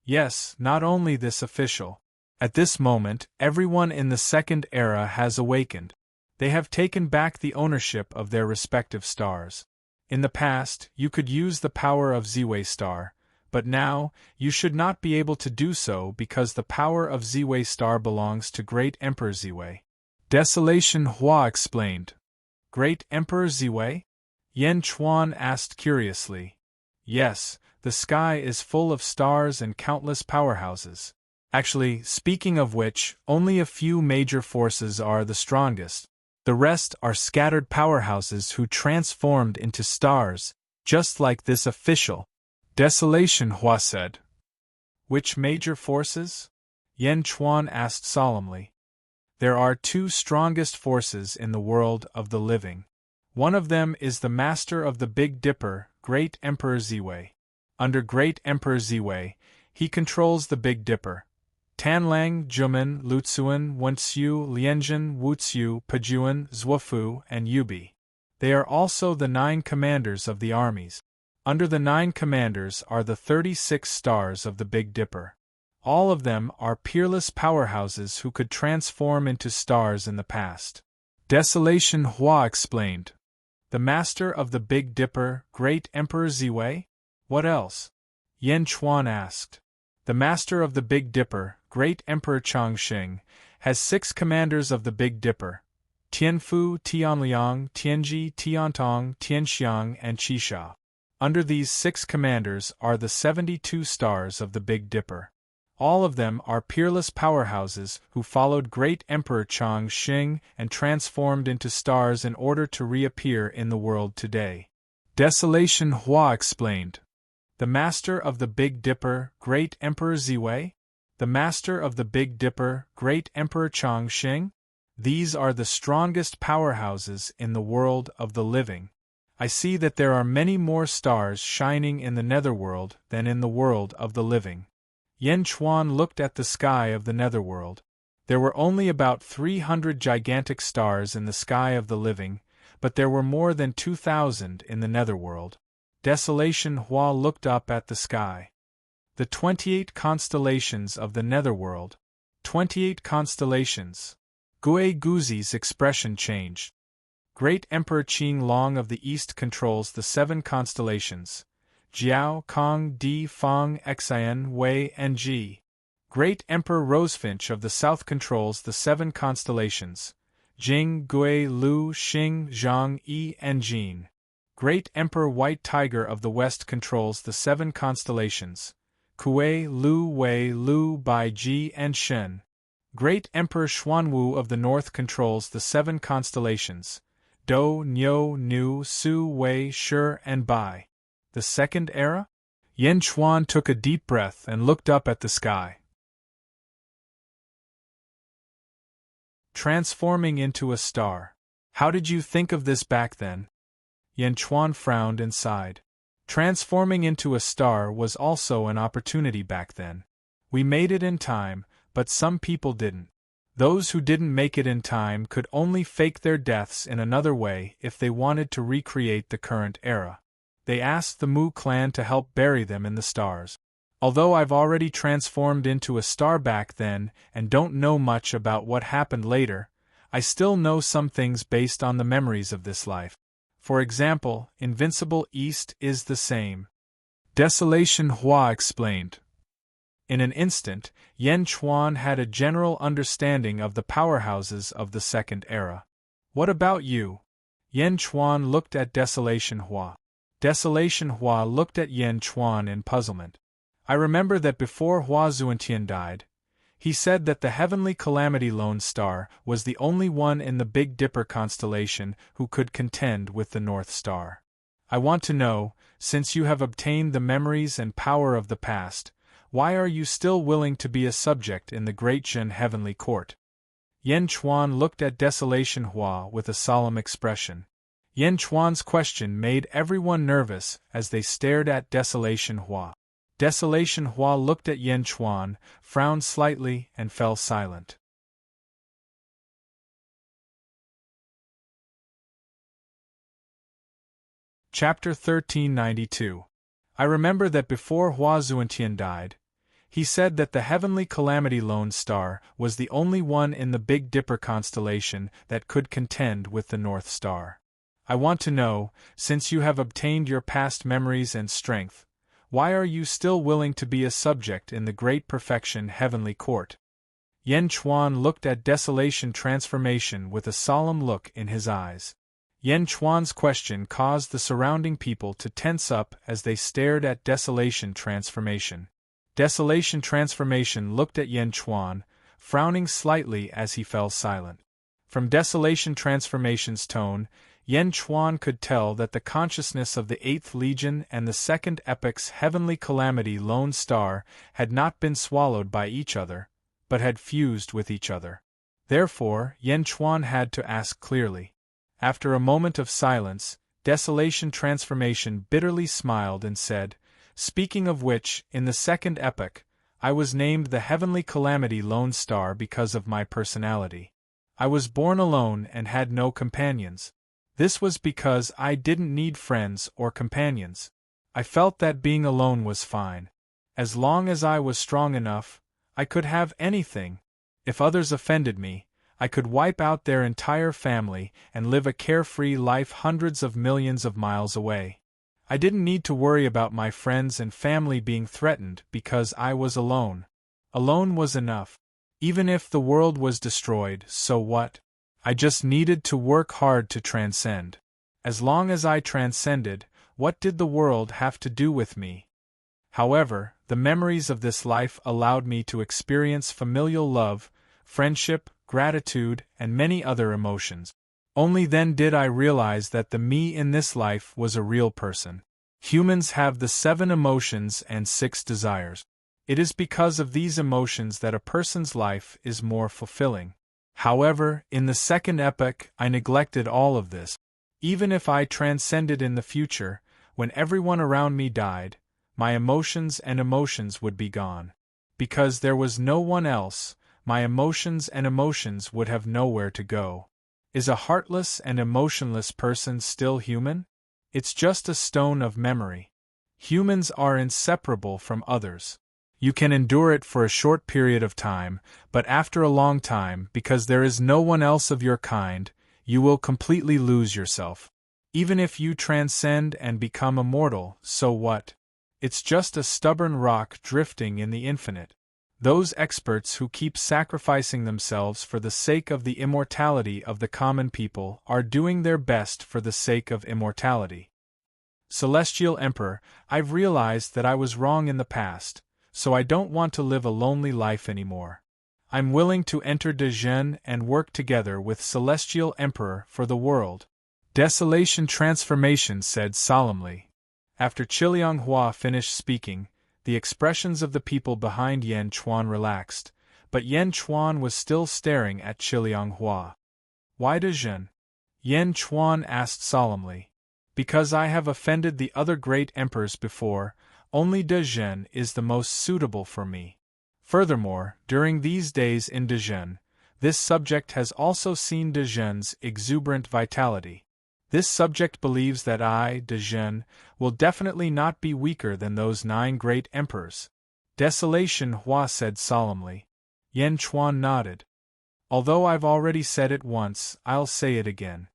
Yes, not only this official. At this moment, everyone in the Second Era has awakened. They have taken back the ownership of their respective stars. In the past, you could use the power of Ziwei Star, but now, you should not be able to do so because the power of Ziwei Star belongs to Great Emperor Ziwei. Desolation Hua explained. Great Emperor Ziwei? Yan Chuan asked curiously. Yes, the sky is full of stars and countless powerhouses. Actually, speaking of which, only a few major forces are the strongest. The rest are scattered powerhouses who transformed into stars, just like this official. Desolation Hua said. Which major forces? Yan Chuan asked solemnly. There are two strongest forces in the world of the living. One of them is the master of the Big Dipper, Great Emperor Ziwei. Under Great Emperor Ziwei, he controls the Big Dipper. Tanlang, Jumen, Lutsuan, Wenxiu, Lianjin, Wuxiu, Pajuan, Zhuofu, and Yubi. They are also the 9 commanders of the armies. Under the 9 commanders are the 36 stars of the Big Dipper. All of them are peerless powerhouses who could transform into stars in the past. Desolation Hua explained. The master of the Big Dipper, Great Emperor Ziwei? What else? Yan Chuan asked. The master of the Big Dipper, Great Emperor Chongqing, has 6 commanders of the Big Dipper: Tianfu, Tianliang, Tianji, Tiantong, Tianxiang, and Qisha. Under these 6 commanders are the 72 stars of the Big Dipper. All of them are peerless powerhouses who followed Great Emperor Chongqing and transformed into stars in order to reappear in the world today. Desolation Hua explained. The master of the Big Dipper, Great Emperor Ziwei? The master of the Big Dipper, Great Emperor Chongqing? These are the strongest powerhouses in the world of the living. I see that there are many more stars shining in the netherworld than in the world of the living. Yen Chuan looked at the sky of the netherworld. There were only about 300 gigantic stars in the sky of the living, but there were more than 2,000 in the netherworld. Desolation Hua looked up at the sky. The 28 constellations of the netherworld. 28 constellations. Gui Guzi's expression changed. Great Emperor Qing Long of the East controls the 7 constellations. Jiao, Kong, Di, Fang, Xian, Wei, and Ji. Great Emperor Rosefinch of the South controls the 7 constellations. Jing, Gui, Lu, Xing, Zhang, Yi, and Jin. Great Emperor White Tiger of the West controls the 7 constellations. Kuei, Lu, Wei, Lu, Bai, Ji, and Shen. Great Emperor Xuanwu of the North controls the 7 constellations. Do, Niu, Nu, Su, Wei, Shi, and Bai. The Second Era? Yen Chuan took a deep breath and looked up at the sky. Transforming into a star. How did you think of this back then? Yen Chuan frowned and sighed. Transforming into a star was also an opportunity back then. We made it in time, but some people didn't. Those who didn't make it in time could only fake their deaths in another way if they wanted to recreate the current era. They asked the Mu clan to help bury them in the stars. Although I've already transformed into a star back then and don't know much about what happened later, I still know some things based on the memories of this life. For example, Invincible East is the same. Desolation Hua explained. In an instant, Yen Chuan had a general understanding of the powerhouses of the Second Era. What about you? Yen Chuan looked at Desolation Hua. Desolation Hua looked at Yen Chuan in puzzlement. I remember that before Hua Zuantian died, he said that the heavenly calamity lone star was the only one in the Big Dipper constellation who could contend with the North Star. I want to know, since you have obtained the memories and power of the past, why are you still willing to be a subject in the Great Zhen Heavenly Court? Yen Chuan looked at Desolation Hua with a solemn expression. Yen Chuan's question made everyone nervous as they stared at Desolation Hua. Desolation Hua looked at Yen Chuan, frowned slightly, and fell silent. Chapter 1392. I remember that before Hua Zuantian died, he said that the heavenly calamity lone star was the only one in the Big Dipper constellation that could contend with the North Star. I want to know, since you have obtained your past memories and strength, why are you still willing to be a subject in the Great Perfection Heavenly Court? Yen Chuan looked at Desolation Transformation with a solemn look in his eyes. Yen Chuan's question caused the surrounding people to tense up as they stared at Desolation Transformation. Desolation Transformation looked at Yen Chuan, frowning slightly as he fell silent. From Desolation Transformation's tone, Yen Chuan could tell that the consciousness of the 8th Legion and the Second Epoch's heavenly calamity lone star had not been swallowed by each other, but had fused with each other. Therefore, Yen Chuan had to ask clearly. After a moment of silence, Desolation Transformation bitterly smiled and said, "Speaking of which, in the Second Epoch, I was named the Heavenly Calamity Lone Star because of my personality. I was born alone and had no companions. This was because I didn't need friends or companions. I felt that being alone was fine. As long as I was strong enough, I could have anything. If others offended me, I could wipe out their entire family and live a carefree life hundreds of millions of miles away. I didn't need to worry about my friends and family being threatened because I was alone. Alone was enough. Even if the world was destroyed, so what? I just needed to work hard to transcend. As long as I transcended, what did the world have to do with me? However, the memories of this life allowed me to experience familial love, friendship, gratitude, and many other emotions. Only then did I realize that the me in this life was a real person. Humans have the 7 emotions and 6 desires. It is because of these emotions that a person's life is more fulfilling. However, in the second epoch, I neglected all of this. Even if I transcended in the future, when everyone around me died, my emotions and emotions would be gone. Because there was no one else, my emotions and emotions would have nowhere to go. Is a heartless and emotionless person still human? It's just a stone of memory. Humans are inseparable from others. You can endure it for a short period of time, but after a long time, because there is no one else of your kind, you will completely lose yourself. Even if you transcend and become immortal, so what? It's just a stubborn rock drifting in the infinite. Those experts who keep sacrificing themselves for the sake of the immortality of the common people are doing their best for the sake of immortality. Celestial Emperor, I've realized that I was wrong in the past, so I don't want to live a lonely life anymore. I'm willing to enter Dezhen and work together with Celestial Emperor for the world. Desolation Transformation said solemnly. After Qiliang Hua finished speaking, the expressions of the people behind Yan Chuan relaxed, but Yan Chuan was still staring at Qiliang Hua. Why Dezhen? Yan Chuan asked solemnly. Because I have offended the other great emperors before, only Dezhen is the most suitable for me. Furthermore, during these days in Dezhen, this subject has also seen Dezhen's exuberant vitality. This subject believes that I, Dezhen, will definitely not be weaker than those 9 great emperors. Desolation Hua said solemnly. Yan Chuan nodded. Although I've already said it once, I'll say it again.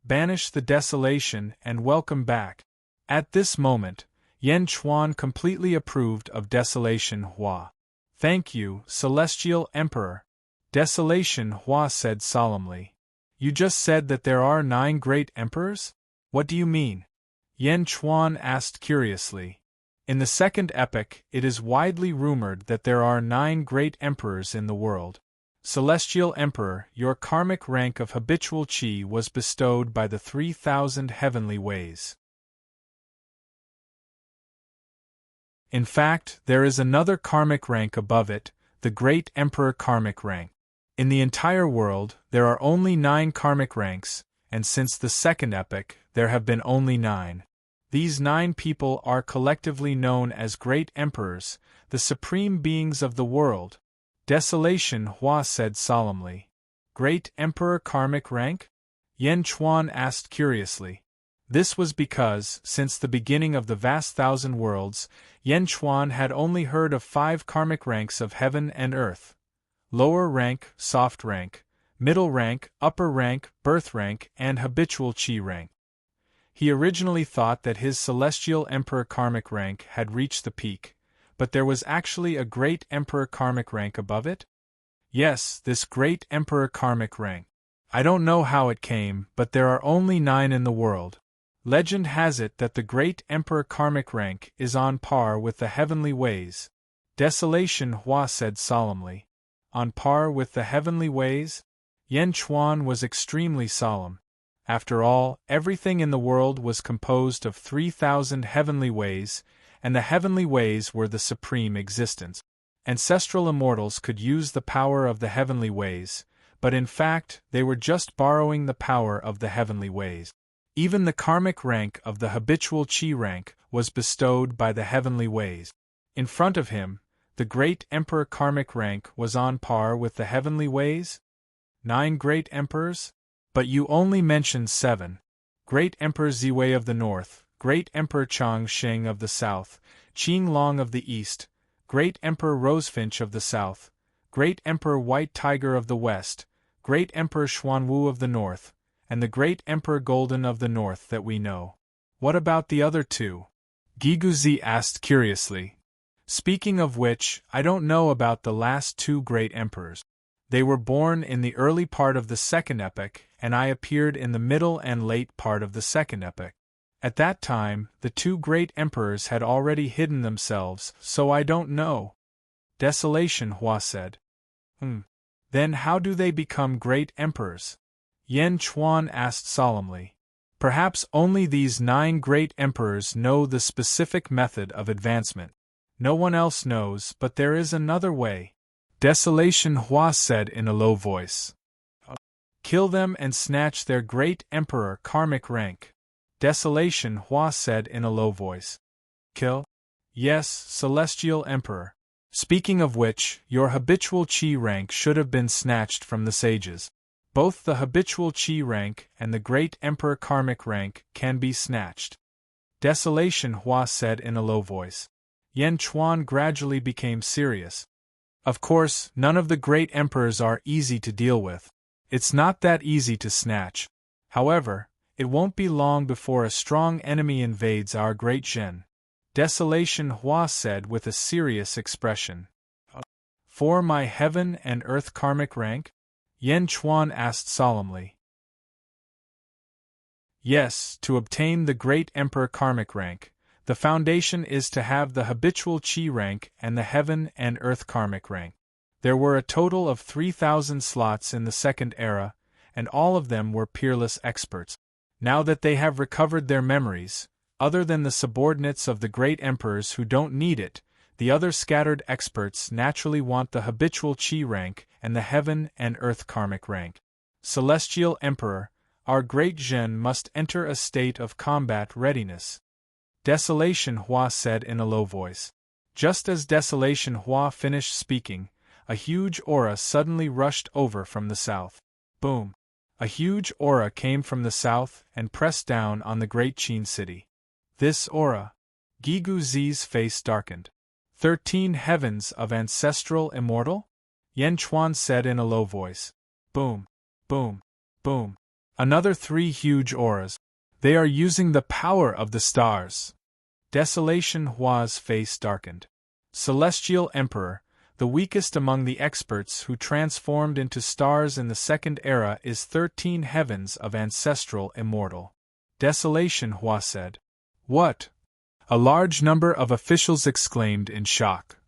Banish the desolation and welcome back. At this moment, Yan Chuan completely approved of Desolation Hua. Thank you, Celestial Emperor. Desolation Hua said solemnly. You just said that there are 9 great emperors? What do you mean? Yan Chuan asked curiously. In the second epoch, it is widely rumored that there are 9 great emperors in the world. Celestial Emperor, your karmic rank of habitual qi was bestowed by the 3,000 heavenly ways. In fact, there is another karmic rank above it, the Great Emperor karmic rank. In the entire world, there are only 9 karmic ranks, and since the second epoch, there have been only 9. These 9 people are collectively known as Great Emperors, the supreme beings of the world. Desolation Hua said solemnly. Great Emperor karmic rank? Yan Chuan asked curiously. This was because, since the beginning of the vast thousand worlds, Yan Chuan had only heard of 5 karmic ranks of heaven and earth. Lower rank, soft rank, middle rank, upper rank, birth rank, and habitual qi rank. He originally thought that his Celestial Emperor karmic rank had reached the peak, but there was actually a Great Emperor karmic rank above it? Yes, this Great Emperor karmic rank. I don't know how it came, but there are only 9 in the world. Legend has it that the Great Emperor karmic rank is on par with the heavenly ways. Desolation Hua said solemnly. On par with the heavenly ways? Yan Chuan was extremely solemn. After all, everything in the world was composed of 3,000 heavenly ways, and the heavenly ways were the supreme existence. Ancestral immortals could use the power of the heavenly ways, but in fact, they were just borrowing the power of the heavenly ways. Even the karmic rank of the habitual qi rank was bestowed by the heavenly ways. In front of him, the Great Emperor karmic rank was on par with the heavenly ways? 9 great emperors? But you only mentioned 7. Great Emperor Ziwei of the north, Great Emperor Chang Sheng of the south, Qing Long of the east, Great Emperor Rosefinch of the south, Great Emperor White Tiger of the west, Great Emperor Xuanwu of the north, and the Great Emperor Golden of the north that we know. What about the other 2? Giguzi asked curiously. Speaking of which, I don't know about the last 2 great emperors. They were born in the early part of the second epoch, and I appeared in the middle and late part of the second epoch. At that time, the 2 great emperors had already hidden themselves, so I don't know. Desolation Hua said. Then how do they become great emperors? Yan Chuan asked solemnly. Perhaps only these 9 great emperors know the specific method of advancement. No one else knows, but there is another way. Desolation Hua said in a low voice. Kill them and snatch their great emperor karmic rank. Desolation Hua said in a low voice. Kill? Yes, celestial emperor. Speaking of which, your habitual chi rank should have been snatched from the sages. Both the habitual chi rank and the great emperor karmic rank can be snatched. Desolation Hua said in a low voice. Yan Chuan gradually became serious. Of course, none of the great emperors are easy to deal with. It's not that easy to snatch. However, it won't be long before a strong enemy invades our great Zhen. Desolation Hua said with a serious expression. For my heaven and earth karmic rank? Yan Chuan asked solemnly. Yes, to obtain the great emperor karmic rank, the foundation is to have the habitual chi rank and the heaven and earth karmic rank. There were a total of 3,000 slots in the second era, and all of them were peerless experts. Now that they have recovered their memories, other than the subordinates of the great emperors who don't need it, the other scattered experts naturally want the habitual chi rank and the heaven and earth karmic rank. Celestial Emperor, our great Zhen must enter a state of combat readiness. Desolation Hua said in a low voice. Just as Desolation Hua finished speaking, a huge aura suddenly rushed over from the south. Boom! A huge aura came from the south and pressed down on the great Qin city. This aura. Gigu Zi's face darkened. 13 heavens of ancestral immortal? Yan Chuan said in a low voice. Boom! Boom! Boom! Another 3 huge auras. They are using the power of the stars. Desolation Hua's face darkened. Celestial Emperor, the weakest among the experts who transformed into stars in the second era is 13 heavens of ancestral immortal. Desolation Hua said. What? A large number of officials exclaimed in shock.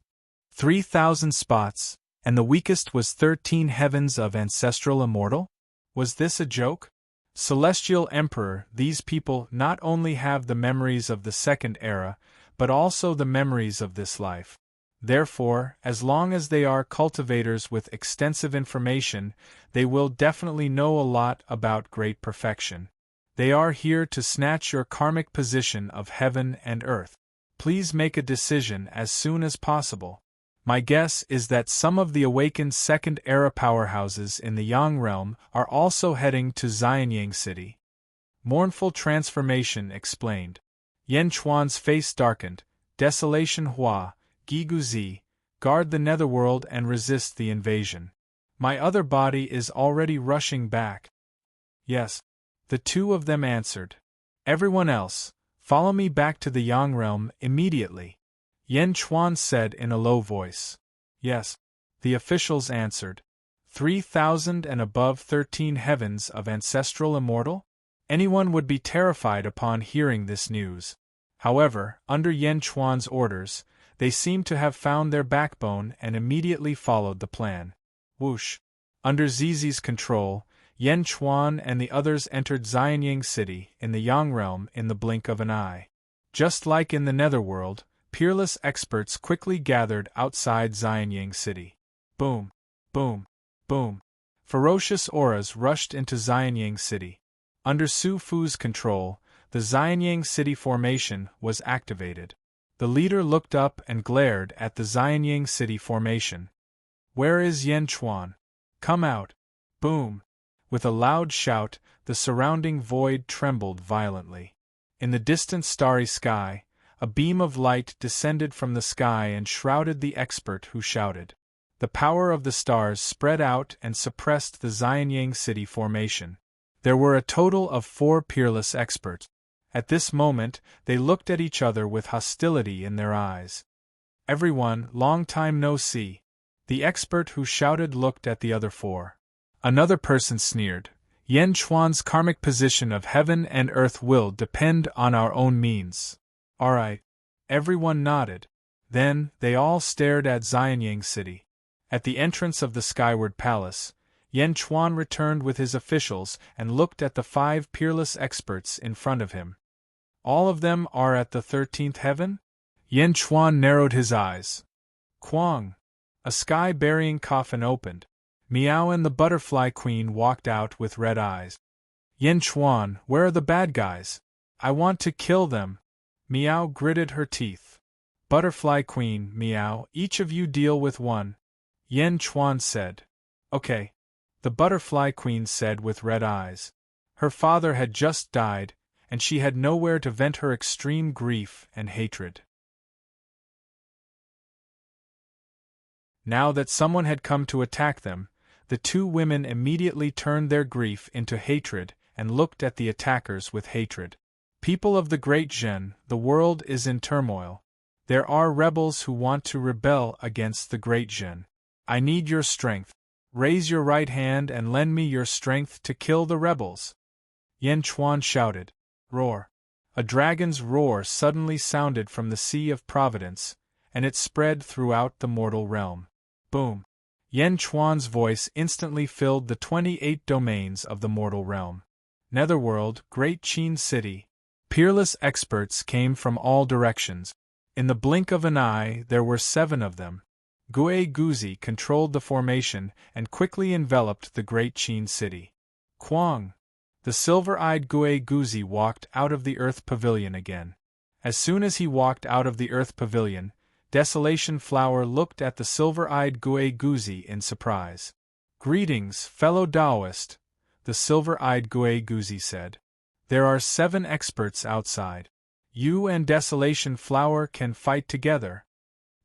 3,000 spots, and the weakest was 13 heavens of ancestral immortal? Was this a joke? Celestial Emperor, these people not only have the memories of the second era, but also the memories of this life. Therefore, as long as they are cultivators with extensive information, they will definitely know a lot about great perfection. They are here to snatch your karmic position of heaven and earth. Please make a decision as soon as possible. My guess is that some of the awakened second-era powerhouses in the Yang realm are also heading to Xianyang City. Mournful Transformation explained. Yan Chuan's face darkened. Desolation Hua, Gigu Zi, guard the netherworld and resist the invasion. My other body is already rushing back. Yes. The 2 of them answered. Everyone else, follow me back to the Yang realm immediately. Yan Chuan said in a low voice. Yes. The officials answered. 3,000 and above 13 heavens of ancestral immortal? Anyone would be terrified upon hearing this news. However, under Yan Chuan's orders, they seemed to have found their backbone and immediately followed the plan. Whoosh! Under Zizi's control, Yan Chuan and the others entered Xianyang City in the Yang realm in the blink of an eye. Just like in the netherworld, peerless experts quickly gathered outside Xianyang City. Boom! Boom! Boom! Ferocious auras rushed into Xianyang City. Under Su Fu's control, the Xianyang City formation was activated. The leader looked up and glared at the Xianyang City formation. Where is Yan Chuan? Come out! Boom! With a loud shout, the surrounding void trembled violently. In the distant starry sky, a beam of light descended from the sky and shrouded the expert who shouted. The power of the stars spread out and suppressed the Xianyang City formation. There were a total of 4 peerless experts. At this moment, they looked at each other with hostility in their eyes. Everyone, long time no see. The expert who shouted looked at the other 4. Another person sneered. Yan Chuan's karmic position of heaven and earth will depend on our own means. Alright. Everyone nodded. Then, they all stared at Xianyang City. At the entrance of the Skyward Palace, Yan Chuan returned with his officials and looked at the 5 peerless experts in front of him. All of them are at the 13th heaven? Yan Chuan narrowed his eyes. Quang! A sky-burying coffin opened. Meow and the Butterfly Queen walked out with red eyes. Yen Chuan, where are the bad guys? I want to kill them. Meow gritted her teeth. Butterfly Queen, Meow, each of you deal with one. Yen Chuan said. Okay. The Butterfly Queen said with red eyes. Her father had just died, and she had nowhere to vent her extreme grief and hatred. Now that someone had come to attack them, the two women immediately turned their grief into hatred and looked at the attackers with hatred. People of the Great Zhen, the world is in turmoil. There are rebels who want to rebel against the Great Zhen. I need your strength. Raise your right hand and lend me your strength to kill the rebels. Yen Chuan shouted. Roar. A dragon's roar suddenly sounded from the Sea of Providence, and it spread throughout the mortal realm. Boom. Yen Chuan's voice instantly filled the 28 domains of the mortal realm. Netherworld, Great Qin City. Peerless experts came from all directions. In the blink of an eye, there were 7 of them. Gui Guzi controlled the formation and quickly enveloped the Great Qin City. Quang! The silver-eyed Gui Guzi walked out of the Earth Pavilion again. As soon as he walked out of the Earth Pavilion, Desolation Flower looked at the silver-eyed Gui Guzi in surprise. Greetings, fellow Taoist, the silver-eyed Gui Guzi said. There are 7 experts outside. You and Desolation Flower can fight together.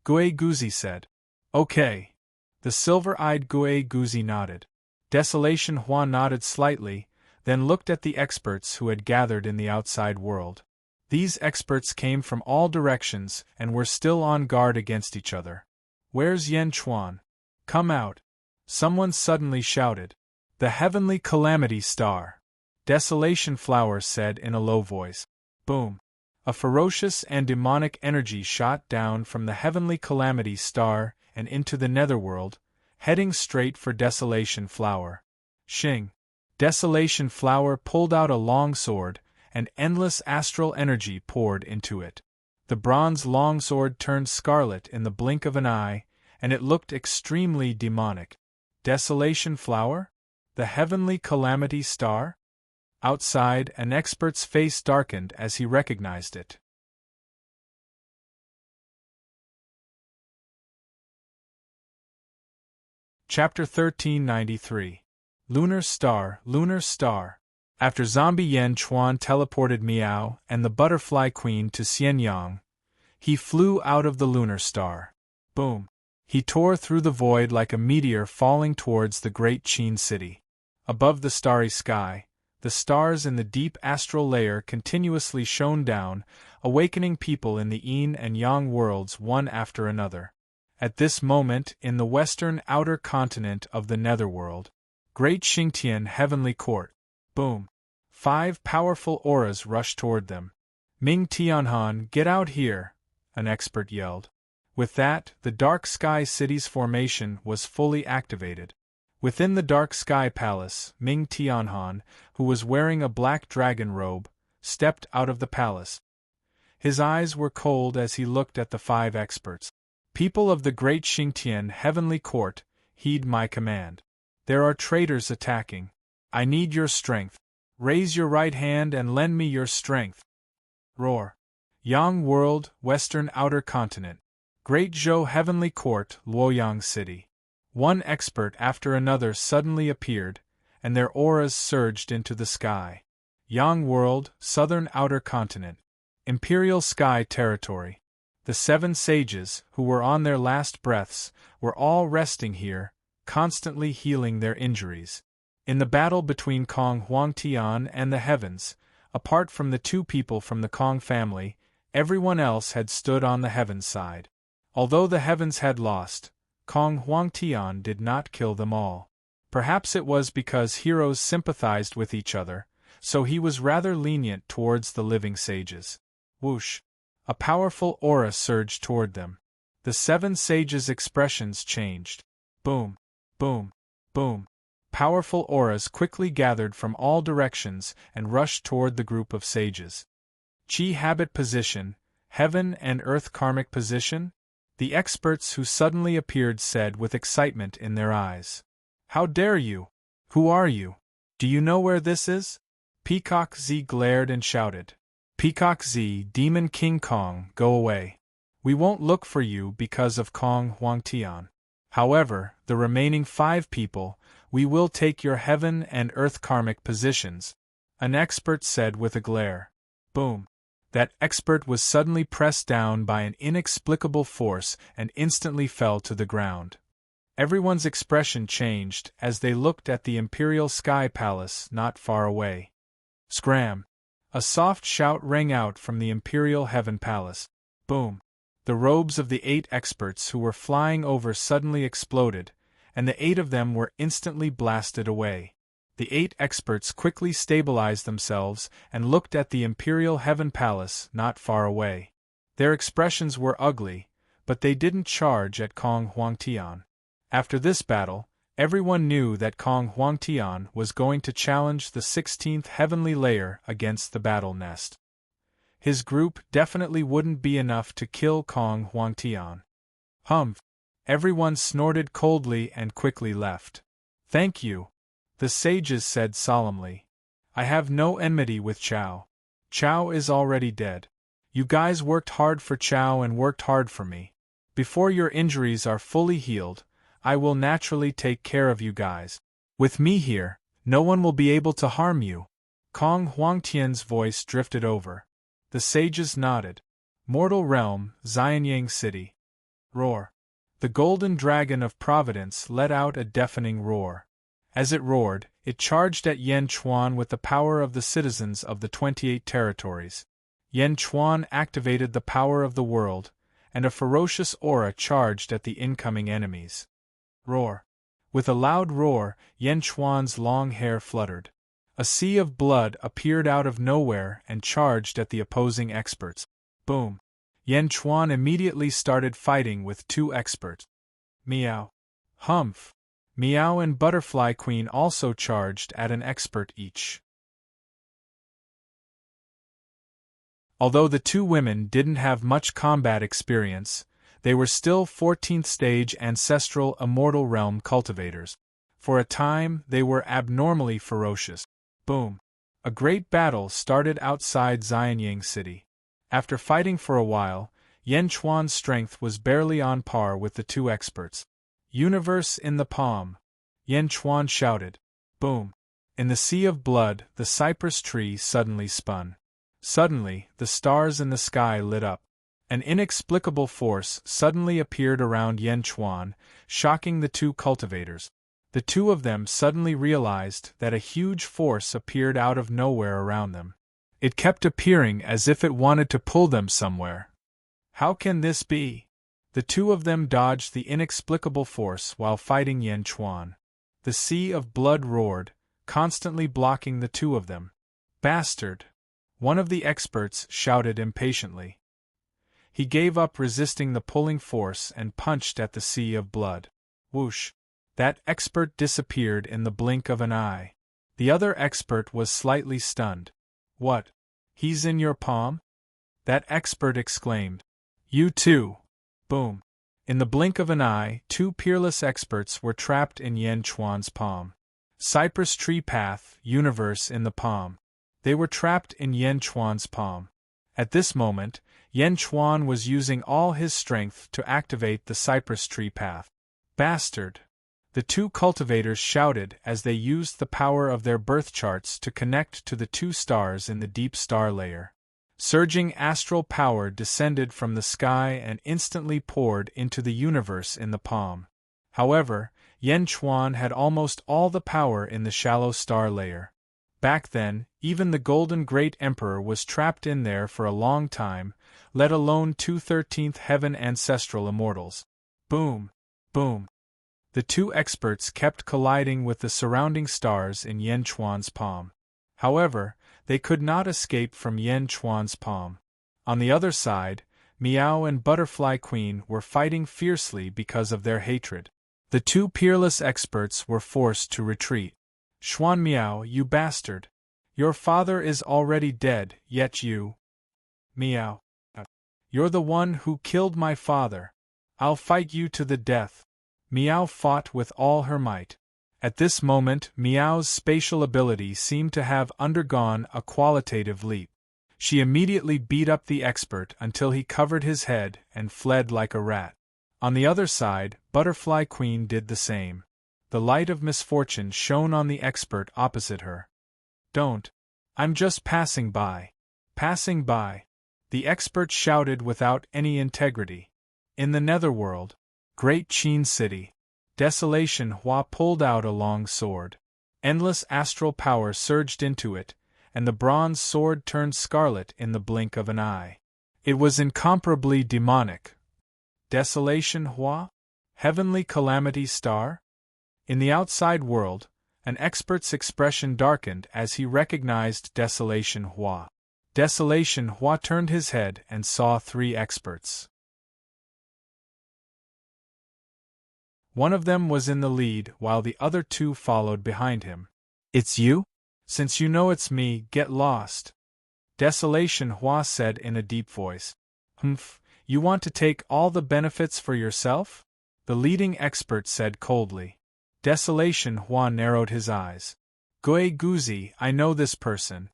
Gui Guzi said. Okay. The silver-eyed Gui Guzi nodded. Desolation Hua nodded slightly, then looked at the experts who had gathered in the outside world. These experts came from all directions and were still on guard against each other. Where's Yen Chuan? Come out. Someone suddenly shouted. The Heavenly Calamity Star. Desolation Flower said in a low voice. Boom. A ferocious and demonic energy shot down from the Heavenly Calamity Star and into the Netherworld, heading straight for Desolation Flower. Shing. Desolation Flower pulled out a long sword, and endless astral energy poured into it. The bronze longsword turned scarlet in the blink of an eye, and it looked extremely demonic. Desolation Flower? The Heavenly Calamity Star? Outside, an expert's face darkened as he recognized it. Chapter 1393. Lunar Star, Lunar Star. After Zombie Yen Chuan teleported Meow and the Butterfly Queen to Xianyang, he flew out of the lunar star. Boom! He tore through the void like a meteor falling towards the Great Qin City. Above the starry sky, the stars in the deep astral layer continuously shone down, awakening people in the Yin and Yang worlds one after another. At this moment, in the western outer continent of the Netherworld, Great Xingtian Heavenly Court. Boom! 5 powerful auras rushed toward them. Ming Tianhan, get out here! An expert yelled. With that, the Dark Sky City's formation was fully activated. Within the Dark Sky Palace, Ming Tianhan, who was wearing a black dragon robe, stepped out of the palace. His eyes were cold as he looked at the 5 experts. People of the Great Xingtian Heavenly Court, heed my command. There are traitors attacking. I need your strength. Raise your right hand and lend me your strength. Roar. Yang World, Western Outer Continent. Great Zhou Heavenly Court, Luoyang City. One expert after another suddenly appeared, and their auras surged into the sky. Yang World, Southern Outer Continent. Imperial Sky Territory. The 7 sages, who were on their last breaths, were all resting here, constantly healing their injuries. In the battle between Kong Huangtian and the heavens, apart from the 2 people from the Kong family, everyone else had stood on the heavens side. Although the heavens had lost, Kong Huangtian did not kill them all. Perhaps it was because heroes sympathized with each other, so he was rather lenient towards the living sages. Whoosh! A powerful aura surged toward them. The 7 sages' expressions changed. Boom! Boom! Boom! Powerful auras quickly gathered from all directions and rushed toward the group of sages. Qi habit position, heaven and earth karmic position? The experts who suddenly appeared said with excitement in their eyes. How dare you? Who are you? Do you know where this is? Peacock Z glared and shouted. Peacock Z, Demon King Kong, go away. We won't look for you because of Kong Huangtian. However, the remaining 5 people, we will take your heaven and earth karmic positions, an expert said with a glare. Boom. That expert was suddenly pressed down by an inexplicable force and instantly fell to the ground. Everyone's expression changed as they looked at the Imperial Sky Palace not far away. Scram! A soft shout rang out from the Imperial Heaven Palace. Boom! The robes of the 8 experts who were flying over suddenly exploded, and the 8 of them were instantly blasted away. The 8 experts quickly stabilized themselves and looked at the Imperial Heaven Palace not far away. Their expressions were ugly, but they didn't charge at Kong Huangtian. After this battle, everyone knew that Kong Huangtian was going to challenge the 16th heavenly layer against the battle nest. His group definitely wouldn't be enough to kill Kong Huangtian. Humph! Everyone snorted coldly and quickly left. Thank you, the sages said solemnly. I have no enmity with Chao. Chao is already dead. You guys worked hard for Chao and worked hard for me. Before your injuries are fully healed, I will naturally take care of you guys. With me here, no one will be able to harm you. Kong Huangtian's voice drifted over. The sages nodded. Mortal Realm, Xianyang City. Roar. The golden dragon of Providence let out a deafening roar. As it roared, it charged at Yan Chuan with the power of the citizens of the 28 territories. Yan Chuan activated the power of the world, and a ferocious aura charged at the incoming enemies. Roar. With a loud roar, Yan Chuan's long hair fluttered. A sea of blood appeared out of nowhere and charged at the opposing experts. Boom. Yan Chuan immediately started fighting with 2 experts. Meow. Humph. Meow and Butterfly Queen also charged at an expert each. Although the 2 women didn't have much combat experience, they were still 14th stage ancestral immortal realm cultivators. For a time, they were abnormally ferocious. Boom. A great battle started outside Xianyang City. After fighting for a while, Yan Chuan's strength was barely on par with the 2 experts. Universe in the palm. Yan Chuan shouted. Boom. In the sea of blood, the cypress tree suddenly spun. Suddenly, the stars in the sky lit up. An inexplicable force suddenly appeared around Yan Chuan, shocking the 2 cultivators. The 2 of them suddenly realized that a huge force appeared out of nowhere around them. It kept appearing as if it wanted to pull them somewhere. How can this be? The 2 of them dodged the inexplicable force while fighting Yan Chuan. The sea of blood roared, constantly blocking the 2 of them. Bastard! One of the experts shouted impatiently. He gave up resisting the pulling force and punched at the sea of blood. Whoosh! That expert disappeared in the blink of an eye. The other expert was slightly stunned. What? He's in your palm? That expert exclaimed. You too! Boom! In the blink of an eye, 2 peerless experts were trapped in Yan Chuan's palm. Cypress tree path, universe in the palm. They were trapped in Yan Chuan's palm. At this moment, Yan Chuan was using all his strength to activate the cypress tree path. Bastard! The 2 cultivators shouted as they used the power of their birth charts to connect to the 2 stars in the deep star layer. Surging astral power descended from the sky and instantly poured into the universe in the palm. However, Yan Chuan had almost all the power in the shallow star layer. Back then, even the Golden Great Emperor was trapped in there for a long time, let alone 2 13th heaven ancestral immortals. Boom! Boom! The 2 experts kept colliding with the surrounding stars in Yan Chuan's palm. However, they could not escape from Yan Chuan's palm. On the other side, Meow and Butterfly Queen were fighting fiercely because of their hatred. The 2 peerless experts were forced to retreat. Xuan Meow, you bastard! Your father is already dead, yet you… Meow. You're the one who killed my father. I'll fight you to the death. Meow fought with all her might. At this moment, Meow's spatial ability seemed to have undergone a qualitative leap. She immediately beat up the expert until he covered his head and fled like a rat. On the other side, Butterfly Queen did the same. The light of misfortune shone on the expert opposite her. "Don't. I'm just passing by. Passing by," the expert shouted without any integrity. In the netherworld, Great Qin City, Desolation Hua pulled out a long sword. Endless astral power surged into it, and the bronze sword turned scarlet in the blink of an eye. It was incomparably demonic. Desolation Hua? Heavenly Calamity Star? In the outside world, an expert's expression darkened as he recognized Desolation Hua. Desolation Hua turned his head and saw 3 experts. One of them was in the lead while the other 2 followed behind him. "It's you? Since you know it's me, get lost," Desolation Hua said in a deep voice. "Humph, you want to take all the benefits for yourself?" the leading expert said coldly. Desolation Hua narrowed his eyes. "Gui Guzi, I know this person.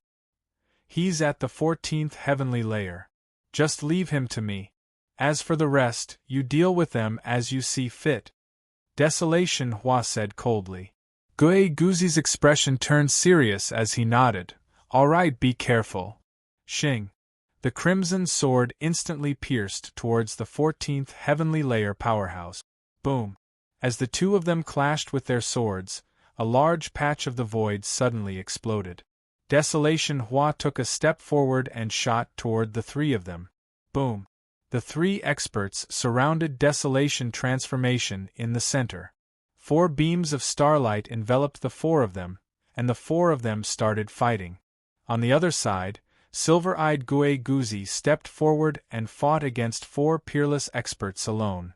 He's at the 14th heavenly layer. Just leave him to me. As for the rest, you deal with them as you see fit," Desolation Hua said coldly. Gui Guzi's expression turned serious as he nodded. "All right, be careful." Shing. The crimson sword instantly pierced towards the 14th heavenly layer powerhouse. Boom. As the 2 of them clashed with their swords, a large patch of the void suddenly exploded. Desolation Hua took a step forward and shot toward the 3 of them. Boom. The 3 experts surrounded Desolation Transformation in the center. 4 beams of starlight enveloped the 4 of them, and the 4 of them started fighting. On the other side, silver-eyed Gui Guzi stepped forward and fought against 4 peerless experts alone.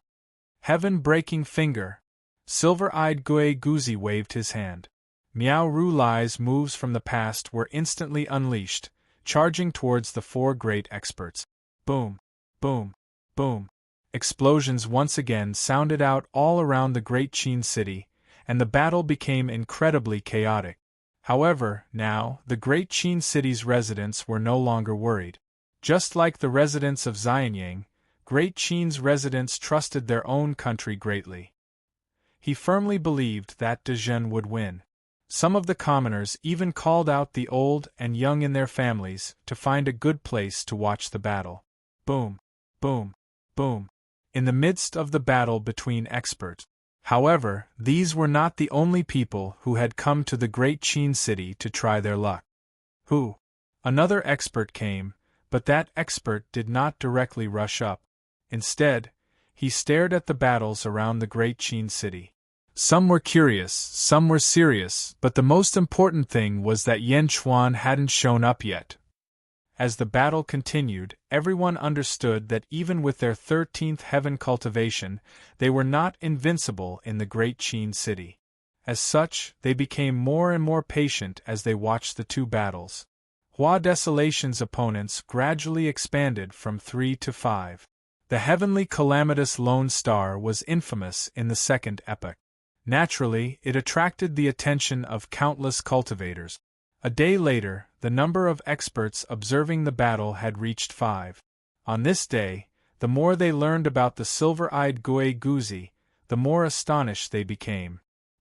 Heaven-breaking finger! Silver-eyed Gui Guzi waved his hand. Miao Ru Lai's moves from the past were instantly unleashed, charging towards the 4 great experts. Boom! Boom! Boom! Explosions once again sounded out all around the Great Qin City, and the battle became incredibly chaotic. However, now, the Great Qin City's residents were no longer worried. Just like the residents of Xianyang, Great Qin's residents trusted their own country greatly. He firmly believed that Dezhen would win. Some of the commoners even called out the old and young in their families to find a good place to watch the battle. Boom! Boom! Boom! In the midst of the battle between experts. However, these were not the only people who had come to the Great Qin City to try their luck. Who? Another expert came, but that expert did not directly rush up. Instead, he stared at the battles around the Great Qin City. Some were curious, some were serious, but the most important thing was that Yan Chuan hadn't shown up yet. As the battle continued, everyone understood that even with their 13th heaven cultivation, they were not invincible in the Great Qin City. As such, they became more and more patient as they watched the 2 battles. Hua Desolation's opponents gradually expanded from 3 to 5. The heavenly calamitous lone star was infamous in the second epoch. Naturally, it attracted the attention of countless cultivators. A day later, the number of experts observing the battle had reached 5. On this day, the more they learned about the silver-eyed Gui Guzi, the more astonished they became.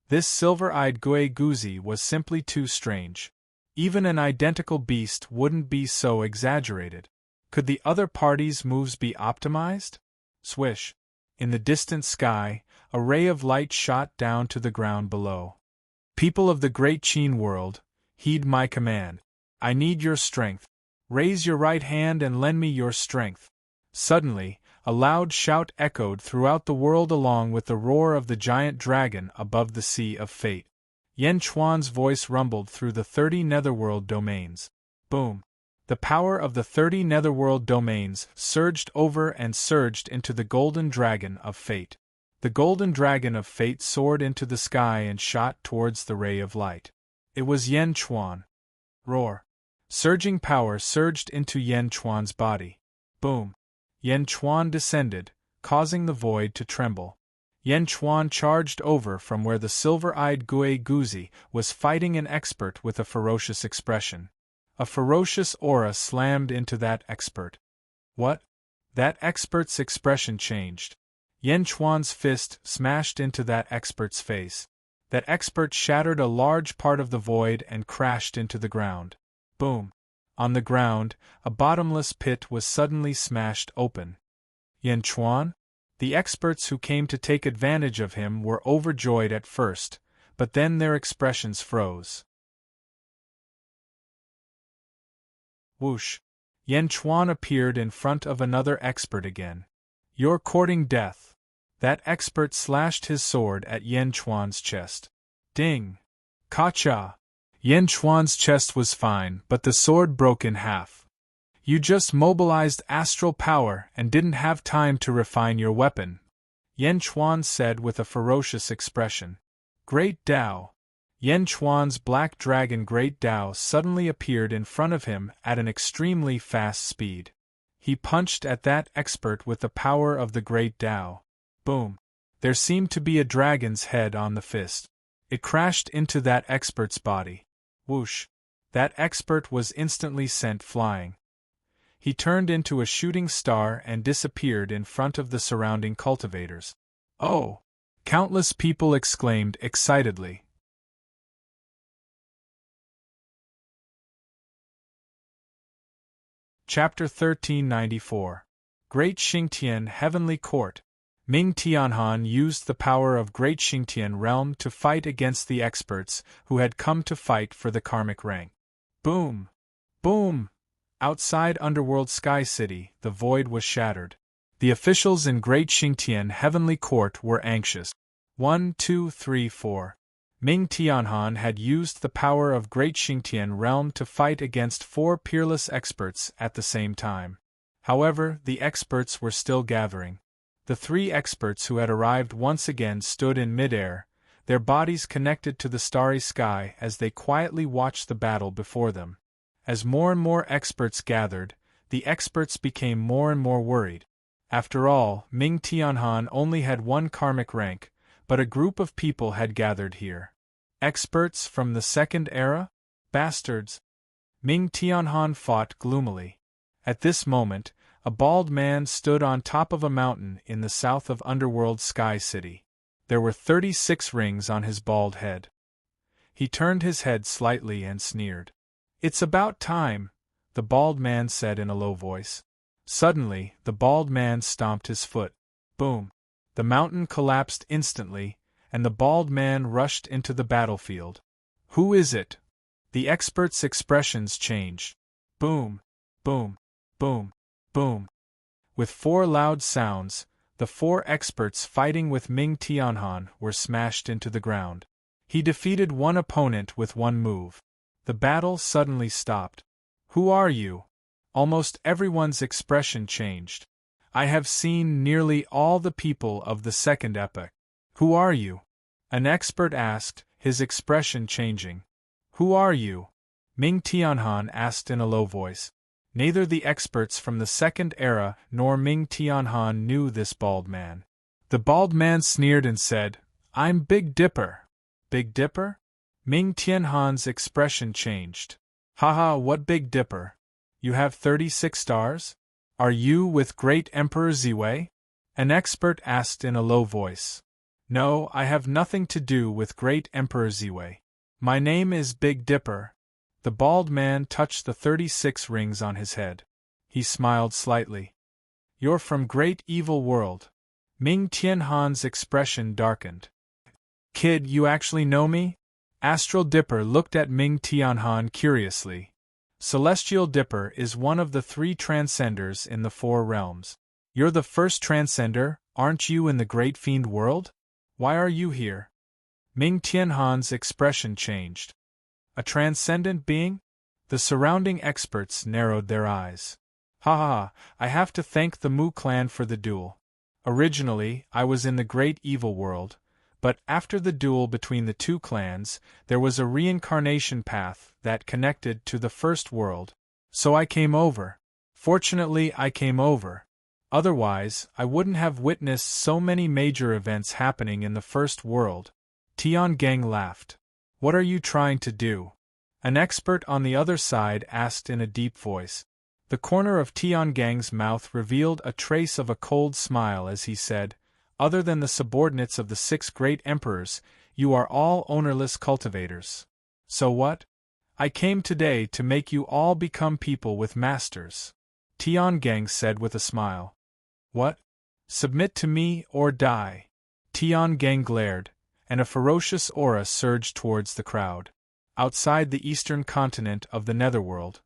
This silver-eyed Gui Guzi was simply too strange. Even an identical beast wouldn't be so exaggerated. Could the other party's moves be optimized? Swish! In the distant sky, a ray of light shot down to the ground below. People of the Great Qin world, heed my command. I need your strength. Raise your right hand and lend me your strength. Suddenly, a loud shout echoed throughout the world along with the roar of the giant dragon above the Sea of Fate. Yan Chuan's voice rumbled through the 30 netherworld domains. Boom! The power of the 30 netherworld domains surged over and surged into the golden dragon of fate. The golden dragon of fate soared into the sky and shot towards the ray of light. It was Yan Chuan. Roar! Surging power surged into Yan Chuan's body. Boom! Yan Chuan descended, causing the void to tremble. Yen Chuan charged over from where the silver-eyed Gue Guzi was fighting an expert with a ferocious expression. A ferocious aura slammed into that expert. What? That expert's expression changed. Yen Chuan's fist smashed into that expert's face. That expert shattered a large part of the void and crashed into the ground. Boom! On the ground, a bottomless pit was suddenly smashed open. Yen Chuan? The experts who came to take advantage of him were overjoyed at first, but then their expressions froze. Whoosh! Yen Chuan appeared in front of another expert again. You're courting death. That expert slashed his sword at Yen Chuan's chest. Ding! Ka-cha! Yen Chuan's chest was fine, but the sword broke in half. You just mobilized astral power and didn't have time to refine your weapon, Yen Chuan said with a ferocious expression. Great Tao! Yen Chuan's black dragon Great Tao suddenly appeared in front of him at an extremely fast speed. He punched at that expert with the power of the Great Tao. Boom! There seemed to be a dragon's head on the fist. It crashed into that expert's body. Whoosh! That expert was instantly sent flying. He turned into a shooting star and disappeared in front of the surrounding cultivators. Oh! Countless people exclaimed excitedly. Chapter 1394. Great Xingtian Heavenly Court. Ming Tianhan used the power of Great Xingtian Realm to fight against the experts who had come to fight for the karmic rank. Boom! Boom! Outside Underworld Sky City, the void was shattered. The officials in Great Xingtian Heavenly Court were anxious. 1, 2, 3, 4. Ming Tianhan had used the power of Great Xingtian Realm to fight against 4 peerless experts at the same time. However, the experts were still gathering. The 3 experts who had arrived once again stood in midair, their bodies connected to the starry sky as they quietly watched the battle before them. As more and more experts gathered, the experts became more and more worried. After all, Ming Tianhan only had 1 karmic rank, but a group of people had gathered here. Experts from the Second Era? Bastards! Ming Tianhan fought gloomily. At this moment, a bald man stood on top of a mountain in the south of Underworld Sky City. There were 36 rings on his bald head. He turned his head slightly and sneered. It's about time, the bald man said in a low voice. Suddenly, the bald man stomped his foot. Boom! The mountain collapsed instantly, and the bald man rushed into the battlefield. Who is it? The experts' expressions changed. Boom! Boom! Boom! Boom! With 4 loud sounds, the 4 experts fighting with Ming Tianhan were smashed into the ground. He defeated 1 opponent with 1 move. The battle suddenly stopped. Who are you? Almost everyone's expression changed. I have seen nearly all the people of the second epoch. Who are you? An expert asked, his expression changing. Who are you? Ming Tianhan asked in a low voice. Neither the experts from the Second Era nor Ming Tianhan knew this bald man. The bald man sneered and said, I'm Big Dipper. Big Dipper? Ming Tianhan's expression changed. Haha, what Big Dipper? You have 36 stars? Are you with Great Emperor Ziwei? An expert asked in a low voice. No, I have nothing to do with Great Emperor Ziwei. My name is Big Dipper. The bald man touched the 36 rings on his head. He smiled slightly. You're from Great Evil World. Ming Tianhan's expression darkened. Kid, you actually know me? Astral Dipper looked at Ming Tianhan curiously. Celestial Dipper is one of the 3 transcenders in the 4 realms. You're the first transcender, aren't you in the Great Fiend world? Why are you here? Ming Tianhan's expression changed. A transcendent being? The surrounding experts narrowed their eyes. Ha ha, I have to thank the Mu clan for the duel. Originally, I was in the Great Evil World, but after the duel between the 2 clans, there was a reincarnation path that connected to the first world. So I came over. Fortunately, I came over. Otherwise, I wouldn't have witnessed so many major events happening in the first world. Tiangang laughed. What are you trying to do? An expert on the other side asked in a deep voice. The corner of Tiangang's mouth revealed a trace of a cold smile as he said, other than the subordinates of the 6 great emperors, you are all ownerless cultivators. So what? I came today to make you all become people with masters. Tiangang said with a smile. What? Submit to me or die. Tiangang glared, and a ferocious aura surged towards the crowd. Outside the eastern continent of the netherworld,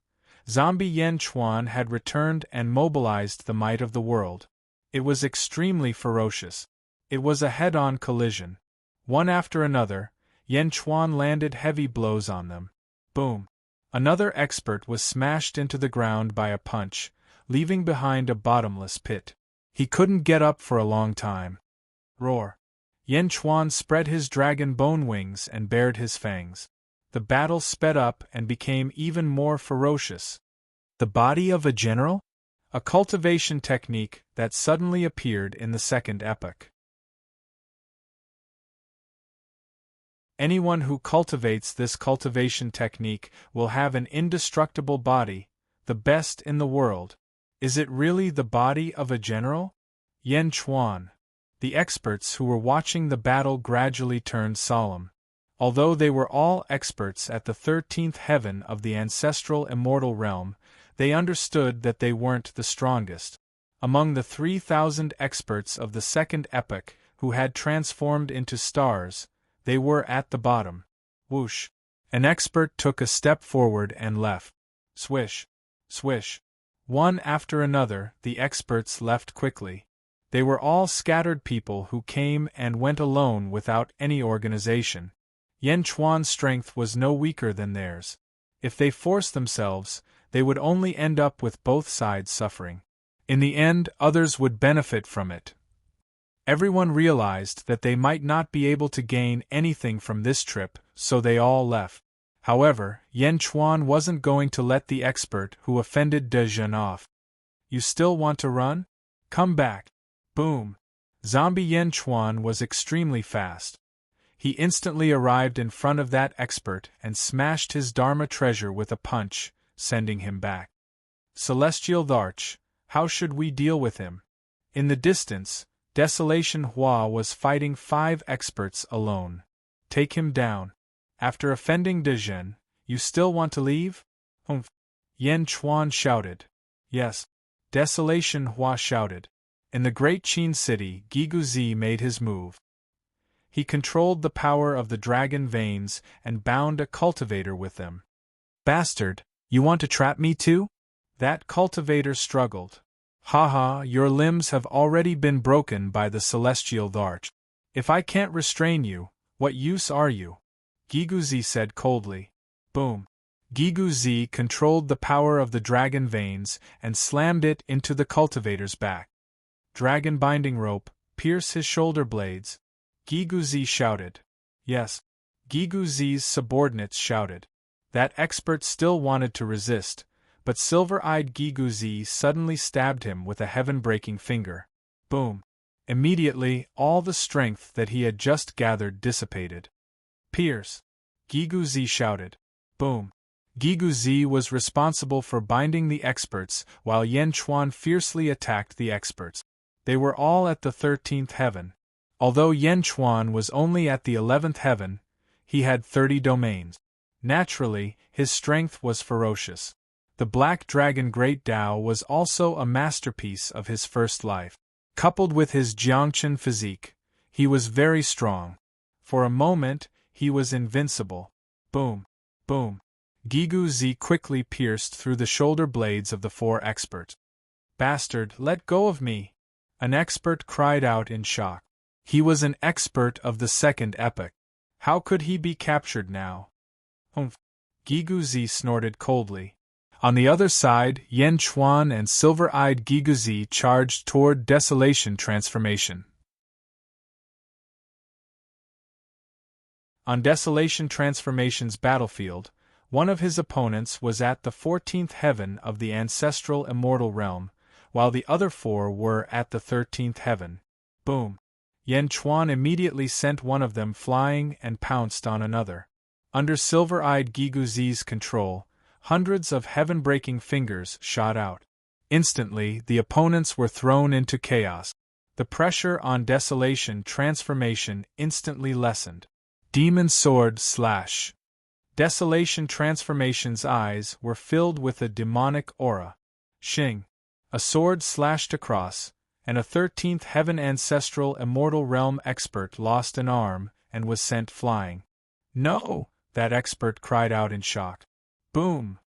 zombie Yan Chuan had returned and mobilized the might of the world. It was extremely ferocious. It was a head-on collision. One after another, Yan Chuan landed heavy blows on them. Boom! Another expert was smashed into the ground by a punch, leaving behind a bottomless pit. He couldn't get up for a long time. Roar! Yan Chuan spread his dragon bone wings and bared his fangs. The battle sped up and became even more ferocious. The body of a general? A cultivation technique that suddenly appeared in the second epoch. Anyone who cultivates this cultivation technique will have an indestructible body, the best in the world. Is it really the body of a general? Yan Chuan. The experts who were watching the battle gradually turned solemn. Although they were all experts at the 13th heaven of the ancestral immortal realm, they understood that they weren't the strongest. Among the 3,000 experts of the second epoch who had transformed into stars, they were at the bottom. Whoosh! An expert took a step forward and left. Swish! Swish! One after another, the experts left quickly. They were all scattered people who came and went alone without any organization. Yan Chuan's strength was no weaker than theirs. If they forced themselves, they would only end up with both sides suffering. In the end, others would benefit from it. Everyone realized that they might not be able to gain anything from this trip, so they all left. However, Yan Chuan wasn't going to let the expert who offended De Zhen off. You still want to run? Come back. Boom! Zombie Yan Chuan was extremely fast. He instantly arrived in front of that expert and smashed his Dharma treasure with a punch, sending him back. Celestial Dharch, how should we deal with him? In the distance, Desolation Hua was fighting 5 experts alone. Take him down. After offending De Zhen, you still want to leave? Humph! Yan Chuan shouted. Yes. Desolation Hua shouted. In the great Qin city, Giguzi made his move. He controlled the power of the dragon veins and bound a cultivator with them. Bastard, you want to trap me too? That cultivator struggled. Haha, your limbs have already been broken by the celestial dharch. If I can't restrain you, what use are you? Giguzi said coldly. Boom. Giguzi controlled the power of the dragon veins and slammed it into the cultivator's back. Dragon binding rope, pierce his shoulder blades. Giguzi shouted. Yes. Giguzi's subordinates shouted. That expert still wanted to resist, but silver-eyed Giguzi suddenly stabbed him with a heaven-breaking finger. Boom. Immediately, all the strength that he had just gathered dissipated. Pierce! Giguzi shouted. Boom. Giguzi was responsible for binding the experts while Yan Chuan fiercely attacked the experts. They were all at the 13th heaven. Although Yan Chuan was only at the 11th heaven, he had 30 domains. Naturally, his strength was ferocious. The Black Dragon Great Tao was also a masterpiece of his first life. Coupled with his Jiangchen physique, he was very strong. For a moment, he was invincible. Boom. Boom. Giguzi quickly pierced through the shoulder blades of the 4 experts. Bastard, let go of me! An expert cried out in shock. He was an expert of the second epoch. How could he be captured now? Humph! Giguzi snorted coldly. On the other side, Yan Chuan and silver-eyed Giguzi charged toward Desolation Transformation. On Desolation Transformation's battlefield, one of his opponents was at the 14th heaven of the ancestral immortal realm, while the other 4 were at the 13th heaven. Boom! Yan Chuan immediately sent one of them flying and pounced on another. Under silver-eyed Giguzi's control, hundreds of heaven-breaking fingers shot out. Instantly, the opponents were thrown into chaos. The pressure on Desolation Transformation instantly lessened. Demon Sword Slash. Desolation Transformation's eyes were filled with a demonic aura. Shing. A sword slashed across, and a 13th heaven ancestral immortal realm expert lost an arm and was sent flying. No! That expert cried out in shock. Boom!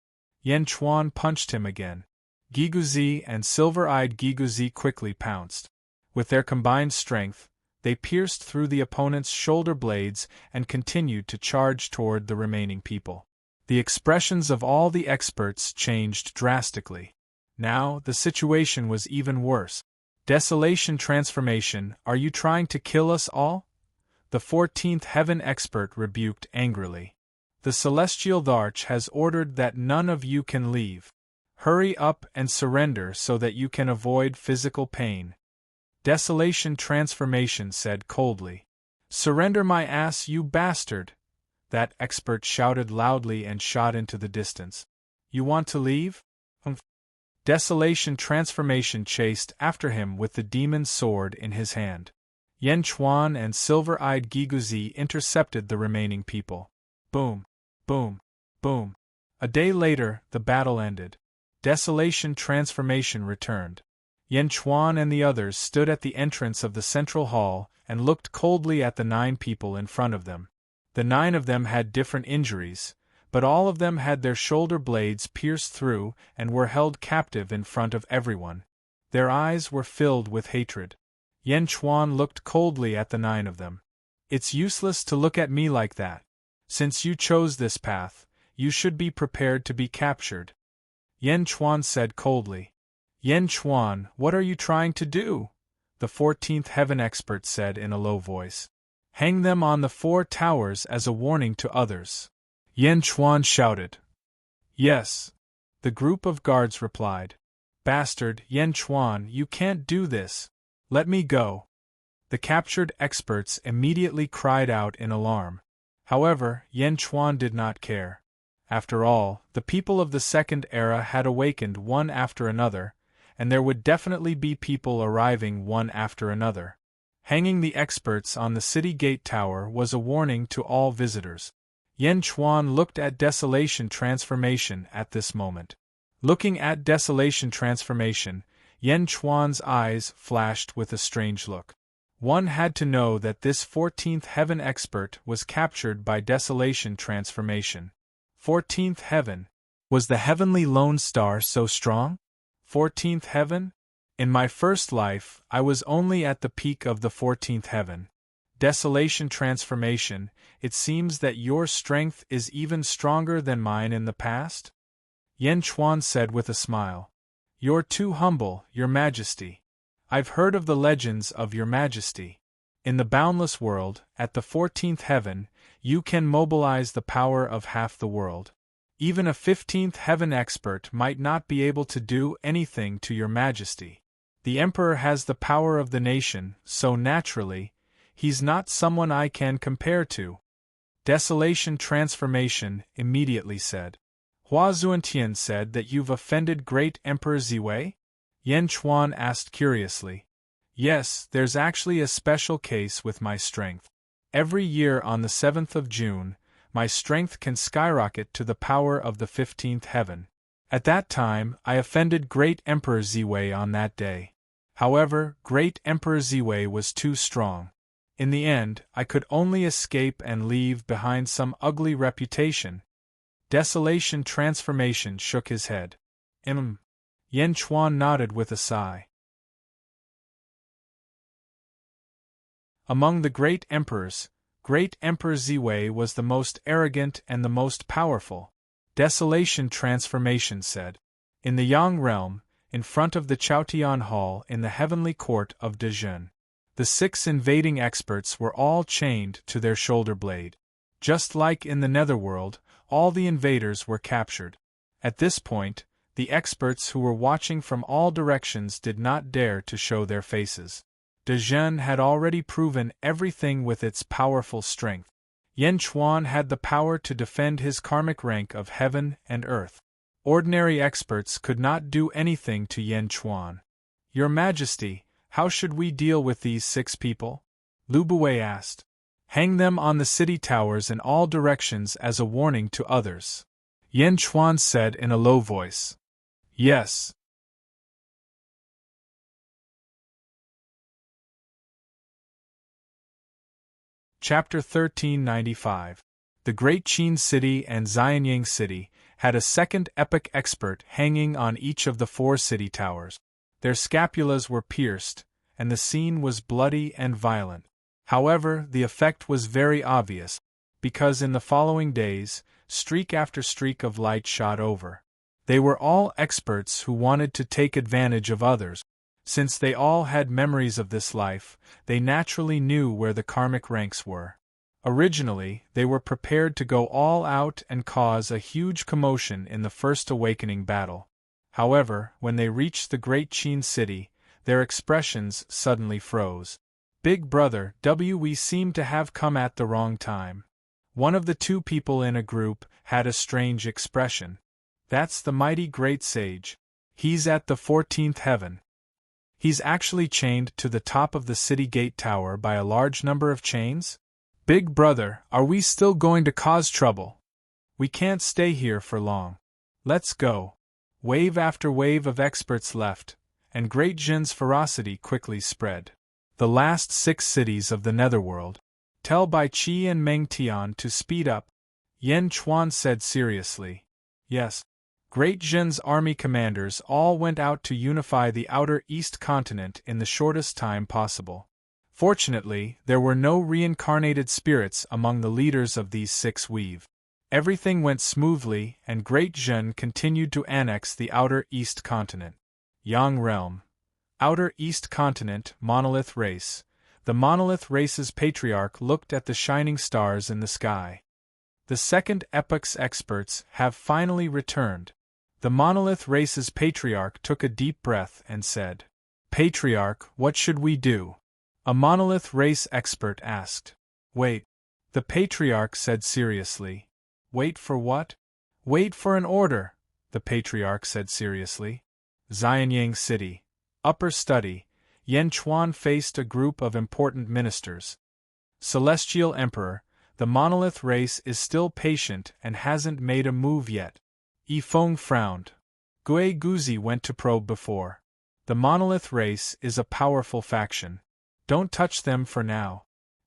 Yan Chuan punched him again. Giguzi and silver-eyed Giguzi quickly pounced. With their combined strength, they pierced through the opponent's shoulder blades and continued to charge toward the remaining people. The expressions of all the experts changed drastically. Now, the situation was even worse. Desolation Transformation, are you trying to kill us all? The 14th heaven expert rebuked angrily. The Celestial Dharch has ordered that none of you can leave. Hurry up and surrender so that you can avoid physical pain. Desolation Transformation said coldly. Surrender my ass, you bastard! That expert shouted loudly and shot into the distance. You want to leave? Desolation Transformation chased after him with the demon's sword in his hand. Yan Chuan and silver-eyed Giguzi intercepted the remaining people. Boom! Boom! Boom! A day later, the battle ended. Desolation Transformation returned. Yan Chuan and the others stood at the entrance of the central hall and looked coldly at the 9 people in front of them. The 9 of them had different injuries, but all of them had their shoulder blades pierced through and were held captive in front of everyone. Their eyes were filled with hatred. Yan Chuan looked coldly at the 9 of them. It's useless to look at me like that. Since you chose this path, you should be prepared to be captured. Yan Chuan said coldly. Yan Chuan, what are you trying to do? The 14th heaven expert said in a low voice. Hang them on the 4 towers as a warning to others. Yan Chuan shouted. Yes. The group of guards replied. Bastard, Yan Chuan, you can't do this. Let me go. The captured experts immediately cried out in alarm. However, Yan Chuan did not care. After all, the people of the Second Era had awakened one after another, and there would definitely be people arriving one after another. Hanging the experts on the city gate tower was a warning to all visitors. Yan Chuan looked at Desolation Transformation at this moment. Looking at Desolation Transformation, Yan Chuan's eyes flashed with a strange look. One had to know that this 14th heaven expert was captured by Desolation Transformation. 14th heaven? Was the heavenly lone star so strong? 14th heaven? In my first life, I was only at the peak of the 14th heaven. Desolation Transformation, it seems that your strength is even stronger than mine in the past? Yan Chuan said with a smile. You're too humble, Your Majesty. I've heard of the legends of Your Majesty. In the boundless world, at the 14th heaven, you can mobilize the power of half the world. Even a 15th heaven expert might not be able to do anything to Your Majesty. The Emperor has the power of the nation, so naturally, he's not someone I can compare to. Desolation Transformation immediately said. Hua Zuantian said that you've offended Great Emperor Ziwei? Yan Chuan asked curiously. Yes, there's actually a special case with my strength. Every year on the 7th of June, my strength can skyrocket to the power of the 15th heaven. At that time, I offended Great Emperor Ziwei on that day. However, Great Emperor Ziwei was too strong. In the end, I could only escape and leave behind some ugly reputation. Desolation Transformation shook his head. Yan Chuan nodded with a sigh. Among the great emperors, Great Emperor Ziwei was the most arrogant and the most powerful. Desolation Transformation said. In the Yang realm, in front of the Chaotian Hall in the heavenly court of Dezhen, the 6 invading experts were all chained to their shoulder blade. Just like in the netherworld, all the invaders were captured. At this point, The experts who were watching from all directions did not dare to show their faces. De Zhen had already proven everything with its powerful strength. Yen Chuan had the power to defend his karmic rank of heaven and earth. Ordinary experts could not do anything to Yen Chuan. Your Majesty, how should we deal with these 6 people? Lu Buwei asked. Hang them on the city towers in all directions as a warning to others. Yen Chuan said in a low voice. Yes. Chapter 1395. The Great Qin City and Xianyang City had a second epic expert hanging on each of the 4 city towers. Their scapulas were pierced, and the scene was bloody and violent. However, the effect was very obvious, because in the following days, streak after streak of light shot over. They were all experts who wanted to take advantage of others. Since they all had memories of this life, they naturally knew where the karmic ranks were. Originally, they were prepared to go all out and cause a huge commotion in the first awakening battle. However, when they reached the Great Qin City, their expressions suddenly froze. Big Brother, we seem to have come at the wrong time. One of the 2 people in a group had a strange expression. That's the mighty great sage. He's at the 14th heaven. He's actually chained to the top of the city gate tower by a large number of chains? Big Brother, are we still going to cause trouble? We can't stay here for long. Let's go. Wave after wave of experts left, and Great Jin's ferocity quickly spread. The last 6 cities of the Netherworld. Tell Bai Qi and Meng Tian to speed up, Yen Chuan said seriously. Yes. Great Jin's army commanders all went out to unify the outer East continent in the shortest time possible. Fortunately, there were no reincarnated spirits among the leaders of these 6 weave. Everything went smoothly, and Great Jin continued to annex the outer East continent. Yang Realm. Outer East continent, Monolith Race. The Monolith Race's patriarch looked at the shining stars in the sky. The second epoch's experts have finally returned. The Monolith Race's patriarch took a deep breath and said, Patriarch, what should we do? A Monolith Race expert asked. Wait. The patriarch said seriously. Wait for what? Wait for an order, the patriarch said seriously. Xianyang City. Upper Study. Yen Chuan faced a group of important ministers. Celestial Emperor, the Monolith Race is still patient and hasn't made a move yet. Yifeng frowned. Gui Guzi went to probe before. The Monolith Race is a powerful faction. Don't touch them for now.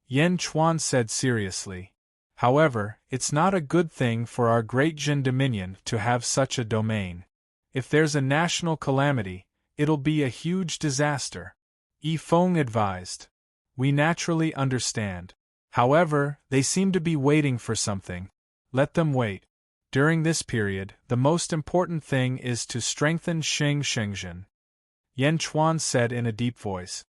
Yen Chuan said seriously. However, it's not a good thing for our Great Jin Dominion to have such a domain. If there's a national calamity, it'll be a huge disaster. Yifeng advised. We naturally understand. However, they seem to be waiting for something. Let them wait. During this period, the most important thing is to strengthen Shengzhen. Yen Chuan said in a deep voice.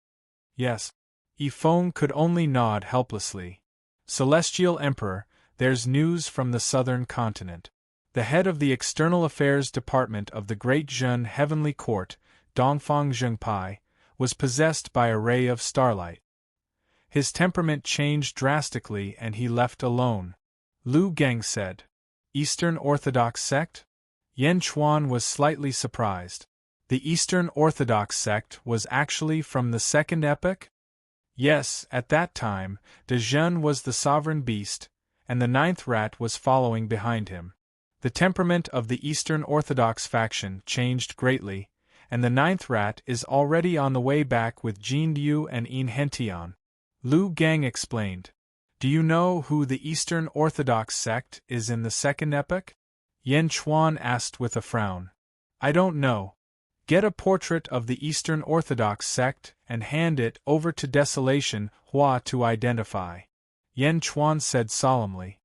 Yes. Yifeng could only nod helplessly. Celestial Emperor, there's news from the southern continent. The head of the External Affairs Department of the Great Jin Heavenly Court, Dongfang Zhengpai, was possessed by a ray of starlight. His temperament changed drastically and he left alone. Lu Geng said. Eastern Orthodox sect? Yen Chuan was slightly surprised. The Eastern Orthodox sect was actually from the second epoch? Yes, at that time, De Zhen was the sovereign beast, and the 9th rat was following behind him. The temperament of the Eastern Orthodox faction changed greatly, and the 9th rat is already on the way back with Jin Yu and In Hentian. Lu Geng explained. Do you know who the Eastern Orthodox sect is in the second epoch? Yen Chuan asked with a frown. I don't know. Get a portrait of the Eastern Orthodox sect and hand it over to Desolation Hua to identify. Yen Chuan said solemnly.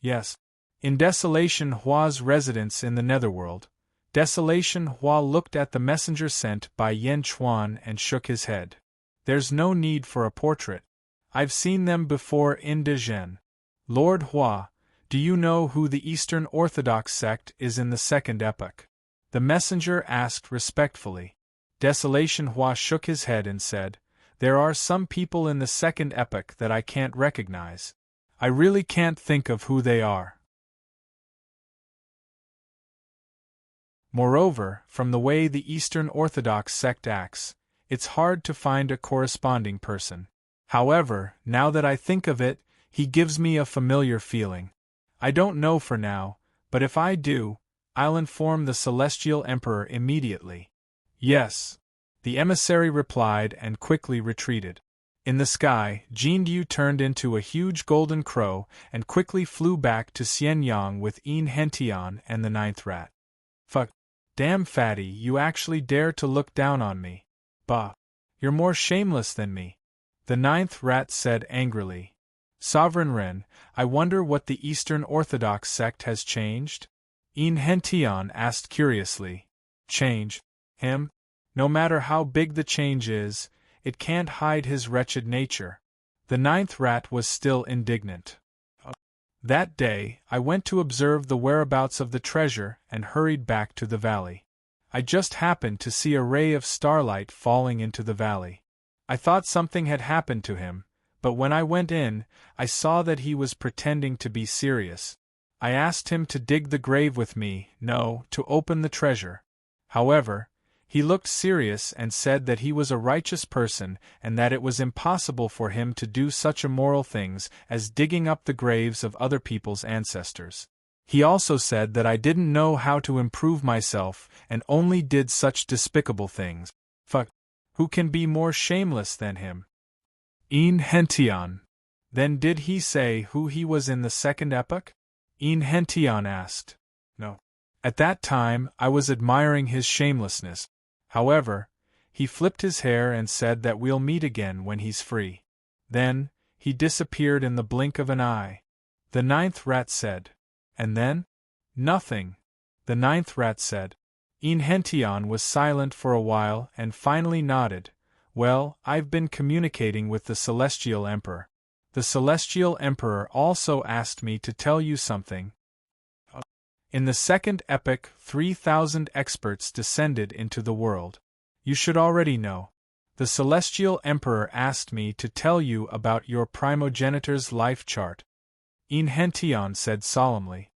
Yes. In Desolation Hua's residence in the Netherworld, Desolation Hua looked at the messenger sent by Yen Chuan and shook his head. There's no need for a portrait. I've seen them before in De Zhen. Lord Hua, do you know who the Eastern Orthodox sect is in the second epoch? The messenger asked respectfully. Desolation Hua shook his head and said, "There are some people in the second epoch that I can't recognize. I really can't think of who they are. Moreover, from the way the Eastern Orthodox sect acts, it's hard to find a corresponding person. However, now that I think of it, he gives me a familiar feeling. I don't know for now, but if I do, I'll inform the Celestial Emperor immediately." "Yes," the emissary replied and quickly retreated. In the sky, Jindu turned into a huge golden crow and quickly flew back to Xianyang with Yin Hentian and the ninth rat. "Fuck. Damn fatty, you actually dare to look down on me. Bah. You're more shameless than me," the ninth rat said angrily. "Sovereign Ren, I wonder what the Eastern Orthodox sect has changed?" Yin Hentian asked curiously. "Change? Him? No matter how big the change is, it can't hide his wretched nature." The ninth rat was still indignant. "That day, I went to observe the whereabouts of the treasure and hurried back to the valley. I just happened to see a ray of starlight falling into the valley. I thought something had happened to him, but when I went in, I saw that he was pretending to be serious. I asked him to dig the grave with me, no, to open the treasure. However, he looked serious and said that he was a righteous person and that it was impossible for him to do such immoral things as digging up the graves of other people's ancestors. He also said that I didn't know how to improve myself and only did such despicable things. Fuck. Who can be more shameless than him?" Yin Hentian. "Then did he say who he was in the second epoch?" Yin Hentian asked. "No. At that time, I was admiring his shamelessness. However, he flipped his hair and said that we'll meet again when he's free. Then, he disappeared in the blink of an eye." The ninth rat said. "And then?" "Nothing," the ninth rat said. Yin Hentian was silent for a while and finally nodded. "Well, I've been communicating with the Celestial Emperor. The Celestial Emperor also asked me to tell you something. In the second epoch, 3,000 experts descended into the world. You should already know. The Celestial Emperor asked me to tell you about your primogenitor's life chart," Yin Hentian said solemnly.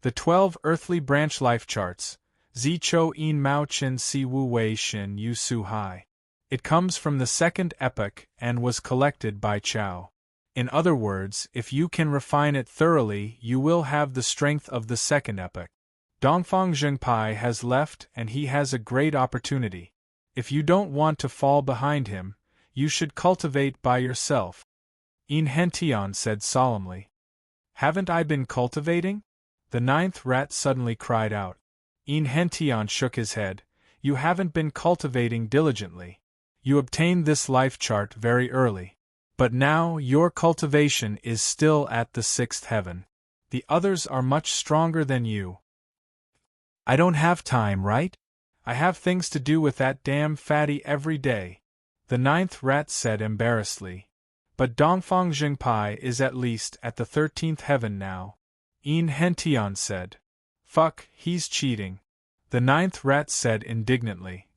The 12 earthly branch life charts, Zicho Yin Mao Chen Si Wu Wei Shin Yu Su Hai. It comes from the second epoch and was collected by Chao. In other words, if you can refine it thoroughly, you will have the strength of the second epoch. Dongfang Zhengpai has left and he has a great opportunity. If you don't want to fall behind him, you should cultivate by yourself," Yin Hentian said solemnly. "Haven't I been cultivating?" the ninth rat suddenly cried out. Yin Hentian shook his head. "You haven't been cultivating diligently. You obtained this life chart very early. But now your cultivation is still at the 6th heaven. The others are much stronger than you." "I don't have time, right? I have things to do with that damn fatty every day," the ninth rat said embarrassedly. "But Dongfang Zhengpai is at least at the 13th heaven now," Yin Hentian said. "Fuck, he's cheating," the ninth rat said indignantly.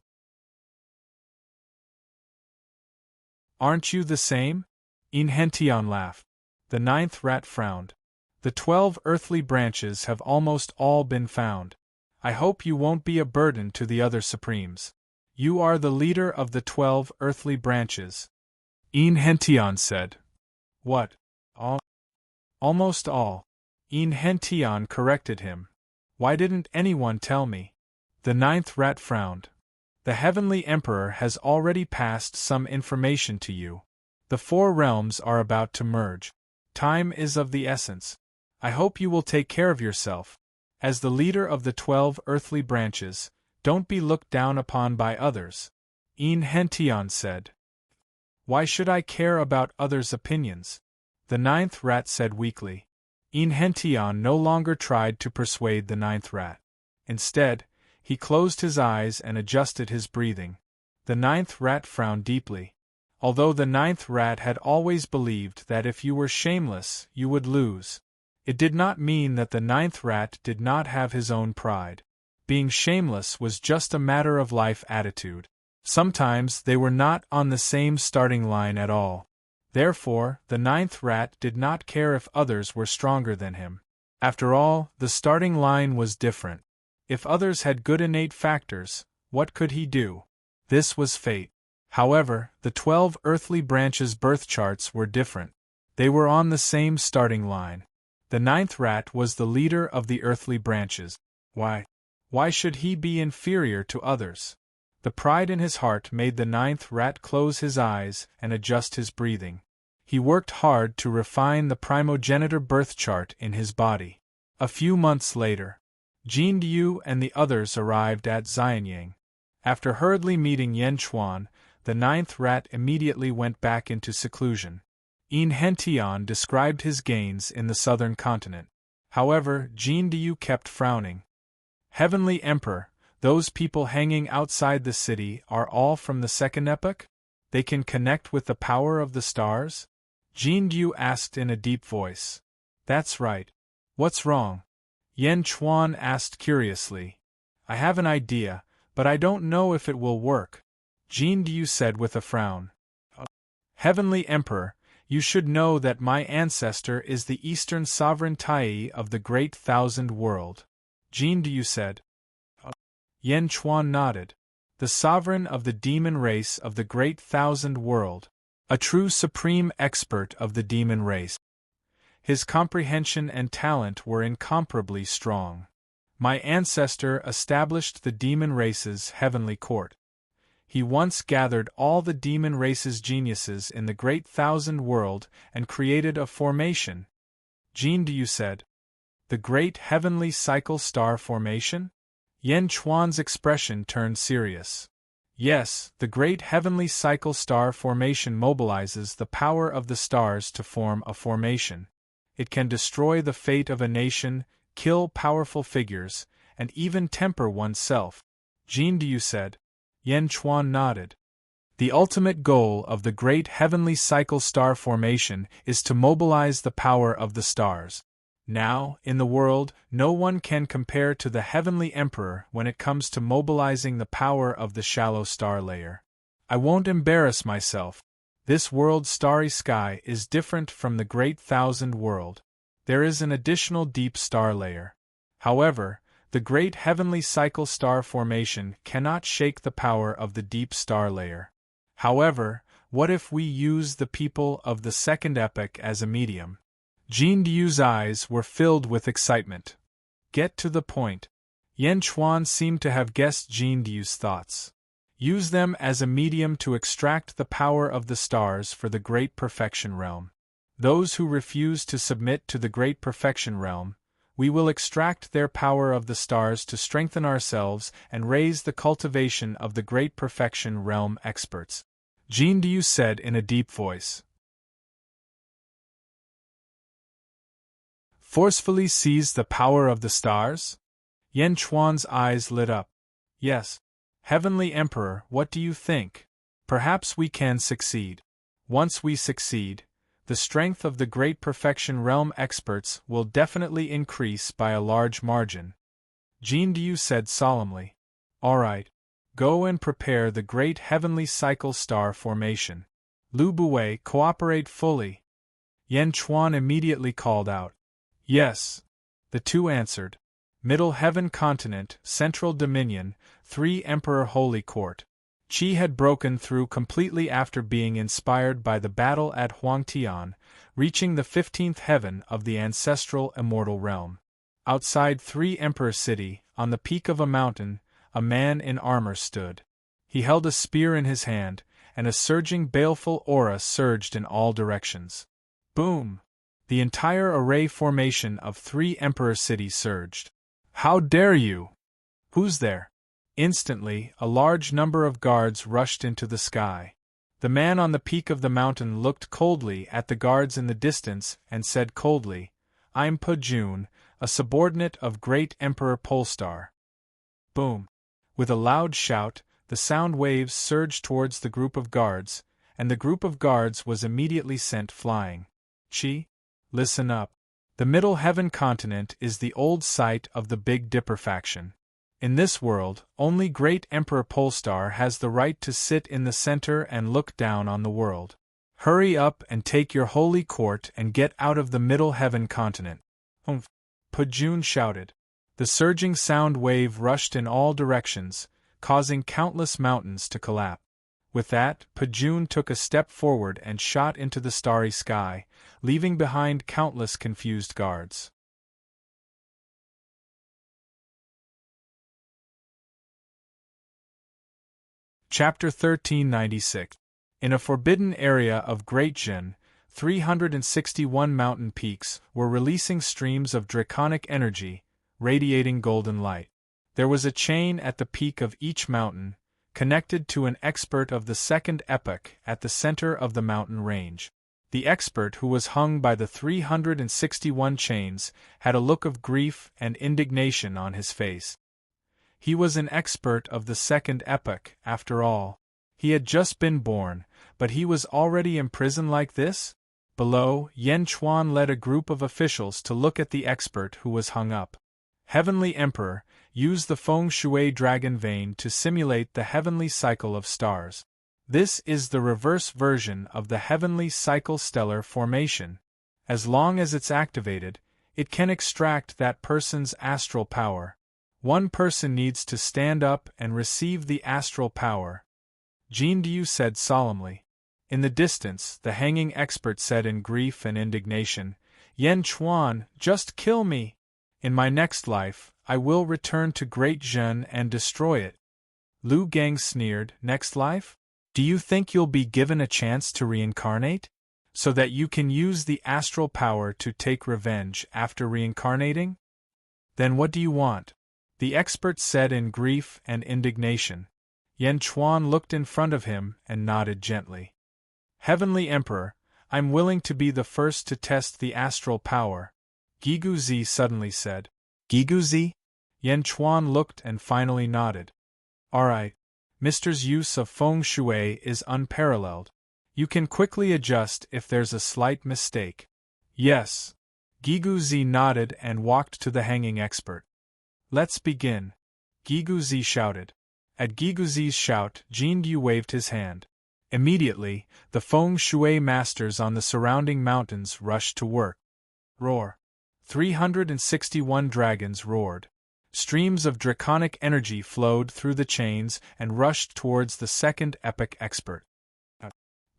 "Aren't you the same?" Yin Hentian laughed. The ninth rat frowned. "The 12 earthly branches have almost all been found. I hope you won't be a burden to the other supremes. You are the leader of the 12 earthly branches," Yin Hentian said. "What? All? Almost all," Yin Hentian corrected him. "Why didn't anyone tell me?" The ninth rat frowned. "The Heavenly Emperor has already passed some information to you. The 4 realms are about to merge. Time is of the essence. I hope you will take care of yourself. As the leader of the 12 earthly branches, don't be looked down upon by others," Yin Hentian said. "Why should I care about others' opinions?" the ninth rat said weakly. Yin Hentian no longer tried to persuade the ninth rat. Instead, he closed his eyes and adjusted his breathing. The ninth rat frowned deeply. Although the ninth rat had always believed that if you were shameless, you would lose, it did not mean that the ninth rat did not have his own pride. Being shameless was just a matter of life attitude. Sometimes they were not on the same starting line at all. Therefore, the ninth rat did not care if others were stronger than him. After all, the starting line was different. If others had good innate factors, what could he do? This was fate. However, the 12 earthly branches' birth charts were different. They were on the same starting line. The ninth rat was the leader of the earthly branches. Why? Why should he be inferior to others? The pride in his heart made the ninth rat close his eyes and adjust his breathing. He worked hard to refine the primogenitor birth chart in his body. A few months later, Jin Yu and the others arrived at Xianyang. After hurriedly meeting Yen Chuan, the ninth rat immediately went back into seclusion. Yin Hentian described his gains in the southern continent. However, Jin Yu kept frowning. Heavenly Emperor, those people hanging outside the city are all from the second epoch? They can connect with the power of the stars? Jin Yu asked in a deep voice. That's right. What's wrong? Yen Chuan asked curiously. I have an idea, but I don't know if it will work, Jin Yu said with a frown. Heavenly Emperor, you should know that my ancestor is the Eastern Sovereign Tai of the Great Thousand World, Jin Yu said. Yen Chuan nodded. The sovereign of the demon race of the Great Thousand World. A true supreme expert of the demon race. His comprehension and talent were incomparably strong. My ancestor established the demon race's heavenly court. He once gathered all the demon race's geniuses in the Great Thousand World and created a formation, Jin Yu said. The Great Heavenly Cycle Star Formation? Yen Chuan's expression turned serious. Yes, the Great Heavenly Cycle Star Formation mobilizes the power of the stars to form a formation. It can destroy the fate of a nation, kill powerful figures, and even temper oneself, Jin Yu said. Yen Chuan nodded. The ultimate goal of the Great Heavenly Cycle Star Formation is to mobilize the power of the stars. Now, in the world, no one can compare to the Heavenly Emperor when it comes to mobilizing the power of the shallow star layer. I won't embarrass myself. This world's starry sky is different from the Great Thousand World. There is an additional deep star layer. However, the Great Heavenly Cycle Star Formation cannot shake the power of the deep star layer. However, what if we use the people of the second epoch as a medium? Jin Yu's eyes were filled with excitement. Get to the point. Yen Chuan seemed to have guessed Jin Yu's thoughts. Use them as a medium to extract the power of the stars for the Great Perfection Realm. Those who refuse to submit to the Great Perfection Realm, we will extract their power of the stars to strengthen ourselves and raise the cultivation of the Great Perfection Realm experts, Jin Yu said in a deep voice. Forcefully seize the power of the stars? Yen Chuan's eyes lit up. Yes. Heavenly Emperor, what do you think? Perhaps we can succeed. Once we succeed, the strength of the Great Perfection Realm experts will definitely increase by a large margin, Jin Yu said solemnly. All right. Go and prepare the Great Heavenly Cycle Star Formation. Lu Buwei, cooperate fully. Yen Chuan immediately called out. Yes. The two answered. Middle Heaven Continent, Central Dominion, 3 Emperor Holy Court. Qi had broken through completely after being inspired by the battle at Huangtian, reaching the 15th heaven of the ancestral Immortal realm. Outside 3 Emperor City, on the peak of a mountain, a man in armor stood. He held a spear in his hand, and a surging baleful aura surged in all directions. Boom! The entire array formation of 3 Emperor City surged. How dare you! Who's there? Instantly, a large number of guards rushed into the sky. The man on the peak of the mountain looked coldly at the guards in the distance and said coldly, I'm Pajun, a subordinate of Great Emperor Polestar. Boom! With a loud shout, the sound waves surged towards the group of guards, and the group of guards was immediately sent flying. Qi? Listen up. The Middle Heaven Continent is the old site of the Big Dipper faction. In this world, only Great Emperor Polestar has the right to sit in the center and look down on the world. Hurry up and take your holy court and get out of the Middle Heaven continent. Humph! Pajun shouted. The surging sound wave rushed in all directions, causing countless mountains to collapse. With that, Pajun took a step forward and shot into the starry sky, leaving behind countless confused guards. Chapter 1396. In a forbidden area of Great Jin, 361 mountain peaks were releasing streams of draconic energy, radiating golden light. There was a chain at the peak of each mountain, connected to an expert of the second epoch at the center of the mountain range. The expert, who was hung by the 361 chains, had a look of grief and indignation on his face. He was an expert of the second epoch, after all. He had just been born, but he was already imprisoned like this? Below, Yen Chuan led a group of officials to look at the expert who was hung up. Heavenly Emperor, use the feng shui dragon vein to simulate the heavenly cycle of stars. This is the reverse version of the heavenly cycle stellar formation. As long as it's activated, it can extract that person's astral power. One person needs to stand up and receive the astral power. Jin Du said solemnly. In the distance, the hanging expert said in grief and indignation, Yen Chuan, just kill me! In my next life, I will return to Great Zhen and destroy it. Lu Gang sneered, next life? Do you think you'll be given a chance to reincarnate? So that you can use the astral power to take revenge after reincarnating? Then what do you want? The expert said in grief and indignation. Yen Chuan looked in front of him and nodded gently. Heavenly Emperor, I'm willing to be the first to test the astral power. Giguzi suddenly said. Giguzi? Yen Chuan looked and finally nodded. Alright. Mister's use of feng shui is unparalleled. You can quickly adjust if there's a slight mistake. Yes. Giguzi nodded and walked to the hanging expert. Let's begin. Giguzi shouted. At Giguzi's shout, Jin Du waved his hand. Immediately, the feng shui masters on the surrounding mountains rushed to work. Roar. 361 dragons roared. Streams of draconic energy flowed through the chains and rushed towards the second epoch expert.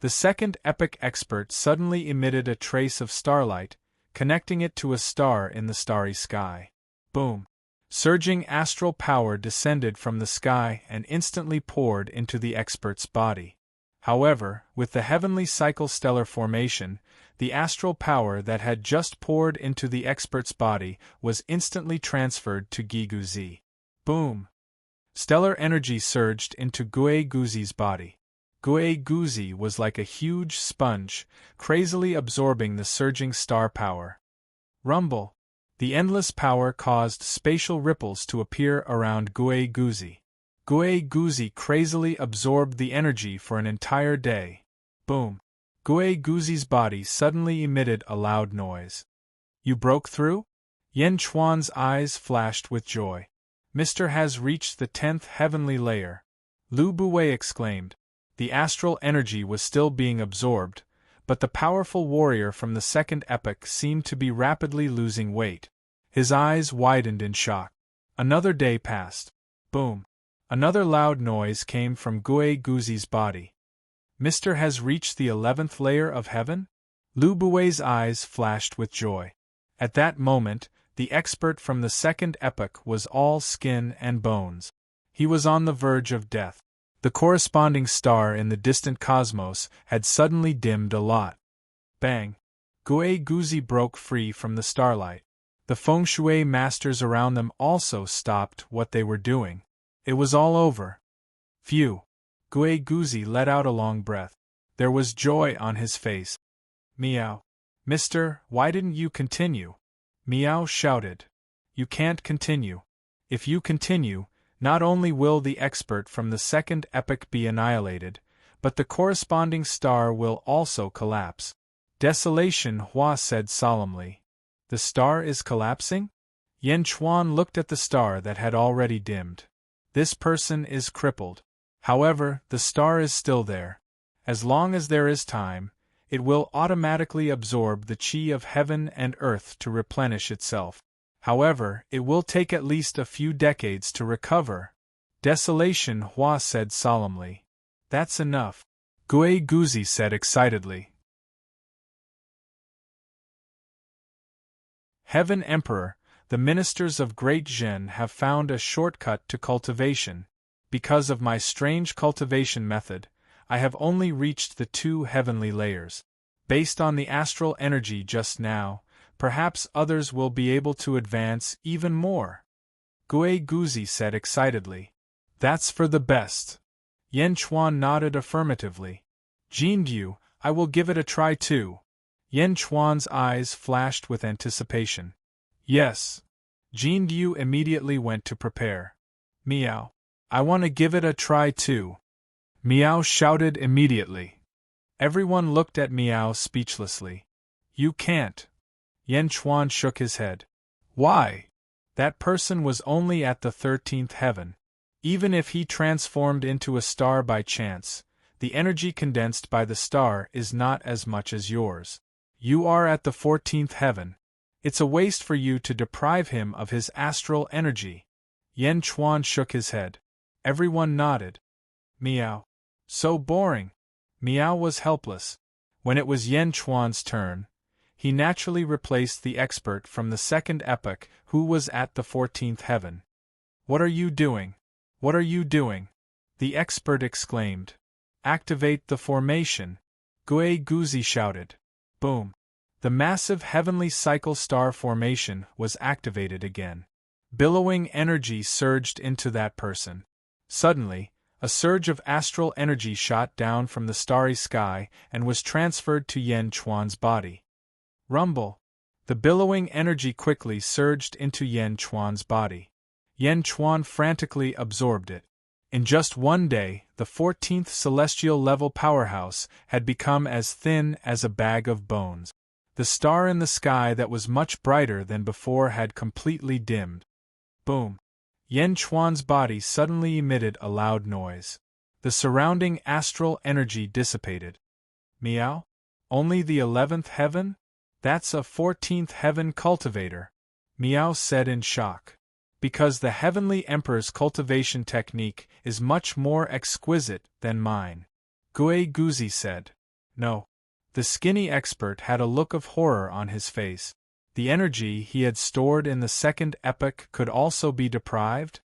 The second epoch expert suddenly emitted a trace of starlight, connecting it to a star in the starry sky. Boom! Surging astral power descended from the sky and instantly poured into the expert's body. However, with the heavenly cycle stellar formation, the astral power that had just poured into the expert's body was instantly transferred to Giguzi. Boom! Stellar energy surged into Gue Guzi's body. Gue Guzi was like a huge sponge, crazily absorbing the surging star power. Rumble! The endless power caused spatial ripples to appear around Gue Guzi. Gue Guzi crazily absorbed the energy for an entire day. Boom! Gue Guzi's body suddenly emitted a loud noise. You broke through? Yen Chuan's eyes flashed with joy. Mister has reached the 10th heavenly layer. Lu Buwei exclaimed. The astral energy was still being absorbed, but the powerful warrior from the second epoch seemed to be rapidly losing weight. His eyes widened in shock. Another day passed. Boom! Another loud noise came from Gue Guzi's body. Mister has reached the 11th layer of heaven? Lu Buwei's eyes flashed with joy. At that moment, the expert from the second epoch was all skin and bones. He was on the verge of death. The corresponding star in the distant cosmos had suddenly dimmed a lot. Bang! Gue Guzi broke free from the starlight. The feng shui masters around them also stopped what they were doing. It was all over. Phew! Gue Guzi let out a long breath. There was joy on his face. Meow. Mister, why didn't you continue? Meow shouted. You can't continue. If you continue, not only will the expert from the second epoch be annihilated, but the corresponding star will also collapse. Desolation, Hua said solemnly. The star is collapsing? Yen Chuan looked at the star that had already dimmed. This person is crippled. However, the star is still there. As long as there is time, it will automatically absorb the qi of heaven and earth to replenish itself. However, it will take at least a few decades to recover. Desolation, Hua said solemnly. That's enough. Gui Guzi said excitedly. Heaven Emperor, the ministers of Great Zhen have found a shortcut to cultivation. Because of my strange cultivation method, I have only reached the 2 heavenly layers. Based on the astral energy just now, perhaps others will be able to advance even more. Gui Guzi said excitedly. That's for the best. Yen Chuan nodded affirmatively. Jindu, I will give it a try too. Yen Chuan's eyes flashed with anticipation. Yes. Jindu immediately went to prepare. Meow. I want to give it a try too. Meow shouted immediately. Everyone looked at Meow speechlessly. You can't. Yen Chuan shook his head. Why? That person was only at the 13th heaven. Even if he transformed into a star by chance, the energy condensed by the star is not as much as yours. You are at the 14th heaven. It's a waste for you to deprive him of his astral energy. Yen Chuan shook his head. Everyone nodded. Meow. So boring. Meow was helpless. When it was Yen Chuan's turn, he naturally replaced the expert from the 2nd epoch who was at the 14th heaven. What are you doing? What are you doing? The expert exclaimed. Activate the formation. Gui Guzi shouted. Boom. The massive heavenly cycle star formation was activated again. Billowing energy surged into that person. Suddenly, a surge of astral energy shot down from the starry sky and was transferred to Yen Chuan's body. Rumble. The billowing energy quickly surged into Yen Chuan's body. Yen Chuan frantically absorbed it. In just one day, the 14th celestial level powerhouse had become as thin as a bag of bones. The star in the sky that was much brighter than before had completely dimmed. Boom. Yen Chuan's body suddenly emitted a loud noise. The surrounding astral energy dissipated. Meow? Only the 11th heaven? That's a 14th heaven cultivator, Meow said in shock. Because the Heavenly Emperor's cultivation technique is much more exquisite than mine. Gui Guzi said. No. The skinny expert had a look of horror on his face. The energy he had stored in the 2nd epoch could also be deprived?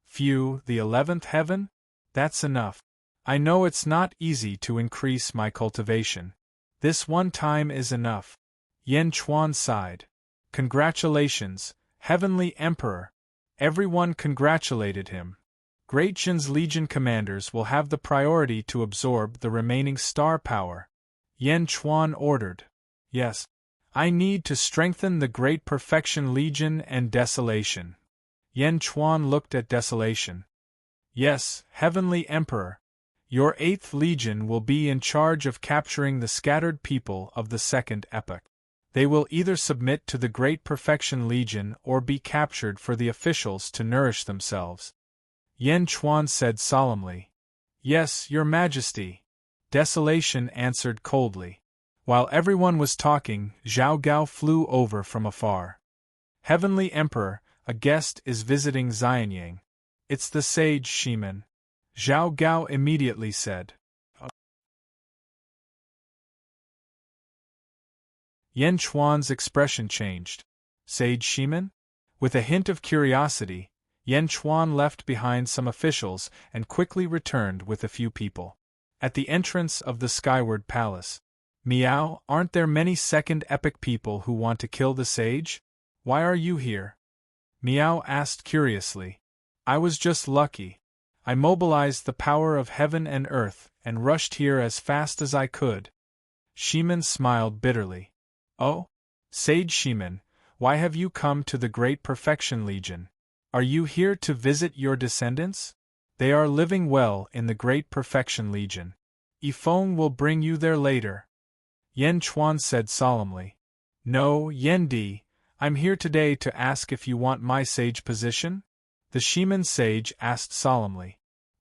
Phew, the 11th heaven? That's enough. I know it's not easy to increase my cultivation. This one time is enough. Yen Chuan sighed. Congratulations, Heavenly Emperor. Everyone congratulated him. Great Zhen's Legion commanders will have the priority to absorb the remaining star power. Yen Chuan ordered. Yes. I need to strengthen the Great Perfection Legion and Desolation. Yen Chuan looked at Desolation. Yes, Heavenly Emperor. Your 8th Legion will be in charge of capturing the scattered people of the 2nd epoch. They will either submit to the Great Perfection Legion or be captured for the officials to nourish themselves. Yen Chuan said solemnly. Yes, Your Majesty. Desolation answered coldly. While everyone was talking, Zhao Gao flew over from afar. Heavenly Emperor, a guest is visiting Xianyang. It's the sage Shimen. Zhao Gao immediately said. Yen Chuan's expression changed. Sage Shimen? With a hint of curiosity, Yen Chuan left behind some officials and quickly returned with a few people. At the entrance of the Skyward Palace. Meow, aren't there many 2nd epoch people who want to kill the sage? Why are you here? Meow asked curiously. I was just lucky. I mobilized the power of heaven and earth and rushed here as fast as I could. Shimen smiled bitterly. Oh? Sage Shimen, why have you come to the Great Perfection Legion? Are you here to visit your descendants? They are living well in the Great Perfection Legion. Yifeng will bring you there later. Yen Chuan said solemnly. No, Yen Di, I'm here today to ask if you want my sage position? The Shiman sage asked solemnly.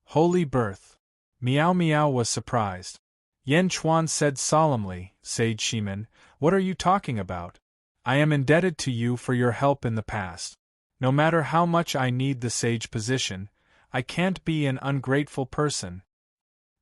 Holy birth! Meow Meow was surprised. Yen Chuan said solemnly, Sage Shiman, what are you talking about? I am indebted to you for your help in the past. No matter how much I need the sage position, I can't be an ungrateful person.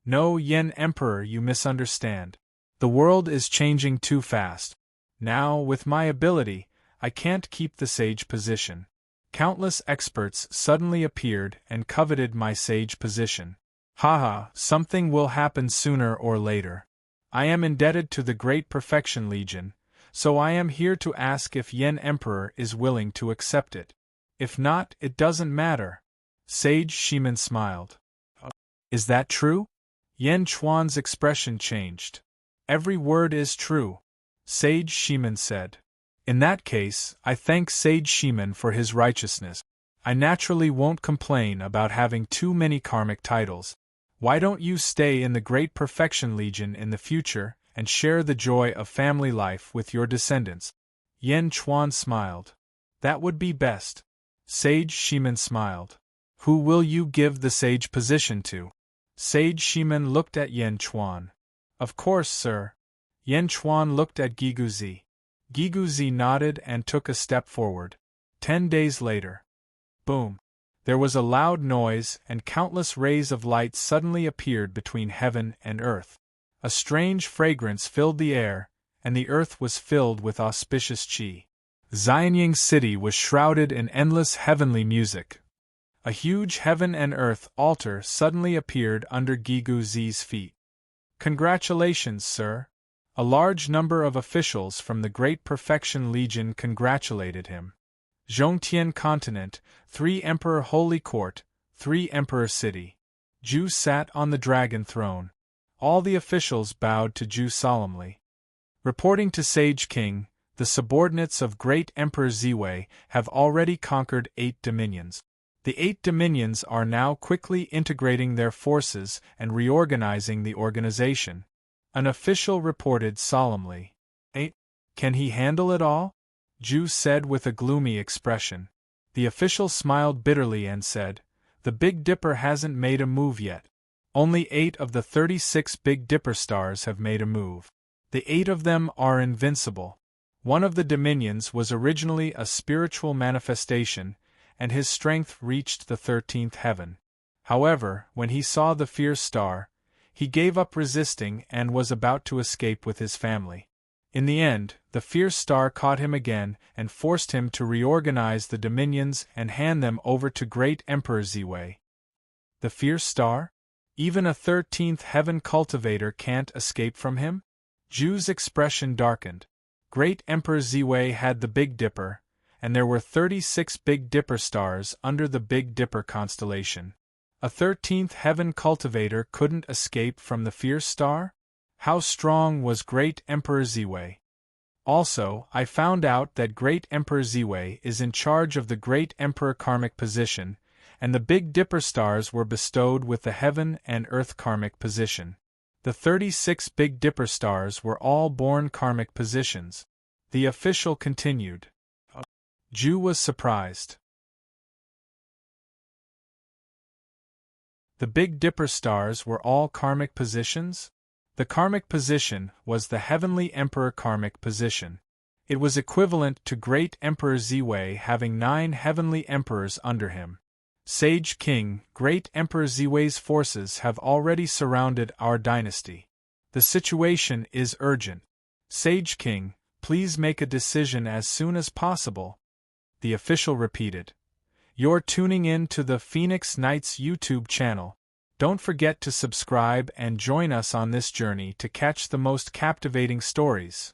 No, Yen Emperor, you misunderstand. The world is changing too fast. Now, with my ability, I can't keep the sage position. Countless experts suddenly appeared and coveted my sage position. Haha, something will happen sooner or later. I am indebted to the Great Perfection Legion, so I am here to ask if Yen Emperor is willing to accept it. If not, it doesn't matter. Sage Shiman smiled. Is that true? Yen Chuan's expression changed. Every word is true, Sage Shiman said. In that case, I thank Sage Shiman for his righteousness. I naturally won't complain about having too many karmic titles. Why don't you stay in the Great Perfection Legion in the future and share the joy of family life with your descendants? Yen Chuan smiled. That would be best. Sage Shiman smiled. Who will you give the sage position to? Sage Shiman looked at Yen Chuan. Of course, sir. Yen Chuan looked at Giguzi. Giguzi nodded and took a step forward. 10 days later. Boom. There was a loud noise, and countless rays of light suddenly appeared between heaven and earth. A strange fragrance filled the air, and the earth was filled with auspicious qi. Xianying City was shrouded in endless heavenly music. A huge heaven and earth altar suddenly appeared under Giguzi's feet. Congratulations, sir. A large number of officials from the Great Perfection Legion congratulated him. Zhongtian Continent, 3 Emperor Holy Court, 3 Emperor City. Zhu sat on the dragon throne. All the officials bowed to Zhu solemnly. Reporting to Sage King, the subordinates of Great Emperor Ziwei have already conquered 8 dominions. The 8 dominions are now quickly integrating their forces and reorganizing the organization. An official reported solemnly. 8? Can he handle it all? Zhu said with a gloomy expression. The official smiled bitterly and said, The Big Dipper hasn't made a move yet. Only 8 of the 36 Big Dipper stars have made a move. The 8 of them are invincible. One of the dominions was originally a spiritual manifestation, and his strength reached the 13th heaven. However, when he saw the fierce star, he gave up resisting and was about to escape with his family. In the end, the fierce star caught him again and forced him to reorganize the dominions and hand them over to Great Emperor Ziwei. The fierce star? Even a 13th heaven cultivator can't escape from him? Zhu's expression darkened. Great Emperor Ziwei had the Big Dipper, and there were 36 Big Dipper stars under the Big Dipper constellation. A 13th heaven cultivator couldn't escape from the fierce star? How strong was Great Emperor Ziwei? Also, I found out that Great Emperor Ziwei is in charge of the Great Emperor karmic position, and the Big Dipper stars were bestowed with the heaven and earth karmic position. The 36 Big Dipper stars were all born karmic positions. The official continued. Zhu was surprised. The Big Dipper stars were all karmic positions? The karmic position was the Heavenly Emperor karmic position. It was equivalent to Great Emperor Ziwei having 9 Heavenly Emperors under him. Sage King, Great Emperor Ziwei's forces have already surrounded our dynasty. The situation is urgent. Sage King, please make a decision as soon as possible. The official repeated. You're tuning in to the Phoenix Knights YouTube channel. Don't forget to subscribe and join us on this journey to catch the most captivating stories.